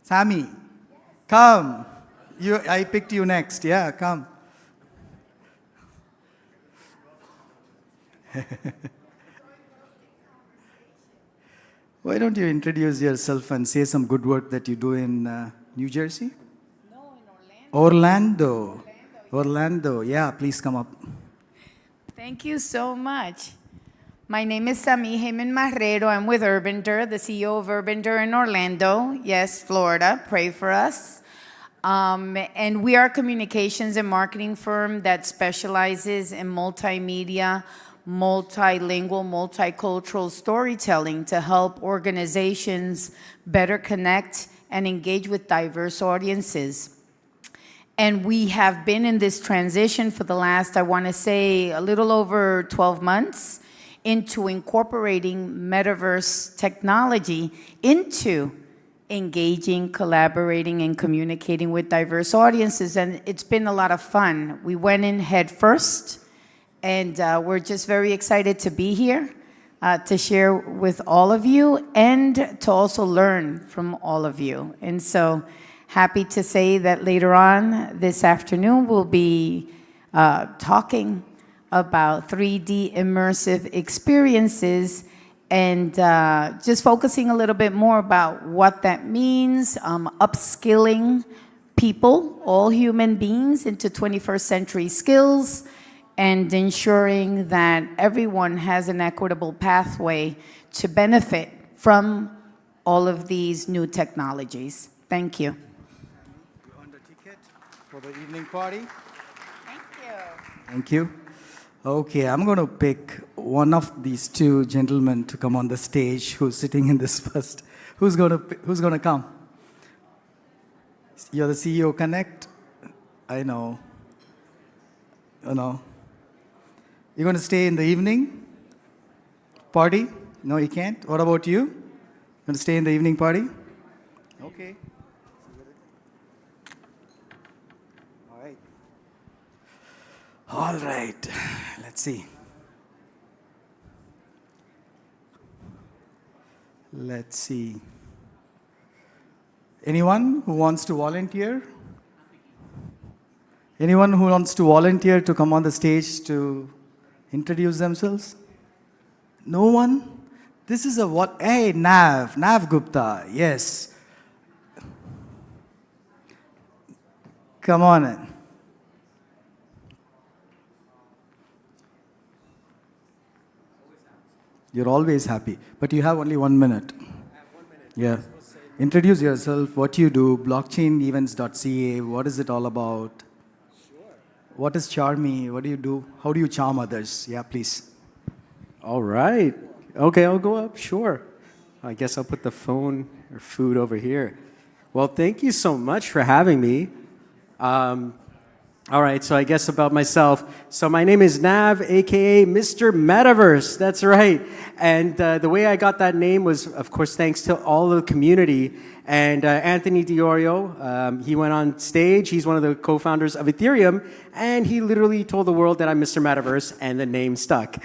S13: Sammy? Come. I picked you next. Yeah, come. Why don't you introduce yourself and say some good work that you do in New Jersey? No, in Orlando. Orlando. Yeah, please come up.
S21: Thank you so much. My name is Sami Heyman Marrero. I'm with Urbander, the CEO of Urbander in Orlando. Yes, Florida. Pray for us. And we are a communications and marketing firm that specializes in multimedia, multilingual, multicultural storytelling to help organizations better connect and engage with diverse audiences. And we have been in this transition for the last, I want to say, a little over 12 months into incorporating metaverse technology into engaging, collaborating, and communicating with diverse audiences. And it's been a lot of fun. We went in head first. And we're just very excited to be here to share with all of you and to also learn from all of you. And so happy to say that later on this afternoon, we'll be talking about 3D immersive experiences and just focusing a little bit more about what that means, upskilling people, all human beings, into 21st century skills, and ensuring that everyone has an equitable pathway to benefit from all of these new technologies. Thank you.
S13: You earned a ticket for the evening party.
S21: Thank you.
S13: Thank you. Okay, I'm going to pick one of these two gentlemen to come on the stage who's sitting in this first. Who's going to come? You're the CEO Connect? I know. You know. You're going to stay in the evening party? No, you can't. What about you? You going to stay in the evening party? Okay. All right. All right. Let's see. Let's see. Anyone who wants to volunteer? Anyone who wants to volunteer to come on the stage to introduce themselves? No one? This is a what? Hey, Nav Gupta, yes. Come on in. You're always happy, but you have only 1 minute. Yeah. Introduce yourself, what you do, blockchainevents.ca, what is it all about? What is Charmy? What do you do? How do you charm others? Yeah, please.
S22: All right. Okay, I'll go up. Sure. I guess I'll put the phone or food over here. Well, thank you so much for having me. All right, so I guess about myself. So my name is Nav, a.k.a. Mr. Metaverse. That's right. And the way I got that name was, of course, thanks to all of the community. And Anthony Diorio, he went on stage. He's one of the co-founders of Ethereum. And he literally told the world that I'm Mr. Metaverse, and the name stuck.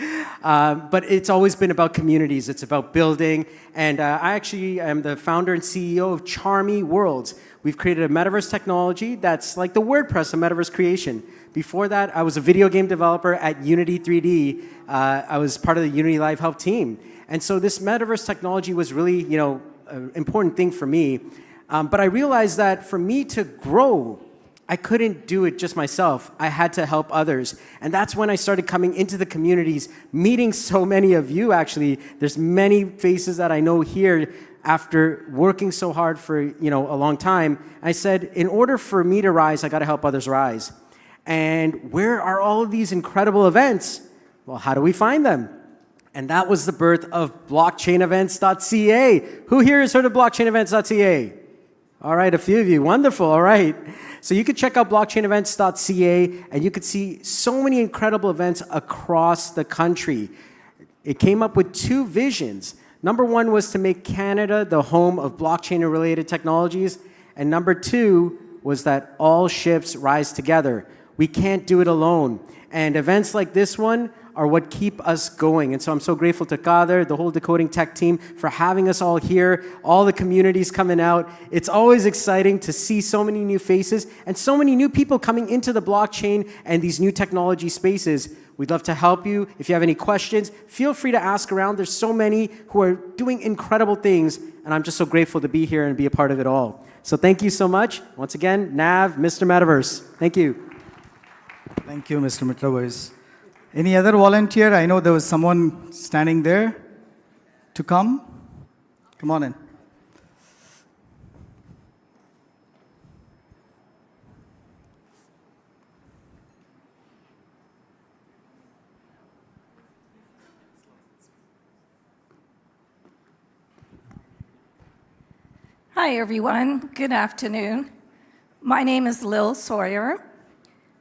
S22: But it's always been about communities. It's about building. And I actually am the founder and CEO of Charmy Worlds. We've created a metaverse technology that's like the WordPress of metaverse creation. Before that, I was a video game developer at Unity 3D. I was part of the Unity Live Help team. And so this metaverse technology was really, an important thing for me. But I realized that for me to grow, I couldn't do it just myself. I had to help others. And that's when I started coming into the communities, meeting so many of you, actually. There's many faces that I know here after working so hard for a long time. I said, in order for me to rise, I got to help others rise. And where are all of these incredible events? Well, how do we find them? And that was the birth of blockchainevents.ca. Who here has heard of blockchainevents.ca? All right, a few of you. Wonderful. All right. So you could check out blockchainevents.ca, and you could see so many incredible events across the country. It came up with two visions. Number one was to make Canada the home of blockchain and related technologies. And number two was that all ships rise together. We can't do it alone. And events like this one are what keep us going. And so I'm so grateful to Kader, the whole Decoding Tech team, for having us all here, all the communities coming out. It's always exciting to see so many new faces and so many new people coming into the blockchain and these new technology spaces. We'd love to help you. If you have any questions, feel free to ask around. There's so many who are doing incredible things, and I'm just so grateful to be here and be a part of it all. So thank you so much. Once again, Nav, Mr. Metaverse. Thank you.
S13: Thank you, Mr. Metaverse. Any other volunteer? I know there was someone standing there to come. Come on in.
S1: Hi, everyone. Good afternoon. My name is Lil Sawyer,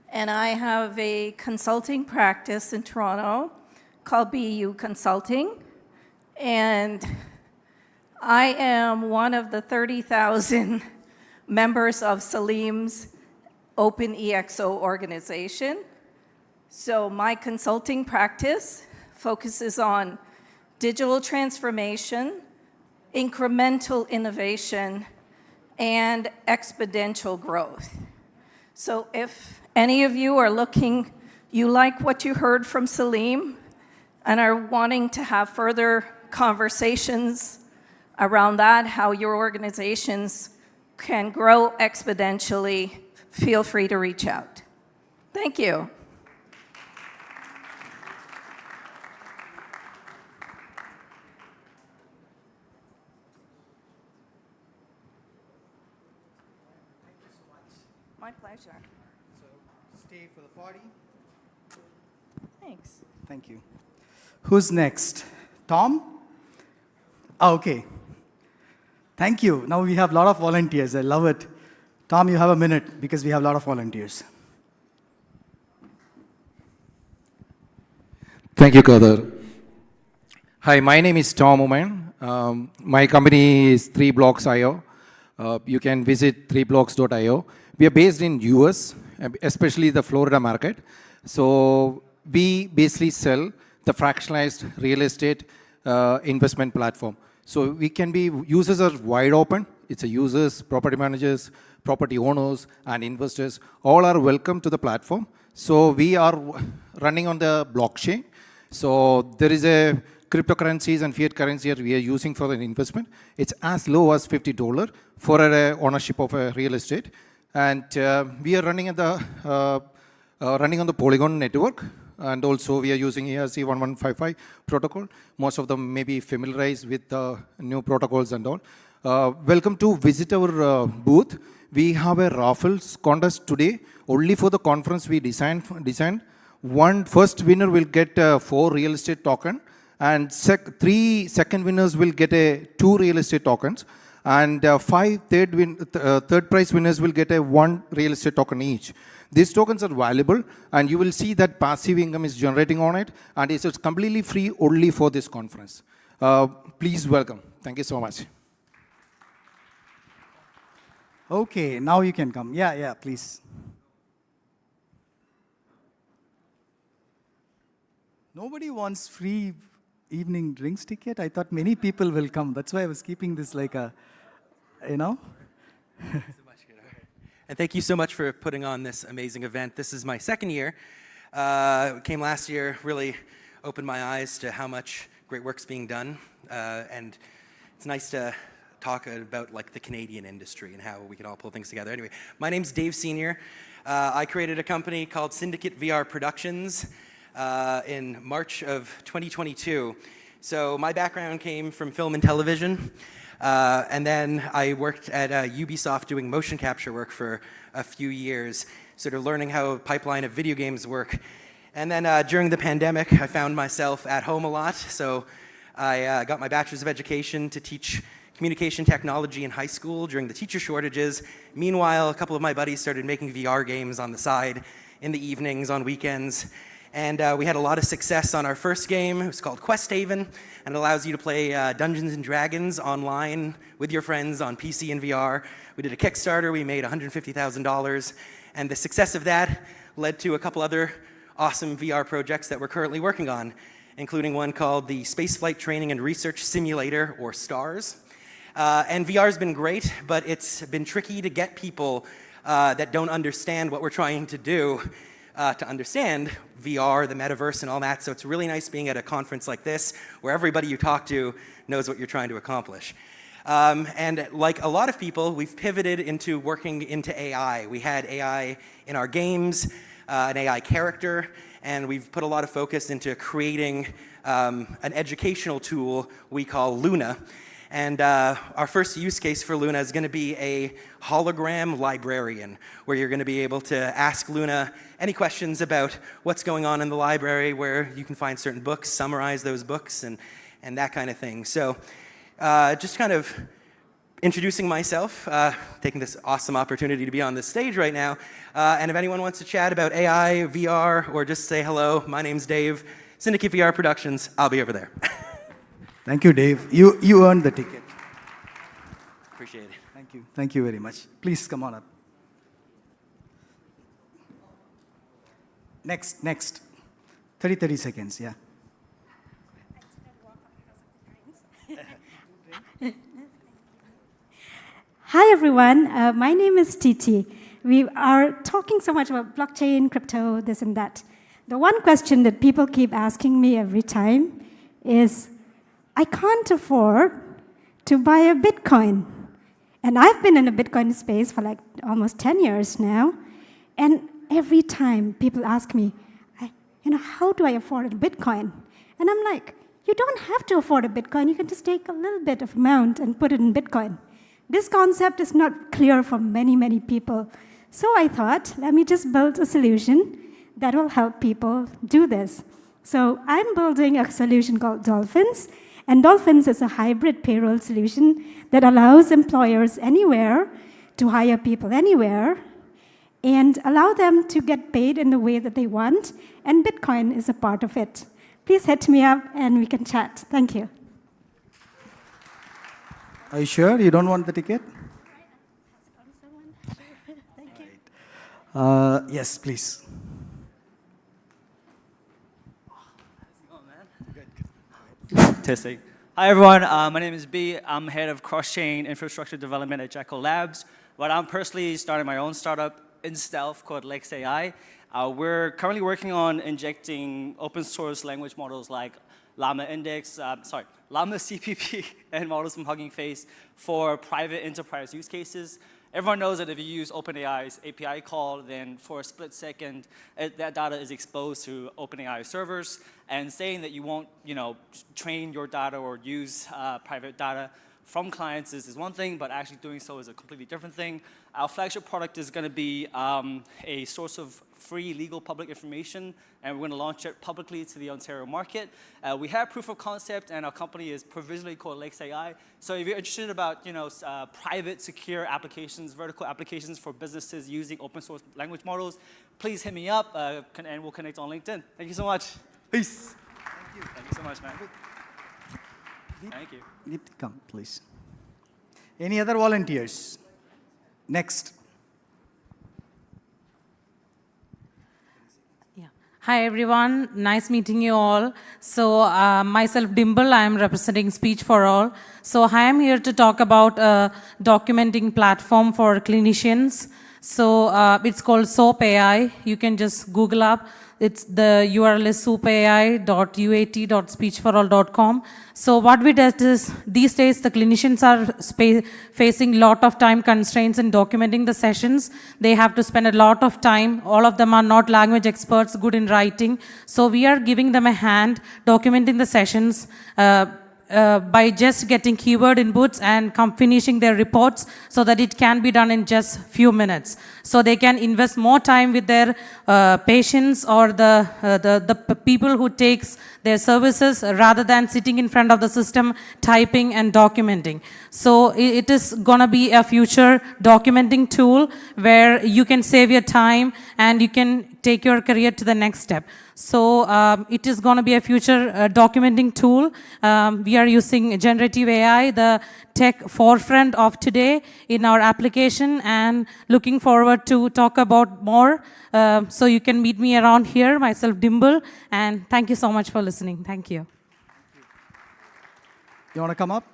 S1: and I have a consulting practice in Toronto called BU Consulting. And I am one of the 30,000 members of Salim's Open EXO organization. So my consulting practice focuses on digital transformation, incremental innovation, and exponential growth. So if any of you are looking, you like what you heard from Salim and are wanting to have further conversations around that, how your organizations can grow exponentially, feel free to reach out. Thank you. My pleasure.
S13: So stay for the party.
S1: Thanks.
S13: Thank you. Who's next? Tom? Oh, okay. Thank you. Now we have a lot of volunteers. I love it. Tom, you have a minute because we have a lot of volunteers.
S3: Thank you, Kader. Hi, my name is Tom Oman. My company is 3blocks.io. You can visit 3blocks.io. We are based in US, especially the Florida market. So we basically sell the fractionalized real estate investment platform. So we can be, users are wide open. It's a users, property managers, property owners, and investors. All are welcome to the platform. So we are running on the blockchain. So there is a cryptocurrencies and fiat currency that we are using for an investment. It's as low as $50 for ownership of a real estate. And we are running on the Polygon network, and also we are using ERC1155 protocol. Most of them may be familiarized with the new protocols and all. Welcome to visit our booth. We have a raffles contest today. Only for the conference we designed. First winner will get 4 real estate token, and 3 second winners will get 2 real estate tokens. And 5 third prize winners will get 1 real estate token each. These tokens are valuable, and you will see that passive income is generating on it, and it's completely free only for this conference. Please welcome. Thank you so much.
S13: Okay, now you can come. Yeah, please. Nobody wants free evening drinks ticket? I thought many people will come. That's why I was keeping this like a, you know.
S23: And thank you so much for putting on this amazing event. This is my second year. Came last year, really opened my eyes to how much great work's being done. And it's nice to talk about like the Canadian industry and how we can all pull things together. Anyway, my name's Dave Senior. I created a company called Syndicate VR Productions in March of 2022. So my background came from film and television. And then I worked at Ubisoft doing motion capture work for a few years, sort of learning how a pipeline of video games work. And then during the pandemic, I found myself at home a lot, so I got my Bachelor's of Education to teach communication technology in high school during the teacher shortages. Meanwhile, a couple of my buddies started making VR games on the side in the evenings, on weekends. And we had a lot of success on our first game. It was called Quest Haven, and it allows you to play Dungeons and Dragons online with your friends on PC and VR. We did a Kickstarter, we made $150,000, and the success of that led to a couple other awesome VR projects that we're currently working on, including one called the Spaceflight Training and Research Simulator, or STARS. And VR's been great, but it's been tricky to get people that don't understand what we're trying to do to understand VR, the metaverse, and all that. So it's really nice being at a conference like this, where everybody you talk to knows what you're trying to accomplish. And like a lot of people, we've pivoted into working into AI. We had AI in our games, an AI character, and we've put a lot of focus into creating an educational tool we call Luna. And our first use case for Luna is going to be a hologram librarian, where you're going to be able to ask Luna any questions about what's going on in the library, where you can find certain books, summarize those books, and that kind of thing. So just kind of introducing myself, taking this awesome opportunity to be on this stage right now. And if anyone wants to chat about AI, VR, or just say hello, my name's Dave, Syndicate VR Productions. I'll be over there.
S13: Thank you, Dave. You earned the ticket.
S23: Appreciate it.
S13: Thank you. Thank you very much. Please come on up. Next. 30 seconds, yeah.
S6: Hi, everyone. My name is Titi. We are talking so much about blockchain, crypto, this and that. The one question that people keep asking me every time is, I can't afford to buy a Bitcoin. And I've been in the Bitcoin space for like almost 10 years now. And every time people ask me, how do I afford a Bitcoin? And I'm like, you don't have to afford a Bitcoin. You can just take a little bit of amount and put it in Bitcoin. This concept is not clear for many, many people. So I thought, let me just build a solution that will help people do this. So I'm building a solution called Dolphins. And Dolphins is a hybrid payroll solution that allows employers anywhere to hire people anywhere and allow them to get paid in the way that they want. And Bitcoin is a part of it. Please hit me up and we can chat. Thank you.
S13: Are you sure you don't want the ticket?
S6: Thank you.
S13: Yes, please.
S16: Testing. Hi, everyone. My name is B. I'm head of cross-chain infrastructure development at Jekyll Labs. But I'm personally starting my own startup in stealth called Lex AI. We're currently working on injecting open source language models like Llama CPP and models from Hugging Face for private enterprise use cases. Everyone knows that if you use OpenAI's API call, then for a split second, that data is exposed to OpenAI servers. And saying that you won't, train your data or use private data from clients is one thing, but actually doing so is a completely different thing. Our flagship product is going to be a source of free legal public information, and we're going to launch it publicly to the Ontario market. We have proof of concept, and our company is provisionally called Lex AI. So if you're interested about private, secure applications, vertical applications for businesses using open source language models, please hit me up, and we'll connect on LinkedIn. Thank you so much. Peace. Thank you. Thank you so much, man. Thank you.
S13: Come, please. Any other volunteers? Next.
S20: Hi, everyone. Nice meeting you all. So myself, Dimple, I am representing Speech for All. So I am here to talk about a documenting platform for clinicians. So it's called SOAP AI. You can just Google up. It's the URL is soapai.uat.speechforall.com. So what we do is, these days the clinicians are facing a lot of time constraints in documenting the sessions. They have to spend a lot of time. All of them are not language experts, good in writing. So we are giving them a hand, documenting the sessions, by just getting keyword inputs and finishing their reports so that it can be done in just few minutes. So they can invest more time with their patients or the people who takes their services rather than sitting in front of the system, typing and documenting. So it is going to be a future documenting tool where you can save your time and you can take your career to the next step. So it is going to be a future documenting tool. We are using generative AI, the tech forefront of today in our application, and looking forward to talk about more. So you can meet me around here, myself Dimple, and thank you so much for listening. Thank you.
S13: You want to come up?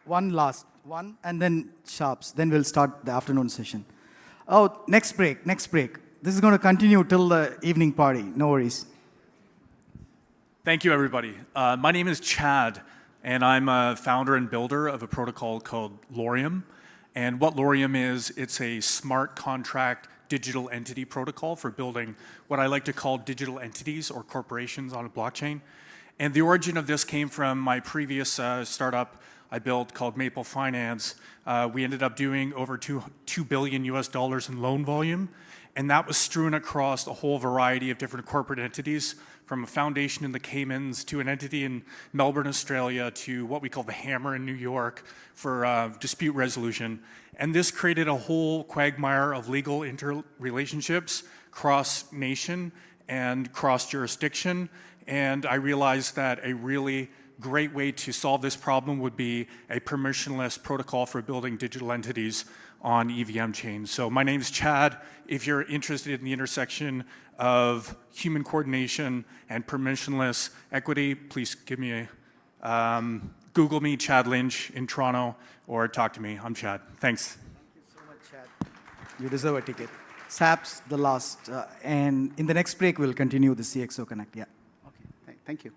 S13: One last one, and then sharps. Then we'll start the afternoon session. Oh, next break. This is going to continue till the evening party. No worries.
S7: Thank you, everybody. My name is Chad, and I'm a founder and builder of a protocol called Lorium. And what Lorium is, it's a smart contract digital entity protocol for building what I like to call digital entities or corporations on a blockchain. And the origin of this came from my previous startup I built called Maple Finance. We ended up doing over $2 billion in loan volume. And that was strewn across a whole variety of different corporate entities, from a foundation in the Caymans to an entity in Melbourne, Australia, to what we call the Hammer in New York for dispute resolution. And this created a whole quagmire of legal interrelationships cross-nation and cross-jurisdiction. And I realized that a really great way to solve this problem would be a permissionless protocol for building digital entities on EVM chains. So my name's Chad. If you're interested in the intersection of human coordination and permissionless equity, please give me a, Google me, Chad Lynch in Toronto, or talk to me. I'm Chad. Thanks.
S13: Thank you so much, Chad. You deserve a ticket. SAP's the last, and in the next break, we'll continue the CXO Connect. Yeah.
S12: Okay, thank you.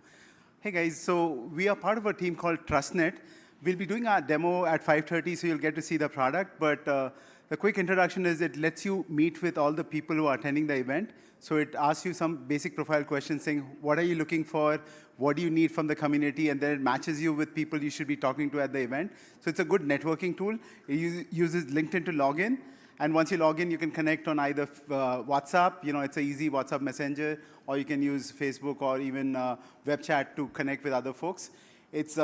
S12: Hey guys, so we are part of a team called TrustNet. We'll be doing our demo at 5:30, so you'll get to see the product. But the quick introduction is it lets you meet with all the people who are attending the event. So it asks you some basic profile questions saying, what are you looking for? What do you need from the community? And then it matches you with people you should be talking to at the event. So it's a good networking tool. It uses LinkedIn to log in. And once you log in, you can connect on either WhatsApp, it's an easy WhatsApp messenger, or you can use Facebook or even web chat to connect with other folks. It's,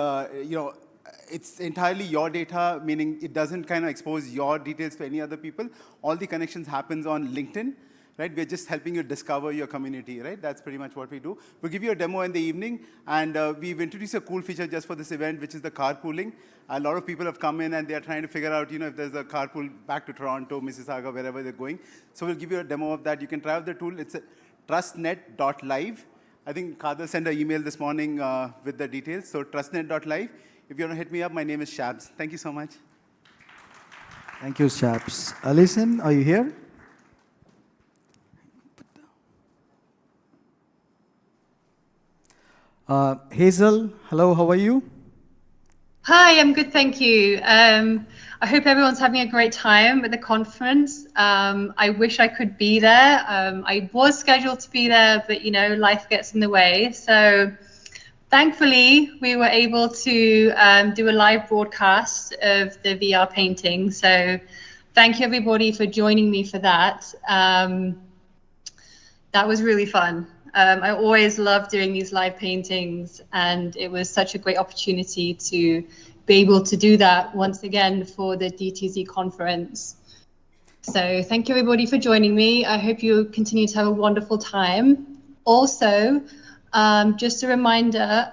S12: it's entirely your data, meaning it doesn't kind of expose your details to any other people. All the connections happens on LinkedIn, right? We're just helping you discover your community, right? That's pretty much what we do. We'll give you a demo in the evening, and we've introduced a cool feature just for this event, which is the carpooling. A lot of people have come in, and they're trying to figure out, if there's a carpool back to Toronto, Mississauga, wherever they're going. So we'll give you a demo of that. You can try out the tool. It's trustnet.live. I think Kader sent an email this morning with the details. So trustnet.live. If you want to hit me up, my name is Shabs. Thank you so much.
S13: Thank you, Shabs. Alison, are you here? Hazel, hello, how are you?
S17: Hi, I'm good, thank you. I hope everyone's having a great time at the conference. I wish I could be there. I was scheduled to be there, but life gets in the way. So thankfully, we were able to do a live broadcast of the VR painting. So thank you everybody for joining me for that. That was really fun. I always love doing these live paintings, and it was such a great opportunity to be able to do that once again for the DTZ conference. So thank you everybody for joining me. I hope you continue to have a wonderful time. Also, just a reminder,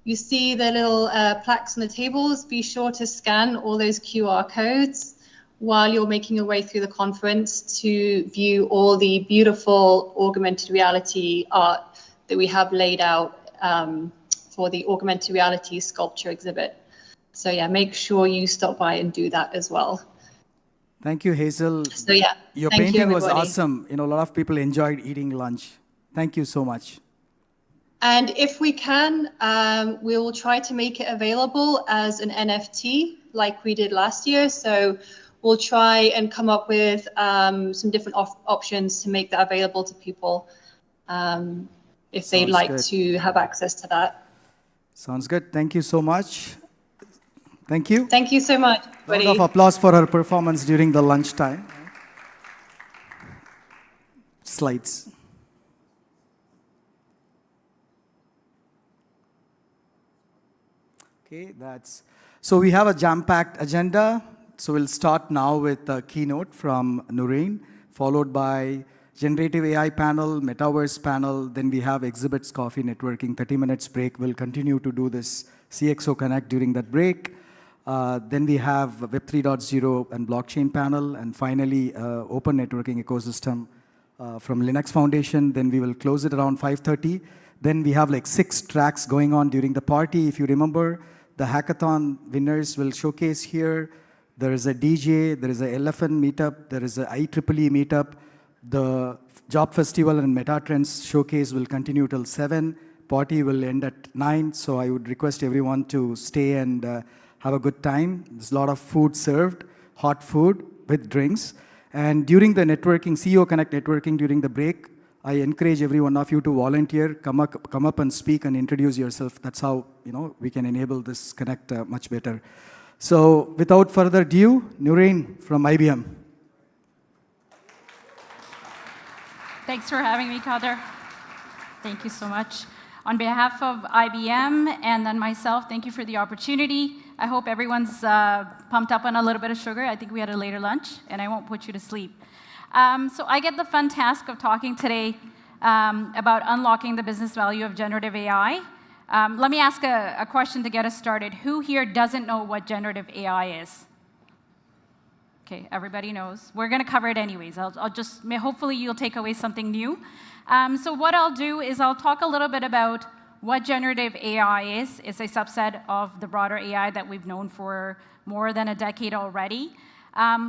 S17: you see the little plaques on the tables. Be sure to scan all those QR codes while you're making your way through the conference to view all the beautiful augmented reality art that we have laid out for the augmented reality sculpture exhibit. So yeah, make sure you stop by and do that as well.
S13: Thank you, Hazel.
S17: So yeah,
S13: your
S17: thank
S13: painting
S17: you,
S13: was
S17: everybody.
S13: awesome. A lot of people enjoyed eating lunch. Thank you so much.
S17: And if we can, we will try to make it available as an NFT like we did last year. So we'll try and come up with some different options to make that available to people if they'd like to have access to that.
S13: Sounds good. Thank you so much. Thank you.
S17: Thank you so much,
S13: Round
S17: everybody.
S13: of applause for her performance during the lunchtime. Slides. Okay, so we have a jam-packed agenda. So we'll start now with a keynote from Noreen, followed by generative AI panel, metaverse panel. Then we have exhibits, coffee, networking, 30 minutes break. We'll continue to do this CXO Connect during that break. Then we have Web 3.0 and blockchain panel. And finally, open networking ecosystem from Linux Foundation. Then we will close it around 5:30. Then we have like 6 tracks going on during the party. If you remember, the hackathon winners will showcase here. There is a DJ, there is a LFN meetup, there is a IEEE meetup. The job festival and meta trends showcase will continue till 7. Party will end at 9. So I would request everyone to stay and have a good time. There's a lot of food served, hot food with drinks. And during the networking, CEO Connect networking during the break, I encourage every one of you to volunteer, come up and speak and introduce yourself. That's how we can enable this Connect much better. So without further ado, Noreen from IBM.
S5: Thanks for having me, Kader. Thank you so much. On behalf of IBM and then myself, thank you for the opportunity. I hope everyone's pumped up on a little bit of sugar. I think we had a later lunch, and I won't put you to sleep. So I get the fun task of talking today about unlocking the business value of generative AI. Let me ask a question to get us started. Who here doesn't know what generative AI is? Okay, everybody knows. We're going to cover it anyways. Hopefully you'll take away something new. So what I'll do is I'll talk a little bit about what generative AI is. It's a subset of the broader AI that we've known for more than a decade already.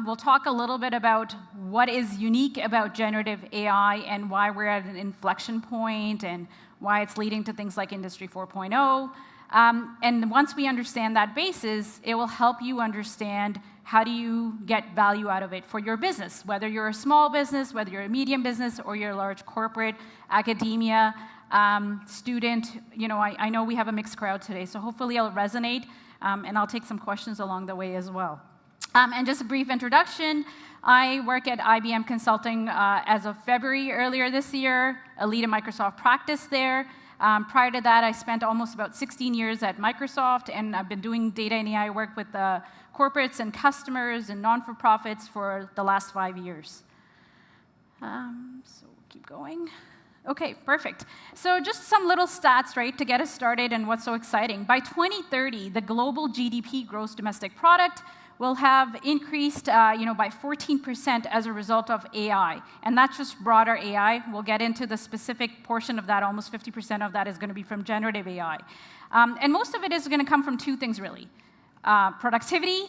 S5: We'll talk a little bit about what is unique about generative AI and why we're at an inflection point and why it's leading to things like Industry 4.0. And once we understand that basis, it will help you understand how do you get value out of it for your business, whether you're a small business, whether you're a medium business, or you're a large corporate, academia, student. I know we have a mixed crowd today, so hopefully it'll resonate, and I'll take some questions along the way as well. And just a brief introduction, I work at IBM Consulting as of February earlier this year, a lead in Microsoft practice there. Prior to that, I spent almost about 16 years at Microsoft, and I've been doing data and AI work with corporates and customers and non-for-profits for the last 5 years. So keep going. Okay, perfect. So just some little stats, right, to get us started and what's so exciting. By 2030, the global GDP, gross domestic product, will have increased by 14% as a result of AI. And that's just broader AI. We'll get into the specific portion of that. Almost 50% of that is going to be from generative AI. And most of it is going to come from 2 things, really. Productivity,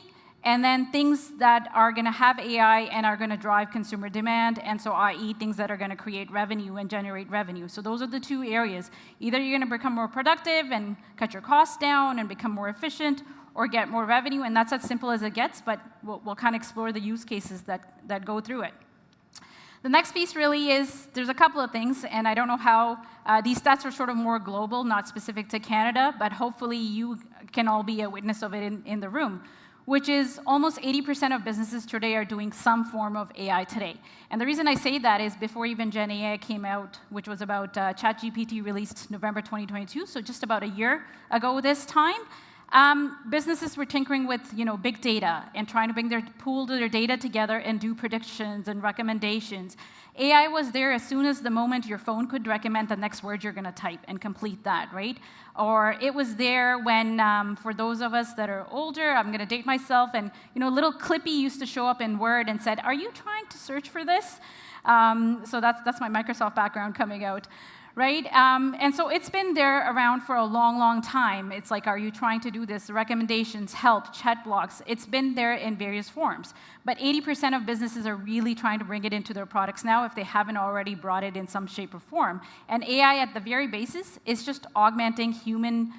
S5: and then things that are going to have AI and are going to drive consumer demand, and so i.e. things that are going to create revenue and generate revenue. So those are the 2 areas. Either you're going to become more productive and cut your costs down and become more efficient, or get more revenue, and that's as simple as it gets, but we'll kind of explore the use cases that go through it. The next piece really is, there's a couple of things, and I don't know how, these stats are sort of more global, not specific to Canada, but hopefully you can all be a witness of it in the room, which is almost 80% of businesses today are doing some form of AI today. And the reason I say that is before even Gen AI came out, which was about ChatGPT released November 2022, so just about a year ago this time, businesses were tinkering with big data and trying to pool their data together and do predictions and recommendations. AI was there as soon as the moment your phone could recommend the next word you're going to type and complete that, right? Or it was there when, for those of us that are older, I'm going to date myself, and little Clippy used to show up in Word and said, "Are you trying to search for this?" So that's my Microsoft background coming out. Right? And so it's been there around for a long, long time. It's like, are you trying to do this? Recommendations, help, chat blocks. It's been there in various forms. But 80% of businesses are really trying to bring it into their products now if they haven't already brought it in some shape or form. And AI at the very basis is just augmenting human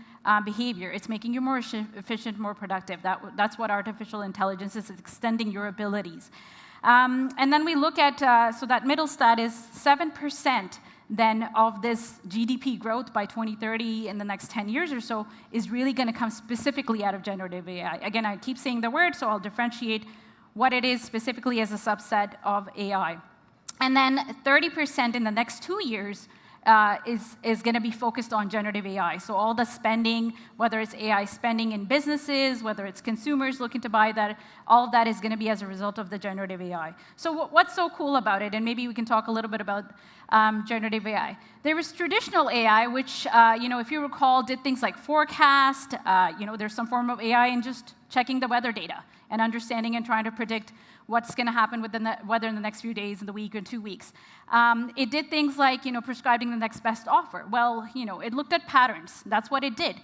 S5: behavior. It's making you more efficient, more productive. That's what artificial intelligence is. It's extending your abilities. And then we look at, so that middle stat is 7% then of this GDP growth by 2030 in the next 10 years or so is really going to come specifically out of generative AI. Again, I keep saying the word, so I'll differentiate what it is specifically as a subset of AI. And then 30% in the next 2 years is going to be focused on generative AI. So all the spending, whether it's AI spending in businesses, whether it's consumers looking to buy that, all of that is going to be as a result of the generative AI. So what's so cool about it? And maybe we can talk a little bit about generative AI. There was traditional AI, which, if you recall, did things like forecast. There's some form of AI in just checking the weather data and understanding and trying to predict what's going to happen with the weather in the next few days, in the week or 2 weeks. It did things like, prescribing the next best offer. Well, it looked at patterns. That's what it did.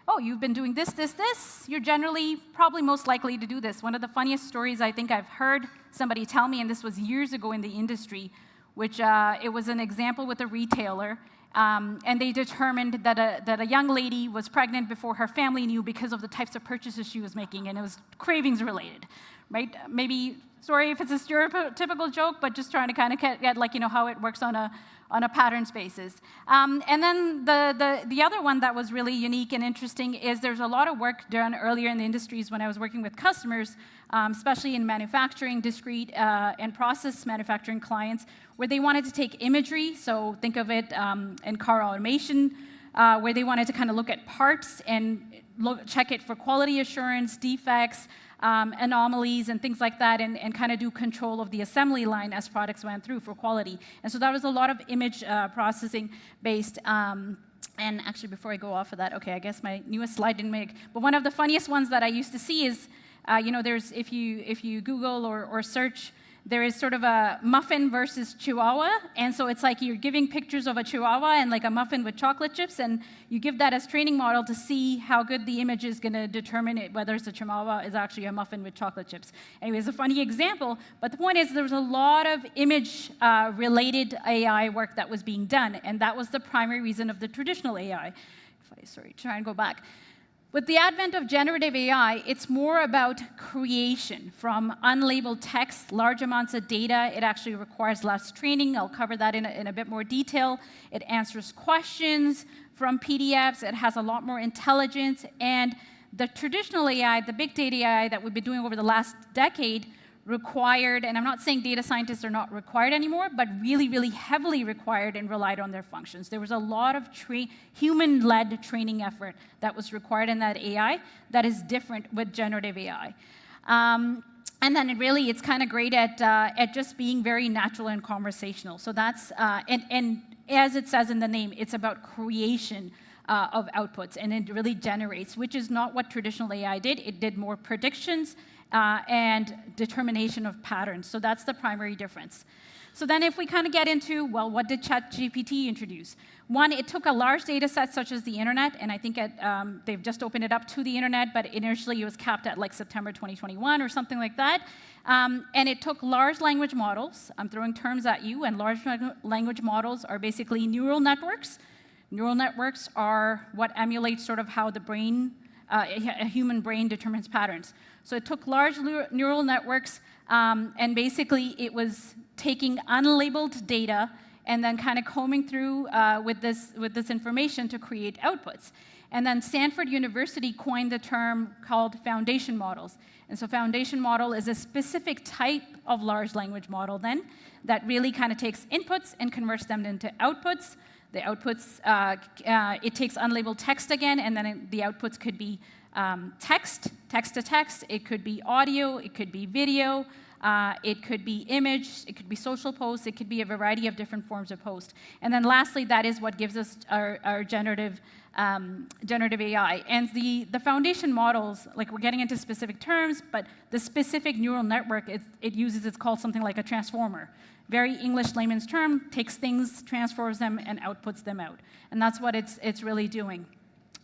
S5: Oh, you've been doing this, this, this. You're generally probably most likely to do this. One of the funniest stories I think I've heard somebody tell me, and this was years ago in the industry, which it was an example with a retailer. And they determined that a young lady was pregnant before her family knew because of the types of purchases she was making, and it was cravings related, right? Maybe, sorry if it's a stereotypical joke, but just trying to kind of get how it works on a patterns basis. And then the other one that was really unique and interesting is there's a lot of work done earlier in the industries when I was working with customers, especially in manufacturing, discrete and process manufacturing clients, where they wanted to take imagery, so think of it in car automation, where they wanted to kind of look at parts and check it for quality assurance, defects, anomalies, and things like that, and kind of do control of the assembly line as products went through for quality. And so that was a lot of image processing based. And actually, before I go off of that, okay, I guess my newest slide didn't make, but one of the funniest ones that I used to see is, there's, if you Google or search, there is sort of a muffin versus chihuahua, and so it's like you're giving pictures of a chihuahua and like a muffin with chocolate chips, and you give that as training model to see how good the image is going to determine whether it's a chihuahua is actually a muffin with chocolate chips. Anyway, it's a funny example, but the point is there was a lot of image-related AI work that was being done, and that was the primary reason of the traditional AI. Try and go back. With the advent of generative AI, it's more about creation from unlabeled text, large amounts of data. It actually requires less training. I'll cover that in a bit more detail. It answers questions from PDFs. It has a lot more intelligence. And the traditional AI, the big data AI that we've been doing over the last decade, required, and I'm not saying data scientists are not required anymore, but really, really heavily required and relied on their functions. There was a lot of human-led training effort that was required in that AI that is different with generative AI. And then it's kind of great at just being very natural and conversational. So that's, and as it says in the name, it's about creation of outputs, and it really generates, which is not what traditional AI did. It did more predictions and determination of patterns. So that's the primary difference. So then if we kind of get into, well, what did ChatGPT introduce? One, it took a large data set such as the internet, and I think they've just opened it up to the internet, but initially it was capped at like September 2021 or something like that. And it took large language models. I'm throwing terms at you, and large language models are basically neural networks. Neural networks are what emulates sort of how the brain, a human brain determines patterns. So it took large neural networks, and basically it was taking unlabeled data and then kind of combing through with this information to create outputs. And then Stanford University coined the term called foundation models. And so foundation model is a specific type of large language model then that really kind of takes inputs and converts them into outputs. The outputs, it takes unlabeled text again, and then the outputs could be text to text, it could be audio, it could be video, it could be image, it could be social posts, it could be a variety of different forms of post. And then lastly, that is what gives us our generative AI. And the foundation models, like we're getting into specific terms, but the specific neural network it uses, it's called something like a transformer. Very English layman's term, takes things, transforms them, and outputs them out. And that's what it's really doing.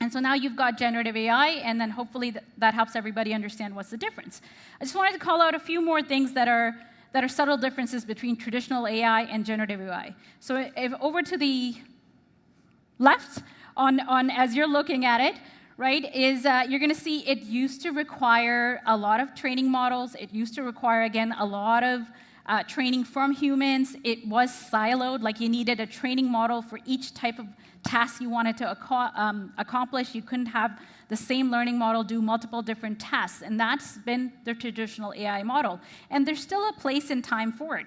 S5: And so now you've got generative AI, and then hopefully that helps everybody understand what's the difference. I just wanted to call out a few more things that are subtle differences between traditional AI and generative AI. So if over to the left, on as you're looking at it, right, is you're going to see it used to require a lot of training models. It used to require, again, a lot of training from humans. It was siloed, like you needed a training model for each type of task you wanted to accomplish. You couldn't have the same learning model do multiple different tasks, and that's been the traditional AI model. And there's still a place and time for it.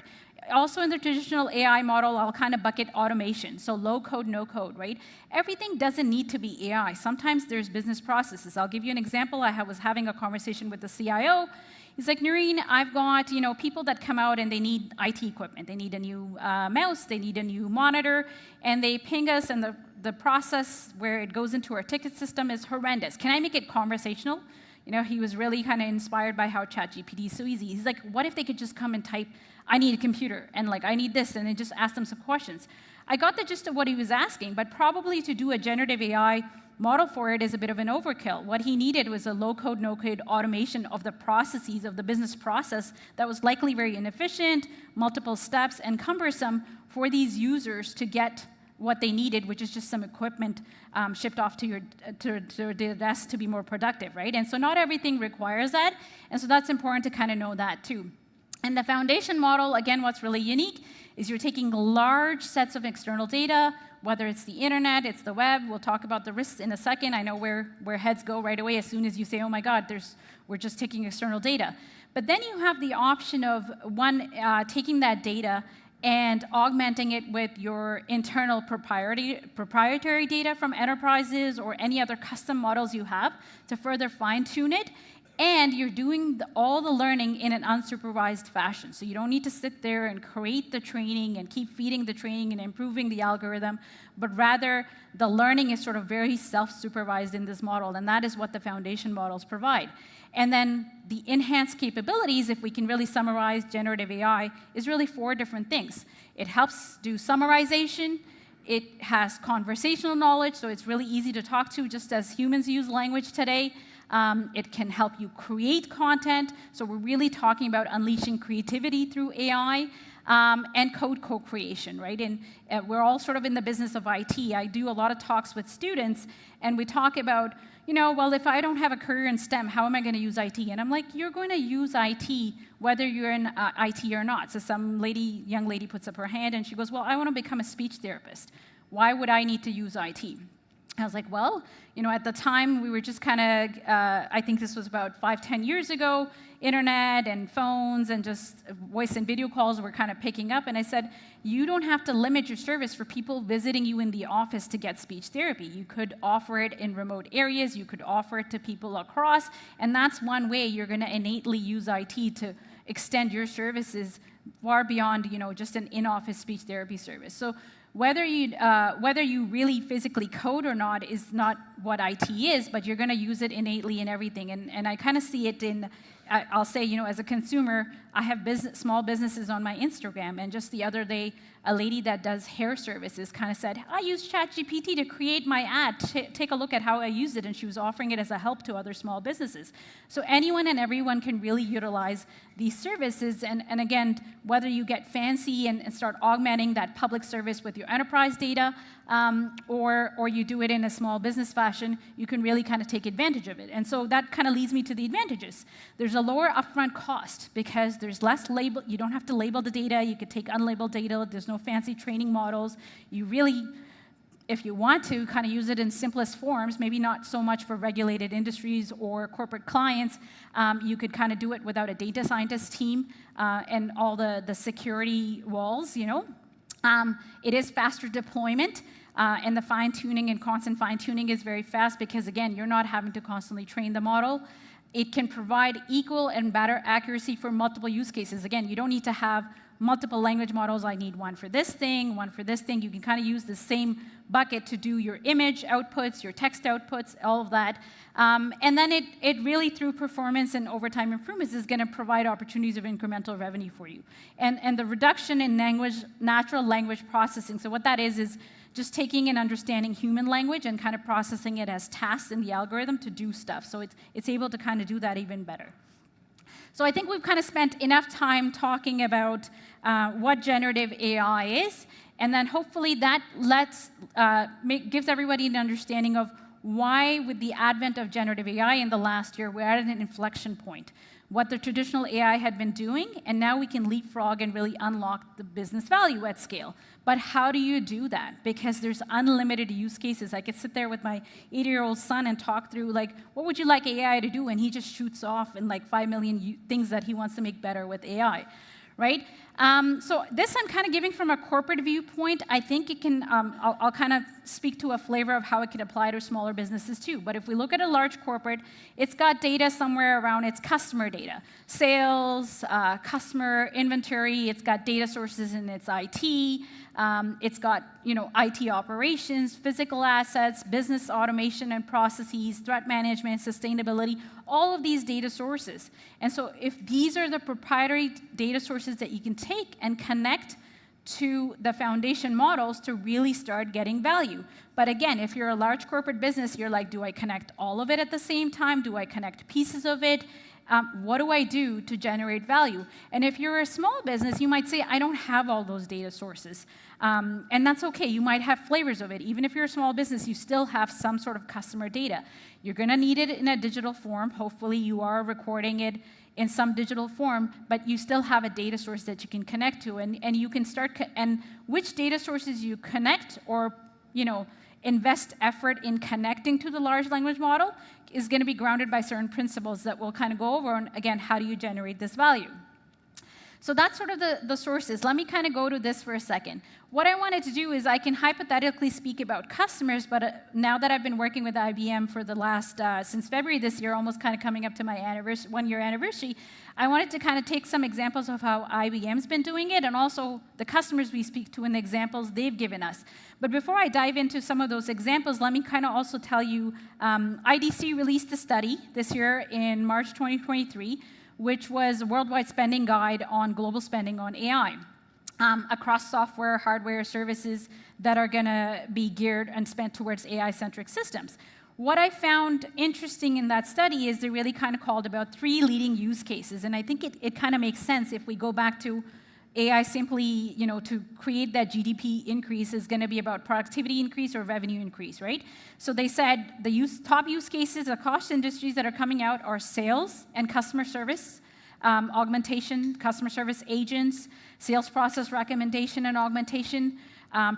S5: Also in the traditional AI model, I'll kind of bucket automation. So low code, no code, right? Everything doesn't need to be AI. Sometimes there's business processes. I'll give you an example. I was having a conversation with the CIO. He's like, Noreen, I've got people that come out and they need IT equipment. They need a new mouse, they need a new monitor, and they ping us, and the process where it goes into our ticket system is horrendous. Can I make it conversational? He was really kind of inspired by how ChatGPT is so easy. He's like, what if they could just come and type, I need a computer, and like, I need this, and then just ask them some questions. I got the gist of what he was asking, but probably to do a generative AI model for it is a bit of an overkill. What he needed was a low-code, no-code automation of the processes of the business process that was likely very inefficient, multiple steps, and cumbersome for these users to get what they needed, which is just some equipment shipped off to your desk to be more productive, right? And so not everything requires that, and so that's important to kind of know that too. And the foundation model, again, what's really unique is you're taking large sets of external data, whether it's the internet, it's the web. We'll talk about the risks in a second. I know where heads go right away as soon as you say, oh my God, we're just taking external data. But then you have the option of, one, taking that data and augmenting it with your internal proprietary data from enterprises or any other custom models you have to further fine-tune it. And you're doing all the learning in an unsupervised fashion. So you don't need to sit there and create the training and keep feeding the training and improving the algorithm, but rather the learning is sort of very self-supervised in this model, and that is what the foundation models provide. And then the enhanced capabilities, if we can really summarize generative AI, is really 4 different things. It helps do summarization. It has conversational knowledge, so it's really easy to talk to, just as humans use language today. It can help you create content, so we're really talking about unleashing creativity through AI, and code co-creation, right? And we're all sort of in the business of IT. I do a lot of talks with students, and we talk about, well, if I don't have a career in STEM, how am I going to use IT? And I'm like, you're going to use IT whether you're in IT or not. So some young lady puts up her hand, and she goes, well, I want to become a speech therapist. Why would I need to use IT? I was like, well, at the time we were just kind of, I think this was about 5-10 years ago, internet and phones and just voice and video calls were kind of picking up. And I said, you don't have to limit your service for people visiting you in the office to get speech therapy. You could offer it in remote areas. You could offer it to people across. And that's one way you're going to innately use IT to extend your services far beyond, just an in-office speech therapy service. So whether you really physically code or not is not what IT is, but you're going to use it innately in everything. And I kind of see it in, I'll say, as a consumer, I have small businesses on my Instagram, and just the other day, a lady that does hair services kind of said, I used ChatGPT to create my ad. Take a look at how I used it, and she was offering it as a help to other small businesses. So anyone and everyone can really utilize these services, and again, whether you get fancy and start augmenting that public service with your enterprise data, or you do it in a small business fashion, you can really kind of take advantage of it. And so that kind of leads me to the advantages. There's a lower upfront cost because there's less label. You don't have to label the data. You could take unlabeled data. There's no fancy training models. You really, if you want to, kind of use it in simplest forms, maybe not so much for regulated industries or corporate clients. You could kind of do it without a data scientist team and all the security walls, It is faster deployment. And the fine-tuning and constant fine-tuning is very fast because, again, you're not having to constantly train the model. It can provide equal and better accuracy for multiple use cases. Again, you don't need to have multiple language models. I need one for this thing, one for this thing. You can kind of use the same bucket to do your image outputs, your text outputs, all of that. And then it really, through performance and overtime improvements, is going to provide opportunities of incremental revenue for you. And the reduction in natural language processing, so what that is just taking and understanding human language and kind of processing it as tasks in the algorithm to do stuff. So it's able to kind of do that even better. So I think we've kind of spent enough time talking about what generative AI is, and then hopefully that gives everybody an understanding of why, with the advent of generative AI in the last year, we're at an inflection point. What the traditional AI had been doing, and now we can leapfrog and really unlock the business value at scale. But how do you do that? Because there's unlimited use cases. I could sit there with my 80-year-old son and talk through, like, what would you like AI to do? And he just shoots off in like 5 million things that he wants to make better with AI, right? So this I'm kind of giving from a corporate viewpoint. I think it can, I'll kind of speak to a flavor of how it could apply to smaller businesses too. But if we look at a large corporate, it's got data somewhere around its customer data. Sales, customer inventory, it's got data sources in its IT, it's got, you know, IT operations, physical assets, business automation and processes, threat management, sustainability, all of these data sources. And so if these are the proprietary data sources that you can take and connect to the foundation models to really start getting value. But again, if you're a large corporate business, you're like, do I connect all of it at the same time? Do I connect pieces of it? What do I do to generate value? And if you're a small business, you might say, I don't have all those data sources. And that's okay. You might have flavors of it. Even if you're a small business, you still have some sort of customer data. You're going to need it in a digital form. Hopefully, you are recording it in some digital form, but you still have a data source that you can connect to. And you can start, and which data sources you connect or, you know, invest effort in connecting to the large language model is going to be grounded by certain principles that we'll kind of go over. And again, how do you generate this value? So that's sort of the sources. Let me kind of go to this for a second. What I wanted to do is I can hypothetically speak about customers, but now that I've been working with IBM for the last, since February this year, almost kind of coming up to my one-year anniversary, I wanted to kind of take some examples of how IBM's been doing it and also the customers we speak to and the examples they've given us. But before I dive into some of those examples, let me kind of also tell you, IDC released a study this year in March 2023, which was a worldwide spending guide on global spending on AI across software, hardware, services that are going to be geared and spent towards AI-centric systems. What I found interesting in that study is they really kind of called about 3 leading use cases, and I think it kind of makes sense if we go back to AI simply, you know, to create that GDP increase is going to be about productivity increase or revenue increase, right? So they said the top use cases across industries that are coming out are sales and customer service, augmentation, customer service agents, sales process recommendation and augmentation,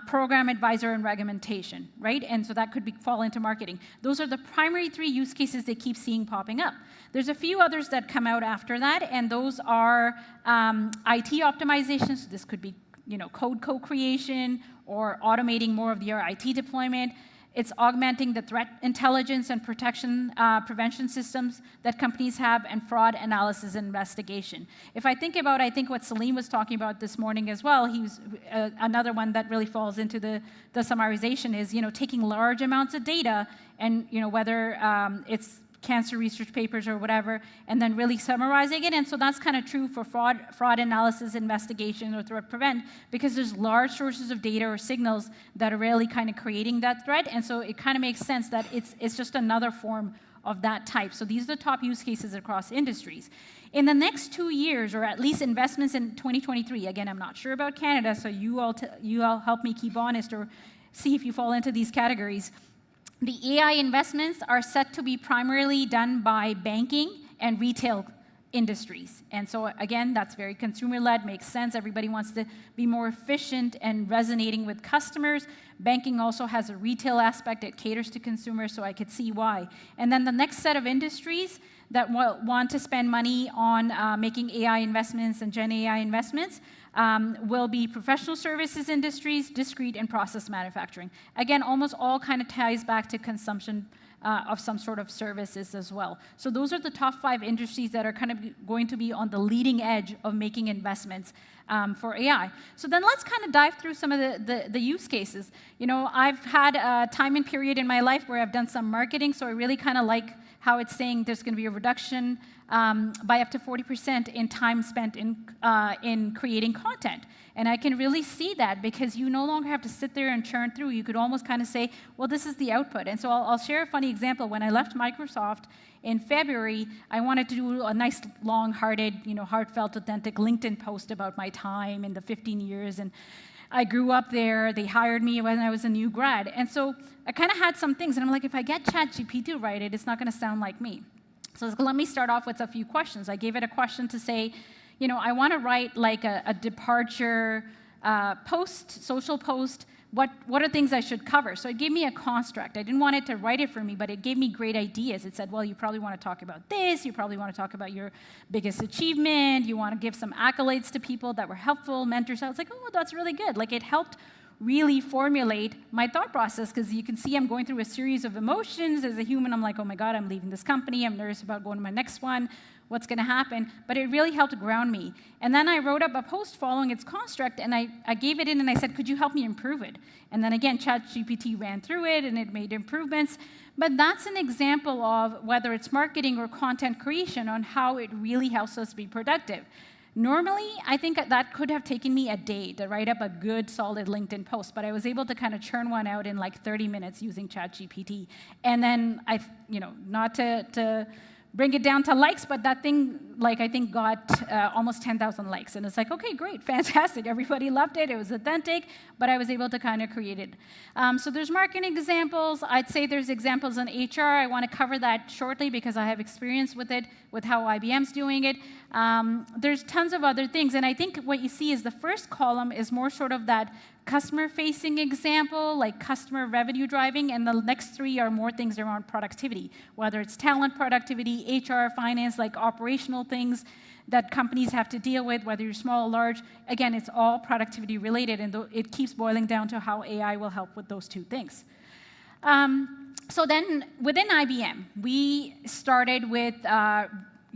S5: program advisor and recommendation, right? And so that could fall into marketing. Those are the primary 3 use cases they keep seeing popping up. There's a few others that come out after that, and those are IT optimization. So this could be, you know, code co-creation or automating more of your IT deployment. It's augmenting the threat intelligence and protection prevention systems that companies have, and fraud analysis and investigation. If I think about, I think what Salim was talking about this morning as well, he was another one that really falls into the summarization is, you know, taking large amounts of data and, you know, whether it's cancer research papers or whatever, and then really summarizing it. And so that's kind of true for fraud analysis, investigation, or threat prevent, because there's large sources of data or signals that are really kind of creating that threat. And so it kind of makes sense that it's just another form of that type. So these are the top use cases across industries. In the next 2 years, or at least investments in 2023, again, I'm not sure about Canada, so you all help me keep honest or see if you fall into these categories. The AI investments are set to be primarily done by banking and retail industries. And so again, that's very consumer-led, makes sense. Everybody wants to be more efficient and resonating with customers. Banking also has a retail aspect. It caters to consumers, so I could see why. And then the next set of industries that want to spend money on making AI investments and Gen AI investments will be professional services industries, discrete, and process manufacturing. Again, almost all kind of ties back to consumption of some sort of services as well. So those are the top 5 industries that are kind of going to be on the leading edge of making investments for AI. So then let's kind of dive through some of the use cases. You know, I've had a time and period in my life where I've done some marketing, so I really kind of like how it's saying there's going to be a reduction by up to 40% in time spent in creating content. And I can really see that because you no longer have to sit there and churn through. You could almost kind of say, well, this is the output. And so I'll share a funny example. When I left Microsoft in February, I wanted to do a nice, long-hearted, you know, heartfelt, authentic LinkedIn post about my time in the 15 years. And I grew up there. They hired me when I was a new grad. And so I kind of had some things. And I'm like, if I get ChatGPT to write it, it's not going to sound like me. So let me start off with a few questions. I gave it a question to say, you know, I want to write like a departure post, social post. What are things I should cover? So it gave me a construct. I didn't want it to write it for me, but it gave me great ideas. It said, well, you probably want to talk about this. You probably want to talk about your biggest achievement. You want to give some accolades to people that were helpful, mentors. I was like, oh, that's really good. Like, it helped really formulate my thought process, because you can see I'm going through a series of emotions. As a human, I'm like, oh my God, I'm leaving this company. I'm nervous about going to my next one. What's going to happen? But it really helped ground me. And then I wrote up a post following its construct, and I gave it in, and I said, could you help me improve it? And then again, ChatGPT ran through it, and it made improvements. But that's an example of whether it's marketing or content creation on how it really helps us be productive. Normally, I think that could have taken me a day to write up a good, solid LinkedIn post, but I was able to kind of churn one out in like 30 minutes using ChatGPT. And then not to bring it down to likes, but that thing, like, I think got almost 10,000 likes. And it's like, okay, great, fantastic. Everybody loved it. It was authentic, but I was able to kind of create it. So there's marketing examples. I'd say there's examples in HR. I want to cover that shortly because I have experience with it, with how IBM's doing it. There's tons of other things. And I think what you see is the first column is more sort of that customer-facing example, like customer revenue driving, and the next three are more things around productivity, whether it's talent productivity, HR, finance, like operational things that companies have to deal with, whether you're small or large. Again, it's all productivity related, and it keeps boiling down to how AI will help with those two things. So then within IBM, we started with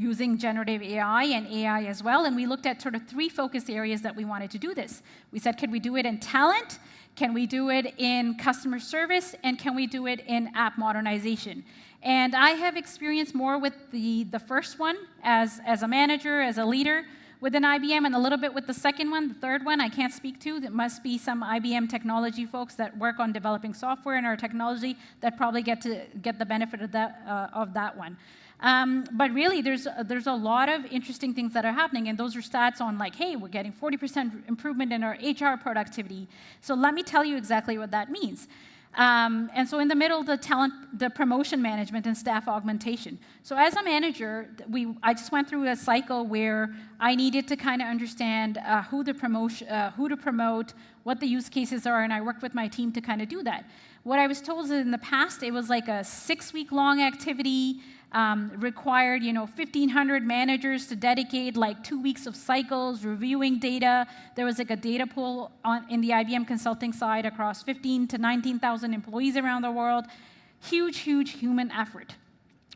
S5: using generative AI and AI as well, and we looked at sort of three focus areas that we wanted to do this. We said, can we do it in talent? Can we do it in customer service? And can we do it in app modernization? And I have experience more with the first one as a manager, as a leader within IBM, and a little bit with the second one. The third one I can't speak to. There must be some IBM technology folks that work on developing software in our technology that probably get the benefit of that one. But really, there's a lot of interesting things that are happening, and those are stats on like, hey, we're getting 40% improvement in our HR productivity. So let me tell you exactly what that means. And so in the middle, the promotion management and staff augmentation. So as a manager, I just went through a cycle where I needed to kind of understand who to promote, what the use cases are, and I worked with my team to kind of do that. What I was told is in the past, it was like a 6-week-long activity, required 1,500 managers to dedicate like 2 weeks of cycles, reviewing data. There was like a data pool in the IBM consulting side across 15 to 19,000 employees around the world. Huge, huge human effort.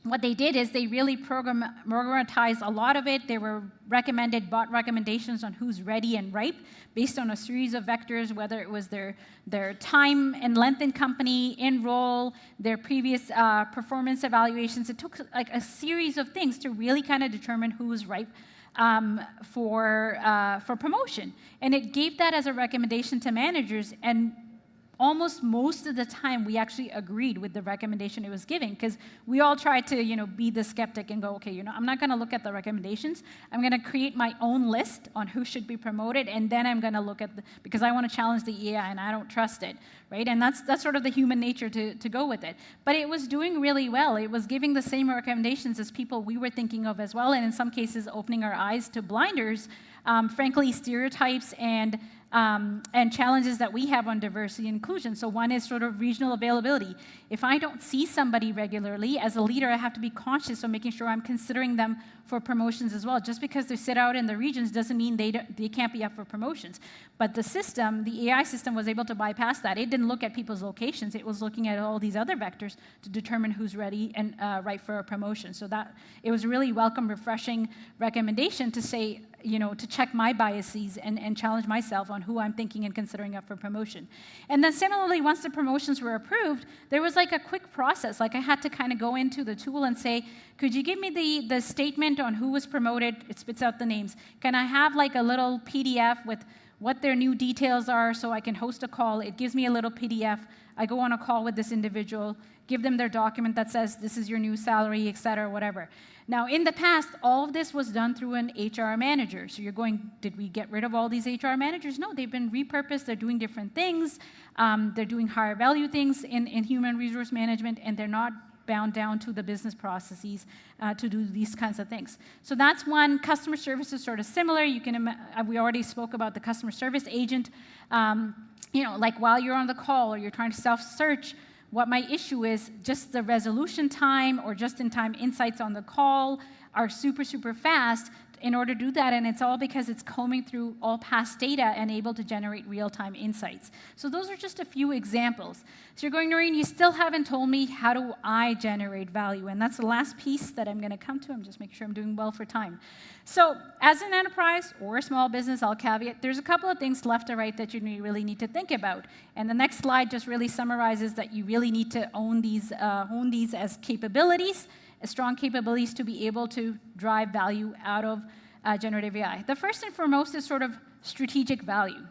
S5: What they did is they really programmatized a lot of it. They were bot recommendations on who's ready and ripe based on a series of vectors, whether it was their time and length in company, in role, their previous performance evaluations. It took like a series of things to really kind of determine who was ripe for promotion. And it gave that as a recommendation to managers, and almost most of the time, we actually agreed with the recommendation it was giving, because we all tried to, be the skeptic and go, okay, I'm not going to look at the recommendations. I'm going to create my own list on who should be promoted, and then I'm going to look at because I want to challenge the AI and I don't trust it, right? And that's sort of the human nature to go with it. But it was doing really well. It was giving the same recommendations as people we were thinking of as well, and in some cases, opening our eyes to blinders, frankly, stereotypes and challenges that we have on diversity and inclusion. So one is sort of regional availability. If I don't see somebody regularly, as a leader, I have to be conscious of making sure I'm considering them for promotions as well. Just because they sit out in the regions doesn't mean they can't be up for promotions. But the system, the AI system, was able to bypass that. It didn't look at people's locations. It was looking at all these other vectors to determine who's ready and right for a promotion. So that it was a really welcome, refreshing recommendation to say, to check my biases and challenge myself on who I'm thinking and considering up for promotion. And then similarly, once the promotions were approved, there was like a quick process. Like I had to kind of go into the tool and say, could you give me the statement on who was promoted? It spits out the names. Can I have like a little PDF with what their new details are so I can host a call? It gives me a little PDF. I go on a call with this individual. give them their document that says this is your new salary, et cetera, whatever. Now, in the past, all of this was done through an HR manager. So you're going, did we get rid of all these HR managers? No, they've been repurposed. They're doing different things. They're doing higher value things in human resource management, and they're not bound down to the business processes to do these kinds of things. So that's one. Customer service is sort of similar. You can, we already spoke about the customer service agent. You know, like while you're on the call or you're trying to self-search, what my issue is, just the resolution time or just-in-time insights on the call are super, super fast in order to do that, and it's all because it's combing through all past data and able to generate real-time insights. So those are just a few examples. So you're going, Noreen, you still haven't told me how do I generate value, and that's the last piece that I'm going to come to. I'm just making sure I'm doing well for time. So as an enterprise or a small business, I'll caveat, there's a couple of things left or right that you really need to think about. And the next slide just really summarizes that you really need to own these, hone these as capabilities, as strong capabilities to be able to drive value out of generative AI. The first and foremost is sort of strategic value.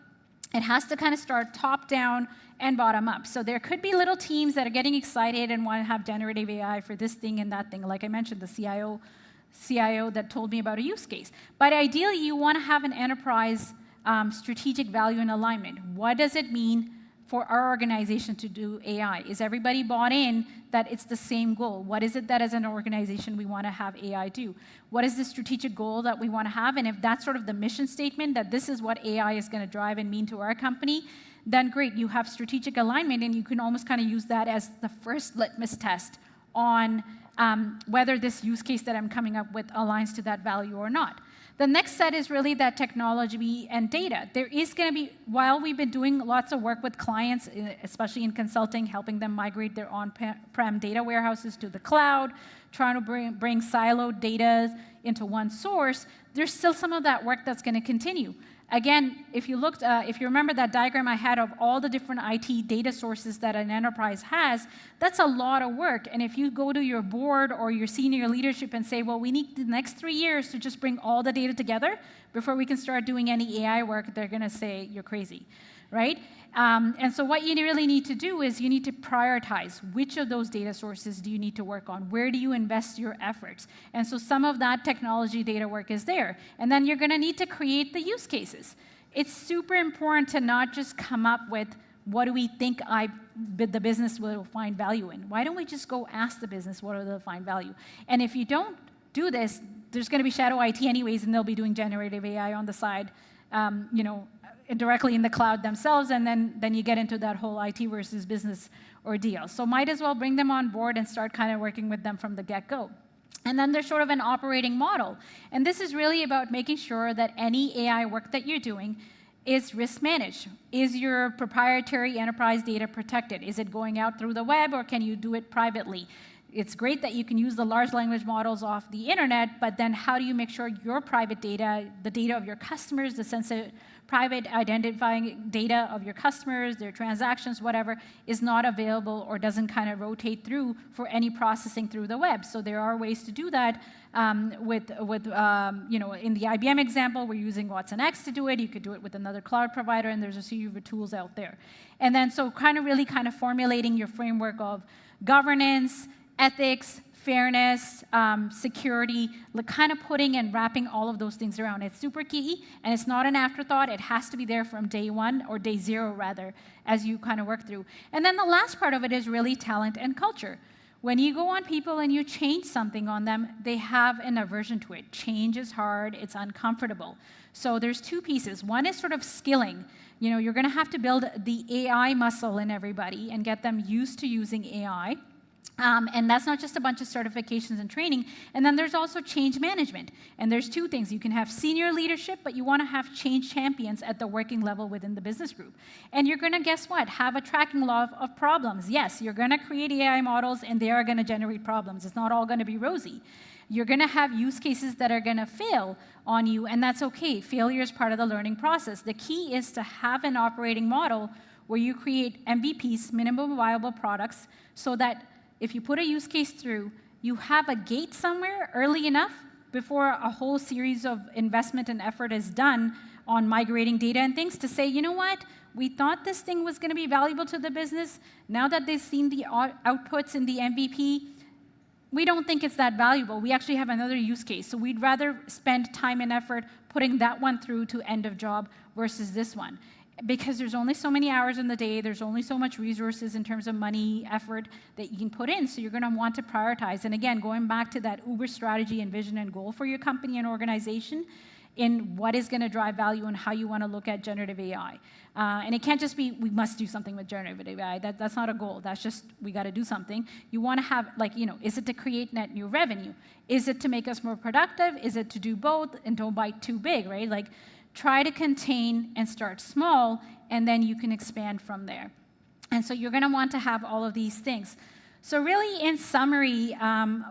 S5: It has to kind of start top down and bottom up. So there could be little teams that are getting excited and want to have generative AI for this thing and that thing. Like I mentioned, the CIO that told me about a use case. But ideally, you want to have an enterprise strategic value and alignment. What does it mean for our organization to do AI? Is everybody bought in that it's the same goal? What is it that as an organization we want to have AI do? What is the strategic goal that we want to have? And if that's sort of the mission statement, that this is what AI is going to drive and mean to our company, then great, you have strategic alignment, and you can almost kind of use that as the first litmus test on whether this use case that I'm coming up with aligns to that value or not. The next set is really that technology and data. There is going to be, while we've been doing lots of work with clients, especially in consulting, helping them migrate their on-prem data warehouses to the cloud, trying to bring siloed data into one source, there's still some of that work that's going to continue. Again, if you looked, if you remember that diagram I had of all the different IT data sources that an enterprise has, that's a lot of work. And if you go to your board or your senior leadership and say, well, we need the next 3 years to just bring all the data together before we can start doing any AI work, they're going to say you're crazy, right? And so what you really need to do is you need to prioritize which of those data sources do you need to work on? Where do you invest your efforts? And so some of that technology data work is there. And then you're going to need to create the use cases. It's super important to not just come up with what do we think the business will find value in. Why don't we just go ask the business what will they find value? And if you don't do this, there's going to be shadow IT anyways, and they'll be doing generative AI on the side, you know, directly in the cloud themselves, and then you get into that whole IT versus business ordeal. So might as well bring them on board and start kind of working with them from the get-go. And then there's sort of an operating model. And this is really about making sure that any AI work that you're doing is risk managed. Is your proprietary enterprise data protected? Is it going out through the web, or can you do it privately? It's great that you can use the large language models off the internet, but then how do you make sure your private data, the data of your customers, the sensitive private identifying data of your customers, their transactions, whatever, is not available or doesn't kind of rotate through for any processing through the web. So there are ways to do that with you know, in the IBM example, we're using Watson X to do it. You could do it with another cloud provider, and there's a series of tools out there. And then so kind of really kind of formulating your framework of governance, ethics, fairness, security, kind of putting and wrapping all of those things around. It's super key, and it's not an afterthought. It has to be there from day one, or day zero, rather, as you kind of work through. And then the last part of it is really talent and culture. When you go on people and you change something on them, they have an aversion to it. Change is hard. It's uncomfortable. So there's two pieces. One is sort of skilling. You know, you're going to have to build the AI muscle in everybody and get them used to using AI. And that's not just a bunch of certifications and training. And then there's also change management. And there's two things. You can have senior leadership, but you want to have change champions at the working level within the business group. And you're going to, guess what, have a tracking law of problems. Yes, you're going to create AI models, and they are going to generate problems. It's not all going to be rosy. You're going to have use cases that are going to fail on you, and that's okay. Failure is part of the learning process. The key is to have an operating model where you create MVPs, minimum viable products, so that if you put a use case through, you have a gate somewhere early enough before a whole series of investment and effort is done on migrating data and things to say, you know what, we thought this thing was going to be valuable to the business. Now that they've seen the outputs in the MVP, we don't think it's that valuable. We actually have another use case. So we'd rather spend time and effort putting that one through to end of job versus this one. Because there's only so many hours in the day, there's only so much resources in terms of money, effort that you can put in, so you're going to want to prioritize. And again, going back to that Uber strategy and vision and goal for your company and organization, in what is going to drive value and how you want to look at generative AI. And it can't just be, we must do something with generative AI. That's not a goal. That's just, we got to do something. You want to have, like, you know, is it to create net new revenue? Is it to make us more productive? Is it to do both? And don't bite too big, right? Like, try to contain and start small, and then you can expand from there. And so you're going to want to have all of these things. So really, in summary,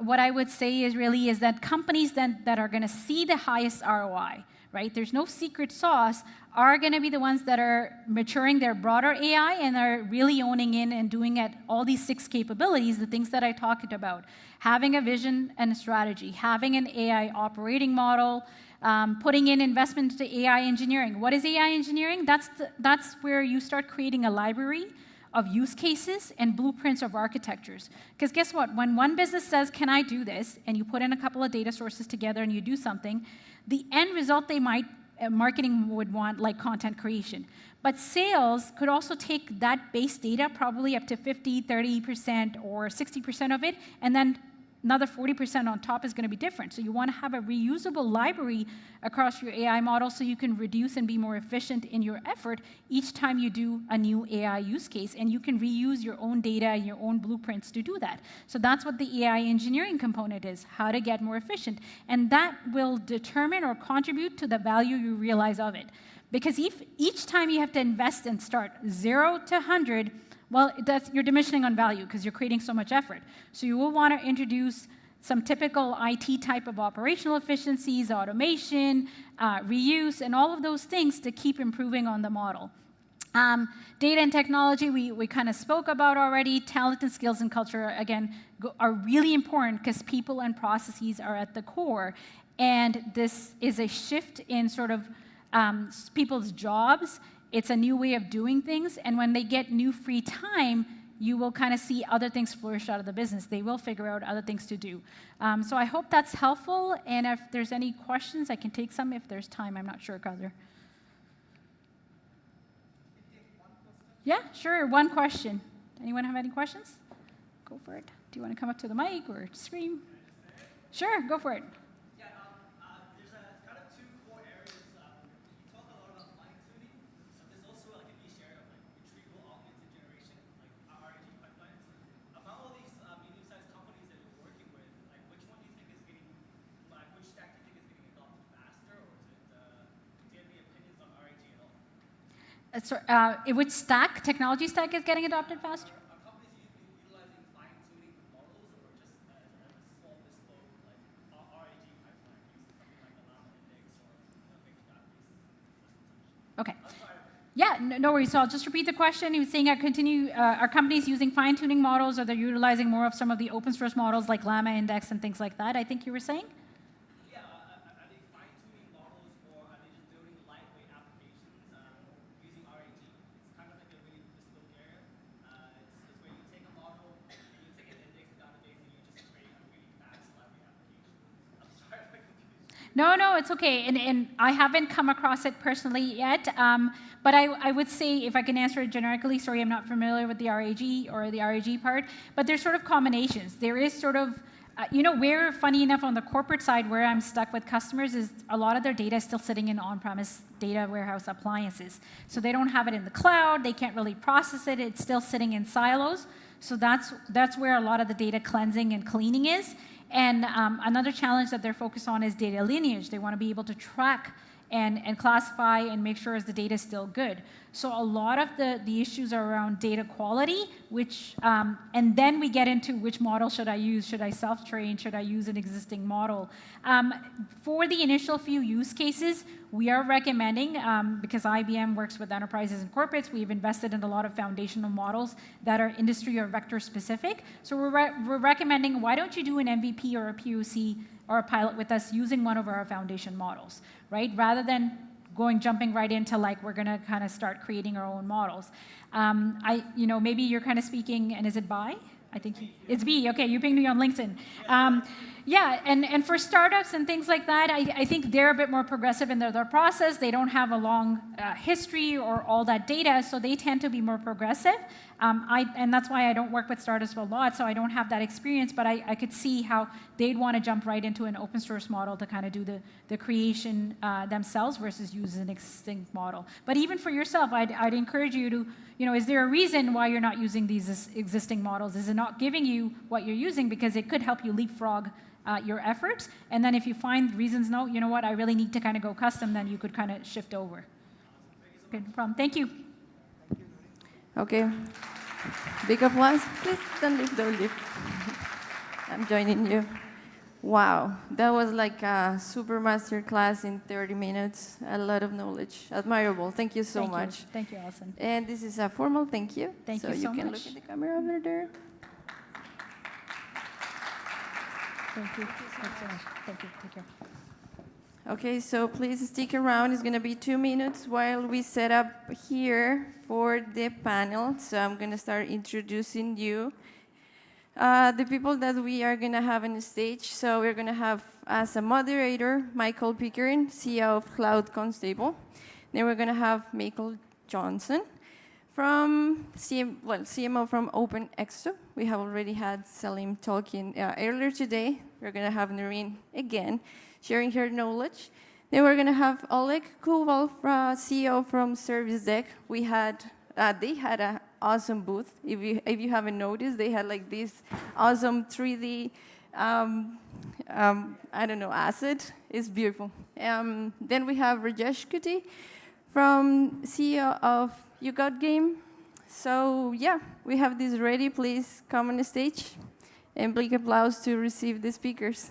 S5: what I would say is that companies that are going to see the highest ROI, right? There's no secret sauce, are going to be the ones that are maturing their broader AI and are really owning in and doing at all these 6 capabilities, the things that I talked about. Having a vision and a strategy, having an AI operating model, putting in investment into AI engineering. What is AI engineering? That's where you start creating a library of use cases and blueprints of architectures. Because guess what? When one business says, can I do this? And you put in a couple of data sources together and you do something, the end result they might, marketing would want, like content creation. But sales could also take that base data, probably up to 50, 30%, or 60% of it, and then another 40% on top is going to be different. So you want to have a reusable library across your AI model so you can reduce and be more efficient in your effort each time you do a new AI use case. And you can reuse your own data and your own blueprints to do that. So that's what the AI engineering component is, how to get more efficient. And that will determine or contribute to the value you realize of it. Because if each time you have to invest and start 0 to 100, well, you're diminishing on value because you're creating so much effort. So you will want to introduce some typical IT type of operational efficiencies, automation, reuse, and all of those things to keep improving on the model. Data and technology, we kind of spoke about already. Talent and skills and culture, again, are really important because people and processes are at the core. And this is a shift in sort of people's jobs. It's a new way of doing things, and when they get new free time, you will kind of see other things flourish out of the business. They will figure out other things to do. So I hope that's helpful, and if there's any questions, I can take some if there's time. I'm not sure, Kader. Yeah, sure, one question. Anyone have any questions? Go for it. Do you want to come up to the mic or scream? Sure, go for it. Which stack, technology stack is getting adopted faster? Okay. Yeah, no worries. So I'll just repeat the question. He was saying, are companies using fine-tuning models, or they're utilizing more of some of the open source models like Llama Index and things like that, I think you were saying? No, it's okay. And I haven't come across it personally yet. But I would say, if I can answer it generically, sorry, I'm not familiar with the RAG or the RAG part, but there's sort of combinations. There is sort of, where, funny enough, on the corporate side, where I'm stuck with customers is a lot of their data is still sitting in on-premise data warehouse appliances. So they don't have it in the cloud. They can't really process it. It's still sitting in silos. So that's where a lot of the data cleansing and cleaning is. And another challenge that they're focused on is data lineage. They want to be able to track and classify and make sure as the data is still good. So a lot of the issues are around data quality, which, and then we get into which model should I use? Should I self-train? Should I use an existing model? For the initial few use cases, we are recommending, because IBM works with enterprises and corporates, we've invested in a lot of foundational models that are industry or vector specific. So we're recommending, why don't you do an MVP or a POC or a pilot with us using one of our foundation models, right? Rather than jumping right into like we're going to kind of start creating our own models. Maybe you're kind of speaking, and is it by? I think it's B. Okay, you pinged me on LinkedIn. Yeah, and for startups and things like that, I think they're a bit more progressive in their process. They don't have a long history or all that data, so they tend to be more progressive. And that's why I don't work with startups a lot, so I don't have that experience, but I could see how they'd want to jump right into an open source model to kind of do the creation themselves versus use an existing model. But even for yourself, I'd encourage you to, is there a reason why you're not using these existing models? Is it not giving you what you're using? Because it could help you leapfrog your efforts. And then if you find reasons, no, you know what, I really need to kind of go custom, then you could kind of shift over. Okay, no problem. Thank you.
S4: Okay. Big applause. Please don't leave. I'm joining you. Wow, that was like a super master class in 30 minutes. A lot of knowledge. Admirable. Thank you so much.
S5: Thank you, Alison.
S4: And this is a formal thank you.
S5: Thank you so
S4: you can
S5: much.
S4: look at the camera over there.
S5: Thank you. Thanks so much. Thank you. Take care.
S4: Okay, so please stick around. It's going to be 2 minutes while we set up here for the panel. So I'm going to start introducing you. The people that we are going to have on the stage. So we're going to have as a moderator, Michael Pickering, CEO of Cloud Constable. Then we're going to have Michael Johnson from CMO from OpenExto. We have already had Salim talking earlier today. We're going to have Noreen again, sharing her knowledge. Then we're going to have Oleg Koval, CEO from ServiceDeck. They had an awesome booth. If you haven't noticed, they had like this awesome 3D, asset. It's beautiful. Then we have Rajesh Kuti from CEO of You Got Game. So yeah, we have this ready. Please come on the stage and big applause to receive the speakers.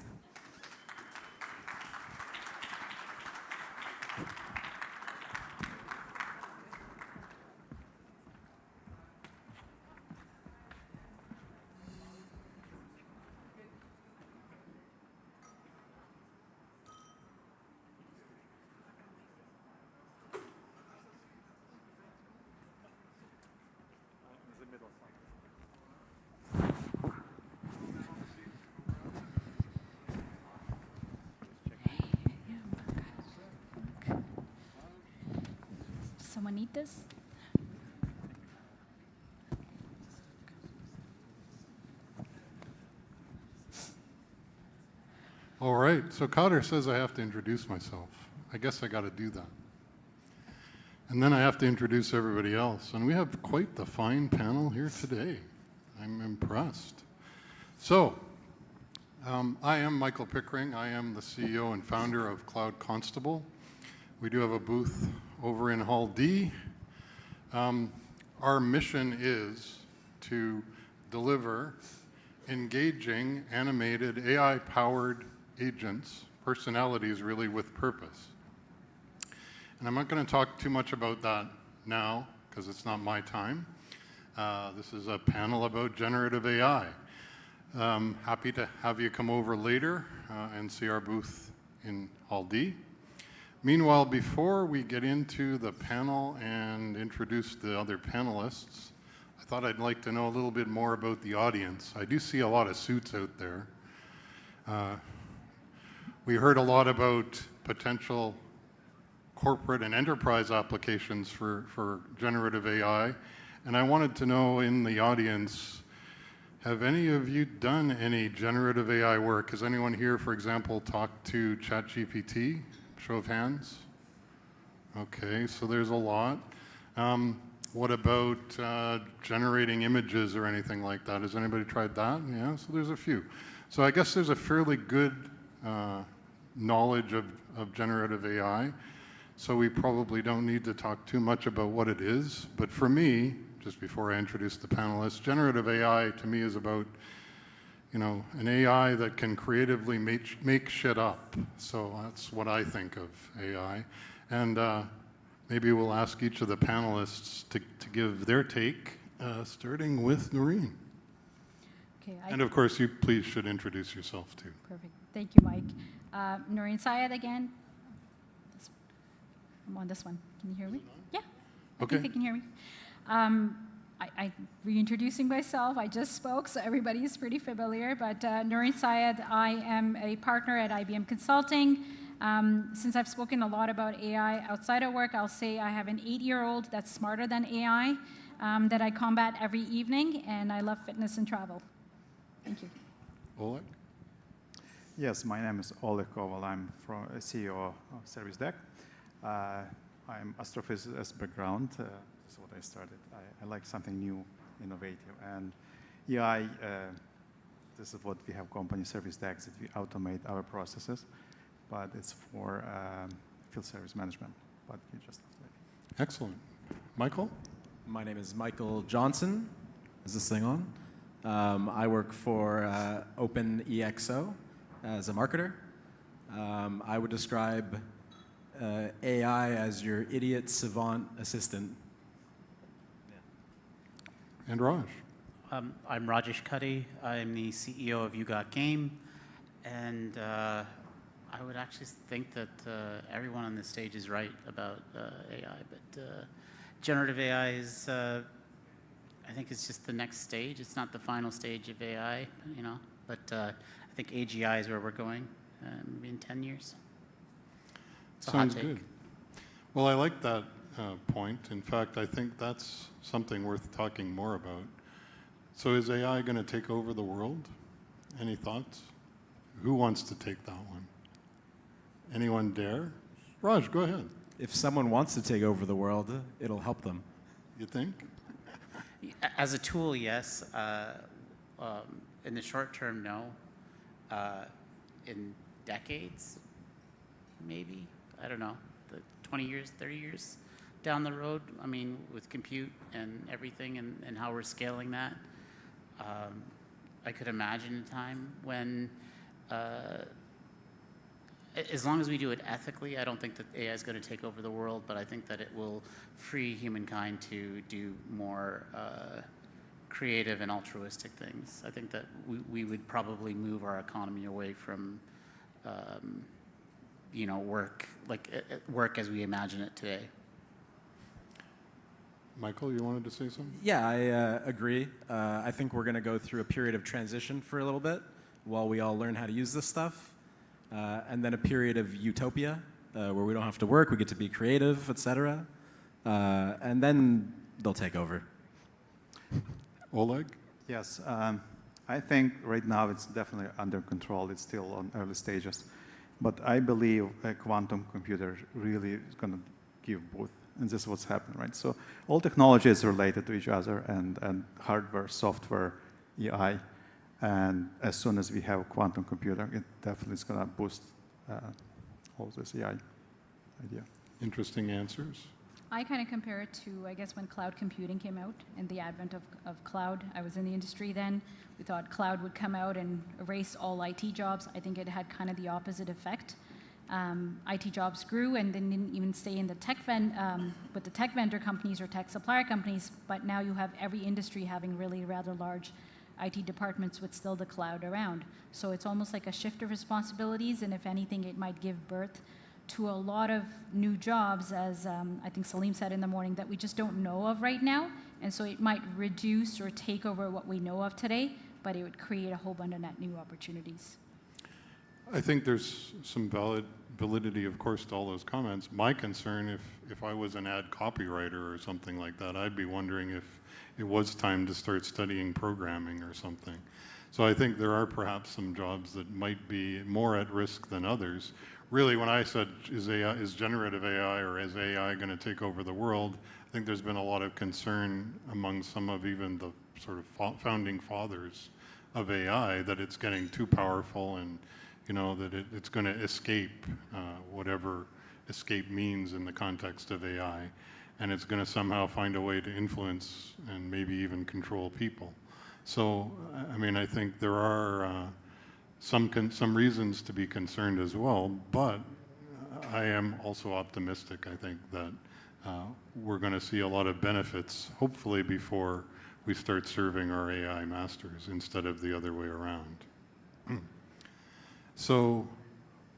S5: Someone need this?
S18: All right, so Cotter says I have to introduce myself. I guess I got to do that. And then I have to introduce everybody else. And we have quite the fine panel here today. I'm impressed. So, I am Michael Pickering. I am the CEO and founder of Cloud Constable. We do have a booth over in Hall D. Our mission is to deliver engaging, animated, AI-powered agents, personalities really with purpose. And I'm not going to talk too much about that now because it's not my time. This is a panel about generative AI. Happy to have you come over later and see our booth in Hall D. Meanwhile, before we get into the panel and introduce the other panelists, I thought I'd like to know a little bit more about the audience. I do see a lot of suits out there. We heard a lot about potential corporate and enterprise applications for generative AI, and I wanted to know in the audience, have any of you done any generative AI work? Has anyone here, for example, talked to ChatGPT? Show of hands. Okay, so there's a lot. What about generating images or anything like that? Has anybody tried that? Yeah, so there's a few. So I guess there's a fairly good knowledge of generative AI. So we probably don't need to talk too much about what it is. But for me, just before I introduce the panelists, generative AI to me is about an AI that can creatively make shit up. So that's what I think of AI. And maybe we'll ask each of the panelists to give their take, starting with Noreen.
S5: Okay.
S18: And of course, you please should introduce yourself too.
S5: Perfect. Thank you, Mike. Noreen Syed again. I'm on this one. Can you hear me? Yeah. I
S18: Okay.
S5: think they can hear me. I reintroducing myself. I just spoke, so everybody is pretty familiar. But Noreen Syed, I am a partner at IBM Consulting. Since I've spoken a lot about AI outside of work, I'll say I have an 8-year-old that's smarter than AI that I combat every evening, and I love fitness and travel. Thank you.
S18: Oleg?
S8: Yes, my name is Oleg Koval. I'm from CEO of Service Deck. I'm astrophysicist background. That's what I started. I like something new, innovative. And AI, this is what we have company Service Decks, that we automate our processes, but it's for field service management. But you just
S18: Excellent. Michael?
S14: My name is Michael Johnson. Is this thing on? I work for OpenEXO as a marketer. I would describe AI as your idiot savant assistant.
S18: And Raj?
S15: I'm Rajesh Kuddy. I'm the CEO of You Got Game. And I would actually think that everyone on this stage is right about AI, but generative AI is, I think it's just the next stage. It's not the final stage of AI, you know, but I think AGI is where we're going maybe in 10 years. It's a hot
S18: Sounds
S15: take.
S18: good. Well, I like that point. In fact, I think that's something worth talking more about. So is AI going to take over the world? Any thoughts? Who wants to take that one? Anyone dare? Raj, go ahead.
S14: If someone wants to take over the world, it'll help them.
S18: You think?
S15: As a tool, yes. In the short term, no. In decades, maybe. I don't know. 20 years, 30 years down the road, I mean, with compute and everything and how we're scaling that, I could imagine a time when, as long as we do it ethically, I don't think that AI is going to take over the world, but I think that it will free humankind to do more creative and altruistic things. I think that we would probably move our economy away from, you know, work as we imagine it today.
S18: Michael, you wanted to say something?
S14: Yeah, I agree. I think we're going to go through a period of transition for a little bit while we all learn how to use this stuff. And then a period of utopia where we don't have to work, we get to be creative, etc. And then they'll take over.
S18: Oleg?
S8: Yes, I think right now it's definitely under control. It's still on early stages. But I believe a quantum computer really is going to give both. And this is what's happening, right? So all technology is related to each other, and hardware, software, AI. And as soon as we have a quantum computer, it definitely is going to boost all this AI idea.
S18: Interesting answers.
S5: I kind of compare it to, I guess, when cloud computing came out and the advent of cloud. I was in the industry then. We thought cloud would come out and erase all IT jobs. I think it had kind of the opposite effect. IT jobs grew and then didn't even stay in the with the tech vendor companies or tech supplier companies, but now you have every industry having really rather large IT departments with still the cloud around. So it's almost like a shift of responsibilities, and if anything, it might give birth to a lot of new jobs, as I think Salim said in the morning, that we just don't know of right now. And so it might reduce or take over what we know of today, but it would create a whole bunch of net new opportunities.
S18: I think there's some validity, of course, to all those comments. My concern, if I was an ad copywriter or something like that, I'd be wondering if it was time to start studying programming or something. So I think there are perhaps some jobs that might be more at risk than others. Really, when I said, is generative AI or is AI going to take over the world, I think there's been a lot of concern among some of even the sort of founding fathers of AI that it's getting too powerful and, you know, that it's going to escape whatever escape means in the context of AI. And it's going to somehow find a way to influence and maybe even control people. So, I mean, I think there are some reasons to be concerned as well, but I am also optimistic. I think that we're going to see a lot of benefits, hopefully before we start serving our AI masters instead of the other way around. So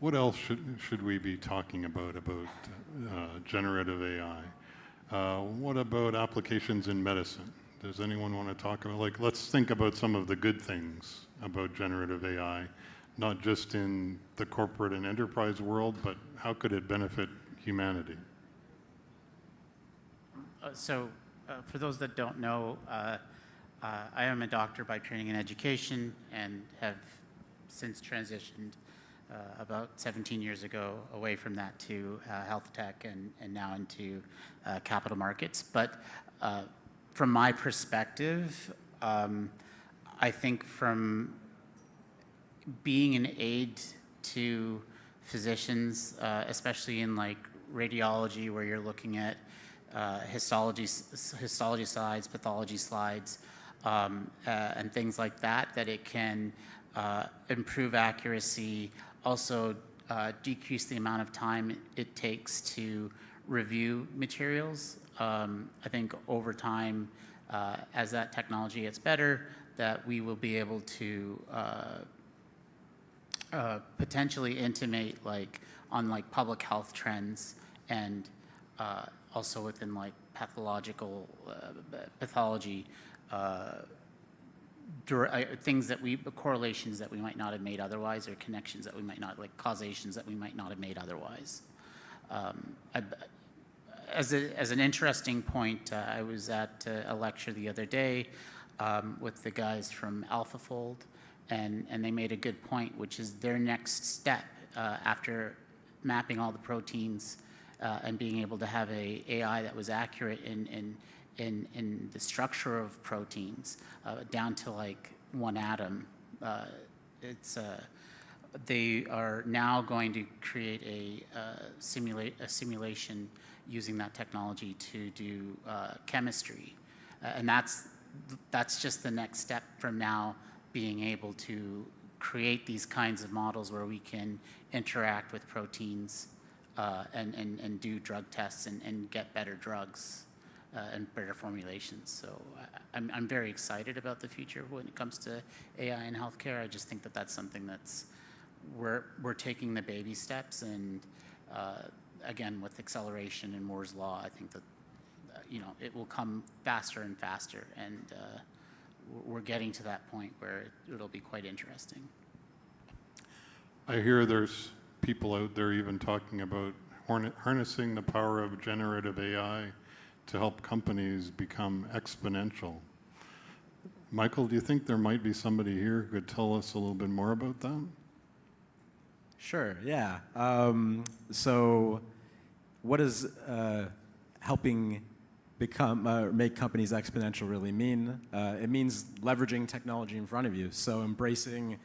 S18: What else should we be talking about generative AI? What about applications in medicine? Does anyone want to talk about, like, let's think about some of the good things about generative AI, not just in the corporate and enterprise world, but how could it benefit humanity?
S15: For those that don't know, I am a doctor by training and education and have since transitioned about 17 years ago away from that to health tech and now into capital markets. But from my perspective, I think from being an aid to physicians, especially in like radiology where you're looking at histology slides, pathology slides, and things like that, that it can improve accuracy, also decrease the amount of time it takes to review materials. I think over time, as that technology gets better, that we will be able to potentially intimate on public health trends and also within pathology, things that correlations that we might not have made otherwise, or connections that we might not, causations that we might not have made otherwise. As an interesting point, I was at a lecture the other day with the guys from AlphaFold, and they made a good point, which is their next step after mapping all the proteins and being able to have a AI that was accurate in the structure of proteins down to one atom. They are now going to create a simulation using that technology to do chemistry, and that's just the next step from now, being able to create these kinds of models where we can interact with proteins and do drug tests and get better drugs and better formulations. So I'm very excited about the future when it comes to AI in healthcare. I just think that that's something that's we're taking the baby steps, and again, with acceleration and Moore's law, I think that it will come faster and faster, and we're getting to that point where it'll be quite interesting.
S18: I hear there's people out there even talking about harnessing the power of generative AI to help companies become exponential. Michael, do you think there might be somebody here who could tell us a little bit more about that?
S14: Sure, yeah. So what does helping make companies exponential really mean? It means leveraging technology in front of you, so embracing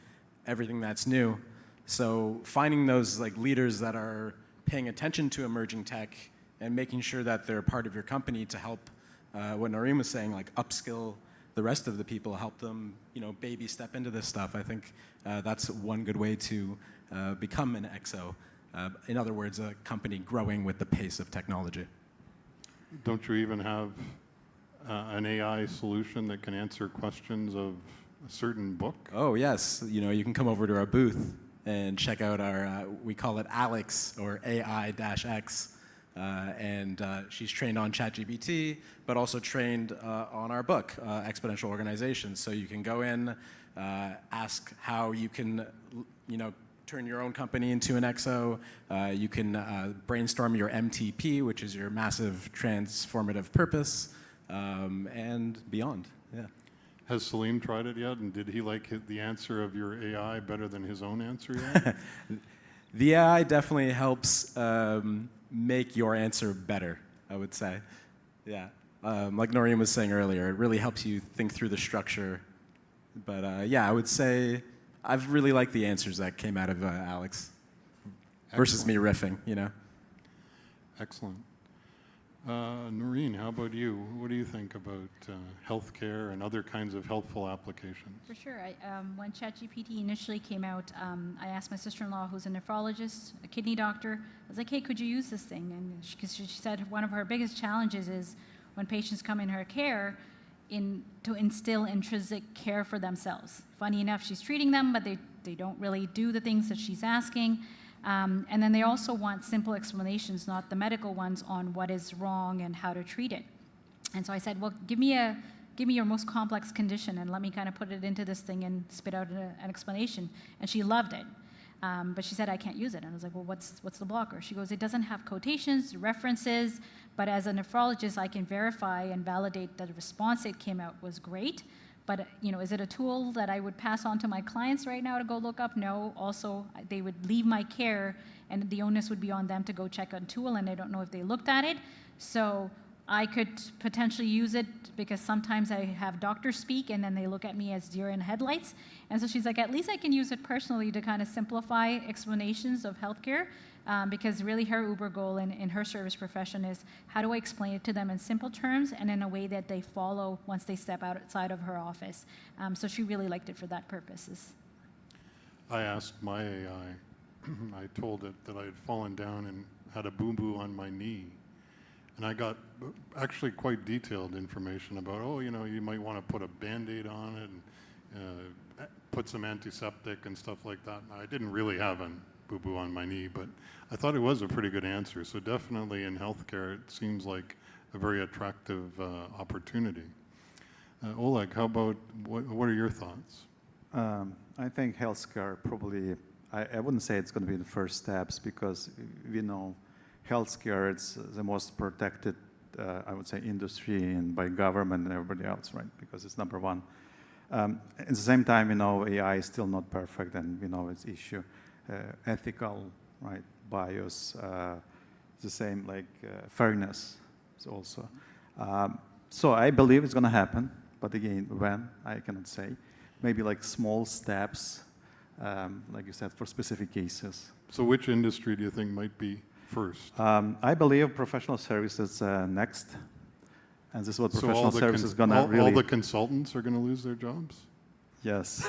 S14: everything that's new. So finding those leaders that are paying attention to emerging tech and making sure that they're part of your company to help, what Noreen was saying, upskill the rest of the people, help them, baby step into this stuff. I think that's one good way to become an EXO. In other words, a company growing with the pace of technology.
S18: Don't you even have an AI solution that can answer questions of a certain book?
S14: Oh, yes. You can come over to our booth and check out our, we call it Alex, or AI-X. And she's trained on ChatGPT, but also trained on our book, Exponential Organization. So you can go in, ask how you can, turn your own company into an EXO. You can brainstorm your MTP, which is your massive transformative purpose, and beyond. Yeah.
S18: Has Salim tried it yet? And did he like the answer of your AI better than his own answer yet?
S14: The AI definitely helps make your answer better, I would say. Yeah. Like Noreen was saying earlier, it really helps you think through the structure. But yeah, I would say I've really liked the answers that came out of Alex versus me riffing,
S18: Excellent. Noreen, how about you? What do you think about healthcare and other kinds of helpful applications?
S5: For sure. When ChatGPT initially came out, I asked my sister-in-law, who's a nephrologist, a kidney doctor, I was like, hey, could you use this thing? And she said one of her biggest challenges is when patients come in her care, to instill intrinsic care for themselves. Funny enough, she's treating them, but they don't really do the things that she's asking. And then they also want simple explanations, not the medical ones, on what is wrong and how to treat it. And so I said, well, give me your most complex condition and let me kind of put it into this thing and spit out an explanation. And she loved it. But she said, I can't use it. And I was like, well, what's the blocker? She goes, it doesn't have quotations, references, but as a nephrologist, I can verify and validate that the response it came out was great. But is it a tool that I would pass on to my clients right now to go look up? No. Also, they would leave my care, and the onus would be on them to go check a tool, and I don't know if they looked at it. So I could potentially use it because sometimes I have doctors speak, and then they look at me as deer in headlights. And so she's like, at least I can use it personally to kind of simplify explanations of healthcare. Because really her uber goal in her service profession is how do I explain it to them in simple terms and in a way that they follow once they step outside of her office. So she really liked it for that purposes.
S18: I asked my AI, I told it that I had fallen down and had a boo-boo on my knee. And I got actually quite detailed information about, you might want to put a Band-Aid on it and put some antiseptic and stuff like that. I didn't really have a boo-boo on my knee, but I thought it was a pretty good answer. So definitely in healthcare, it seems like a very attractive opportunity. Oleg, how about, what are your thoughts?
S8: I think healthcare probably, I wouldn't say it's going to be the first steps because we know healthcare, it's the most protected, I would say, industry and by government and everybody else, right? Because it's number one. At the same time, AI is still not perfect and we know its issue. Ethical, right, bias, the same like fairness also. So I believe it's going to happen, but again, when, I cannot say. Maybe like small steps, like you said, for specific cases.
S18: So which industry do you think might be first?
S8: I believe professional services next. And this is what professional services is going to really...
S18: All the consultants are going to lose their jobs?
S8: Yes.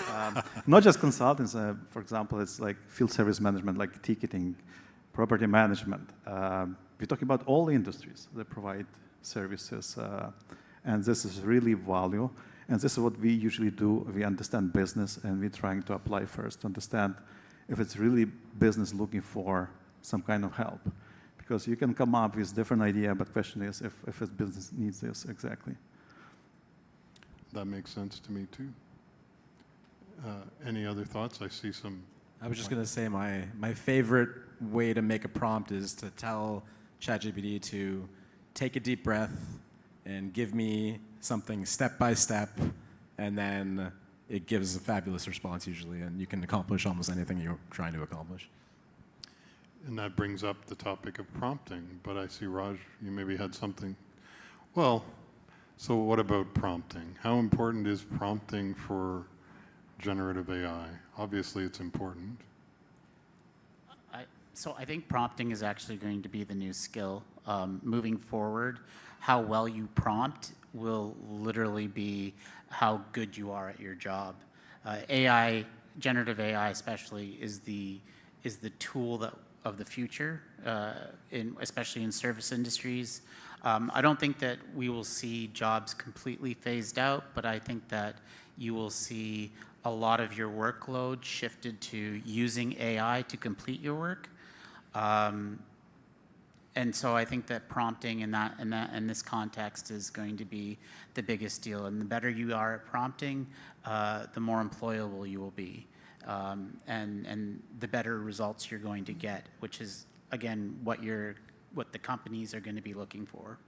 S8: Not just consultants. For example, it's like field service management, like ticketing, property management. We're talking about all the industries that provide services. And this is really value. And this is what we usually do. We understand business, and we're trying to apply first to understand if it's really business looking for some kind of help. Because you can come up with different idea, but question is if its business needs this exactly.
S18: That makes sense to me, too. Any other thoughts? I see some.
S14: I was just going to say my favorite way to make a prompt is to tell ChatGPT to take a deep breath and give me something step by step, and then it gives a fabulous response usually, and you can accomplish almost anything you're trying to accomplish.
S18: And that brings up the topic of prompting, but I see, Raj, you maybe had something. Well, so what about prompting? How important is prompting for generative AI? Obviously, it's important.
S15: So I think prompting is actually going to be the new skill. Moving forward, how well you prompt will literally be how good you are at your job. AI, generative AI especially, is the tool of the future, especially in service industries. I don't think that we will see jobs completely phased out, but I think that you will see a lot of your workload shifted to using AI to complete your work. And so I think that prompting in this context is going to be the biggest deal. And the better you are at prompting, the more employable you will be. And the better results you're going to get, which is, again, what the companies are going to be looking for.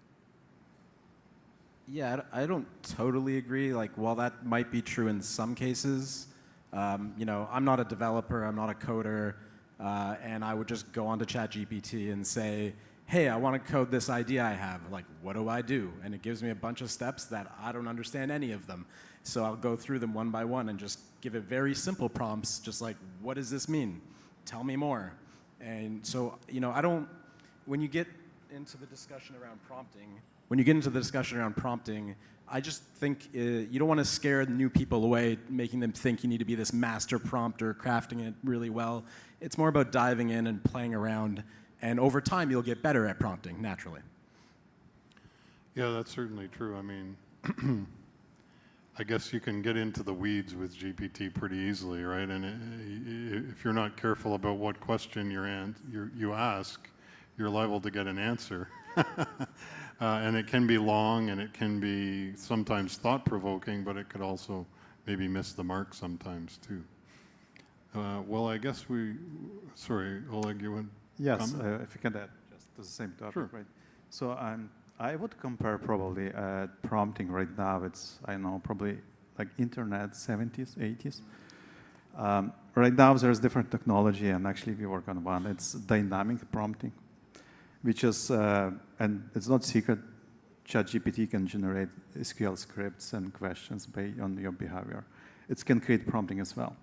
S14: Yeah, I don't totally agree. Like, while that might be true in some cases, I'm not a developer, I'm not a coder, and I would just go onto ChatGPT and say, hey, I want to code this idea I have. Like, what do I do? And it gives me a bunch of steps that I don't understand any of them. So I'll go through them one by one and just give it very simple prompts, just like, what does this mean? Tell me more. And so, when you get into the discussion around prompting, I just think you don't want to scare new people away, making them think you need to be this master prompter, crafting it really well. It's more about diving in and playing around, and over time you'll get better at prompting, naturally.
S18: Yeah, that's certainly true. I mean, I guess you can get into the weeds with GPT pretty easily, right? And if you're not careful about what question you ask, you're liable to get an answer. And it can be long, and it can be sometimes thought-provoking, but it could also maybe miss the mark sometimes too. Well, I guess sorry, Oleg, you want to
S8: Yes,
S18: comment?
S8: if you can add just to the same topic,
S18: Sure.
S8: right? So I would compare probably prompting right now. It's, I don't know, probably like internet 70s, 80s. Right now there's different technology, and actually we work on one. It's dynamic prompting, which is, and it's not secret, ChatGPT can generate SQL scripts and questions based on your behavior. It can create prompting as well.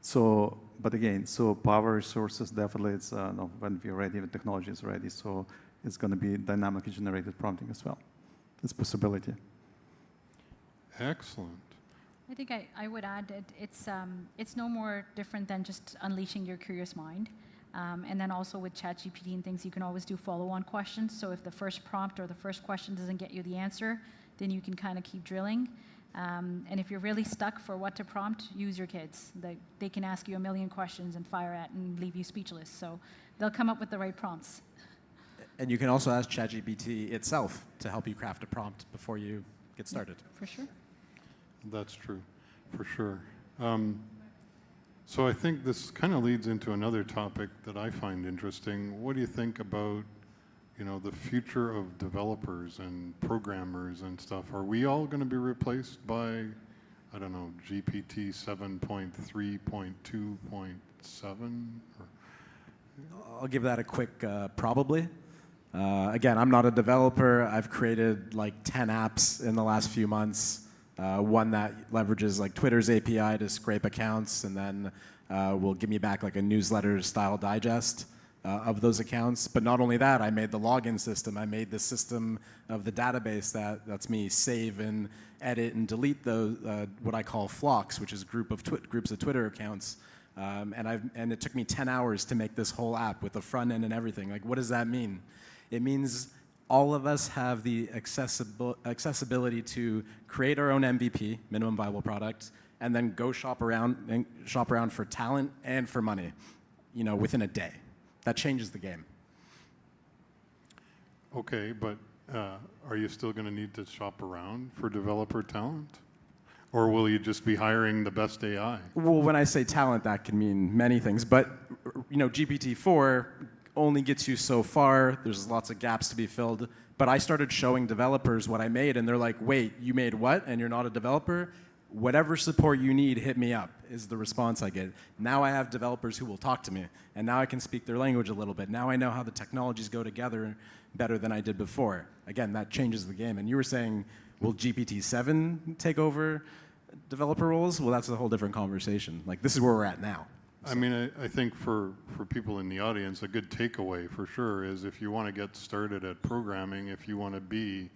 S8: So, but again, so power resources, definitely it's, no, when we're ready, the technology is ready, so it's going to be dynamically generated prompting as well. It's a possibility.
S18: Excellent.
S5: I think I would add that it's no more different than just unleashing your curious mind. And then also with ChatGPT and things, you can always do follow-on questions. So if the first prompt or the first question doesn't get you the answer, then you can kind of keep drilling. And if you're really stuck for what to prompt, use your kids. They can ask you a million questions and fire at and leave you speechless. So they'll come up with the right prompts.
S14: And you can also ask ChatGPT itself to help you craft a prompt before you get started.
S5: For sure.
S18: That's true, for sure. So I think this kind of leads into another topic that I find interesting. What do you think about, the future of developers and programmers and stuff? Are we all going to be replaced by, I don't know, GPT 7.3.2.7?
S14: I'll give that a quick probably. Again, I'm not a developer. I've created like 10 apps in the last few months. One that leverages like Twitter's API to scrape accounts and then will give me back like a newsletter style digest of those accounts. But not only that, I made the login system. I made the system of the database that's me save and edit and delete those, what I call flocks, which is groups of Twitter accounts. And it took me 10 hours to make this whole app with the front end and everything. Like, what does that mean? It means all of us have the accessibility to create our own MVP, minimum viable product, and then go shop around for talent and for money, within a day. That changes the game.
S18: Okay, but are you still going to need to shop around for developer talent? Or will you just be hiring the best AI?
S14: Well, when I say talent, that can mean many things. But, GPT-4 only gets you so far. There's lots of gaps to be filled. But I started showing developers what I made, and they're like, wait, you made what? And you're not a developer? Whatever support you need, hit me up, is the response I get. Now I have developers who will talk to me, and now I can speak their language a little bit. Now I know how the technologies go together better than I did before. Again, that changes the game. And you were saying, will GPT-7 take over developer roles? Well, that's a whole different conversation. Like, this is where we're at now.
S18: I mean, I think for people in the audience, a good takeaway for sure is if you want to get started at programming, if you want to be,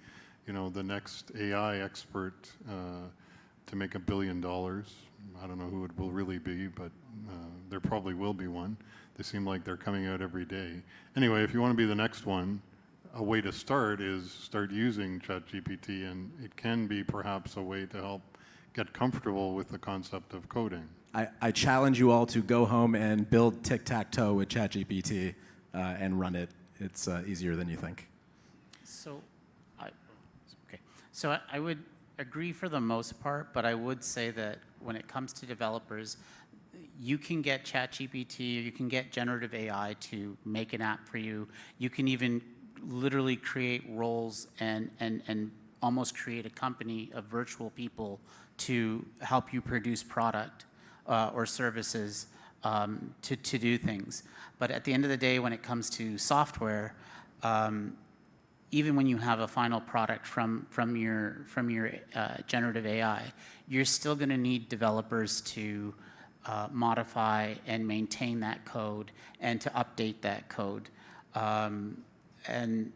S18: the next AI expert to make $1 billion, I don't know who it will really be, but there probably will be one. They seem like they're coming out every day. Anyway, if you want to be the next one, a way to start is start using ChatGPT, and it can be perhaps a way to help get comfortable with the concept of coding.
S14: I challenge you all to go home and build tic-tac-toe with ChatGPT and run it. It's easier than you think.
S15: So I would agree for the most part, but I would say that when it comes to developers, you can get ChatGPT, you can get generative AI to make an app for you. You can even literally create roles and almost create a company of virtual people to help you produce product or services to do things. But at the end of the day, when it comes to software, even when you have a final product from your generative AI, you're still going to need developers to modify and maintain that code and to update that code. And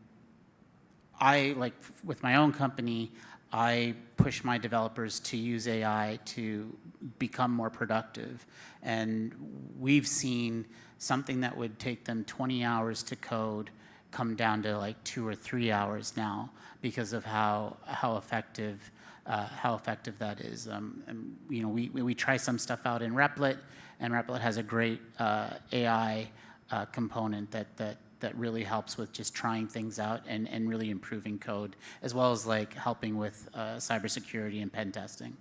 S15: I, like with my own company, I push my developers to use AI to become more productive. And we've seen something that would take them 20 hours to code come down to like 2 or 3 hours now because of how effective how effective that is. And, you know, we try some stuff out in Replit, and Replit has a great AI component that really helps with just trying things out and really improving code, as well as like helping with cybersecurity and pen testing.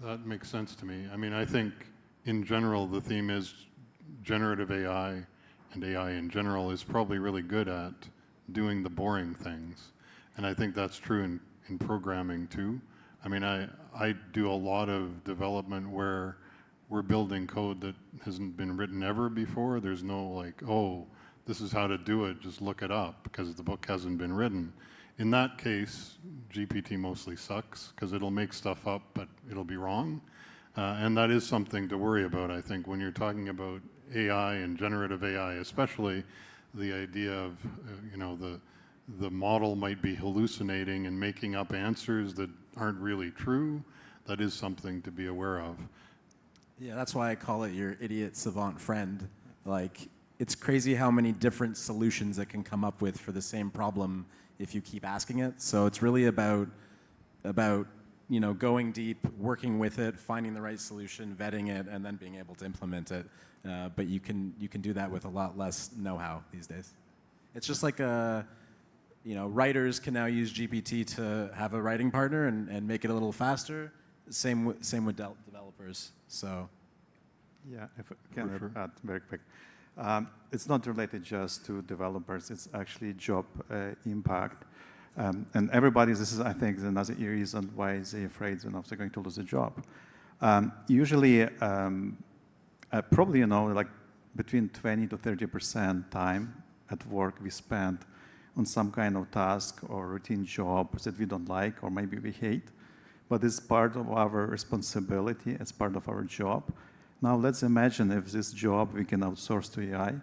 S18: That makes sense to me. I mean, I think in general, the theme is generative AI, and AI in general is probably really good at doing the boring things. And I think that's true in programming too. I mean, I do a lot of development where we're building code that hasn't been written ever before. There's no like, oh, this is how to do it, just look it up, because the book hasn't been written. In that case, GPT mostly sucks, because it'll make stuff up, but it'll be wrong. And that is something to worry about, I think, when you're talking about AI and generative AI, especially the idea of, you know, the model might be hallucinating and making up answers that aren't really true. That is something to be aware of.
S14: Yeah, that's why I call it your idiot savant friend. Like, it's crazy how many different solutions it can come up with for the same problem if you keep asking it. So it's really about you know, going deep, working with it, finding the right solution, vetting it, and then being able to implement it. But you can do that with a lot less know-how these days. It's just like you know, writers can now use GPT to have a writing partner and make it a little faster. Same with developers. So,
S8: yeah, if I can add very quick. It's not related just to developers. It's actually job impact. And everybody, this is, I think, another reason why they're afraid they're going to lose a job. Usually, probably, you know, like between 20 to 30% time at work we spend on some kind of task or routine job that we don't like or maybe we hate. But it's part of our responsibility, it's part of our job. Now let's imagine if this job we can outsource to AI,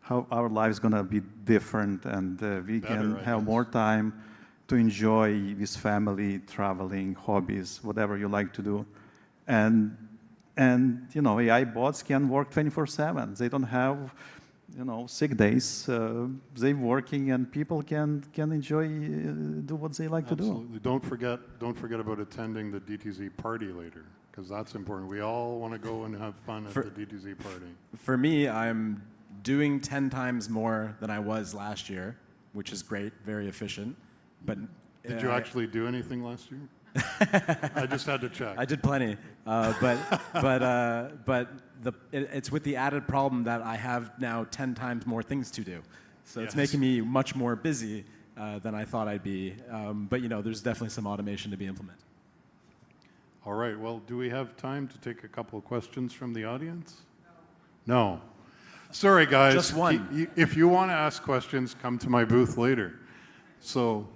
S8: how our life is going to be different, and we can have more time to enjoy with family, traveling, hobbies, whatever you like to do. And you know, AI bots can work 24/7. They don't have, you know, sick days. They're working, and people can enjoy, do what they like to do.
S18: Absolutely. Don't forget about attending the DTZ party later, because that's important. We all want to go and have fun at the DTZ party.
S14: For me, I'm doing 10 times more than I was last year, which is great, very efficient. But
S18: did you actually do anything last year? I just had to check.
S14: I did plenty, it's with the added problem that I have now 10 times more things to do. So it's making me much more busy than I thought I'd be. But you know, there's definitely some automation to be implemented.
S18: All right. Well, do we have time to take a couple of questions from the audience? No. Sorry, guys.
S14: Just one.
S18: If you want to ask questions, come to my booth later. So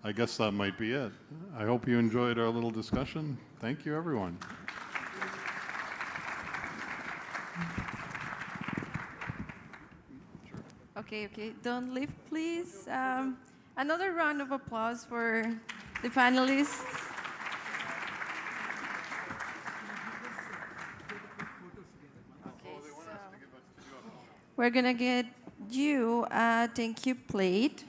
S18: I guess that might be it. I hope you enjoyed our little discussion. Thank you, everyone.
S4: Okay, don't leave, please. Another round of applause for the panelists. Okay, so we're gonna get you a thank you plate.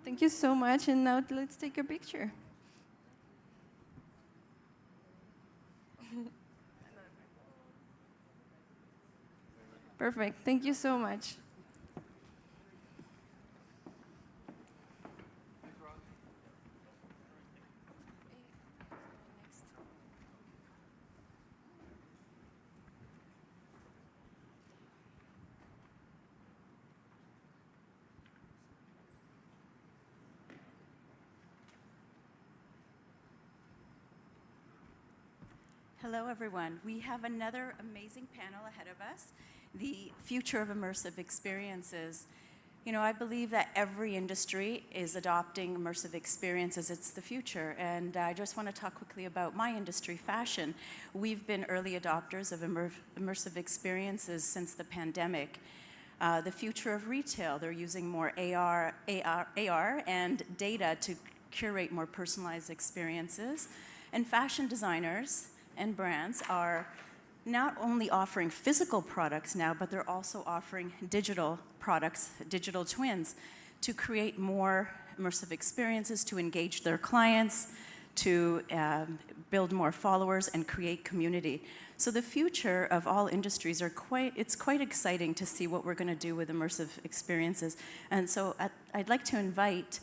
S4: Thank you so much, and now let's take a picture. Perfect, thank you so much.
S9: Hello, everyone. We have another amazing panel ahead of us, the future of immersive experiences. You know, I believe that every industry is adopting immersive experiences. It's the future. And I just want to talk quickly about my industry, fashion. We've been early adopters of immersive experiences since the pandemic. The future of retail, they're using more AR and data to curate more personalized experiences. And fashion designers and brands are not only offering physical products now, but they're also offering digital products, digital twins, to create more immersive experiences, to engage their clients, to build more followers and create community. So the future of all industries it's quite exciting to see what we're going to do with immersive experiences. And so I'd like to invite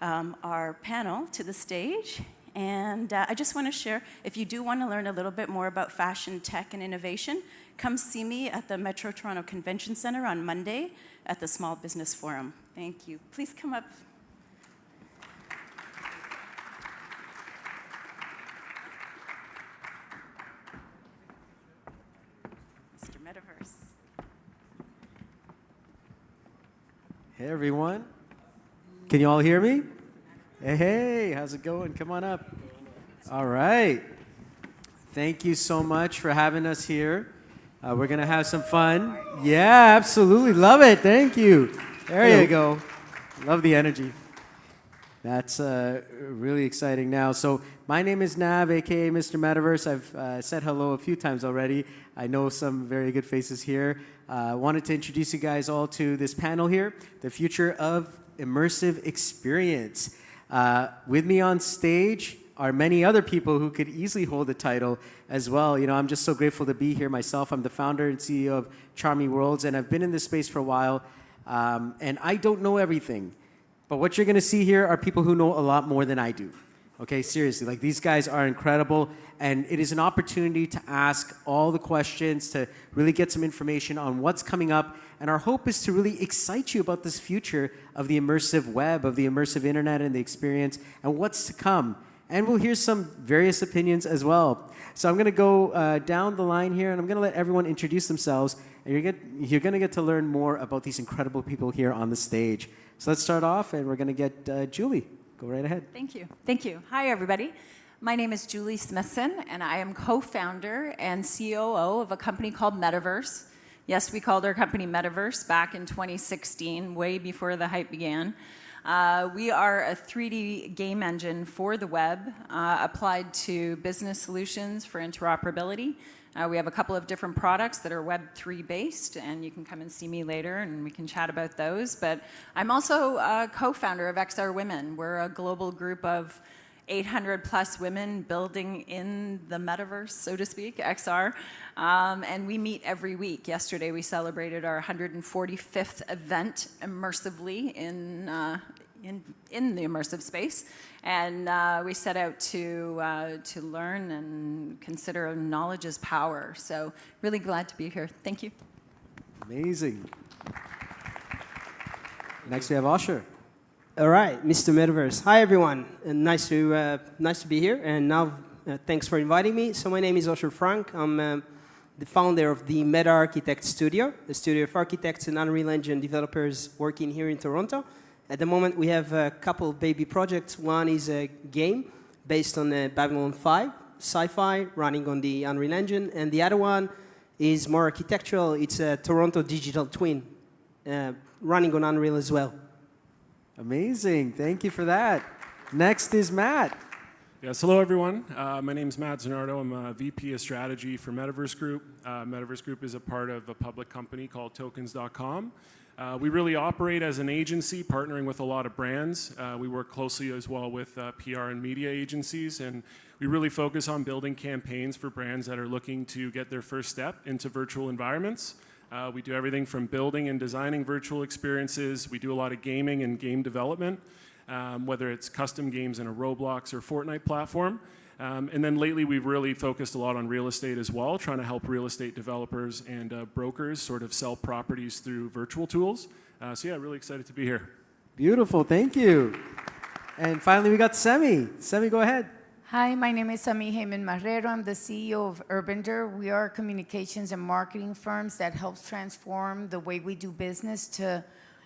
S9: our panel to the stage. And I just want to share, if you do want to learn a little bit more about fashion, tech, and innovation, come see me at the Metro Toronto Convention Centre on Monday at the Small Business Forum. Thank you. Please come up. Mr. Metaverse.
S22: Hey, everyone. Can you all hear me? Hey, how's it going? Come on up. All right. Thank you so much for having us here. We're going to have some fun. Yeah, absolutely. Love it. Thank you. There you go. Love the energy. That's really exciting now. So my name is Nav, a.k.a. Mr. Metaverse. I've said hello a few times already. I know some very good faces here. I wanted to introduce you guys all to this panel here, the future of immersive experience. With me on stage are many other people who could easily hold the title as well. You know, I'm just so grateful to be here myself. I'm the founder and CEO of Charmy Worlds, and I've been in this space for a while, and I don't know everything. But what you're going to see here are people who know a lot more than I do. Okay, seriously, like these guys are incredible, and it is an opportunity to ask all the questions, to really get some information on what's coming up, and our hope is to really excite you about this future of the immersive web, of the immersive internet and the experience, and what's to come. And we'll hear some various opinions as well. So I'm going to go down the line here, and I'm going to let everyone introduce themselves, and you're going to get to learn more about these incredible people here on the stage. So let's start off, and we're going to get Julie. Go right ahead.
S10: Thank you. Thank you. Hi, everybody. My name is Julie Smithson, and I am co-founder and COO of a company called Metaverse. Yes, we called our company Metaverse back in 2016, way before the hype began. We are a 3D game engine for the web, applied to business solutions for interoperability. We have a couple of different products that are Web3 based, and you can come and see me later and we can chat about those. But I'm also a co-founder of XR Women. We're a global group of 800 plus women building in the metaverse, so to speak, XR. And we meet every week. Yesterday we celebrated our 145th event immersively in the immersive space. And we set out to learn and consider knowledge as power. So really glad to be here. Thank you.
S22: Amazing. Next we have Osher.
S11: All right, Mr. Metaverse. Hi, everyone. And nice to be here. And now, thanks for inviting me. So my name is Osher Frank. I'm the founder of the Meta Architect Studio, a studio of architects and Unreal Engine developers working here in Toronto. At the moment, we have a couple of baby projects. One is a game based on Babylon 5, sci-fi, running on the Unreal Engine. And the other one is more architectural. It's a Toronto digital twin, running on Unreal as well.
S22: Amazing. Thank you for that. Next is Matt.
S19: Yes, hello, everyone. My name is Matt Zanardo. I'm a VP of Strategy for Metaverse Group. Metaverse Group is a part of a public company called Tokens.com. We really operate as an agency, partnering with a lot of brands. We work closely as well with PR and media agencies, and we really focus on building campaigns for brands that are looking to get their first step into virtual environments. We do everything from building and designing virtual experiences. We do a lot of gaming and game development, whether it's custom games in a Roblox or Fortnite platform. And then lately, we've really focused a lot on real estate as well, trying to help real estate developers and brokers sort of sell properties through virtual tools. So yeah, really excited to be here.
S22: Beautiful, thank you. And finally, we got Semi. Semi, go ahead.
S21: Hi, my name is Salim Ismael. I'm the CEO of Urbender. We are a communications and marketing firms that helps transform the way we do business to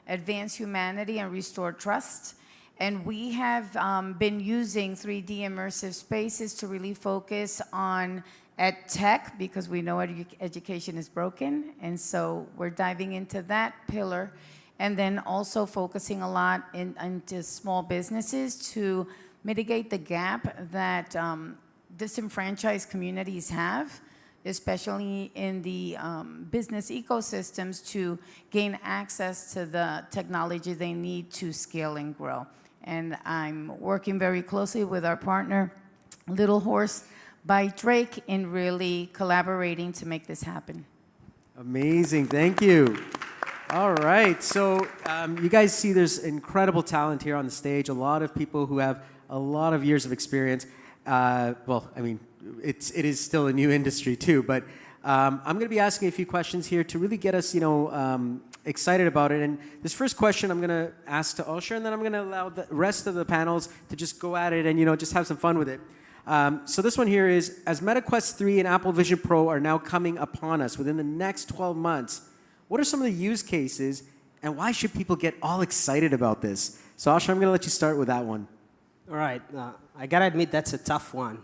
S21: advance humanity and restore trust. And we have been using 3D immersive spaces to really focus on tech because we know education is broken. And so we're diving into that pillar and then also focusing a lot into small businesses to mitigate the gap that disenfranchised communities have especially in the business ecosystems, to gain access to the technology they need to scale and grow. And I'm working very closely with our partner, Little Horse by Drake, in really collaborating to make this happen.
S22: Amazing, thank you. All right, so you guys see there's incredible talent here on the stage, a lot of people who have a lot of years of experience. Well, I mean, it is still a new industry too, but I'm going to be asking a few questions here to really get us, excited about it. And this first question I'm going to ask to Usher, and then I'm going to allow the rest of the panels to just go at it and, just have some fun with it. So this one here is, as MetaQuest 3 and Apple Vision Pro are now coming upon us within the next 12 months, what are some of the use cases, and why should people get all excited about this? So Usher, I'm going to let you start with that one.
S11: All right, I gotta admit that's a tough one.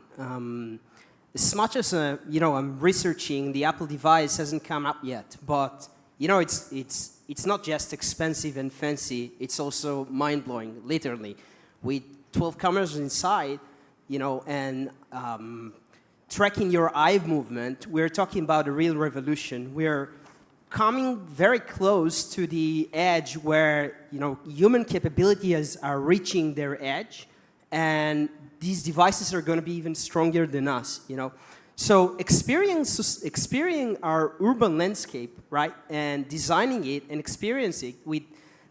S11: As much as I'm researching, the Apple device hasn't come up yet, but it's not just expensive and fancy; it's also mind-blowing, literally, with 12 cameras inside, and tracking your eye movement. We're talking about a real revolution. We're coming very close to the edge where human capabilities are reaching their edge. And these devices are going to be even stronger than us, So experiencing our urban landscape, right, and designing it and experiencing it with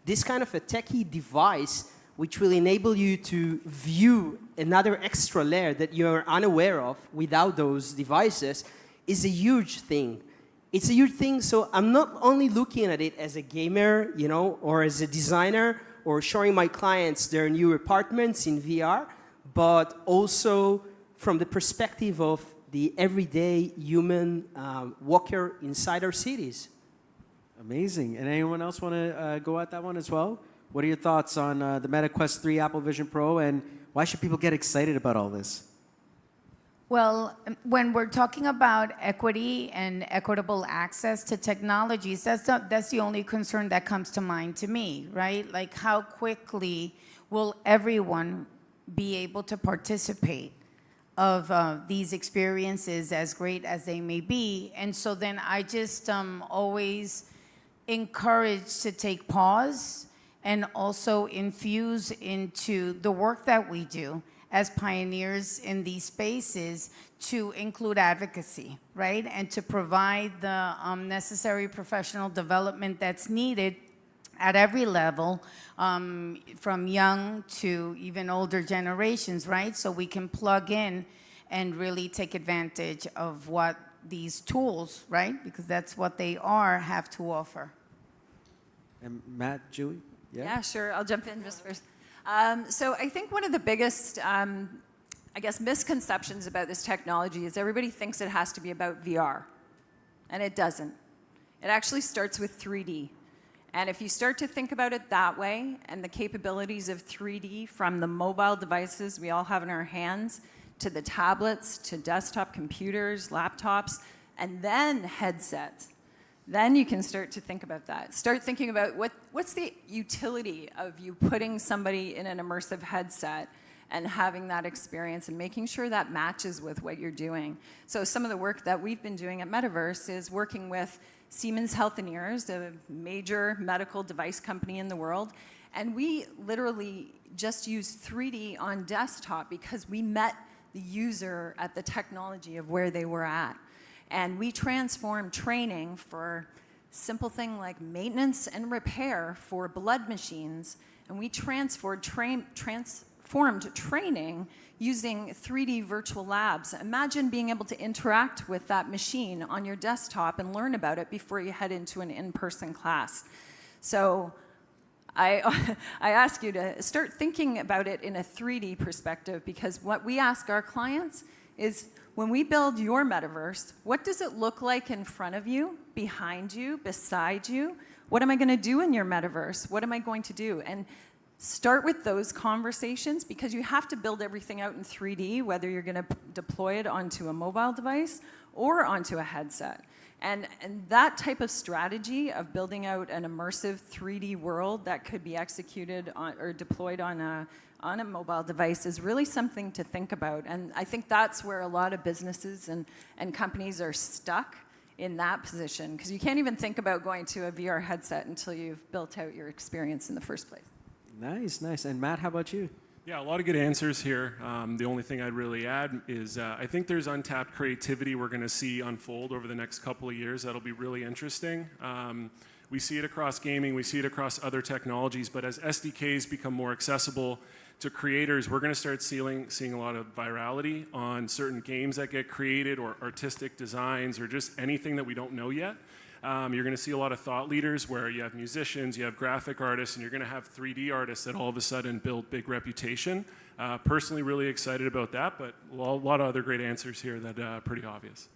S11: this kind of a techie device, which will enable you to view another extra layer that you're unaware of without those devices, is a huge thing. It's a huge thing, so I'm not only looking at it as a gamer, or as a designer, or showing my clients their new apartments in VR, but also from the perspective of the everyday human walker inside our cities.
S22: Amazing. And anyone else want to go at that one as well? What are your thoughts on the MetaQuest 3 Apple Vision Pro, and why should people get excited about all this?
S21: Well, when we're talking about equity and equitable access to technologies, that's the only concern that comes to mind to me, right? Like, how quickly will everyone be able to participate of these experiences, as great as they may be? And so then I just always encourage to take pause and also infuse into the work that we do as pioneers in these spaces, to include advocacy, right? And to provide the necessary professional development that's needed at every level, from young to even older generations, right? So we can plug in and really take advantage of what these tools, right? Because that's what they are, have to offer.
S22: And Matt, Julie?
S10: Yeah, sure. I'll jump in just first. So I think one of the biggest, misconceptions about this technology is everybody thinks it has to be about VR, and it doesn't. It actually starts with 3D. And if you start to think about it that way, and the capabilities of 3D from the mobile devices we all have in our hands, to the tablets, to desktop computers, laptops, and then headsets, then you can start to think about that. Start thinking about what's the utility of you putting somebody in an immersive headset and having that experience and making sure that matches with what you're doing. So some of the work that we've been doing at Metaverse is working with Siemens Healthineers, a major medical device company in the world, and we literally just used 3D on desktop because we met the user at the technology of where they were at. And we transformed training for simple thing like maintenance and repair for blood machines, and we transformed training using 3D virtual labs. Imagine being able to interact with that machine on your desktop and learn about it before you head into an in-person class. So I ask you to start thinking about it in a 3D perspective, because what we ask our clients is, when we build your metaverse, what does it look like in front of you, behind you, beside you? What am I going to do in your metaverse? What am I going to do? And start with those conversations, because you have to build everything out in 3D, whether you're going to deploy it onto a mobile device or onto a headset. And that type of strategy of building out an immersive 3D world that could be executed on, or deployed on on a mobile device is really something to think about. And I think that's where a lot of businesses and companies are stuck in that position, because you can't even think about going to a VR headset until you've built out your experience in the first place.
S22: Nice, nice. And Matt, how about you?
S19: Yeah, a lot of good answers here. The only thing I'd really add is I think there's untapped creativity we're going to see unfold over the next couple of years that'll be really interesting. We see it across gaming, we see it across other technologies, but as SDKs become more accessible to creators, we're going to start seeing a lot of virality on certain games that get created, or artistic designs, or just anything that we don't know yet. You're going to see a lot of thought leaders where you have musicians, you have graphic artists, and you're going to have 3D artists that all of a sudden build big reputation. Personally really excited about that, but a lot of other great answers here that are pretty obvious.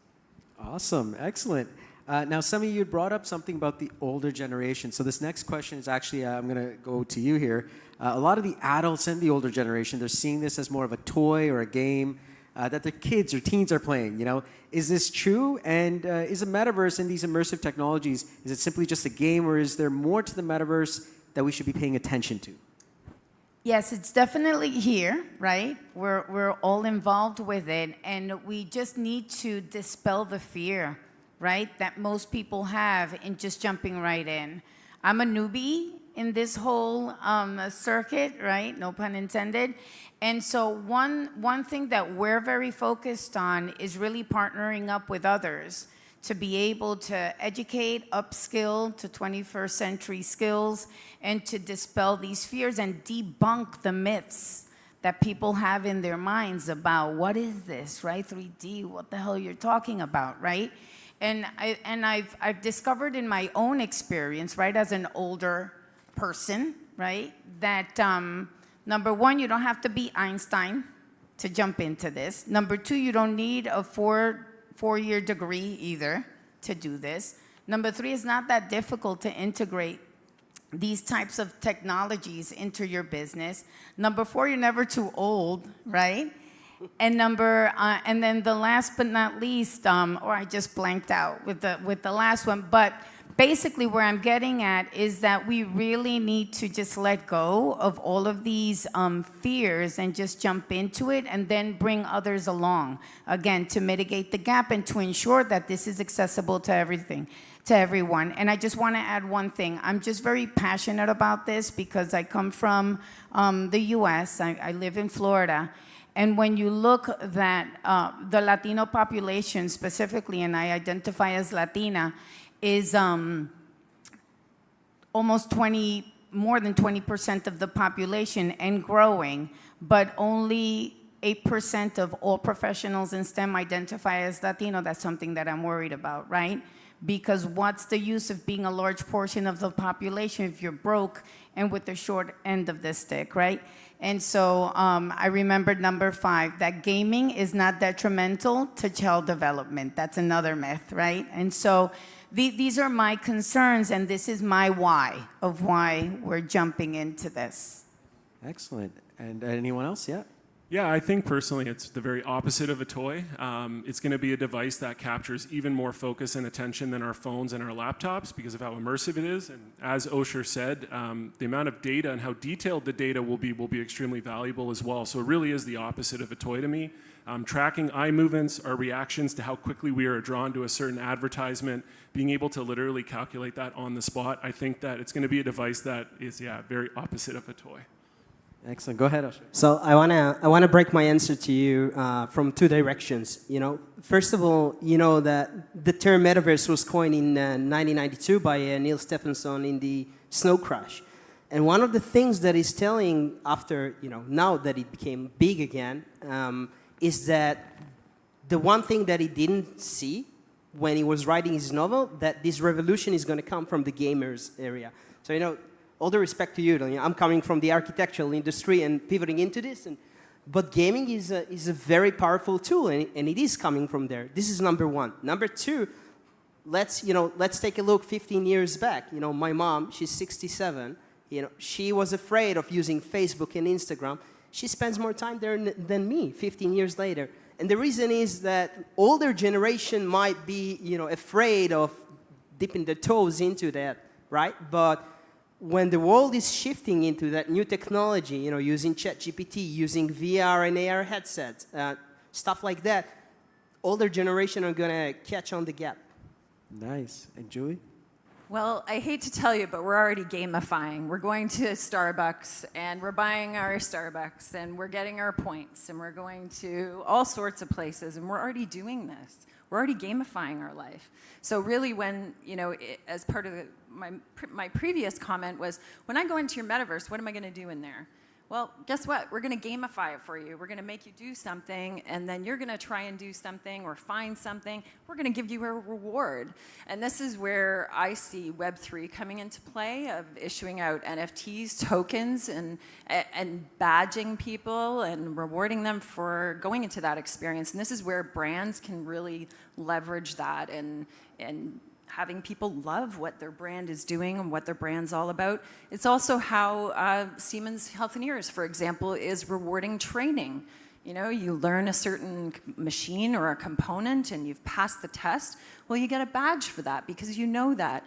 S22: Awesome, excellent. Now, some of you had brought up something about the older generation. So this next question is actually, I'm going to go to you here. A lot of the adults in the older generation, they're seeing this as more of a toy or a game that their kids or teens are playing, you know. Is this true? And is a metaverse and these immersive technologies, is it simply just a game, or is there more to the metaverse that we should be paying attention to?
S21: Yes, it's definitely here, right? We're all involved with it, and we just need to dispel the fear, right, that most people have in just jumping right in. I'm a newbie in this whole circuit, right? No pun intended. And so one thing that we're very focused on is really partnering up with others to be able to educate, upskill to 21st century skills, and to dispel these fears and debunk the myths that people have in their minds about what is this, right? 3D, what the hell you're talking about, right? And I've discovered in my own experience, right, as an older person, right, that number one, you don't have to be Einstein to jump into this. Number two, you don't need a four-year degree either to do this. Number three, it's not that difficult to integrate these types of technologies into your business. Number four, you're never too old, right? And and then the last but not least, or I just blanked out with the last one, but basically where I'm getting at is that we really need to just let go of all of these fears and just jump into it, and then bring others along, again, to mitigate the gap and to ensure that this is accessible to everyone. And I just want to add one thing. I'm just very passionate about this because I come from the US. I live in Florida. And when you look at the Latino population specifically, and I identify as Latina, is almost more than 20% of the population and growing, but only 8% of all professionals in STEM identify as Latino. That's something that I'm worried about, right? Because what's the use of being a large portion of the population if you're broke and with the short end of the stick, right? And so I remembered number 5, that gaming is not detrimental to child development. That's another myth, right? And so these are my concerns, and this is my why of why we're jumping into this.
S22: Excellent. And anyone else? Yeah.
S19: Yeah, I think personally it's the very opposite of a toy. It's going to be a device that captures even more focus and attention than our phones and our laptops because of how immersive it is. And as Osher said, the amount of data and how detailed the data will be extremely valuable as well. So it really is the opposite of a toy to me. Tracking eye movements, our reactions to how quickly we are drawn to a certain advertisement, being able to literally calculate that on the spot, I think that it's going to be a device that is, very opposite of a toy.
S22: Excellent. Go ahead, Osher.
S11: So I wanna break my answer to you from 2 directions. You know, first of all, you know that the term metaverse was coined in 1992 by Neil Stephenson in the Snow Crash, and one of the things that he's telling after, now that it became big again, is that the one thing that he didn't see when he was writing his novel, that this revolution is going to come from the gamers area. So all the respect to you, I'm coming from the architectural industry and pivoting into this, but gaming is a very powerful tool, and it is coming from there. This is number 1. Number 2, let's take a look 15 years back. My mom, she's 67. She was afraid of using Facebook and Instagram. She spends more time there than me 15 years later. And the reason is that older generation might be, afraid of dipping their toes into that, right? But when the world is shifting into that new technology, you know, using ChatGPT, using VR and AR headsets, stuff like that, older generation are going to catch on the gap.
S22: Nice. And Julie?
S10: Well, I hate to tell you, but we're already gamifying. We're going to Starbucks, and we're buying our Starbucks, and we're getting our points, and we're going to all sorts of places, and we're already doing this. We're already gamifying our life. So really when, you know, as part of my previous comment was, when I go into your metaverse, what am I going to do in there? Well, guess what? We're going to gamify it for you. We're going to make you do something, and then you're going to try and do something or find something. We're going to give you a reward. And this is where I see Web3 coming into play, of issuing out NFTs, tokens, and badging people and rewarding them for going into that experience. And this is where brands can really leverage that and having people love what their brand is doing and what their brand's all about. It's also how Siemens Healthineers, for example, is rewarding training. You know, you learn a certain machine or a component and you've passed the test. Well, you get a badge for that because you know that.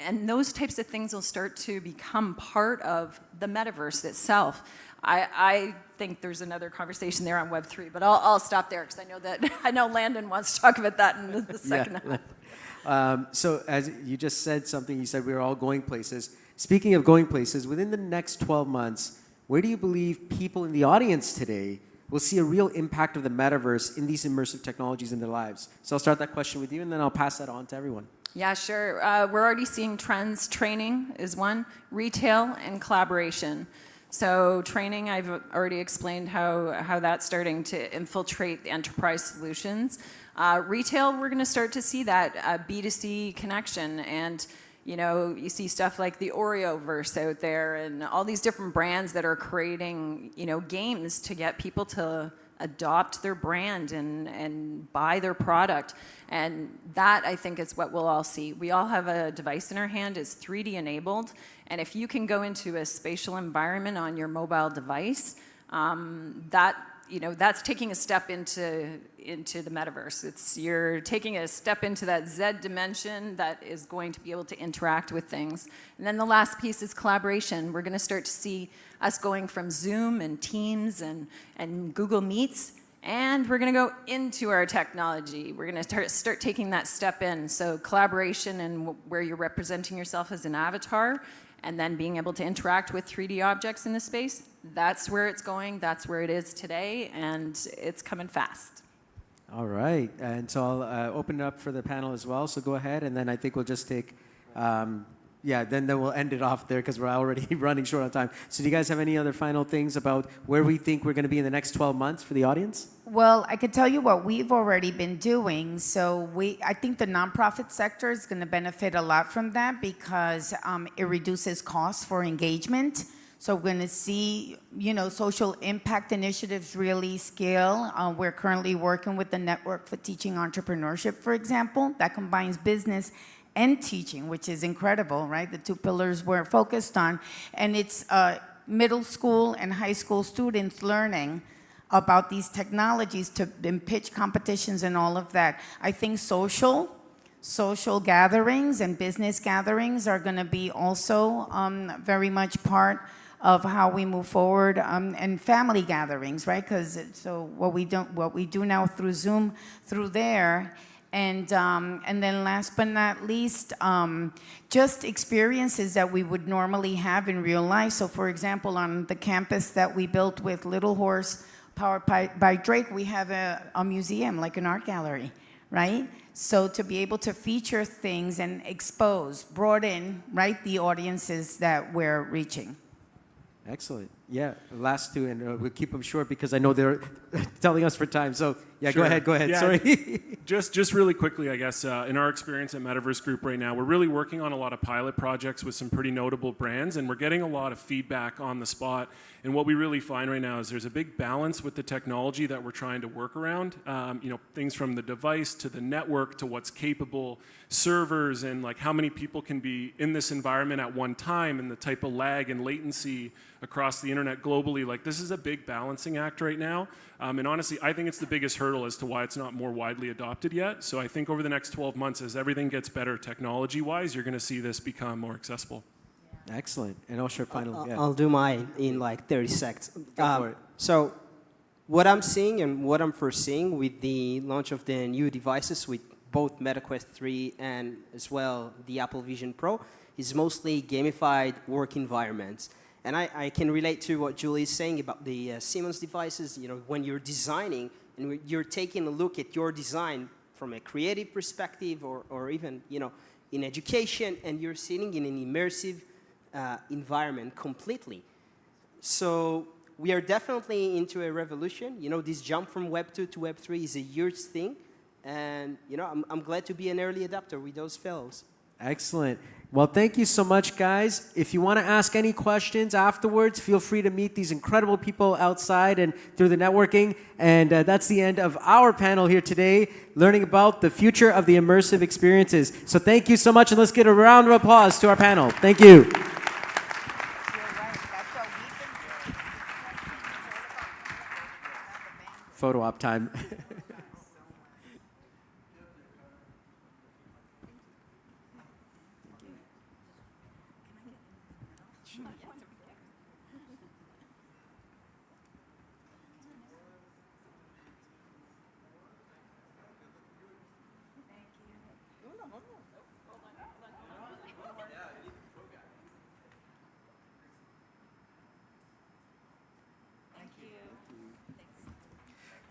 S10: And those types of things will start to become part of the metaverse itself. I think there's another conversation there on Web3, but I'll stop there because I know Landon wants to talk about that in the second half.
S22: So as you just said something, you said we were all going places. Speaking of going places, within the next 12 months, where do you believe people in the audience today will see a real impact of the metaverse in these immersive technologies in their lives? So I'll start that question with you, and then I'll pass that on to everyone.
S10: Yeah, sure. We're already seeing trends. Training is one, retail, and collaboration. So training, I've already explained how that's starting to infiltrate the enterprise solutions. Retail, we're going to start to see that B2C connection, and you know, you see stuff like the Oreo-verse out there, and all these different brands that are creating, you know, games to get people to adopt their brand and buy their product. And that, I think, is what we'll all see. We all have a device in our hand, it's 3D enabled, and if you can go into a spatial environment on your mobile device, that's taking a step into the metaverse. You're taking a step into that Z dimension that is going to be able to interact with things. And then the last piece is collaboration. We're going to start to see us going from Zoom and Teams and Google Meets, and we're going to go into our technology. We're going to start taking that step in. So collaboration and where you're representing yourself as an avatar, and then being able to interact with 3D objects in the space, that's where it's going, that's where it is today, and it's coming fast.
S22: All right, and so I'll open it up for the panel as well, so go ahead, and then I think we'll just take, then we'll end it off there because we're already running short on time. So do you guys have any other final things about where we think we're going to be in the next 12 months for the audience?
S21: Well, I could tell you what we've already been doing. So I think the nonprofit sector is going to benefit a lot from that because it reduces costs for engagement. So we're going to see, you know, social impact initiatives really scale. We're currently working with the Network for Teaching Entrepreneurship, for example, that combines business and teaching, which is incredible, right? The two pillars we're focused on. And it's middle school and high school students learning about these technologies in pitch competitions and all of that. I think social gatherings and business gatherings are going to be also very much part of how we move forward, and family gatherings, right? Because so what we do now through Zoom, through there. And then last but not least, just experiences that we would normally have in real life. So for example, on the campus that we built with Little Horse, powered by Drake, we have a museum, like an art gallery, right? So to be able to feature things and expose, broaden, right, the audiences that we're reaching.
S22: Excellent. Yeah, last two, and we'll keep them short because I know they're telling us for time. So yeah,
S19: Sure.
S22: Go ahead.
S19: Yeah,
S22: Sorry.
S19: just really quickly, I guess, in our experience at Metaverse Group right now, we're really working on a lot of pilot projects with some pretty notable brands, and we're getting a lot of feedback on the spot. And what we really find right now is there's a big balance with the technology that we're trying to work around. Things from the device to the network to what's capable, servers, and like how many people can be in this environment at one time, and the type of lag and latency across the internet globally. Like, this is a big balancing act right now. And honestly, I think it's the biggest hurdle as to why it's not more widely adopted yet. So I think over the next 12 months, as everything gets better technology-wise, you're going to see this become more accessible.
S22: Excellent. And Osher, final. Yeah.
S11: I'll do mine in like 30 seconds.
S22: Go for it.
S11: So what I'm seeing and what I'm foreseeing with the launch of the new devices with both MetaQuest 3 and as well the Apple Vision Pro is mostly gamified work environments. And I can relate to what Julie is saying about the Siemens devices. You know, when you're designing and you're taking a look at your design from a creative perspective or even, you know, in education, and you're sitting in an immersive environment completely. So we are definitely into a revolution. You know, this jump from Web 2 to Web 3 is a huge thing. And, you know, I'm glad to be an early adopter with those fellows.
S22: Excellent. Well, thank you so much, guys. If you want to ask any questions afterwards, feel free to meet these incredible people outside and through the networking. And that's the end of our panel here today, learning about the future of the immersive experiences. So thank you so much, and let's get a round of applause to our panel. Thank you. Photo op time.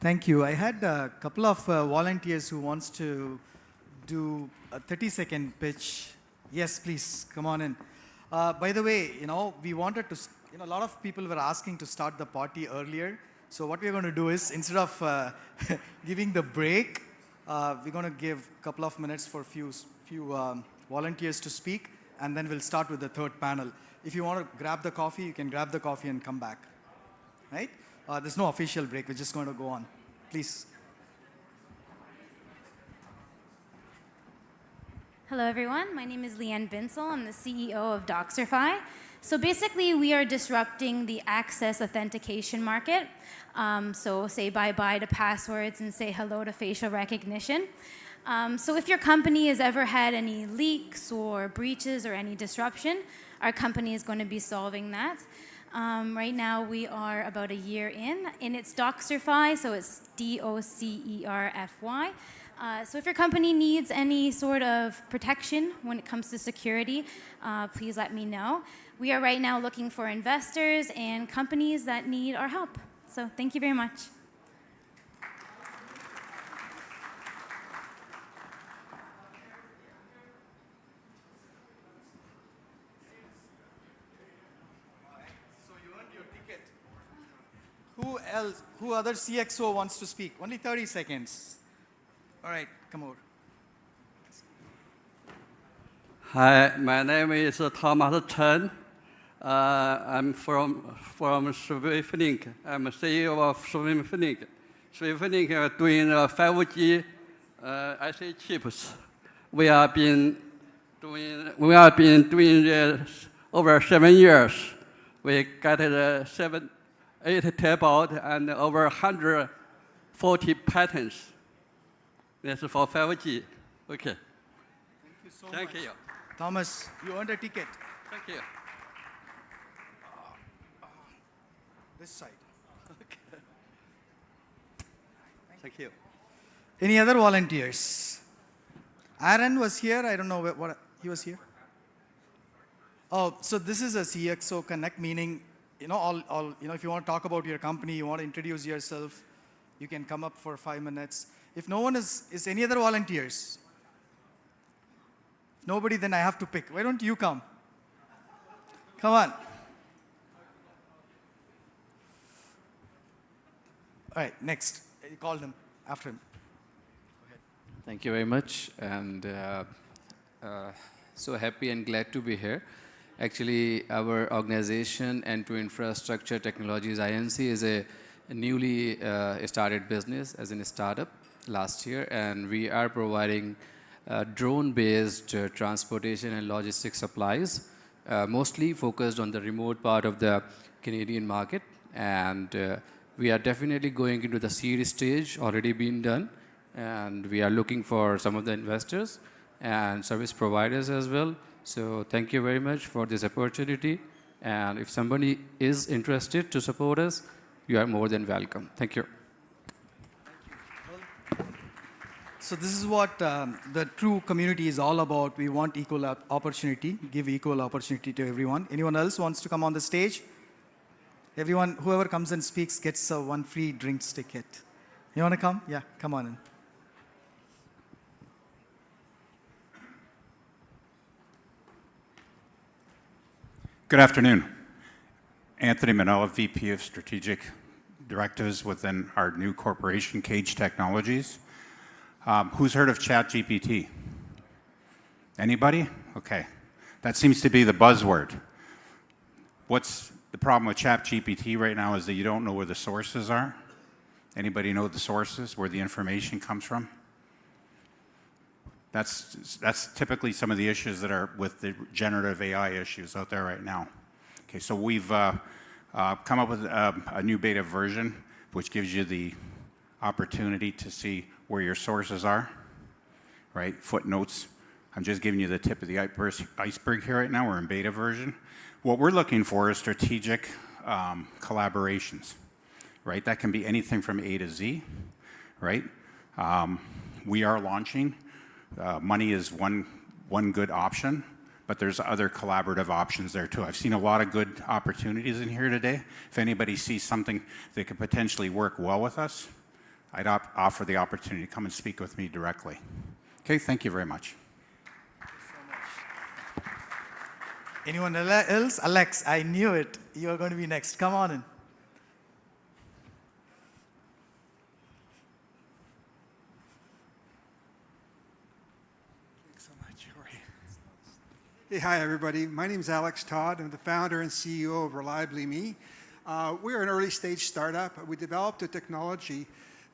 S13: Thank you. I had a couple of volunteers who wants to do a 30-second pitch. Yes, please, come on in. By the way, you know, we wanted to, you know, a lot of people were asking to start the party earlier. So what we're going to do is, instead of giving the break, we're going to give a couple of minutes for few volunteers to speak, and then we'll start with the third panel. If you want to grab the coffee, you can grab the coffee and come back, right? There's no official break. We're just going to go on. Please.
S1: Hello, everyone. My name is Leanne Binsel. I'm the CEO of Doxify. So basically, we are disrupting the access authentication market. So say bye-bye to passwords and say hello to facial recognition. So if your company has ever had any leaks or breaches or any disruption, our company is going to be solving that. Right now, we are about a year in, and it's Doxify, so it's DOCERFY. So if your company needs any sort of protection when it comes to security, please let me know. We are right now looking for investors and companies that need our help. So thank you very much.
S13: Who else, who other CXO wants to speak? Only 30 seconds. All right, come over.
S2: Hi, my name is Thomas Chen. I'm from Swiftink. I'm CEO of Swiftink. Swiftink are doing 5G IC chips. We have been doing this over 7 years. We got 8 tapeout and over 140 patents. This is for 5G. Okay.
S13: Thank you so
S2: Thank
S13: much.
S2: you.
S13: Thomas, you earned a ticket.
S2: Thank you.
S13: This side.
S2: Okay. Thank you.
S13: Any other volunteers? Aaron was here. I don't know what he was here. Oh, so this is a CXO Connect, meaning, you know, if you want to talk about your company, you want to introduce yourself, you can come up for 5 minutes. If no one is any other volunteers? If nobody, then I have to pick. Why don't you come? Come on. All right, next. You call him after him.
S3: Thank you very much, and so happy and glad to be here. Actually, our organization, End-to Infrastructure Technologies INC, is a newly started business as in a startup last year, and we are providing drone-based transportation and logistics supplies, mostly focused on the remote part of the Canadian market. And we are definitely going into the seed stage, already been done, and we are looking for some of the investors and service providers as well So thank you very much for this opportunity. And if somebody is interested to support us, you are more than welcome. Thank you.
S13: So this is what the true community is all about. We want equal opportunity, give equal opportunity to everyone. Anyone else wants to come on the stage? Everyone, whoever comes and speaks gets one free drinks ticket. You want to come? Yeah, come on in.
S6: Good afternoon. Anthony Manella, VP of Strategic Directives within our new corporation, Cage Technologies. Who's heard of ChatGPT? Anybody? Okay. That seems to be the buzzword. What's the problem with ChatGPT right now is that you don't know where the sources are. Anybody know the sources, where the information comes from? That's typically some of the issues that are with the generative AI issues out there right now. Okay, so we've come up with a new beta version, which gives you the opportunity to see where your sources are, right? Footnotes. I'm just giving you the tip of the iceberg here right now. We're in beta version. What we're looking for is strategic collaborations, right? That can be anything from A to Z, right? We are launching. Money is one good option, but there's other collaborative options there too. I've seen a lot of good opportunities in here today. If anybody sees something that could potentially work well with us, I'd offer the opportunity to come and speak with me directly. Okay, thank you very much.
S13: Anyone else? Alex, I knew it. You are going to be next. Come on in.
S16: Thanks so much. Hey, hi, everybody. My name is Alex Todd. I'm the founder and CEO of Reliably Me. We're an early stage startup. We developed a technology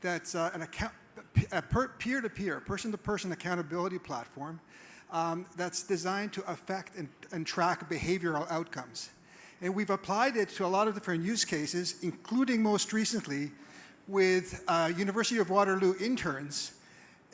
S16: that's a peer-to-peer, person-to-person accountability platform that's designed to affect and track behavioral outcomes. And we've applied it to a lot of different use cases, including most recently with University of Waterloo interns.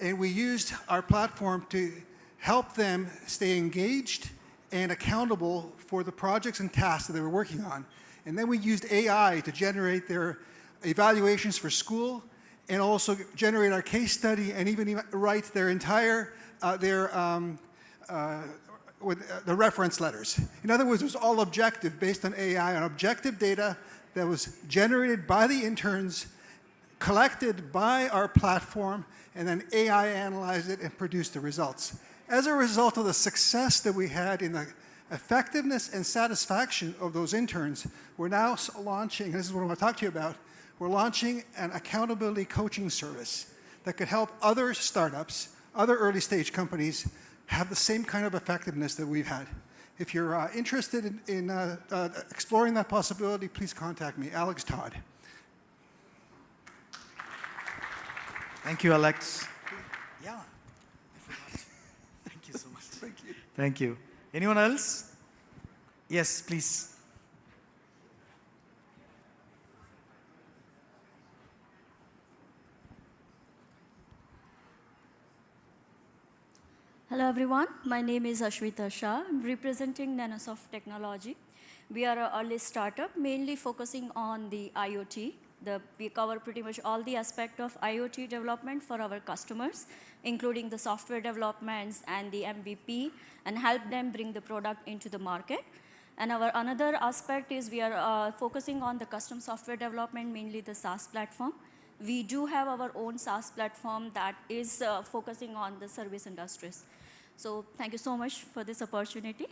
S16: And we used our platform to help them stay engaged and accountable for the projects and tasks that they were working on. And then we used AI to generate their evaluations for school, and also generate our case study, and even write their entire, the reference letters. In other words, it was all objective, based on AI, on objective data that was generated by the interns, collected by our platform, and then AI analyzed it and produced the results. As a result of the success that we had in the effectiveness and satisfaction of those interns, we're now launching, and this is what I want to talk to you about, we're launching an accountability coaching service that could help other startups, other early stage companies have the same kind of effectiveness that we've had. If you're interested in exploring that possibility, please contact me, Alex Todd.
S13: Thank you, Alex. Yeah. Thank you so much. Thank you. Thank you. Anyone else? Yes, please.
S23: Hello everyone, my name is Ashwita Shah. I'm representing Nanosoft Technology. We are an early startup mainly focusing on the IoT. We cover pretty much all the aspects of IoT development for our customers, including the software developments and the MVP, and help them bring the product into the market. And our another aspect is we are focusing on the custom software development, mainly the SaaS platform. We do have our own SaaS platform that is focusing on the service industries. So thank you so much for this opportunity.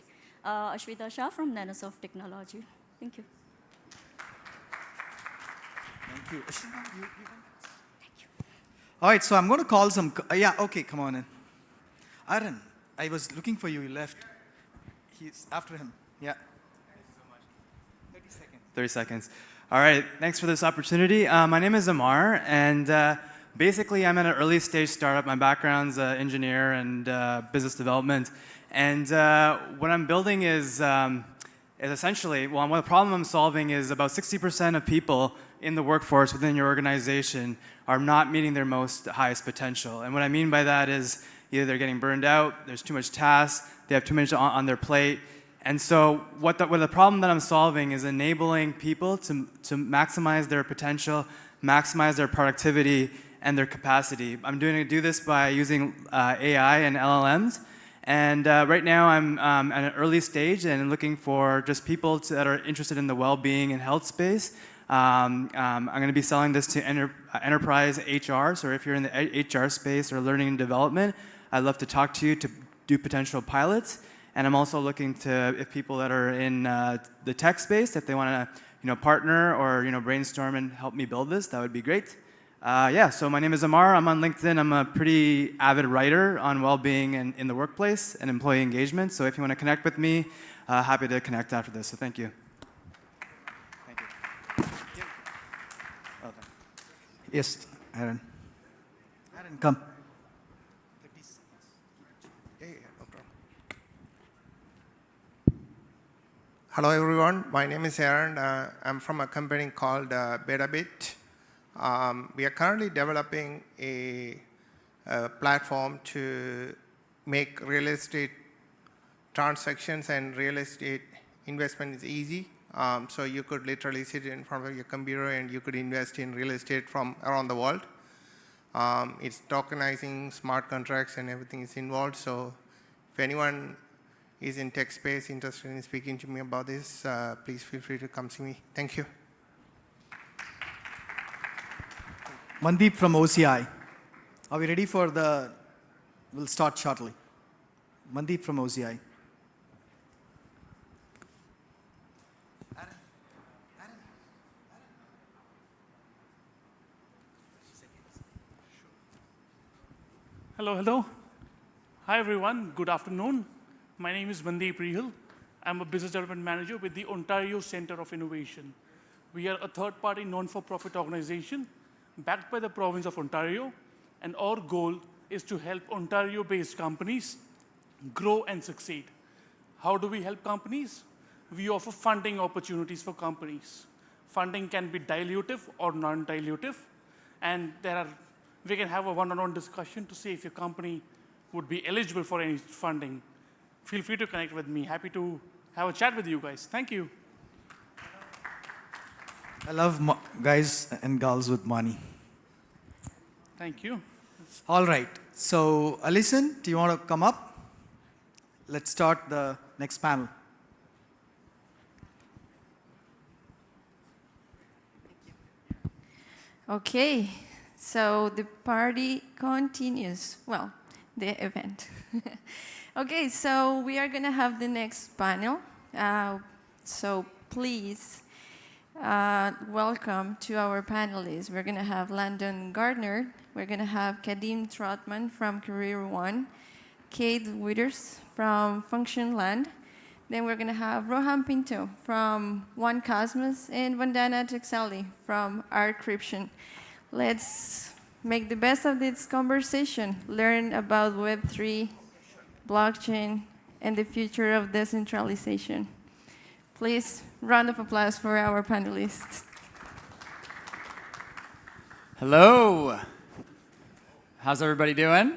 S23: Ashwita Shah from Nanosoft Technology. Thank you.
S13: Thank you. Thank you. All right, so I'm going to call some, yeah, okay, come on in. Aaron, I was looking for you, you left. He's after him, yeah.
S24: Thank you so much. 30 seconds. 30 seconds. All right, thanks for this opportunity. My name is Amar, and basically I'm at an early stage startup. My background's engineer and business development. And what I'm building is essentially, well, the problem I'm solving is about 60% of people in the workforce within your organization are not meeting their most highest potential. And what I mean by that is, Either they're getting burned out, there's too much tasks, they have too much on their plate. And so what the problem that I'm solving is enabling people to maximize their potential, maximize their productivity and their capacity. I'm going to do this by using AI and LLMs. And right now I'm at an early stage and looking for just people that are interested in the well-being and health space. I'm going to be selling this to enterprise HR. So if you're in the HR space or learning and development, I'd love to talk to you to do potential pilots. And I'm also looking to, if people that are in the tech space, if they want to partner or brainstorm and help me build this, that would be great. Yeah, so my name is Amar. I'm on LinkedIn. I'm a pretty avid writer on well-being in the workplace and employee engagement. So if you want to connect with me, happy to connect after this. So thank you.
S13: Yes, Aaron. Aaron, come.
S7: Hello, everyone. My name is Aaron. I'm from a company called Betabit. We are currently developing a platform to make real estate transactions and real estate investment easy. So you could literally sit in front of your computer and you could invest in real estate from around the world. It's tokenizing smart contracts and everything is involved. So if anyone is in tech space interested in speaking to me about this, please feel free to come see me. Thank you.
S13: Mandeep from OCI. Are we ready for the... We'll start shortly. Mandeep from OCI.
S12: Hello, hello. Hi, everyone. Good afternoon. My name is Mandeep Rihal. I'm a business development manager with the Ontario Centre of Innovation. We are a third-party non-for-profit organization backed by the province of Ontario, and our goal is to help Ontario-based companies grow and succeed. How do we help companies? We offer funding opportunities for companies. Funding can be dilutive or non-dilutive, and we can have a one-on-one discussion to see if your company would be eligible for any funding. Feel free to connect with me. Happy to have a chat with you guys. Thank you.
S13: I love guys and girls with money.
S12: Thank you.
S13: All right. So, Alison, do you want to come up? Let's start the next panel.
S4: Okay. So the party continues. Well, the event. Okay, so we are going to have the next panel. So please welcome to our panelists. We're going to have Landon Gardner. We're going to have Kadim Trotman from Career One, Kate Withers from Function Land. Then we're going to have Rohan Pinto from One Cosmos and Vandana Texali from Arcryption. Let's make the best of this conversation, learn about Web3, blockchain, and the future of decentralization. Please, round of applause for our panelists.
S17: Hello. How's everybody doing?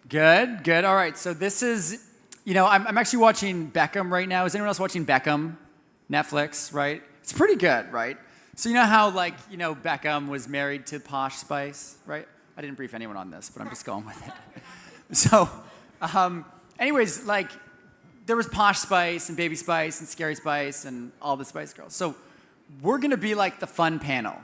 S17: Good, good. All right, so this is, I'm actually watching Beckham right now. Is anyone else watching Beckham? Netflix, right? It's pretty good, right? So you know how, Beckham was married to Posh Spice, right? I didn't brief anyone on this, but I'm just going with it. So, anyways, there was Posh Spice and Baby Spice and Scary Spice and all the Spice Girls. So we're going to be like the fun panel.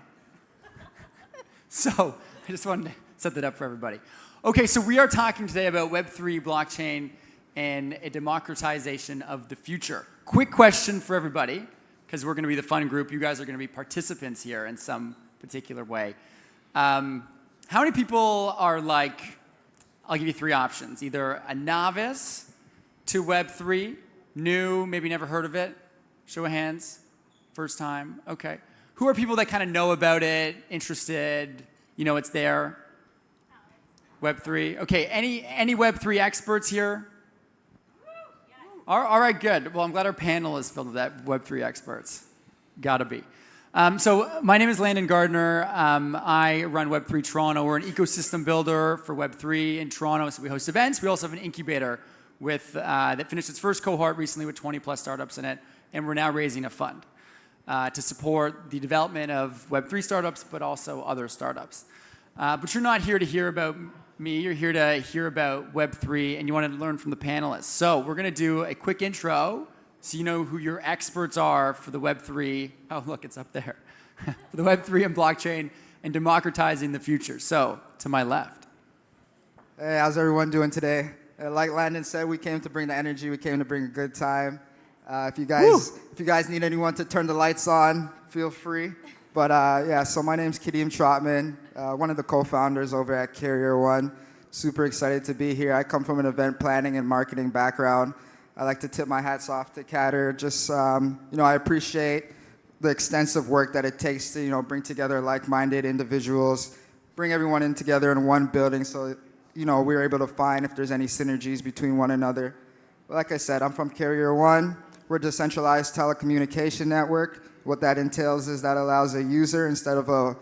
S17: So I just wanted to set that up for everybody. Okay, so we are talking today about Web3, blockchain, and a democratization of the future. Quick question for everybody, because we're going to be the fun group. You guys are going to be participants here in some particular way. How many people are I'll give you three options. Either a novice to Web3, new, maybe never heard of it. Show of hands. First time. Okay. Who are people that kind of know about it, interested, it's there? Web3. Okay, any Web3 experts here? All right, good. Well, I'm glad our panel is filled with that Web3 experts. Gotta be. So my name is Landon Gardner. I run Web3 Toronto. We're an ecosystem builder for Web3 in Toronto. So we host events. We also have an incubator that finished its first cohort recently with 20 plus startups in it. And we're now raising a fund to support the development of Web3 startups, but also other startups. But you're not here to hear about me. You're here to hear about Web3, and you want to learn from the panelists. So we're going to do a quick intro so you know who your experts are for the Web3. Oh, look, it's up there. For the Web3 and blockchain and democratizing the future. So to my left.
S5: Hey, how's everyone doing today? Like Landon said, we came to bring the energy. We came to bring a good time. If you guys need anyone to turn the lights on, feel free. But yeah, so my name's Kadeem Trotman, one of the co-founders over at Carrier One. Super excited to be here. I come from an event planning and marketing background. I like to tip my hats off to Catter. Just, I appreciate the extensive work that it takes to, bring together like-minded individuals, bring everyone in together in one building so, we're able to find if there's any synergies between one another. But like I said, I'm from Carrier One. We're a decentralized telecommunication network. What that entails is that allows a user, instead of a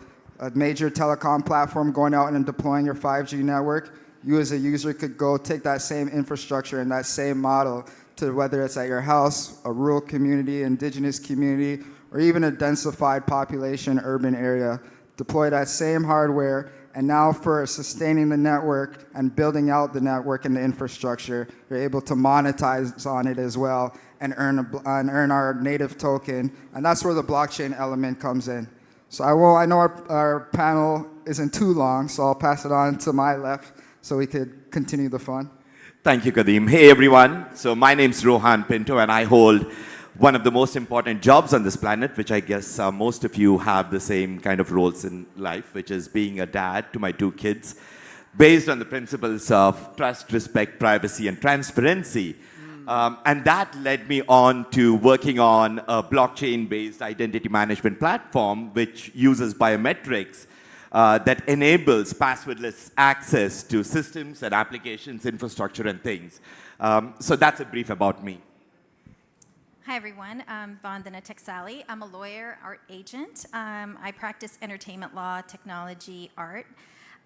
S5: major telecom platform going out and deploying your 5G network, you as a user could go take that same infrastructure and that same model to whether it's at your house, a rural community, indigenous community, or even a densified population urban area. Deploy that same hardware, and now for sustaining the network and building out the network and the infrastructure, you're able to monetize on it as well and earn our native token, and that's where the blockchain element comes in. So I know our panel isn't too long, so I'll pass it on to my left so we could continue the fun.
S8: Thank you, Kadeem. Hey, everyone. So my name's Rohan Pinto, and I hold one of the most important jobs on this planet, which I guess most of you have the same kind of roles in life, which is being a dad to my 2 kids, based on the principles of trust, respect, privacy, and transparency. And that led me on to working on a blockchain-based identity management platform, which uses biometrics that enables passwordless access to systems and applications, infrastructure, and things. So that's a brief about me.
S15: Hi, everyone. I'm Vandana Texali. I'm a lawyer, art agent. I practice entertainment law, technology, art.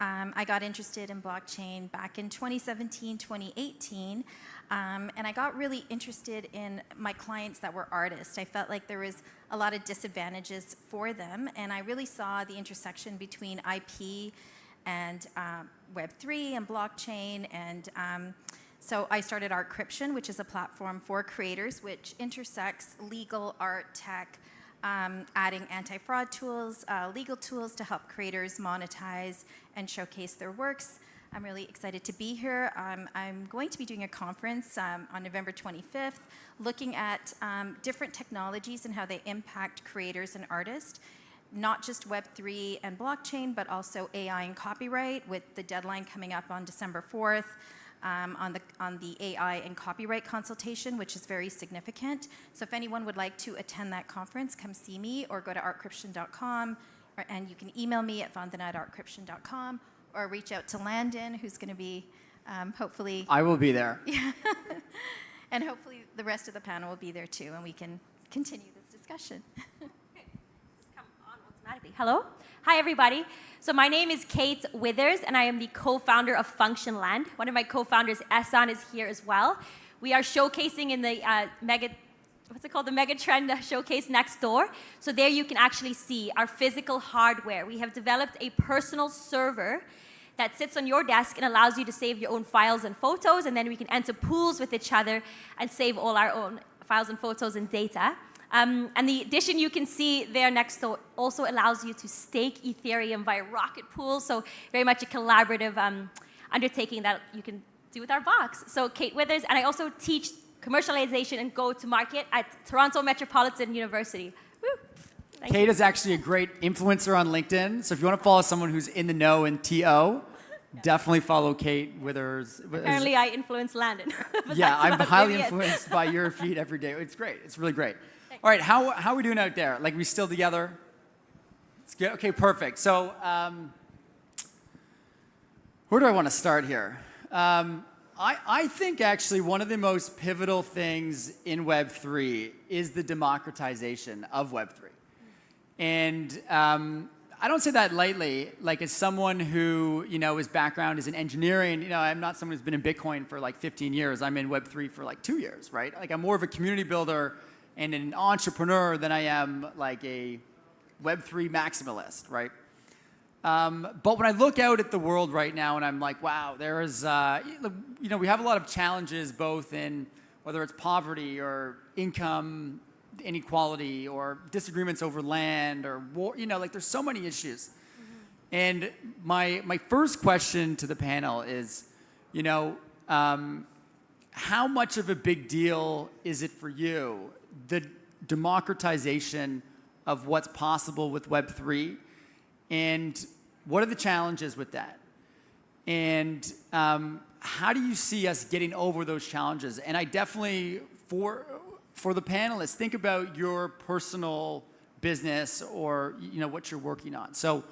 S15: I got interested in blockchain back in 2017, 2018. And I got really interested in my clients that were artists. I felt like there was a lot of disadvantages for them, and I really saw the intersection between IP and Web3 and blockchain, and so I started Artcryption, which is a platform for creators which intersects legal, art, tech, adding anti-fraud tools, legal tools to help creators monetize and showcase their works. I'm really excited to be here. I'm going to be doing a conference on November 25th looking at different technologies and how they impact creators and artists, not just Web3 and blockchain, but also AI and copyright, with the deadline coming up on December 4th on the AI and copyright consultation, which is very significant. So if anyone would like to attend that conference, come see me or go to artcryption.com, and you can email me at vandana@artcryption.com. or reach out to Landon, who's going to be hopefully...
S17: I will be there.
S15: Yeah. And hopefully the rest of the panel will be there too, and we can continue this discussion.
S20: Come on automatically. Hello. Hi, everybody. So my name is Kate Withers, and I am the co-founder of Functionland. One of my co-founders, Ehsan, is here as well. We are showcasing in the the Megatrend showcase next door. So there you can actually see our physical hardware. We have developed a personal server that sits on your desk and allows you to save your own files and photos, and then we can enter pools with each other and save all our own files and photos and data. And the addition you can see there next door also allows you to stake Ethereum via rocket pools, so very much a collaborative undertaking that you can do with our box. So Kate Withers, and I also teach commercialization and go-to-market at Toronto Metropolitan University. Woo.
S17: Kate is actually a great influencer on LinkedIn. So if you want to follow someone who's in the know in TO, definitely follow Kate Withers.
S20: Apparently I influence Landon.
S17: Yeah, I'm highly influenced by your feed every day. It's great. It's really great. Thanks. All right, how are we doing out there? Like, we still together? It's good. Okay, perfect. So where do I want to start here? I think actually one of the most pivotal things in Web3 is the democratization of Web3. And I don't say that lightly. Like, as someone who, his background is in engineering, I'm not someone who's been in Bitcoin for like 15 years. I'm in Web3 for like 2 years, right? Like, I'm more of a community builder and an entrepreneur than I am like a Web3 maximalist, right? But when I look out at the world right now and I'm like, wow, there is, we have a lot of challenges both in whether it's poverty or income inequality or disagreements over land or war, like there's so many issues. And my first question to the panel is, how much of a big deal is it for you, the democratization of what's possible with Web3, and what are the challenges with that? And how do you see us getting over those challenges? And I definitely, for the panelists, think about your personal business or what you're working on. So,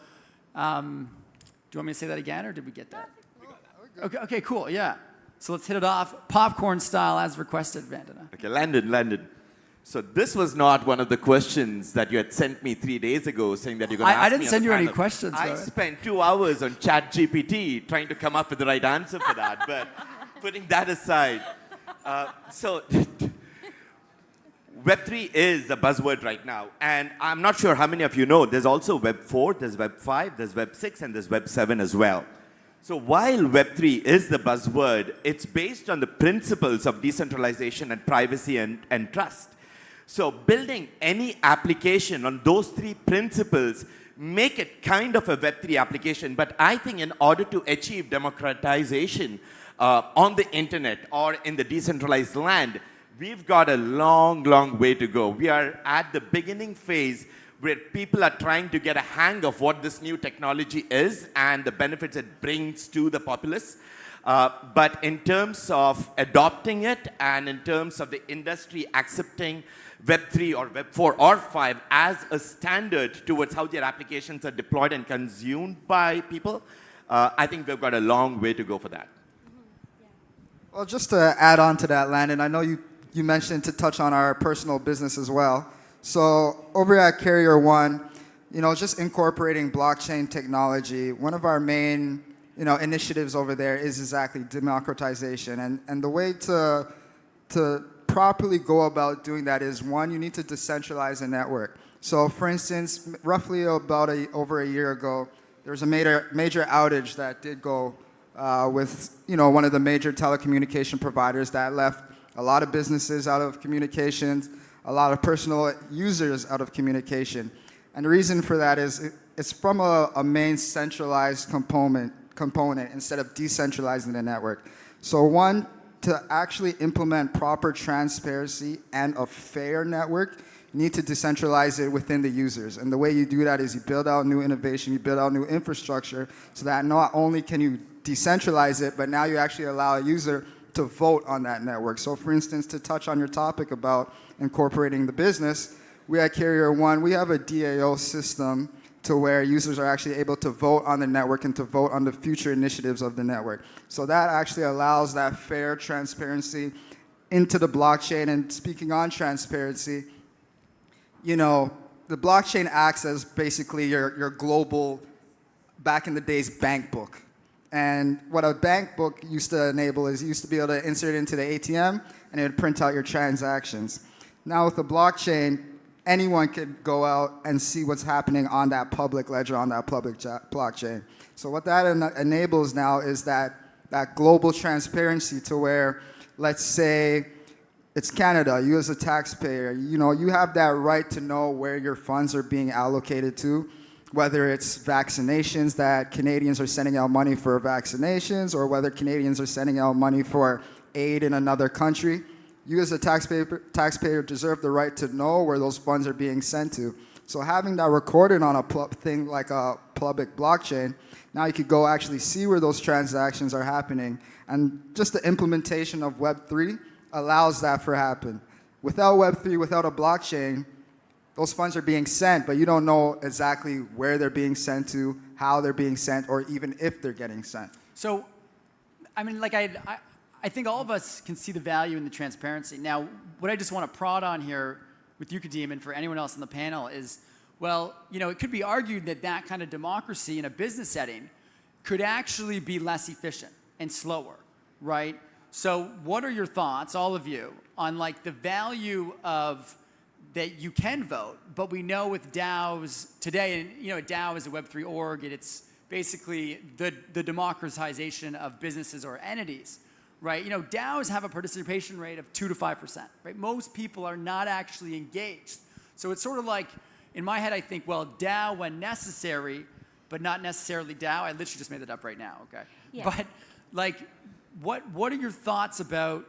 S17: do you want me to say that again, or did we get that? Okay, cool, yeah. So let's hit it off, popcorn style, as requested, Vandana.
S8: Okay, Landon. So this was not one of the questions that you had sent me 3 days ago, saying that you're going to ask me.
S17: I didn't send you any questions.
S8: I spent 2 hours on ChatGPT trying to come up with the right answer for that. But putting that aside, so Web3 is a buzzword right now. And I'm not sure how many of you know, there's also Web 4, there's Web 5, there's Web 6, and there's Web 7 as well. So while Web3 is the buzzword, it's based on the principles of decentralization and privacy and trust. So building any application on those 3 principles make it kind of a Web3 application. But I think in order to achieve democratization on the internet or in the decentralized land, we've got a long, long way to go. We are at the beginning phase where people are trying to get a hang of what this new technology is and the benefits it brings to the populace. But in terms of adopting it and in terms of the industry accepting Web3 or Web 4 or 5 as a standard towards how their applications are deployed and consumed by people, I think we've got a long way to go for that.
S5: Well, just to add on to that, Landon, I know you mentioned to touch on our personal business as well. So over at Carrier One, just incorporating blockchain technology, one of our main initiatives over there is exactly democratization. And the way to properly go about doing that is, one, you need to decentralize a network. So for instance, roughly about over a year ago, there was a major outage that did go with one of the major telecommunication providers that left a lot of businesses out of communications, a lot of personal users out of communication. And the reason for that is it's from a main centralized component instead of decentralizing the network. So one, to actually implement proper transparency and a fair network, you need to decentralize it within the users. And the way you do that is you build out new innovation, you build out new infrastructure, so that not only can you decentralize it, but now you actually allow a user to vote on that network. So for instance, to touch on your topic about incorporating the business, we at Carrier One, we have a DAO system to where users are actually able to vote on the network and to vote on the future initiatives of the network. So that actually allows that fair transparency into the blockchain. And speaking on transparency, the blockchain acts as basically your global, back in the days, bank book. And what a bank book used to enable is you used to be able to insert it into the ATM and it would print out your transactions. Now with the blockchain, anyone could go out and see what's happening on that public ledger, on that public blockchain. So what that enables now is that global transparency to where, let's say, it's Canada, you as a taxpayer, you have that right to know where your funds are being allocated to, whether it's vaccinations, that Canadians are sending out money for vaccinations, or whether Canadians are sending out money for aid in another country. You as a taxpayer deserve the right to know where those funds are being sent to. So having that recorded on a thing like a public blockchain, now you could go actually see where those transactions are happening. And just the implementation of Web3 allows that to happen. Without Web3, without a blockchain, those funds are being sent, but you don't know exactly where they're being sent to, how they're being sent, or even if they're getting sent.
S17: So, I think all of us can see the value in the transparency. Now, what I just want to prod on here with you, Kadeem, and for anyone else on the panel is, Well, it could be argued that that kind of democracy in a business setting could actually be less efficient and slower, right? So what are your thoughts, all of you, on like the value of that you can vote, but we know with DAOs today, and a DAO is a Web3 org, and it's basically the democratization of businesses or entities, right? DAOs have a participation rate of 2 to 5%, right? Most people are not actually engaged. So it's sort of like, in my head, I think, well, DAO when necessary, but not necessarily DAO. I literally just made that up right now, okay?
S20: Yeah.
S17: But like, what are your thoughts about,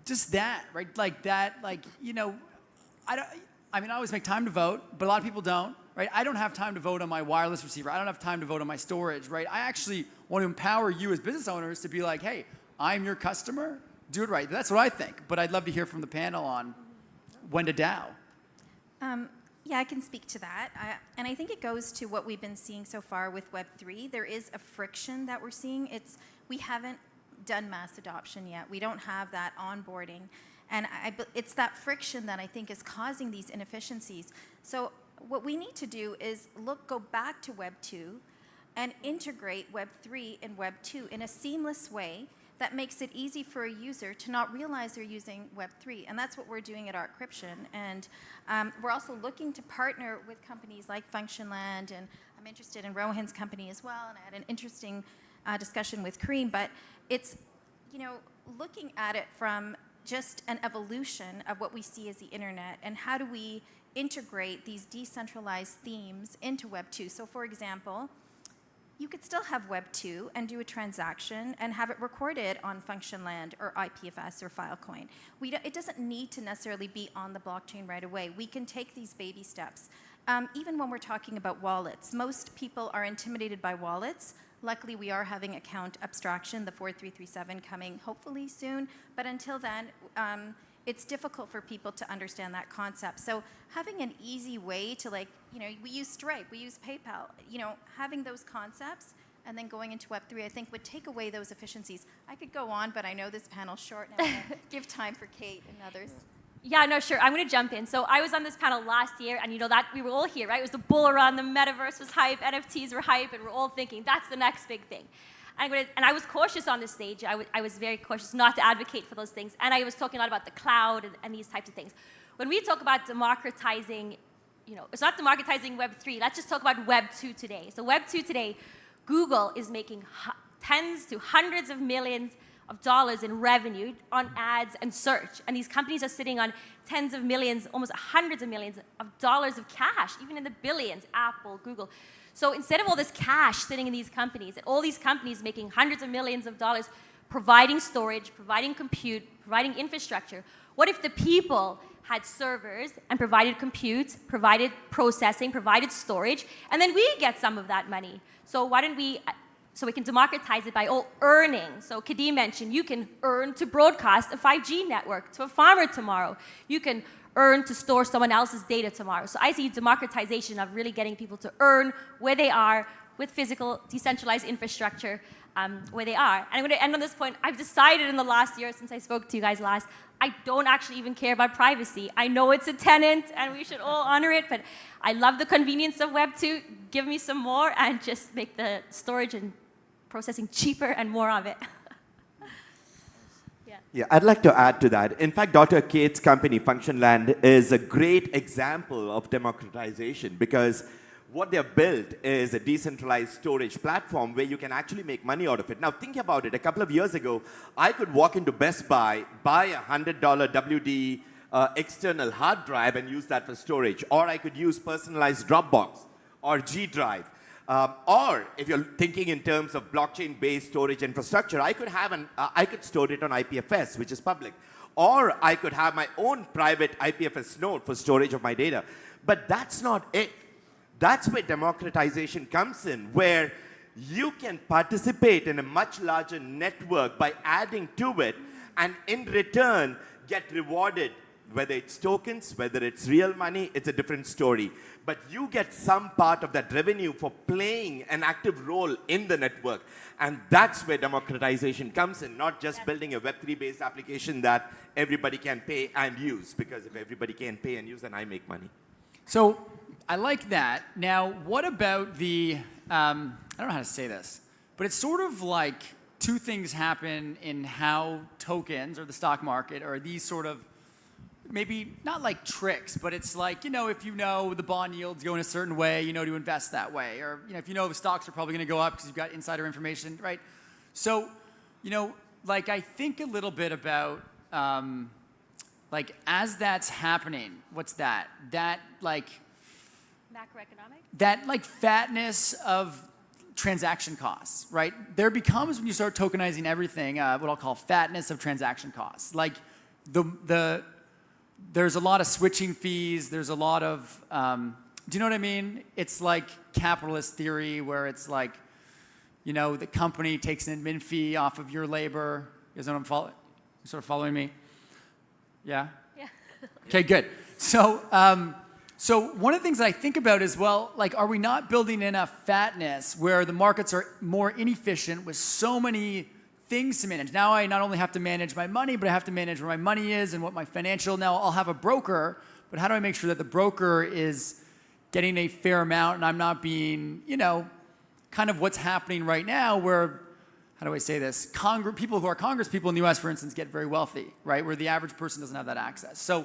S17: just that, right? Like that, I always make time to vote, but a lot of people don't, right? I don't have time to vote on my wireless receiver. I don't have time to vote on my storage, right? I actually want to empower you as business owners to be like, hey, I'm your customer, do it right. That's what I think, but I'd love to hear from the panel on when to DAO.
S15: Yeah, I can speak to that. And I think it goes to what we've been seeing so far with Web3. There is a friction that we're seeing. We haven't done mass adoption yet. We don't have that onboarding. And it's that friction that I think is causing these inefficiencies. So what we need to do is go back to Web 2 and integrate Web 3 and Web 2 in a seamless way that makes it easy for a user to not realize they're using Web 3. And that's what we're doing at Artcryption. And we're also looking to partner with companies like Functionland, and I'm interested in Rohan's company as well, and I had an interesting discussion with Kareem. But it's, looking at it from just an evolution of what we see as the internet, and how do we integrate these decentralized themes into Web 2. So for example, you could still have Web 2 and do a transaction and have it recorded on Functionland or IPFS or Filecoin. It doesn't need to necessarily be on the blockchain right away. We can take these baby steps. Even when we're talking about wallets, most people are intimidated by wallets. Luckily, we are having account abstraction, the 4337 coming hopefully soon. But until then, it's difficult for people to understand that concept. So having an easy way to we use Stripe, we use PayPal, having those concepts and then going into Web3, I think would take away those efficiencies. I could go on, but I know this panel's short and I'm gonna give time for Kate and others.
S20: Yeah, no, sure. I'm going to jump in. So I was on this panel last year, and that we were all here, right? It was the bull run, the metaverse was hype, NFTs were hype, and we're all thinking that's the next big thing. And I was cautious on this stage. I was very cautious not to advocate for those things. And I was talking a lot about the cloud and these types of things. When we talk about democratizing, it's not democratizing Web 3. Let's just talk about Web 2 today. So Web 2 today, Google is making tens to hundreds of millions of dollars in revenue on ads and search. And these companies are sitting on tens of millions, almost hundreds of millions of dollars of cash, even in the billions, Apple, Google. So instead of all this cash sitting in these companies, and all these companies making hundreds of millions of dollars, providing storage, providing compute, providing infrastructure, what if the people had servers and provided compute, provided processing, provided storage, and then we get some of that money? So why don't we, so we can democratize it by all earning. So Kadeem mentioned you can earn to broadcast a 5G network to a farmer tomorrow. You can earn to store someone else's data tomorrow. So I see democratization of really getting people to earn where they are with physical decentralized infrastructure where they are. And I'm going to end on this point. I've decided in the last year since I spoke to you guys last, I don't actually even care about privacy. I know it's a tenant and we should all honor it, but I love the convenience of Web 2. Give me some more and just make the storage and processing cheaper and more of it.
S8: Yeah, I'd like to add to that. In fact, Dr. Kate's company, Functionland, is a great example of democratization because what they've built is a decentralized storage platform where you can actually make money out of it. Now, think about it. A couple of years ago, I could walk into Best Buy, buy a $100 WD external hard drive and use that for storage. Or I could use personalized Dropbox or G Drive. Or if you're thinking in terms of blockchain-based storage infrastructure, I could store it on IPFS, which is public. Or I could have my own private IPFS node for storage of my data. But that's not it. That's where democratization comes in, where you can participate in a much larger network by adding to it, and in return, get rewarded. Whether it's tokens, whether it's real money, it's a different story. But you get some part of that revenue for playing an active role in the network. And that's where democratization comes in, not just building a Web3-based application that everybody can pay and use. Because if everybody can pay and use, then I make money.
S17: So I like that. Now, what about the, I don't know how to say this, but it's sort of like two things happen in how tokens or the stock market or these sort of, maybe not like tricks, but it's like, if you know the bond yields go in a certain way, to invest that way. Or, if you know the stocks are probably going to go up because you've got insider information, right? So, I think a little bit about, as that's happening, what's that? That,
S20: Macroeconomic?
S17: That, fatness of transaction costs, right? There becomes, when you start tokenizing everything, what I'll call fatness of transaction costs. Like, there's a lot of switching fees. There's a lot of, do you know what I mean? It's like capitalist theory where it's like, the company takes an admin fee off of your labor. You guys know what I'm sort of following me? Yeah?
S20: Yeah.
S17: Okay, good. So, so one of the things that I think about is, well, are we not building in a fatness where the markets are more inefficient with so many things to manage? Now I not only have to manage my money, but I have to manage where my money is and what my financial, now I'll have a broker, but how do I make sure that the broker is getting a fair amount and I'm not being, kind of what's happening right now where, how do I say this? People who are Congress people in the US, for instance, get very wealthy, right? Where the average person doesn't have that access. So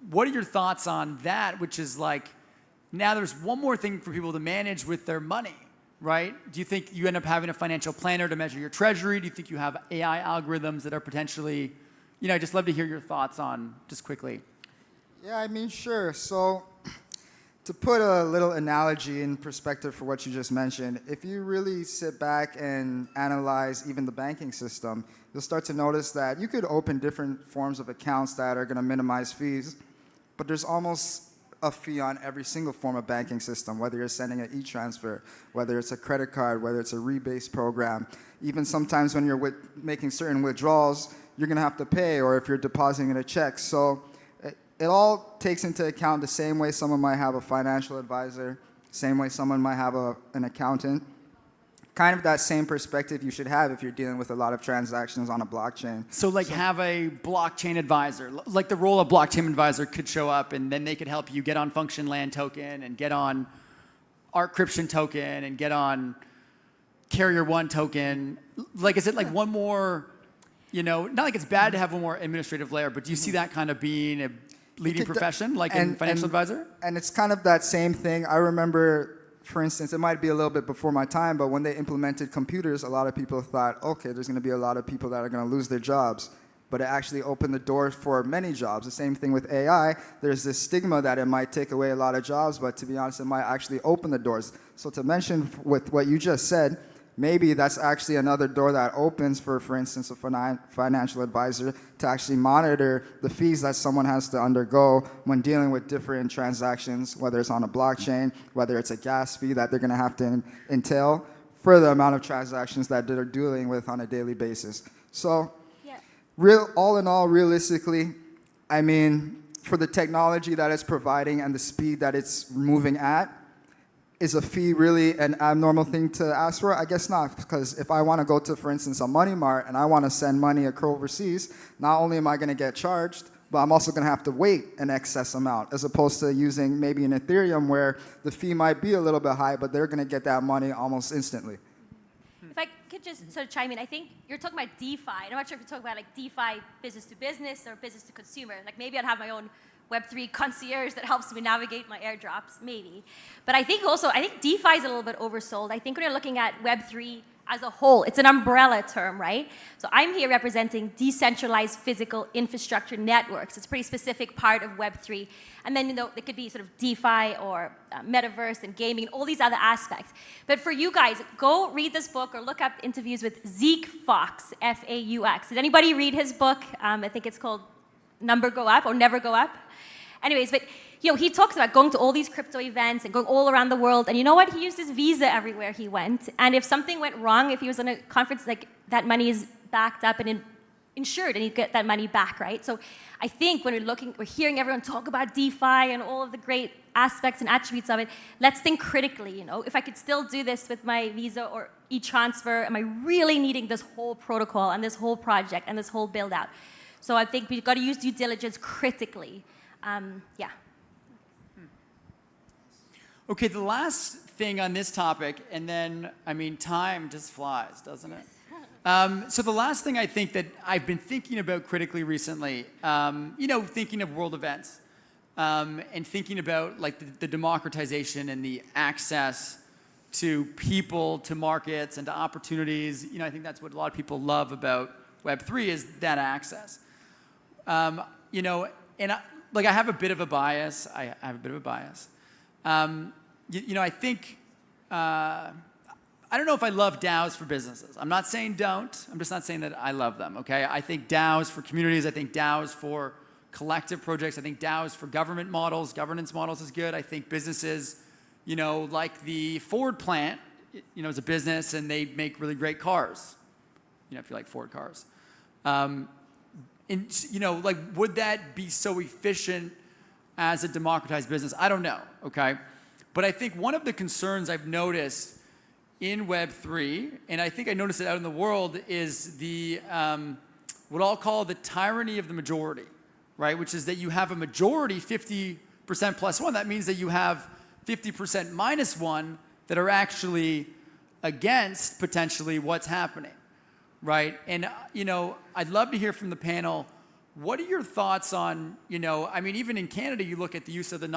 S17: what are your thoughts on that, which is now there's one more thing for people to manage with their money, right? Do you think you end up having a financial planner to measure your treasury? Do you think you have AI algorithms that are potentially, I'd just love to hear your thoughts on, just quickly.
S5: Yeah, sure. So to put a little analogy in perspective for what you just mentioned, if you really sit back and analyze even the banking system, you'll start to notice that you could open different forms of accounts that are going to minimize fees, but there's almost a fee on every single form of banking system, whether you're sending an e-transfer, whether it's a credit card, whether it's a rebase program. Even sometimes when you're making certain withdrawals, you're going to have to pay, or if you're depositing in a check. So it all takes into account the same way someone might have a financial advisor, same way someone might have an accountant. Kind of that same perspective you should have if you're dealing with a lot of transactions on a blockchain.
S17: So have a blockchain advisor. Like the role of blockchain advisor could show up and then they could help you get on function land token and get on Artcryption token and get on Carrier One token. Is it one more, not like it's bad to have one more administrative layer, but do you see that kind of being a leading profession, in financial advisor?
S5: And it's kind of that same thing. I remember, for instance, it might be a little bit before my time, but when they implemented computers, a lot of people thought, okay, there's going to be a lot of people that are going to lose their jobs. But it actually opened the door for many jobs. The same thing with AI. There's this stigma that it might take away a lot of jobs, but to be honest, it might actually open the doors. So to mention with what you just said, maybe that's actually another door that opens for instance, a financial advisor to actually monitor the fees that someone has to undergo when dealing with different transactions, whether it's on a blockchain, whether it's a gas fee that they're going to have to entail for the amount of transactions that they're dealing with on a daily basis. So, all in all, realistically, for the technology that it's providing and the speed that it's moving at, is a fee really an abnormal thing to ask for? I guess not, because if I want to go to, for instance, a money mart and I want to send money overseas, not only am I going to get charged, but I'm also going to have to wait an excess amount, as opposed to using maybe an Ethereum where the fee might be a little bit high, but they're going to get that money almost instantly.
S20: If I could just sort of chime in, I think you're talking about DeFi. I'm not sure if you're talking about DeFi business to business or business to consumer. Maybe I'd have my own Web3 concierge that helps me navigate my airdrops, maybe. But I think DeFi is a little bit oversold. I think when you're looking at Web3 as a whole, it's an umbrella term, right? So I'm here representing decentralized physical infrastructure networks. It's a pretty specific part of Web3. And then, it could be sort of DeFi or Metaverse and gaming and all these other aspects. But for you guys, go read this book or look up interviews with Zeke Fox, F-A-U-X. Did anybody read his book? I think it's called Number Go Up or Never Go Up. Anyways, but he talks about going to all these crypto events and going all around the world. And you know what? He used his visa everywhere he went. And if something went wrong, if he was in a conference, that money is backed up and insured, and you get that money back, right? So I think when we're hearing everyone talk about DeFi and all of the great aspects and attributes of it, let's think critically. If I could still do this with my visa or e-transfer, am I really needing this whole protocol and this whole project and this whole build out? So I think we've got to use due diligence critically.
S17: Okay, the last thing on this topic, and then, I mean, time just flies, doesn't it? So the last thing I think that I've been thinking about critically recently, thinking of world events, and thinking about like the democratization and the access to people, to markets, and to opportunities. I think that's what a lot of people love about Web3 is that access. And I have a bit of a bias. I think, I don't know if I love DAOs for businesses. I'm not saying don't. I'm just not saying that I love them, okay? I think DAOs for communities. I think DAOs for collective projects. I think DAOs for government models, governance models is good. I think businesses, like the Ford plant, is a business and they make really great cars. If you like Ford cars. Would that be so efficient as a democratized business? I don't know, okay? But I think one of the concerns I've noticed in Web3, and I think I noticed it out in the world, is the, what I'll call the tyranny of the majority, right? Which is that you have a majority, 50% plus one. That means that you have 50% minus one that are actually against potentially what's happening, right? And, I'd love to hear from the panel, what are your thoughts on, even in Canada, you look at the use of the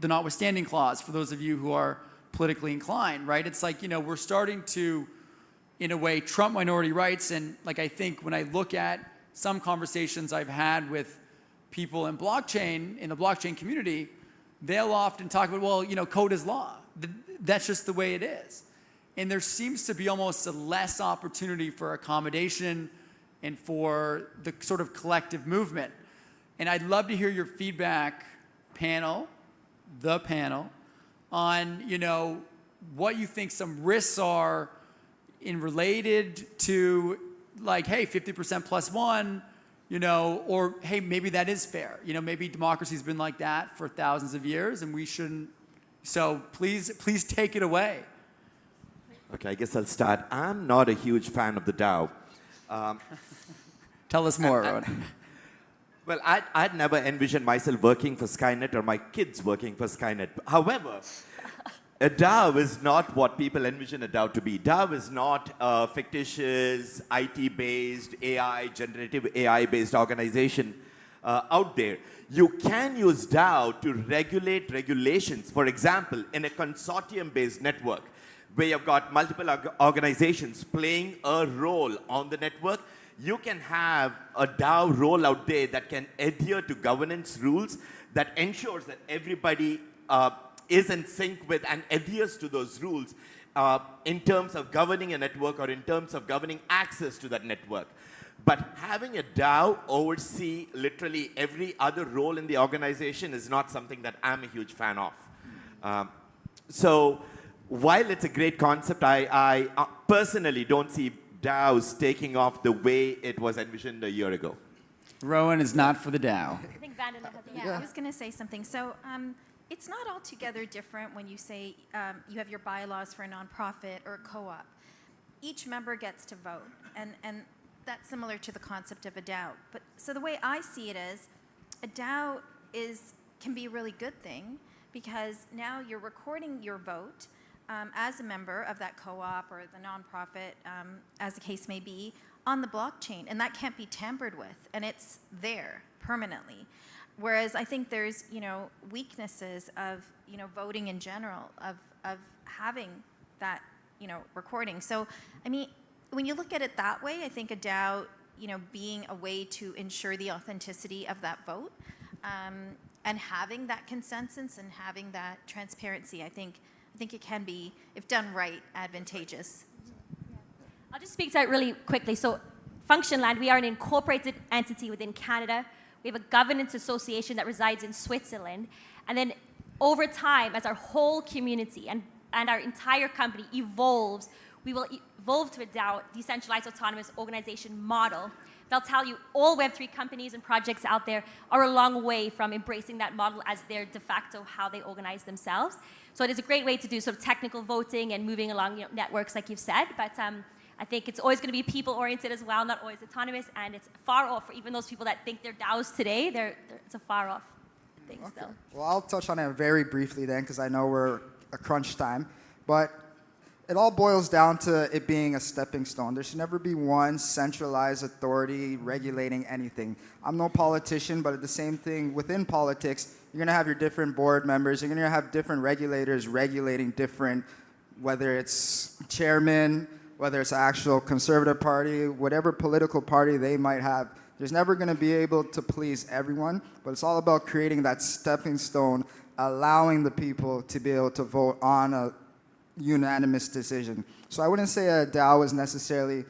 S17: notwithstanding clause for those of you who are politically inclined, right? It's like, we're starting to, in a way, trump minority rights. And like, I think when I look at some conversations I've had with people in the blockchain community, they'll often talk about, well, code is law. That's just the way it is. And there seems to be almost a less opportunity for accommodation and for the sort of collective movement. And I'd love to hear your feedback, the panel, on, what you think some risks are in related to, like, hey, 50% plus one, or hey, maybe that is fair. Maybe democracy's been like that for thousands of years and we shouldn't. So please take it away.
S8: Okay, I guess I'll start. I'm not a huge fan of the DAO.
S17: Tell us more, Rowan.
S8: Well, I'd never envisioned myself working for Skynet or my kids working for Skynet. However, a DAO is not what people envision a DAO to be. DAO is not a fictitious, IT-based, generative AI-based organization out there. You can use DAO to regulate regulations. For example, in a consortium-based network, where you've got multiple organizations playing a role on the network, you can have a DAO role out there that can adhere to governance rules that ensures that everybody is in sync with and adheres to those rules in terms of governing a network or in terms of governing access to that network. But having a DAO oversee literally every other role in the organization is not something that I'm a huge fan of. So while it's a great concept, I personally don't see DAOs taking off the way it was envisioned a year ago.
S17: Rowan is not for the DAO.
S15: I think Vandana has I was going to say something. So it's not altogether different when you say you have your bylaws for a nonprofit or a co-op. Each member gets to vote, and that's similar to the concept of a DAO. But so the way I see it is, a DAO can be a really good thing because now you're recording your vote as a member of that co-op or the nonprofit, as the case may be, on the blockchain, and that can't be tampered with, and it's there permanently. Whereas I think there's, weaknesses of, voting in general, of having that, recording. So, I mean, when you look at it that way, I think a DAO, being a way to ensure the authenticity of that vote, and having that consensus and having that transparency, I think it can be, if done right, advantageous.
S20: I'll just speak to it really quickly. So Functionland, we are an incorporated entity within Canada. We have a governance association that resides in Switzerland. And then over time, as our whole community and our entire company evolves, we will evolve to a DAO, decentralized autonomous organization model. They'll tell you all Web3 companies and projects out there are a long way from embracing that model as their de facto how they organize themselves. So it is a great way to do sort of technical voting and moving along networks like you've said, but I think it's always going to be people-oriented as well, not always autonomous, and it's far off for even those people that think they're DAOs today. It's a far off thing still.
S5: Well, I'll touch on it very briefly then, because I know we're a crunch time. But it all boils down to it being a stepping stone. There should never be one centralized authority regulating anything. I'm no politician, but the same thing within politics, you're going to have your different board members. You're going to have different regulators regulating different, whether it's chairman, whether it's actual conservative party, whatever political party they might have. There's never going to be able to please everyone, but it's all about creating that stepping stone, allowing the people to be able to vote on a unanimous decision. So I wouldn't say a DAO is necessarily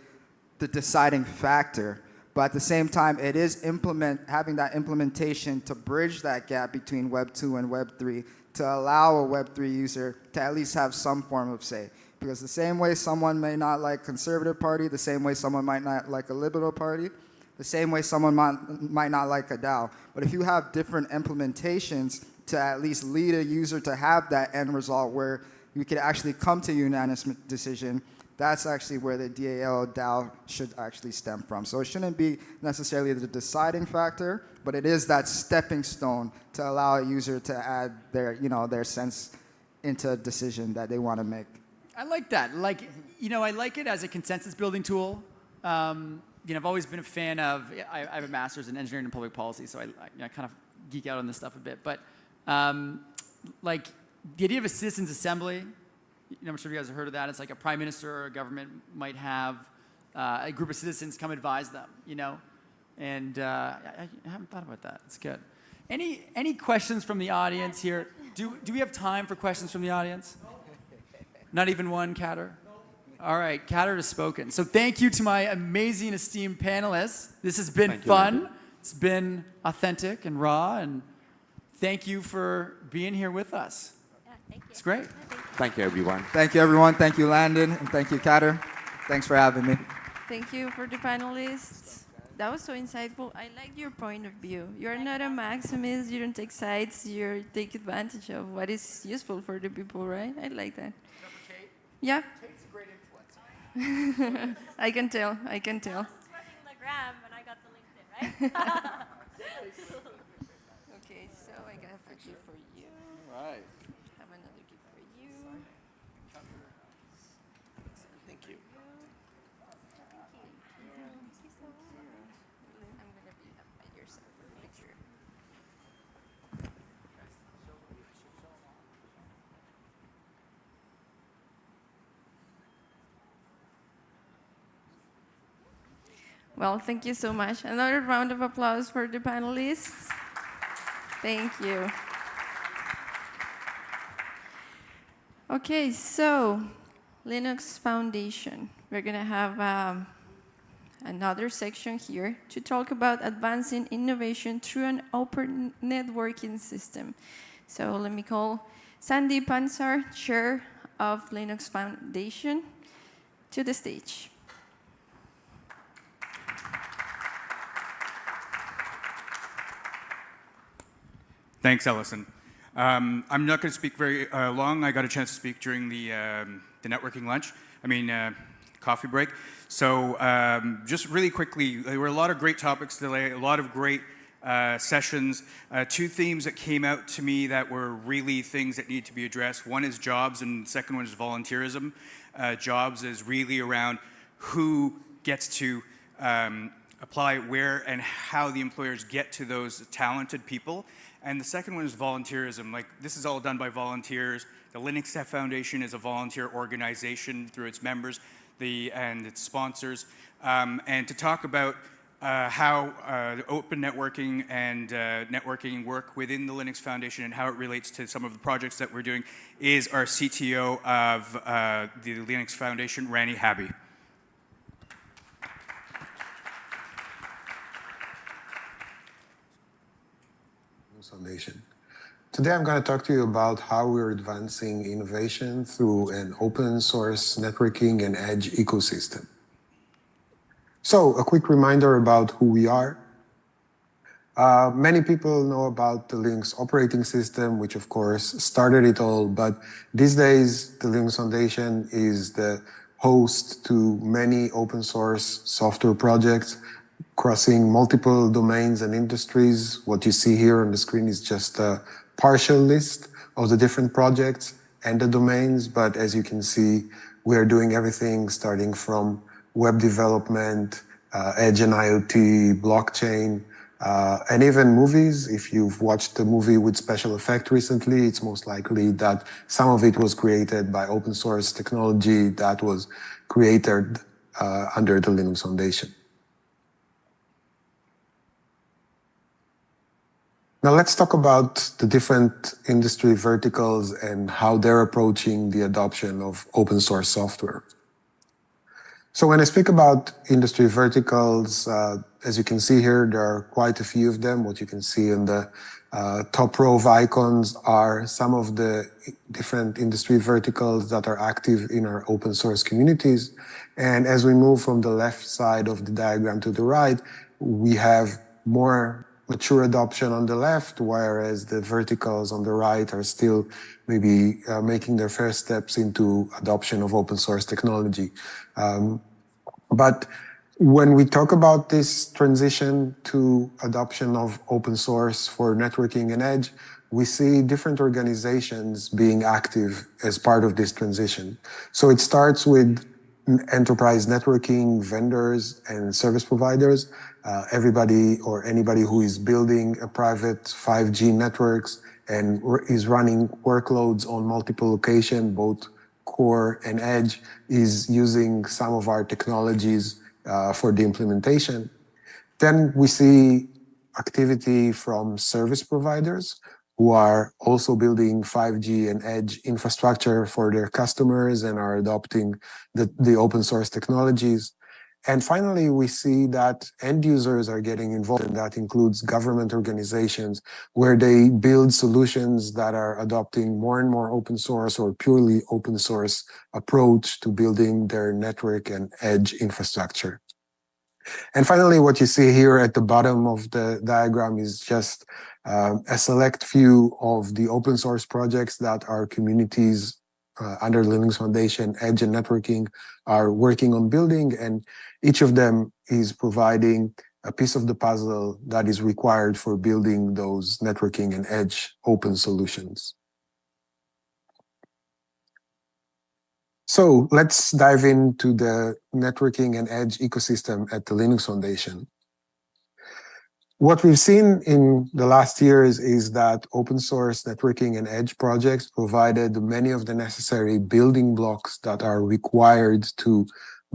S5: the deciding factor, but at the same time, it is having that implementation to bridge that gap between Web 2 and Web 3 to allow a Web 3 user to at least have some form of say. Because the same way someone may not like conservative party, the same way someone might not like a liberal party, the same way someone might not like a DAO. But if you have different implementations to at least lead a user to have that end result where you could actually come to a unanimous decision, that's actually where the DAO should actually stem from. So it shouldn't be necessarily the deciding factor, but it is that stepping stone to allow a user to add their sense into a decision that they want to make.
S17: I like that. I like it as a consensus building tool. I've always been a fan of, I have a master's in engineering and public policy, so I kind of geek out on this stuff a bit. But the idea of a citizens' assembly, I'm sure you guys have heard of that. It's like a prime minister or a government might have a group of citizens come advise them, And I haven't thought about that. It's good. Any questions from the audience here? Do we have time for questions from the audience? Not even one, Kader? All right, Kader has spoken. So thank you to my amazing, esteemed panelists. This has been fun. It's been authentic and raw, and thank you for being here with us. Yeah, thank you. It's great.
S8: Thank you, everyone.
S5: Thank you, everyone. Thank you, Landon, and thank you, Kader. Thanks for having me.
S4: Thank you for the panelists. That was so insightful. I like your point of view. You're not a maximist. You don't take sides. You take advantage of what is useful for the people, right? I like that. Yeah.
S17: Kate's a great influence.
S4: I can tell. I can tell.
S20: I was working on the gram when I got the LinkedIn, right?
S4: Okay, so I got a gift for you.
S2: All right.
S4: Have another gift for you.
S8: Thank you.
S4: I'm going to be up by your side for a picture. Well, thank you so much. Another round of applause for the panelists. Thank you. Okay, so Linux Foundation. We're going to have another section here to talk about advancing innovation through an open networking system. So let me call Sandeep Ansar, Chair of Linux Foundation, to the stage.
S9: Thanks, Ellison. I'm not going to speak very long. I got a chance to speak during the networking lunch. Coffee break. So just really quickly, there were a lot of great topics today, a lot of great sessions. Two themes that came out to me that were really things that need to be addressed. One is jobs, and the second one is volunteerism. Jobs is really around who gets to apply where and how the employers get to those talented people. And the second one is volunteerism. This is all done by volunteers. The Linux Foundation is a volunteer organization through its members and its sponsors. And to talk about how open networking and networking work within the Linux Foundation and how it relates to some of the projects that we're doing is our CTO of the Linux Foundation, Rani Habi.
S10: Foundation. Today I'm going to talk to you about how we're advancing innovation through an open source networking and edge ecosystem. So a quick reminder about who we are. Many people know about the Linux operating system, which of course started it all, but these days the Linux Foundation is the host to many open source software projects crossing multiple domains and industries. What you see here on the screen is just a partial list of the different projects, and the domains, but as you can see, we are doing everything starting from web development, edge and IoT, blockchain, and even movies. If you've watched a movie with special effect recently, it's most likely that some of it was created by open source technology that was created under the Linux Foundation. Now let's talk about the different industry verticals and how they're approaching the adoption of open source software. So when I speak about industry verticals, as you can see here, there are quite a few of them. What you can see in the top row of icons are some of the different industry verticals that are active in our open source communities. And as we move from the left side of the diagram to the right, we have more mature adoption on the left, whereas the verticals on the right are still maybe making their first steps into adoption of open source technology. But when we talk about this transition to adoption of open source for networking and edge, we see different organizations being active as part of this transition. So it starts with enterprise networking vendors and service providers. Everybody or anybody who is building a private 5G networks and is running workloads on multiple locations, both core and edge, is using some of our technologies for the implementation. Then we see activity from service providers who are also building 5G and edge infrastructure for their customers and are adopting the open source technologies. And finally, we see that end users are getting involved, and that includes government organizations where they build solutions that are adopting more and more open source or purely open source approach to building their network and edge infrastructure. And finally, what you see here at the bottom of the diagram is just a select few of the open source projects that our communities under Linux Foundation, Edge and Networking are working on building, and each of them is providing a piece of the puzzle that is required for building those networking and edge open solutions. So let's dive into the networking and edge ecosystem at the Linux Foundation. What we've seen in the last years is that open source networking and edge projects provided many of the necessary building blocks that are required to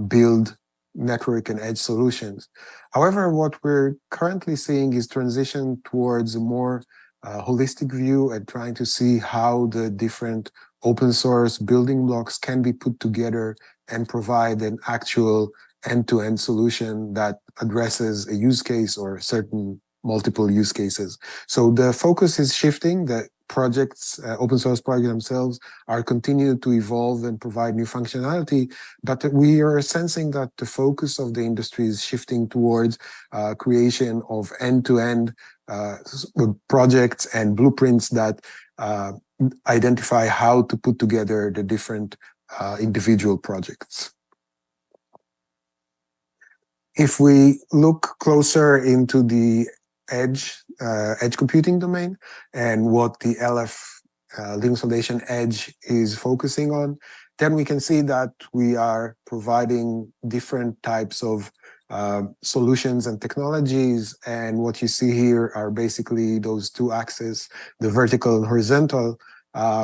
S10: build network and edge solutions. However, what we're currently seeing is transition towards a more holistic view and trying to see how the different open source building blocks can be put together and provide an actual end-to-end solution that addresses a use case or certain multiple use cases. So the focus is shifting. The projects, open source projects themselves are continuing to evolve and provide new functionality, but we are sensing that the focus of the industry is shifting towards creation of end-to-end projects and blueprints that identify how to put together the different individual projects. If we look closer into the edge computing domain and what the LF Linux Foundation Edge is focusing on, then we can see that we are providing different types of solutions and technologies. And what you see here are basically those two axes, the vertical and horizontal,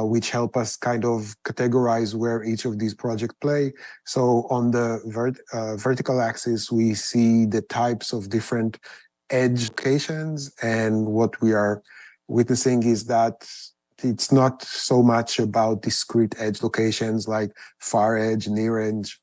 S10: which help us kind of categorize where each of these projects play. So on the vertical axis, we see the types of different edge locations, and what we are witnessing is that it's not so much about discrete edge locations like far edge, near edge,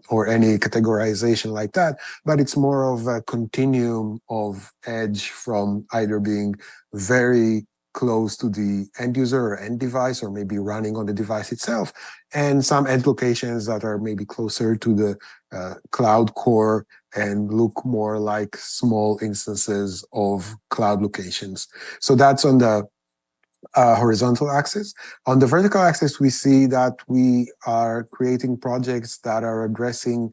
S10: or any categorization like that, but it's more of a continuum of edge from either being very close to the end user or end device, or maybe running on the device itself, and some edge locations that are maybe closer to the cloud core and look more like small instances of cloud locations. So that's on the horizontal axis. On the vertical axis, we see that we are creating projects that are addressing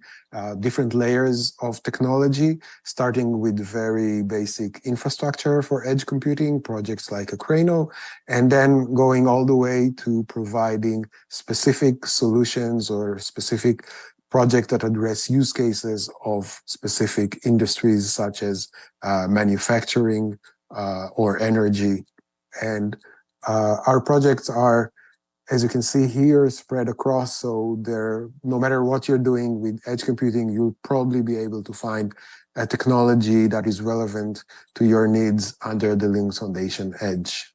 S10: different layers of technology, starting with very basic infrastructure for edge computing, projects like Akrano, and then going all the way to providing specific solutions or specific projects that address use cases of specific industries such as manufacturing or energy. And our projects are, as you can see here, spread across. So no matter what you're doing with edge computing, you'll probably be able to find a technology that is relevant to your needs under the Linux Foundation Edge.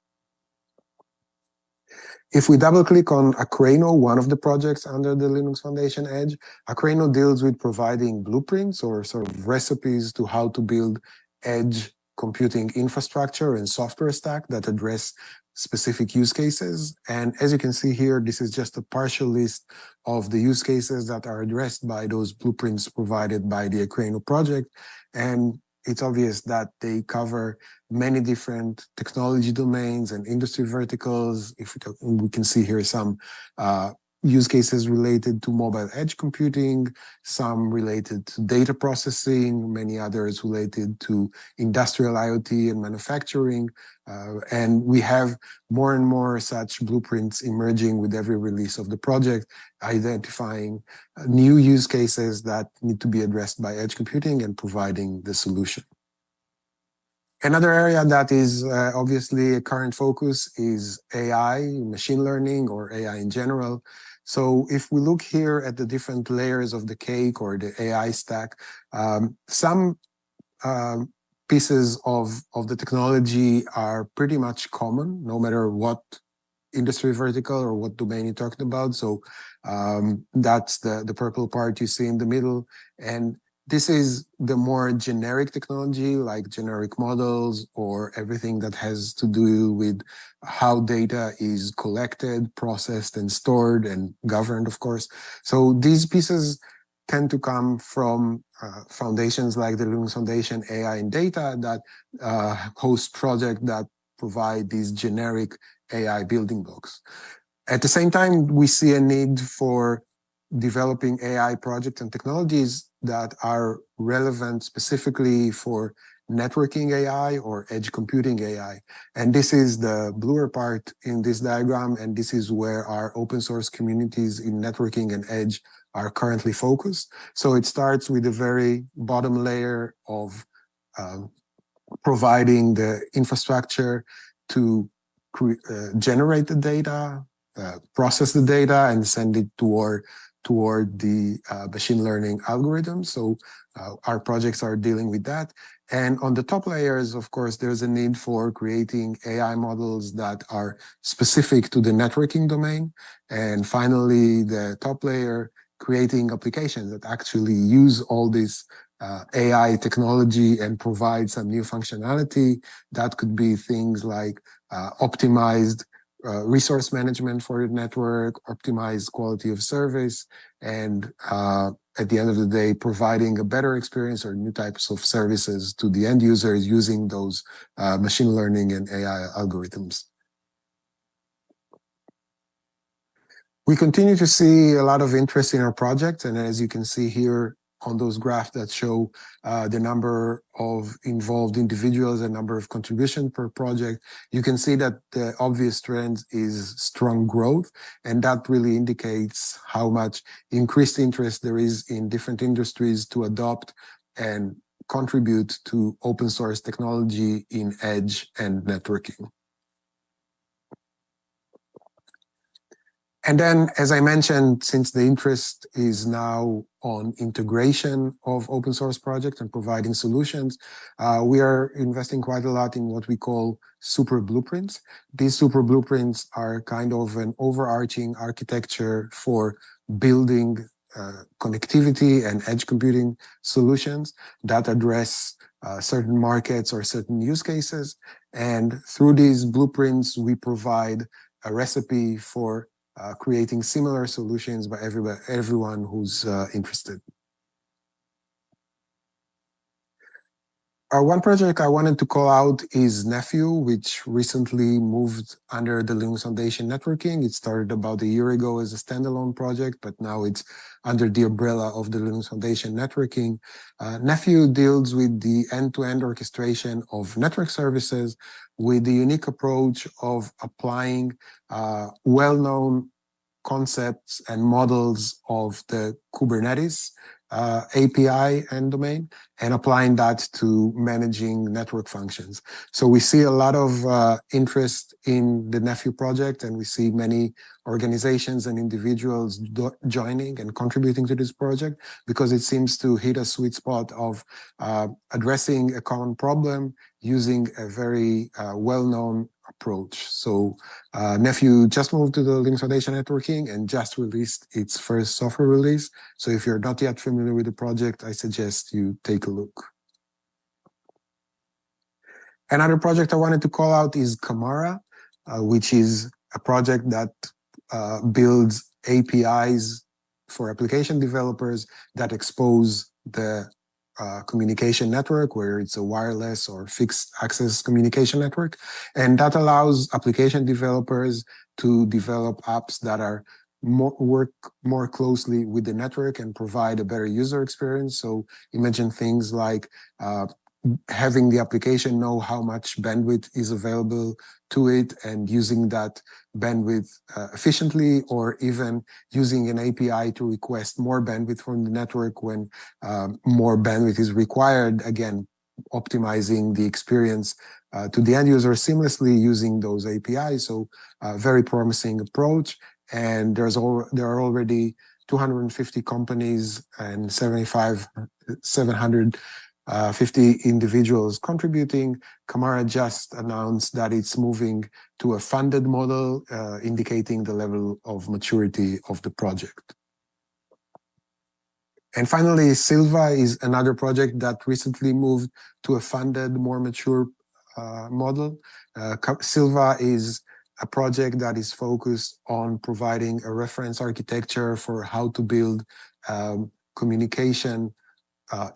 S10: If we double click on Akrano, one of the projects under the Linux Foundation Edge, Akrano deals with providing blueprints or sort of recipes to how to build edge computing infrastructure and software stack that address specific use cases. And as you can see here, this is just a partial list of the use cases that are addressed by those blueprints provided by the Akrano project. And it's obvious that they cover many different technology domains and industry verticals. If we can see here some use cases related to mobile edge computing, some related to data processing, many others related to industrial IoT and manufacturing. And we have more and more such blueprints emerging with every release of the project, identifying new use cases that need to be addressed by edge computing and providing the solution. Another area that is obviously a current focus is AI, machine learning, or AI in general. So if we look here at the different layers of the cake or the AI stack, some pieces of the technology are pretty much common, no matter what industry vertical or what domain you're talking about. So that's the purple part you see in the middle. And this is the more generic technology, like generic models or everything that has to do with how data is collected, processed, and stored and governed, of course. So these pieces tend to come from foundations like the Linux Foundation AI and Data that host projects that provide these generic AI building blocks. At the same time, we see a need for developing AI projects and technologies that are relevant specifically for networking AI or edge computing AI. And this is the bluer part in this diagram, and this is where our open source communities in networking and edge are currently focused. So it starts with the very bottom layer of providing the infrastructure to generate the data, process the data, and send it toward the machine learning algorithms. So our projects are dealing with that. And on the top layers, of course, there's a need for creating AI models that are specific to the networking domain. And finally, the top layer, creating applications that actually use all this AI technology and provide some new functionality. That could be things like optimized resource management for the network, optimized quality of service, and at the end of the day, providing a better experience or new types of services to the end users using those machine learning and AI algorithms. We continue to see a lot of interest in our project, and as you can see here on those graphs that show the number of involved individuals and number of contributions per project, you can see that the obvious trend is strong growth, and that really indicates how much increased interest there is in different industries to adopt and contribute to open source technology in edge and networking. And then, as I mentioned, since the interest is now on integration of open source projects and providing solutions, we are investing quite a lot in what we call super blueprints. These super blueprints are kind of an overarching architecture for building connectivity and edge computing solutions that address certain markets or certain use cases. And through these blueprints, we provide a recipe for creating similar solutions by everyone who's interested. One project I wanted to call out is Nephew, which recently moved under the Linux Foundation networking. It started about a year ago as a standalone project, but now it's under the umbrella of the Linux Foundation networking. Nephew deals with the end-to-end orchestration of network services with the unique approach of applying well-known concepts and models of the Kubernetes API and domain, and applying that to managing network functions. So we see a lot of interest in the Nephew project, and we see many organizations and individuals joining and contributing to this project because it seems to hit a sweet spot of addressing a common problem using a very well-known approach. So Nephew just moved to the Linux Foundation networking and just released its first software release. So if you're not yet familiar with the project, I suggest you take a look. Another project I wanted to call out is Kamara, which is a project that builds APIs for application developers that expose the communication network, where it's a wireless or fixed access communication network. And that allows application developers to develop apps that are work more closely with the network and provide a better user experience. So imagine things like having the application know how much bandwidth is available to it and using that bandwidth efficiently, or even using an API to request more bandwidth from the network when more bandwidth is required, again, optimizing the experience to the end user seamlessly using those APIs. So very promising approach. And there are already 250 companies and 750 individuals contributing. Kamara just announced that it's moving to a funded model, indicating the level of maturity of the project. And finally, Silva is another project that recently moved to a funded, more mature model. Silva is a project that is focused on providing a reference architecture for how to build communication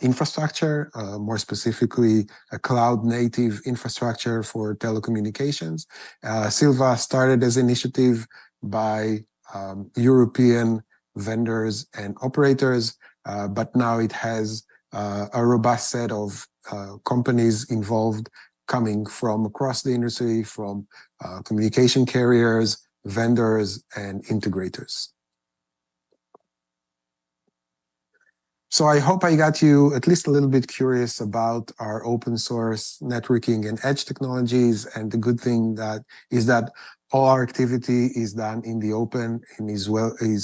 S10: infrastructure, more specifically a cloud-native infrastructure for telecommunications. Silva started as an initiative by European vendors and operators, but now it has a robust set of companies involved coming from across the industry, from communication carriers, vendors, and integrators. So I hope I got you at least a little bit curious about our open source networking and edge technologies. And the good thing that is that all our activity is done in the open and is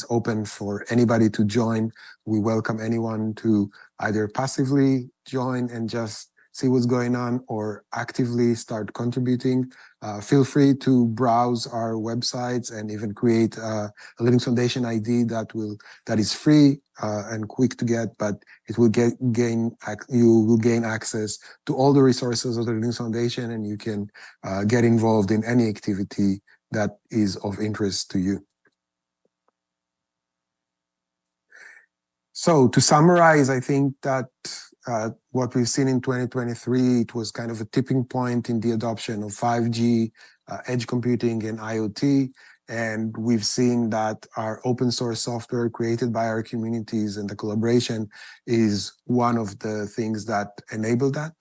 S10: open for anybody to join. We welcome anyone to either passively join and just see what's going on, or actively start contributing. Feel free to browse our websites and even create a Linux Foundation ID that is free and quick to get, but it will you will gain access to all the resources of the Linux Foundation, and you can get involved in any activity that is of interest to you. So to summarize, I think that what we've seen in 2023, it was kind of a tipping point in the adoption of 5G, edge computing, and IoT. And we've seen that our open source software created by our communities and the collaboration is one of the things that enable that.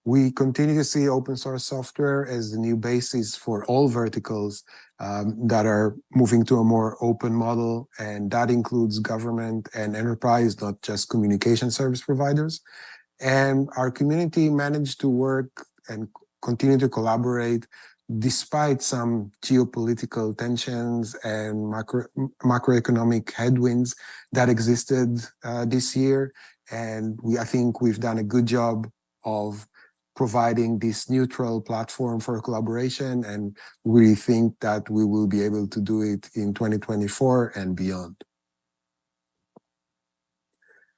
S10: We continue to see open source software as the new basis for all verticals that are moving to a more open model, and that includes government and enterprise, not just communication service providers. And our community managed to work and continue to collaborate despite some geopolitical tensions and macroeconomic headwinds that existed this year. And I think we've done a good job of providing this neutral platform for collaboration, and we think that we will be able to do it in 2024 and beyond.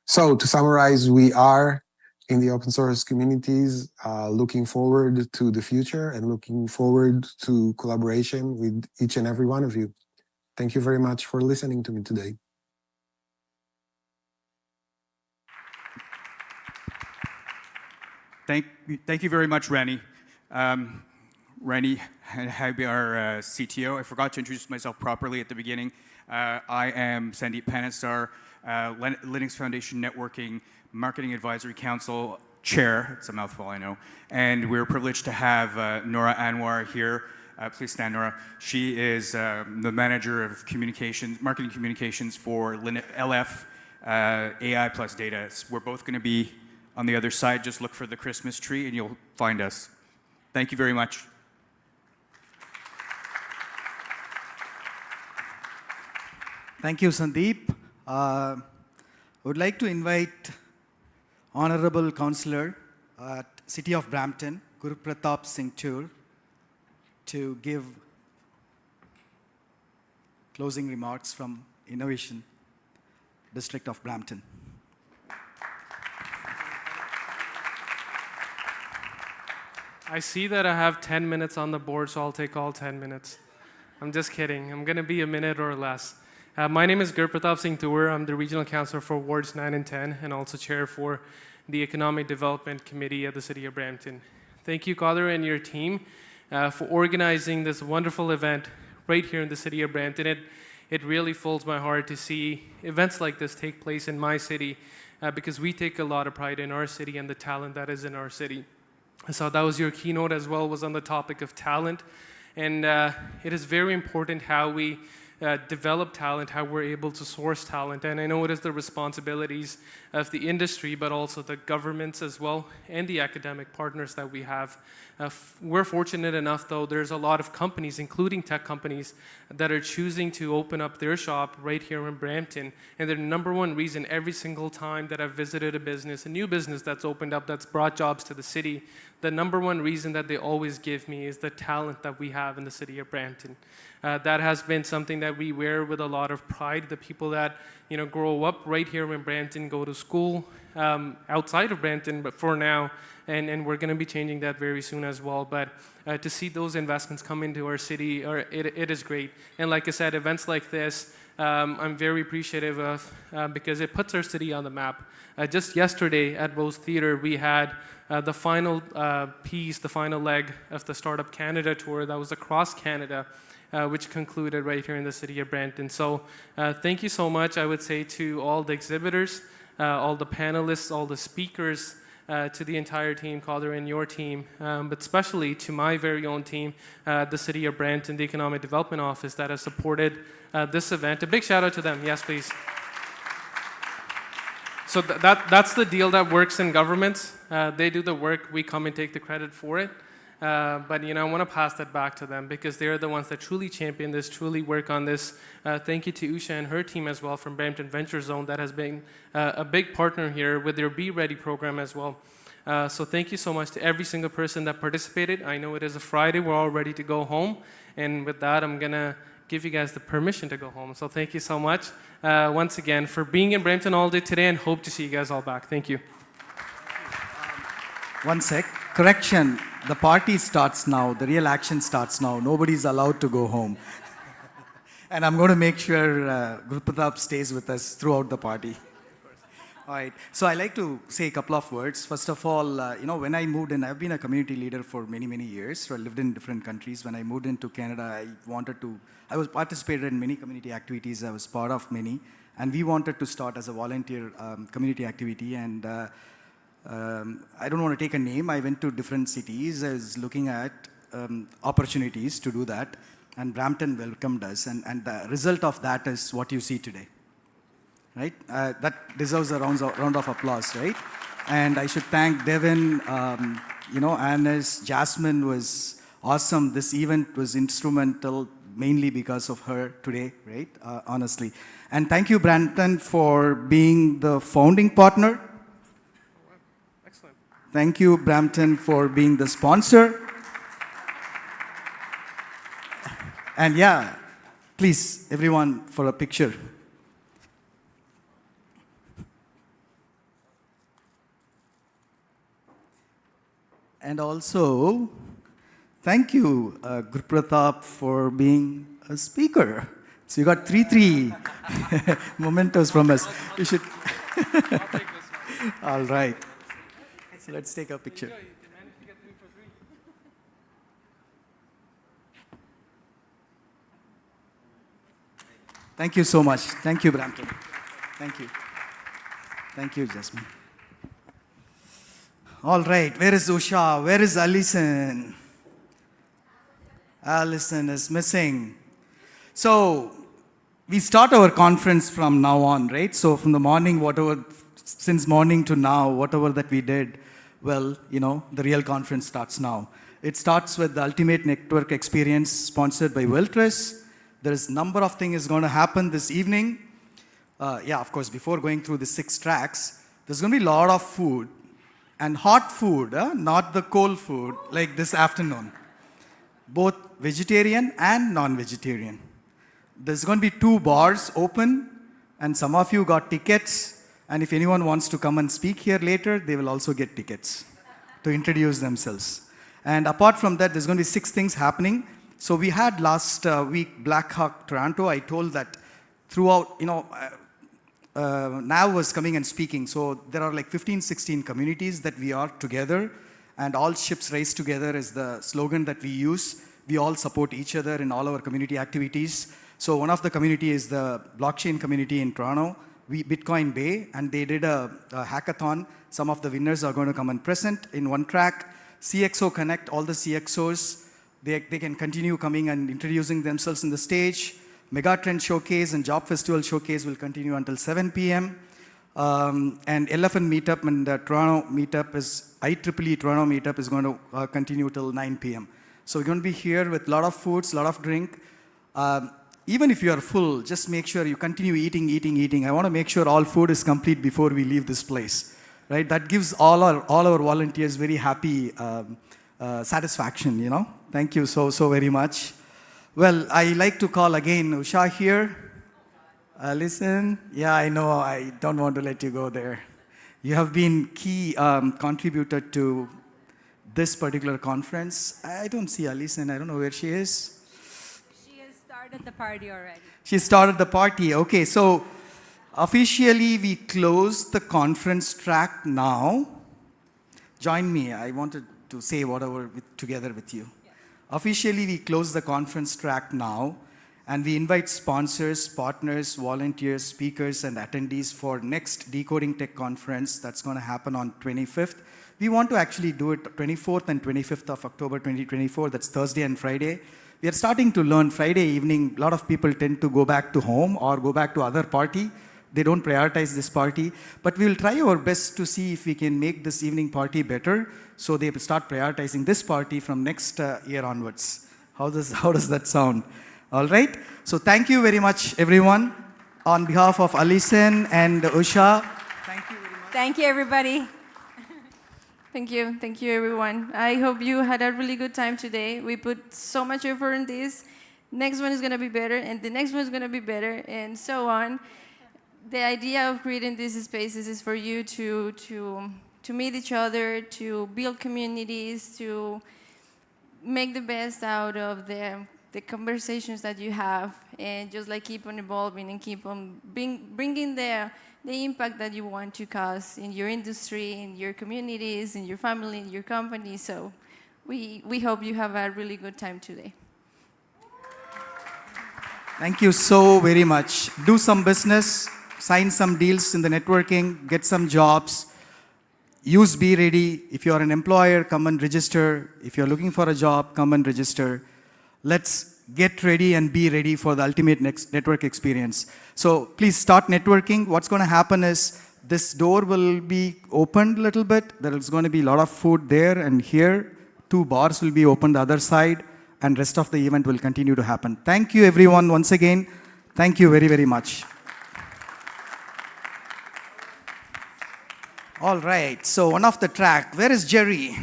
S10: So to summarize, we are in the open source communities looking forward to the future and looking forward to collaboration with each and every one of you. Thank you very much for listening to me today.
S9: Thank you very much, Rani. Rani Habi, our CTO. I forgot to introduce myself properly at the beginning. I am Sandeep Panassar, Linux Foundation Networking Marketing Advisory Council Chair. It's a mouthful, I know. And we're privileged to have Nora Anwar here. Please stand, Nora. She is the manager of communications, marketing communications for LF AI plus data. We're both going to be on the other side. Just look for the Christmas tree and you'll find us. Thank you very much.
S13: Thank you, Sandeep. I would like to invite Honorable Councillor at City of Brampton, Guru Pratap Singh Toor, to give closing remarks from Innovation District of Brampton.
S14: I see that I have 10 minutes on the board, so I'll take all 10 minutes. I'm just kidding. I'm going to be a minute or less. My name is Guru Pratap Singh Toor. I'm the Regional Councillor for Wards 9 and 10, and also Chair for the Economic Development Committee at the City of Brampton. Thank you, Kader, and your team for organizing this wonderful event right here in the City of Brampton. It really fills my heart to see events like this take place in my city because we take a lot of pride in our city and the talent that is in our city. So that was your keynote as well, was on the topic of talent. And it is very important how we develop talent, how we're able to source talent. And I know it is the responsibilities of the industry, but also the governments as well, and the academic partners that we have. We're fortunate enough, though, there's a lot of companies, including tech companies, that are choosing to open up their shop right here in Brampton. And the number one reason every single time that I've visited a business, a new business that's opened up, that's brought jobs to the city, the number one reason that they always give me is the talent that we have in the city of Brampton. That has been something that we wear with a lot of pride. The people that grow up right here in Brampton, go to school outside of Brampton, but for now, and we're going to be changing that very soon as well. But to see those investments come into our city, it is great. And like I said, events like this, I'm very appreciative of because it puts our city on the map. Just yesterday at Rose Theatre, we had the final piece, the final leg of the Startup Canada tour that was across Canada, which concluded right here in the city of Brampton. So thank you so much, I would say, to all the exhibitors, all the panelists, all the speakers, to the entire team, Kader, and your team, but especially to my very own team, the City of Brampton, the Economic Development Office that has supported this event. A big shout out to them. Yes, please. So that's the deal that works in governments. They do the work, we come and take the credit for it. But I want to pass that back to them because they're the ones that truly champion this, truly work on this. Thank you to Usha and her team as well from Brampton Venture Zone that has been a big partner here with their Be Ready program as well. So thank you so much to every single person that participated. I know it is a Friday, we're all ready to go home. And with that, I'm going to give you guys the permission to go home. So thank you so much once again for being in Brampton all day today, and hope to see you guys all back. Thank you.
S13: One sec. Correction. The party starts now. The real action starts now. Nobody's allowed to go home. And I'm going to make sure Guru Pratap stays with us throughout the party. All right. So I like to say a couple of words. First of all, when I moved in, I've been a community leader for many, many years. So I lived in different countries. When I moved into Canada, I was participated in many community activities. I was part of many. And we wanted to start as a volunteer community activity. And I don't want to take a name. I went to different cities. I was looking at opportunities to do that. And Brampton welcomed us. And the result of that is what you see today. Right? That deserves a round of applause, right? And I should thank Devin, Annis, Jasmine was awesome. This event was instrumental mainly because of her today, right? Honestly. And thank you, Brampton, for being the founding partner. Thank you, Brampton, for being the sponsor. And yeah, please, everyone, for a picture. And also, thank you, Guru Pratap, for being a speaker. So you got three mementos from us. You should. All right. So let's take a picture. Thank you so much. Thank you, Brampton. Thank you. Thank you, Jasmine. All right, where is Usha? Where is Alison? Alison is missing. So we start our conference from now on, right? So from the morning, since morning to now, whatever that we did, well, the real conference starts now. It starts with the Ultimate Network Experience sponsored by Weltris. There is a number of things going to happen this evening. Of course, before going through the 6 tracks, there's going to be a lot of food. And hot food, not the cold food, like this afternoon. Both vegetarian and non-vegetarian. There's going to be 2 bars open, and some of you got tickets. And if anyone wants to come and speak here later, they will also get tickets to introduce themselves. And apart from that, there's going to be 6 things happening. So we had last week Black Hawk Toronto. I told that throughout, Nav was coming and speaking. So there are like 15, 16 communities that we are together, and all ships race together is the slogan that we use. We all support each other in all our community activities. So one of the community is the blockchain community in Toronto, Bitcoin Bay, and they did a hackathon. Some of the winners are going to come and present in one track. CXO Connect, all the CXOs, they can continue coming and introducing themselves in the stage. Megatrend Showcase and Job Festival Showcase will continue until 7 p.m. And Elephant Meetup and the Toronto Meetup IEEE Toronto Meetup is going to continue till 9 p.m. So we're going to be here with a lot of foods, a lot of drink. Even if you are full, just make sure you continue eating. I want to make sure all food is complete before we leave this place. Right? That gives all our volunteers very happy satisfaction, Thank you so very much. Well, I like to call again Usha here. Listen, I know, I don't want to let you go there. You have been key contributor to this particular conference. I don't see Alison, I don't know where she is.
S11: She has started the party already.
S13: She started the party, okay. So officially we close the conference track now. Join me, I wanted to say whatever together with you. Officially, we close the conference track now, and we invite sponsors, partners, volunteers, speakers, and attendees for next Decoding Tech conference that's going to happen on 25th. We want to actually do it 24th and 25th of October 2024. That's Thursday and Friday. We are starting to learn Friday evening. A lot of people tend to go back to home or go back to other party. They don't prioritize this party. But we will try our best to see if we can make this evening party better, so they will start prioritizing this party from next year onwards. How does that sound? All right. So thank you very much, everyone. On behalf of Alison and Usha, thank you very much.
S11: Thank you, everybody.
S4: Thank you, everyone. I hope you had a really good time today. We put so much effort in this. Next one is going to be better, and the next one is going to be better, and so on. The idea of creating these spaces is for you to meet each other, to build communities, to make the best out of the conversations that you have, and just like keep on evolving and keep on bringing the impact that you want to cause in your industry, in your communities, in your family, in your company. So we hope you have a really good time today.
S13: Thank you so very much. Do some business, sign some deals in the networking, get some jobs. Use Be Ready. If you are an employer, come and register. If you're looking for a job, come and register. Let's get ready and be ready for the ultimate network experience. So please start networking. What's going to happen is this door will be opened a little bit. There is going to be a lot of food there and here. 2 bars will be opened the other side, and rest of the event will continue to happen. Thank you, everyone, once again. Thank you very, very much. All right, so one off the track. Where is Jerry?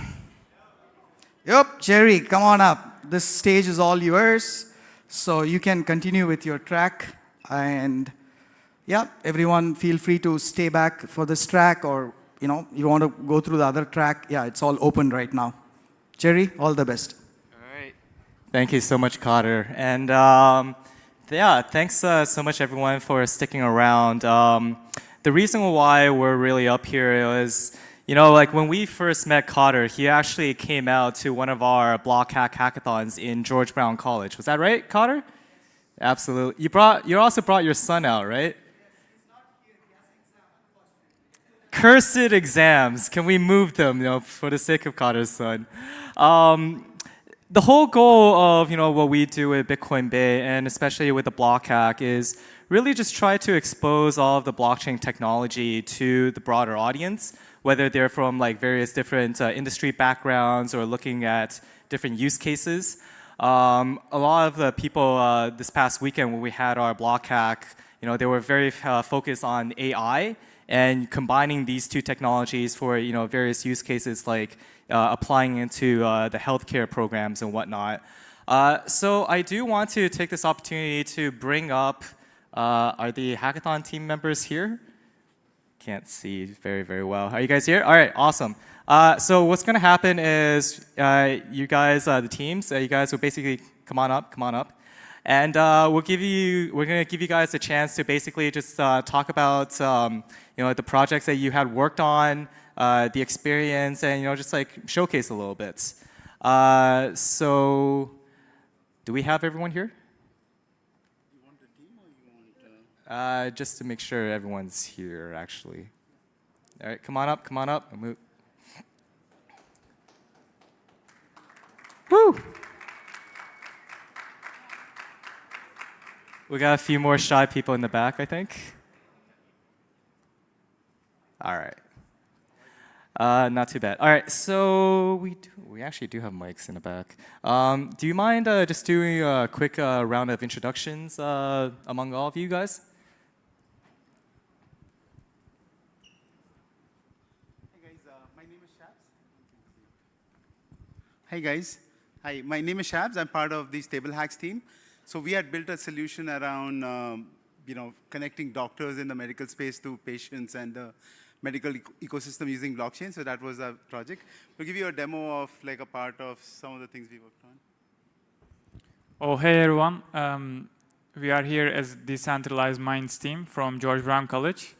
S13: Yep, Jerry, come on up. This stage is all yours. So you can continue with your track. And yeah, everyone feel free to stay back for this track, or you want to go through the other track. Yeah, it's all open right now. Jerry, all the best.
S18: All right. Thank you so much, Carter. And yeah, thanks so much, everyone, for sticking around. The reason why we're really up here is, You know, like when we first met Cotter, he actually came out to one of our block hack hackathons in George Brown College. Was that right, Cotter? Absolutely. You also brought your son out, right? Cursed exams. Can we move them, you know, for the sake of Cotter's son? The whole goal of, you know, what we do at Bitcoin Bay, and especially with the block hack, is really just try to expose all of the blockchain technology to the broader audience, whether they're from like various different industry backgrounds or looking at different use cases. A lot of the people this past weekend when we had our block hack, you know, they were very focused on AI and combining these two technologies for, you know, various use cases like applying into the healthcare programs and whatnot. So I do want to take this opportunity to bring up, are the hackathon team members here? Can't see very, very well. Are you guys here? All right, awesome. So what's going to happen is you guys, the teams, you guys will basically come on up. And we're going to give you guys a chance to basically just talk about you know, the projects that you had worked on, the experience, and, you know, just like showcase a little bit. So do we have everyone here?
S2: You want the team or you want
S18: just to make sure everyone's here, actually. All right, come on up. Woo! We got a few more shy people in the back, I think. All right. Not too bad. All right, so we actually do have mics in the back. Do you mind just doing a quick round of introductions among all of you guys?
S1: Hey guys, hi, my name is Shabs. I'm part of the Stable Hacks team. So we had built a solution around you know, connecting doctors in the medical space to patients and the medical ecosystem using blockchain. So that was our project. We'll give you a demo of like a part of some of the things we worked on.
S19: Oh, hey everyone. We are here as Decentralized Minds team from George Brown College.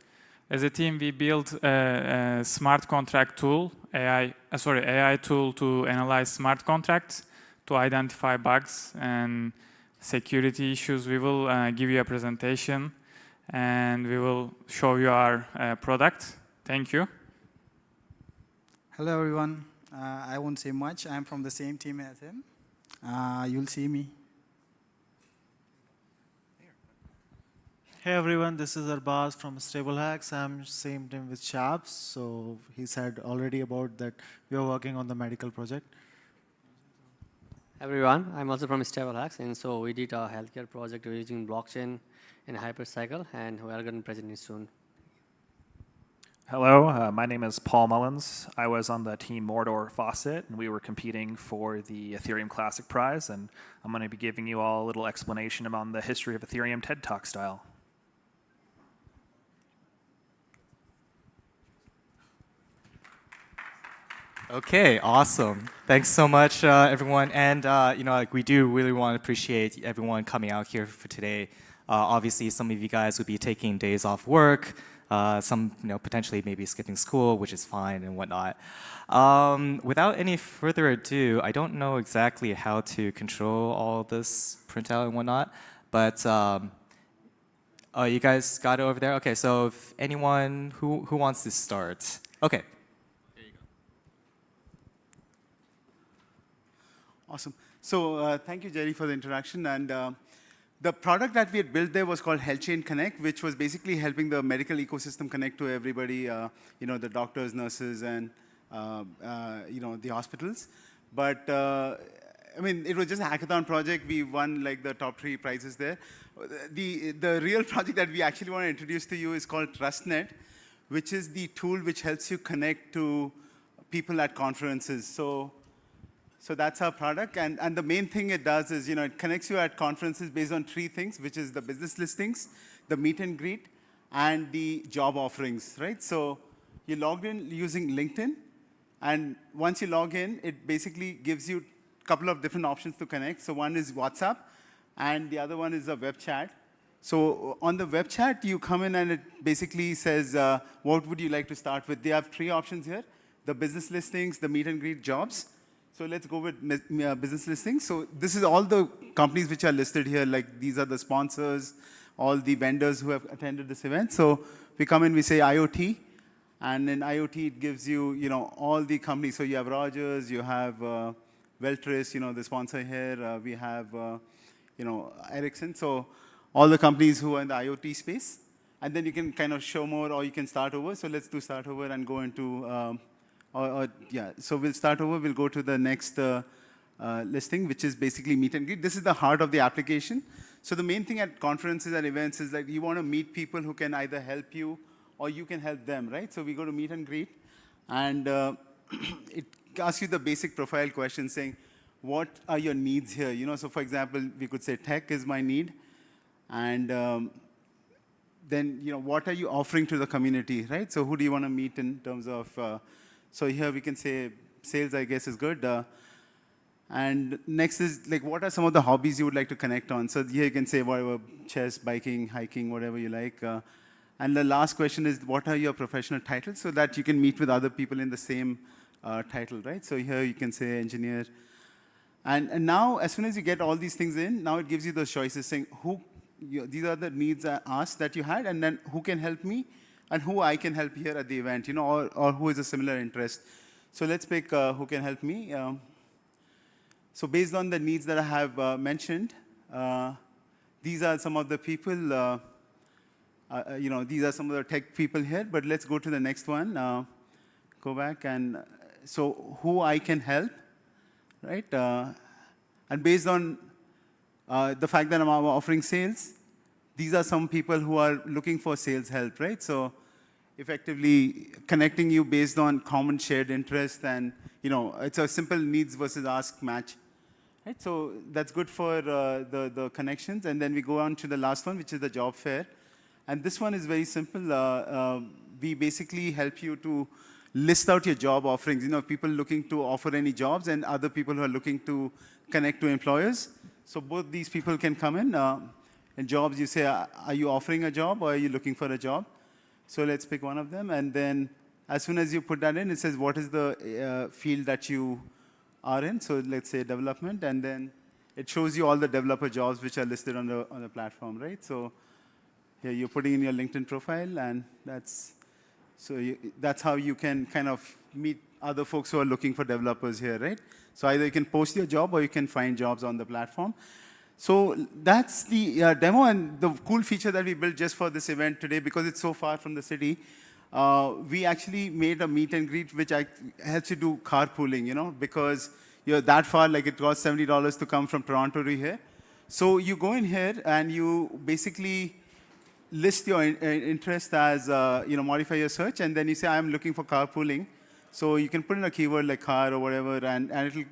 S19: As a team, we built a smart contract tool, AI tool to analyze smart contracts, to identify bugs and security issues. We will give you a presentation and we will show you our product. Thank you.
S21: Hello everyone. I won't say much. I'm from the same team as him. You'll see me.
S22: Hey everyone, this is Arbaz from Stable Hacks. I'm same team with Shabs. So he said already about that we are working on the medical project.
S25: Everyone, I'm also from Stable Hacks, and so we did a healthcare project using blockchain and Hypercycle, and we are going to present it soon.
S26: Hello, my name is Paul Mullins. I was on the team Mordor Faucet, and we were competing for the Ethereum Classic Prize, and I'm going to be giving you all a little explanation about the history of Ethereum TED Talk style.
S18: Okay, awesome. Thanks so much, everyone. And you know, like we do really want to appreciate everyone coming out here for today. Obviously, some of you guys would be taking days off work. Some, you know, potentially maybe skipping school, which is fine and whatnot. Without any further ado, I don't know exactly how to control all this printout and whatnot, but oh, you guys got it over there? Okay, so if anyone who wants to start? Okay.
S1: Awesome. So thank you, Jerry, for the introduction. And the product that we had built there was called HealthChain Connect, which was basically helping the medical ecosystem connect to everybody, you know, the doctors, nurses, and you know, the hospitals. But I mean, it was just a hackathon project. We won like the top 3 prizes there. The real project that we actually want to introduce to you is called TrustNet, which is the tool which helps you connect to people at conferences. So that's our product, and the main thing it does is, you know, it connects you at conferences based on 3 things, which is the business listings, the meet and greet, and the job offerings, right? So you logged in using LinkedIn, and once you log in, it basically gives you a couple of different options to connect. So one is WhatsApp, and the other one is a web chat. So on the web chat, you come in and it basically says, what would you like to start with? They have 3 options here: the business listings, the meet and greet, jobs. So let's go with business listings. So this is all the companies which are listed here. Like these are the sponsors, all the vendors who have attended this event. So we come in, we say IoT, and in IoT it gives you, all the companies. So you have Rogers, you have Veltris, the sponsor here. We have, Ericsson. So all the companies who are in the IoT space. And then you can kind of show more, or you can start over. So let's do start over and go into, so we'll start over. We'll go to the next listing, which is basically meet and greet. This is the heart of the application. So the main thing at conferences and events is like you want to meet people who can either help you or you can help them, right? So we go to meet and greet, and it asks you the basic profile question saying, what are your needs here? So for example, we could say tech is my need. And then, what are you offering to the community, right? So who do you want to meet in terms of, so here we can say sales, I guess, is good. And next is, like, what are some of the hobbies you would like to connect on? So here you can say whatever, chess, biking, hiking, whatever you like. And the last question is, what are your professional titles? So that you can meet with other people in the same title, right? So here you can say engineer. And now, as soon as you get all these things in, now it gives you those choices saying, these are the needs I asked that you had, and then who can help me, and who I can help here at the event, or who is a similar interest. So let's pick who can help me. So based on the needs that I have mentioned, these are some of the people, these are some of the tech people here, but let's go to the next one. Go back, and so who I can help, right? And based on the fact that I'm offering sales, these are some people who are looking for sales help, right? So effectively connecting you based on common shared interest, and it's a simple needs versus ask match, right? So that's good for the connections. And then we go on to the last one, which is the job fair. And this one is very simple. We basically help you to list out your job offerings. People looking to offer any jobs and other people who are looking to connect to employers. So both these people can come in. In jobs, you say, are you offering a job or are you looking for a job? So let's pick one of them. And then as soon as you put that in, it says, what is the field that you are in? So let's say development. And then it shows you all the developer jobs which are listed on the platform, right? So here you're putting in your LinkedIn profile, and that's how you can kind of meet other folks who are looking for developers here, right? So either you can post your job or you can find jobs on the platform. So that's the demo, and the cool feature that we built just for this event today, because it's so far from the city, we actually made a meet and greet which helps you do carpooling, because you're that far, like it costs $70 to come from Toronto to here. So you go in here and you basically list your interest as, modify your search, and then you say, I'm looking for carpooling. So you can put in a keyword like car or whatever, and it'll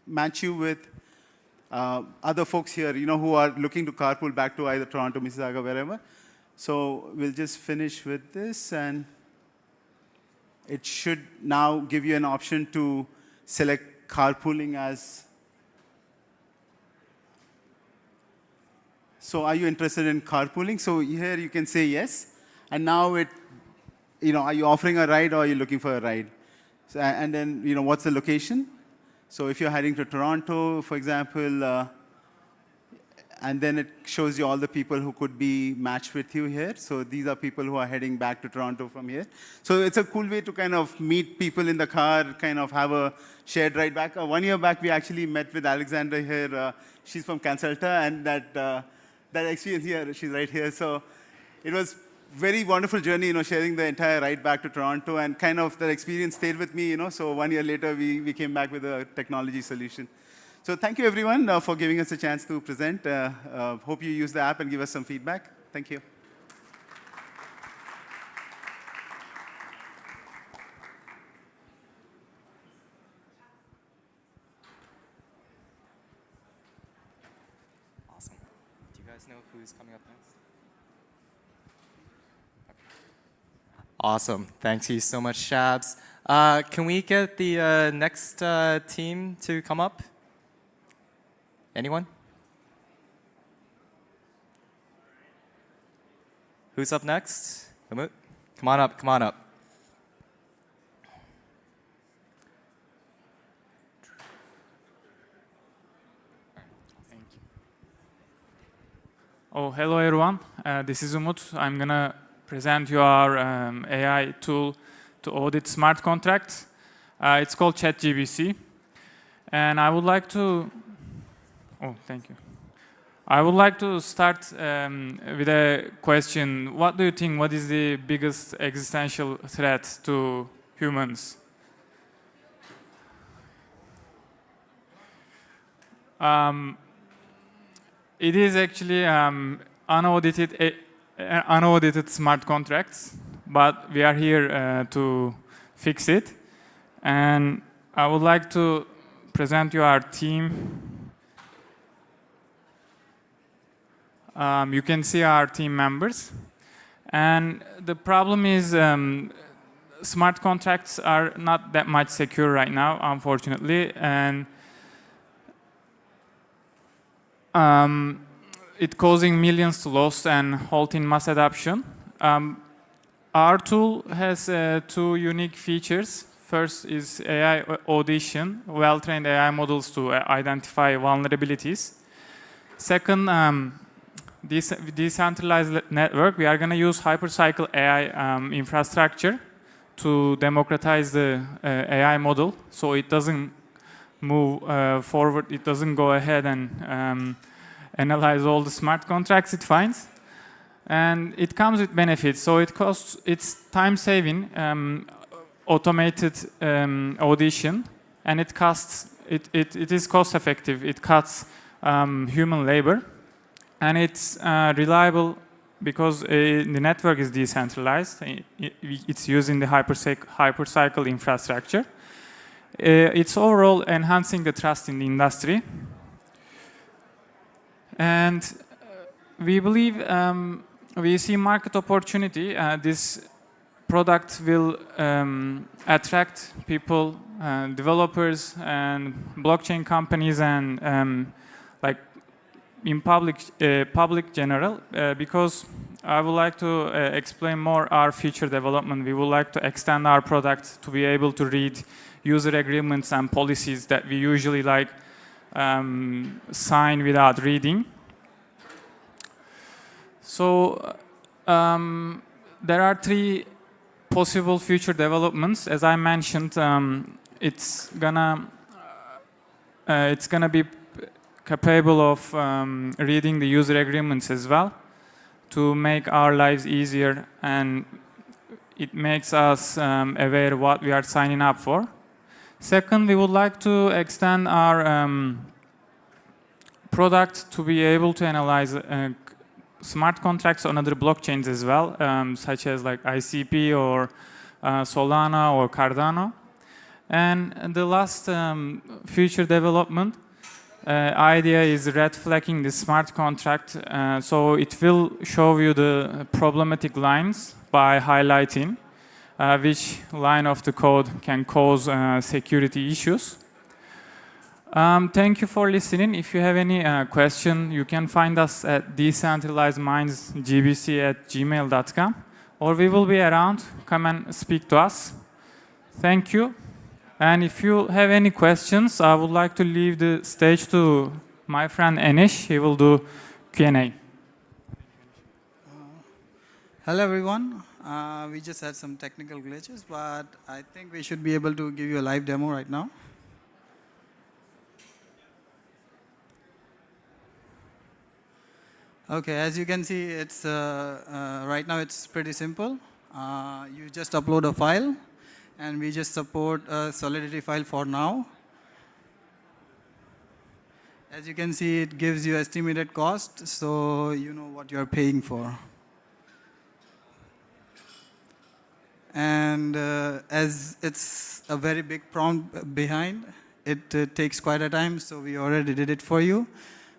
S1: match you with other folks here, who are looking to carpool back to either Toronto, Mississauga, wherever. So we'll just finish with this, and it should now give you an option to select carpooling as. So are you interested in carpooling? So here you can say yes, and now are you offering a ride or are you looking for a ride? So, and then, what's the location? So if you're heading to Toronto, for example, and then it shows you all the people who could be matched with you here. So these are people who are heading back to Toronto from here. So it's a cool way to kind of meet people in the car, kind of have a shared ride back. 1 year back, we actually met with Alexandra here. She's from Consulta, and that experience here, she's right here. So it was very wonderful journey, sharing the entire ride back to Toronto, and kind of the experience stayed with me, So 1 year later, we came back with a technology solution. So thank you, everyone, for giving us a chance to present. Hope you use the app and give us some feedback. Thank you.
S3: Awesome. Do you guys know who's coming up next? Awesome. Thank you so much, Shabs. Can we get the next team to come up? Anyone? Who's up next? Umut? Come on up, come on up.
S19: Oh, hello everyone. This is Umut. I'm gonna present you our AI tool to audit smart contracts. It's called ChatGPT. And I would like to, oh, thank you. I would like to start with a question. What do you think, what is the biggest existential threat to humans? It is actually unaudited smart contracts, but we are here to fix it. And I would like to present you our team. You can see our team members. And the problem is smart contracts are not that much secure right now, unfortunately. And it causing millions to loss and halting mass adoption. Our tool has two unique features. First is AI audition, well-trained AI models to identify vulnerabilities. Second, decentralized network. We are going to use hypercycle AI infrastructure to democratize the AI model, so it doesn't move forward. It doesn't go ahead and analyze all the smart contracts it finds, and it comes with benefits. So it's time-saving, automated audition, and it is cost-effective. It cuts human labor. And it's reliable because the network is decentralized. It's using the hypercycle infrastructure. It's overall enhancing the trust in the industry. And we believe we see market opportunity. This product will attract people, developers, and blockchain companies, and like in public general, because I would like to explain more our future development. We would like to extend our product to be able to read user agreements and policies that we usually like sign without reading. So there are three possible future developments. As I mentioned, it's gonna be capable of reading the user agreements as well to make our lives easier, and it makes us aware of what we are signing up for. Second, we would like to extend our product to be able to analyze smart contracts on other blockchains as well, such as like ICP or Solana or Cardano. And the last future development idea is red flagging the smart contract. So it will show you the problematic lines by highlighting which line of the code can cause security issues. Thank you for listening. If you have any question, you can find us at decentralizedmindsgbc@gmail.com, or we will be around. Come and speak to us. Thank you. And if you have any questions, I would like to leave the stage to my friend Anish. He will do Q&A.
S21: Hello, everyone. We just had some technical glitches, but I think we should be able to give you a live demo right now. Okay, as you can see, it's right now it's pretty simple. You just upload a file, and we just support a Solidity file for now. As you can see, it gives you estimated cost, so you know what you're paying for. And as it's a very big prompt behind, it takes quite a time, so we already did it for you.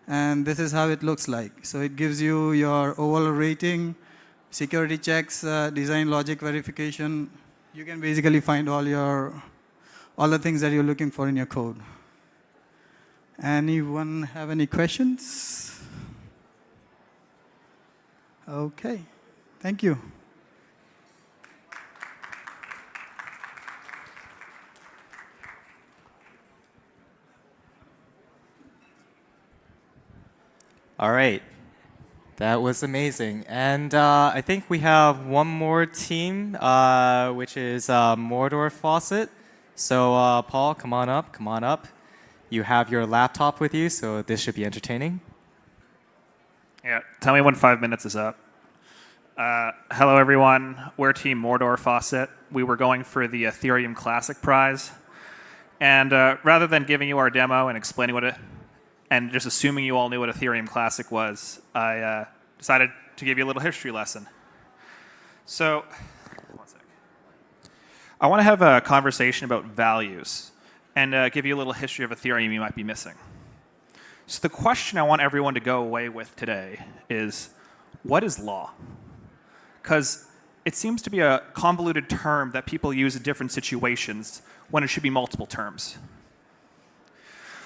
S21: And this is how it looks like. So it gives you your overall rating, security checks, design logic verification. You can basically find all the things that you're looking for in your code. Anyone have any questions? Okay.
S13: Thank you.
S3: All right. That was amazing. And I think we have one more team, which is Mordor Faucet. So Paul, come on up, come on up. You have your laptop with you, so this should be entertaining.
S26: Yeah, tell me when 5 minutes is up. Hello, everyone. We're Team Mordor Faucet. We were going for the Ethereum Classic Prize. And rather than giving you our demo and explaining what it, and just assuming you all knew what Ethereum Classic was, I decided to give you a little history lesson. So, one sec. I want to have a conversation about values and give you a little history of Ethereum you might be missing. So the question I want everyone to go away with today is, what is law? Because it seems to be a convoluted term that people use in different situations when it should be multiple terms.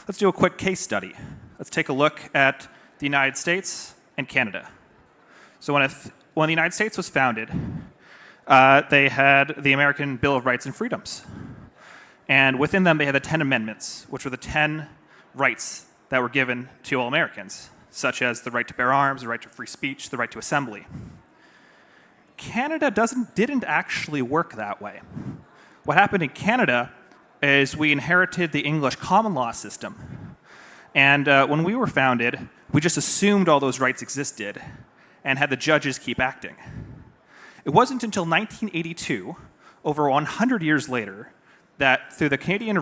S26: Let's do a quick case study. Let's take a look at the United States and Canada. So when the United States was founded, they had the American Bill of Rights and Freedoms. And within them, they had the 10 Amendments, which were the 10 rights that were given to all Americans, such as the right to bear arms, the right to free speech, the right to assembly. Canada didn't actually work that way. What happened in Canada is we inherited the English common law system. And when we were founded, we just assumed all those rights existed and had the judges keep acting. It wasn't until 1982, over 100 years later, that through the Canadian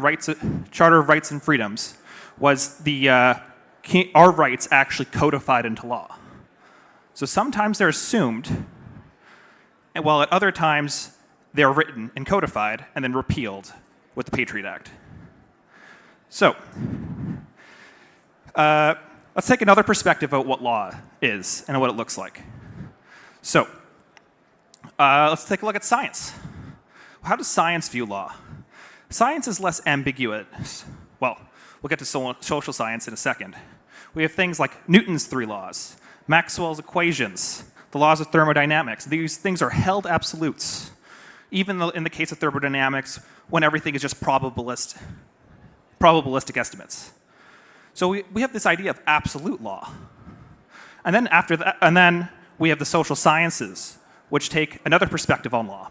S26: Charter of Rights and Freedoms was our rights actually codified into law. So sometimes they're assumed, and while at other times they're written and codified and then repealed with the Patriot Act. So let's take another perspective of what law is and what it looks like. So let's take a look at science. How does science view law? Science is less ambiguous. Well, we'll get to social science in a second. We have things like Newton's 3 laws, Maxwell's equations, the laws of thermodynamics. These things are held absolutes, even in the case of thermodynamics, when everything is just probabilistic estimates. So we have this idea of absolute law. And then after that, and then we have the social sciences, which take another perspective on law.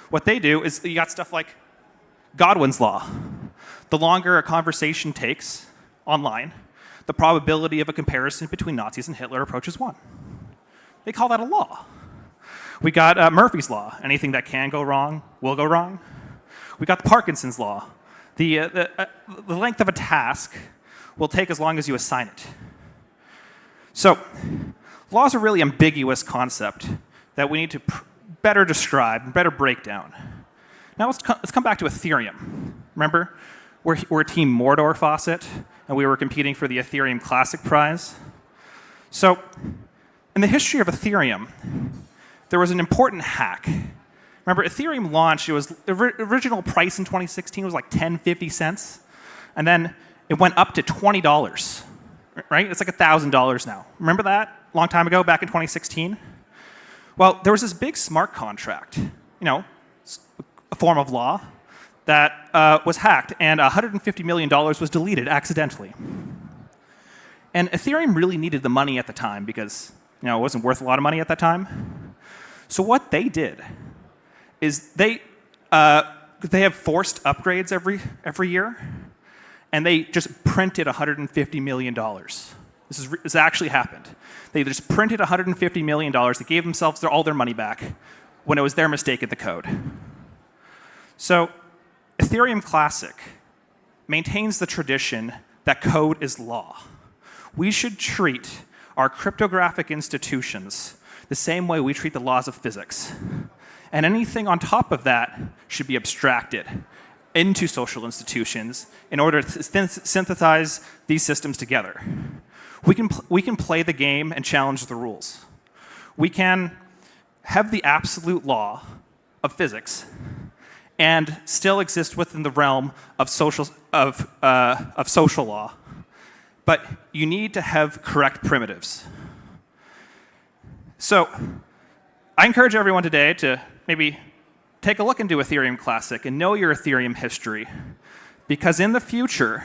S26: What they do is you got stuff like Godwin's law. The longer a conversation takes online, the probability of a comparison between Nazis and Hitler approaches 1. They call that a law. We got Murphy's law. Anything that can go wrong will go wrong. We got the Parkinson's law. The length of a task will take as long as you assign it. So law is a really ambiguous concept that we need to better describe, better break down. Now let's come back to Ethereum. Remember, we're Team Mordor Faucet, and we were competing for the Ethereum Classic Prize. So in the history of Ethereum, there was an important hack. Remember, Ethereum launched, the original price in 2016 was like 50 cents, and then it went up to $20, right? It's like $1,000 now. Remember that? A long time ago, back in 2016? Well, there was this big smart contract, a form of law, that was hacked, and $150 million was deleted accidentally. And Ethereum really needed the money at the time because it wasn't worth a lot of money at that time. So what they did is they have forced upgrades every year, and they just printed $150 million. This actually happened. They just printed $150 million. They gave themselves all their money back when it was their mistake at the code. So Ethereum Classic maintains the tradition that code is law. We should treat our cryptographic institutions the same way we treat the laws of physics. And anything on top of that should be abstracted into social institutions in order to synthesize these systems together. We can play the game and challenge the rules. We can have the absolute law of physics and still exist within the realm of social law. But you need to have correct primitives. So I encourage everyone today to maybe take a look into Ethereum Classic and know your Ethereum history. Because in the future,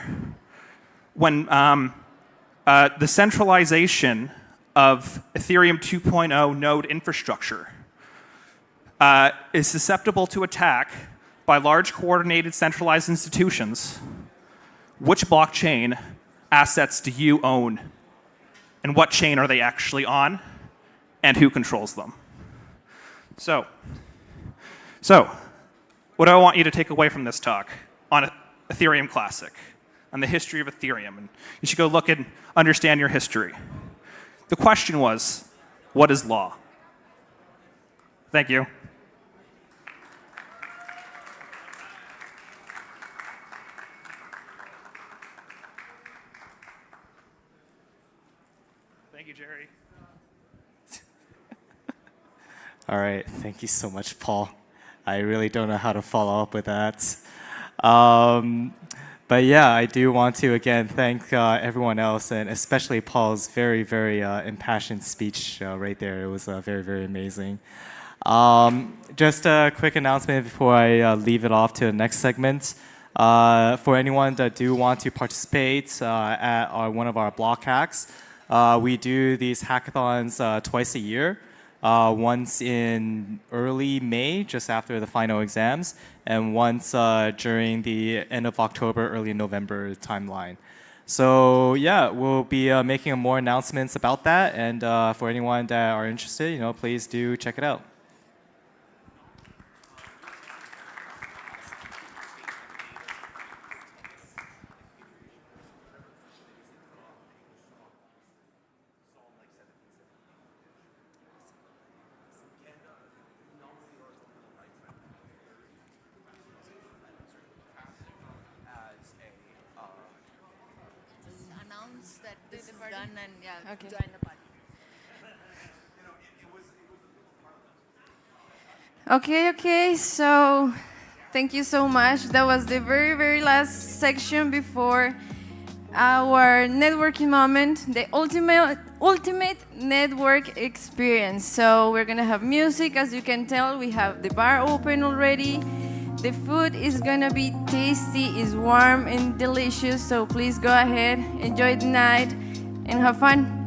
S26: when the centralization of Ethereum 2.0 node infrastructure is susceptible to attack by large coordinated centralized institutions, which blockchain assets do you own? And what chain are they actually on? And who controls them? So what do I want you to take away from this talk on Ethereum Classic, on the history of Ethereum? And you should go look and understand your history. The question was, what is law? Thank you. Thank you, Jerry.
S3: All right, thank you so much, Paul. I really don't know how to follow up with that. But yeah, I do want to again thank everyone else, and especially Paul's very, very impassioned speech right there. It was very, very amazing. Just a quick announcement before I leave it off to the next segment. For anyone that do want to participate at one of our block hacks, we do these hackathons twice a year. Once in early May, just after the final exams, and once during the end of October, early November timeline. So yeah, we'll be making more announcements about that, and for anyone that are interested, please do check it out.
S4: Okay. Okay, so thank you so much. That was the very, very last section before our networking moment, the ultimate network experience. So we're gonna have music, as you can tell, we have the bar open already. The food is gonna be tasty, is warm and delicious, so please go ahead, enjoy the night, and have fun.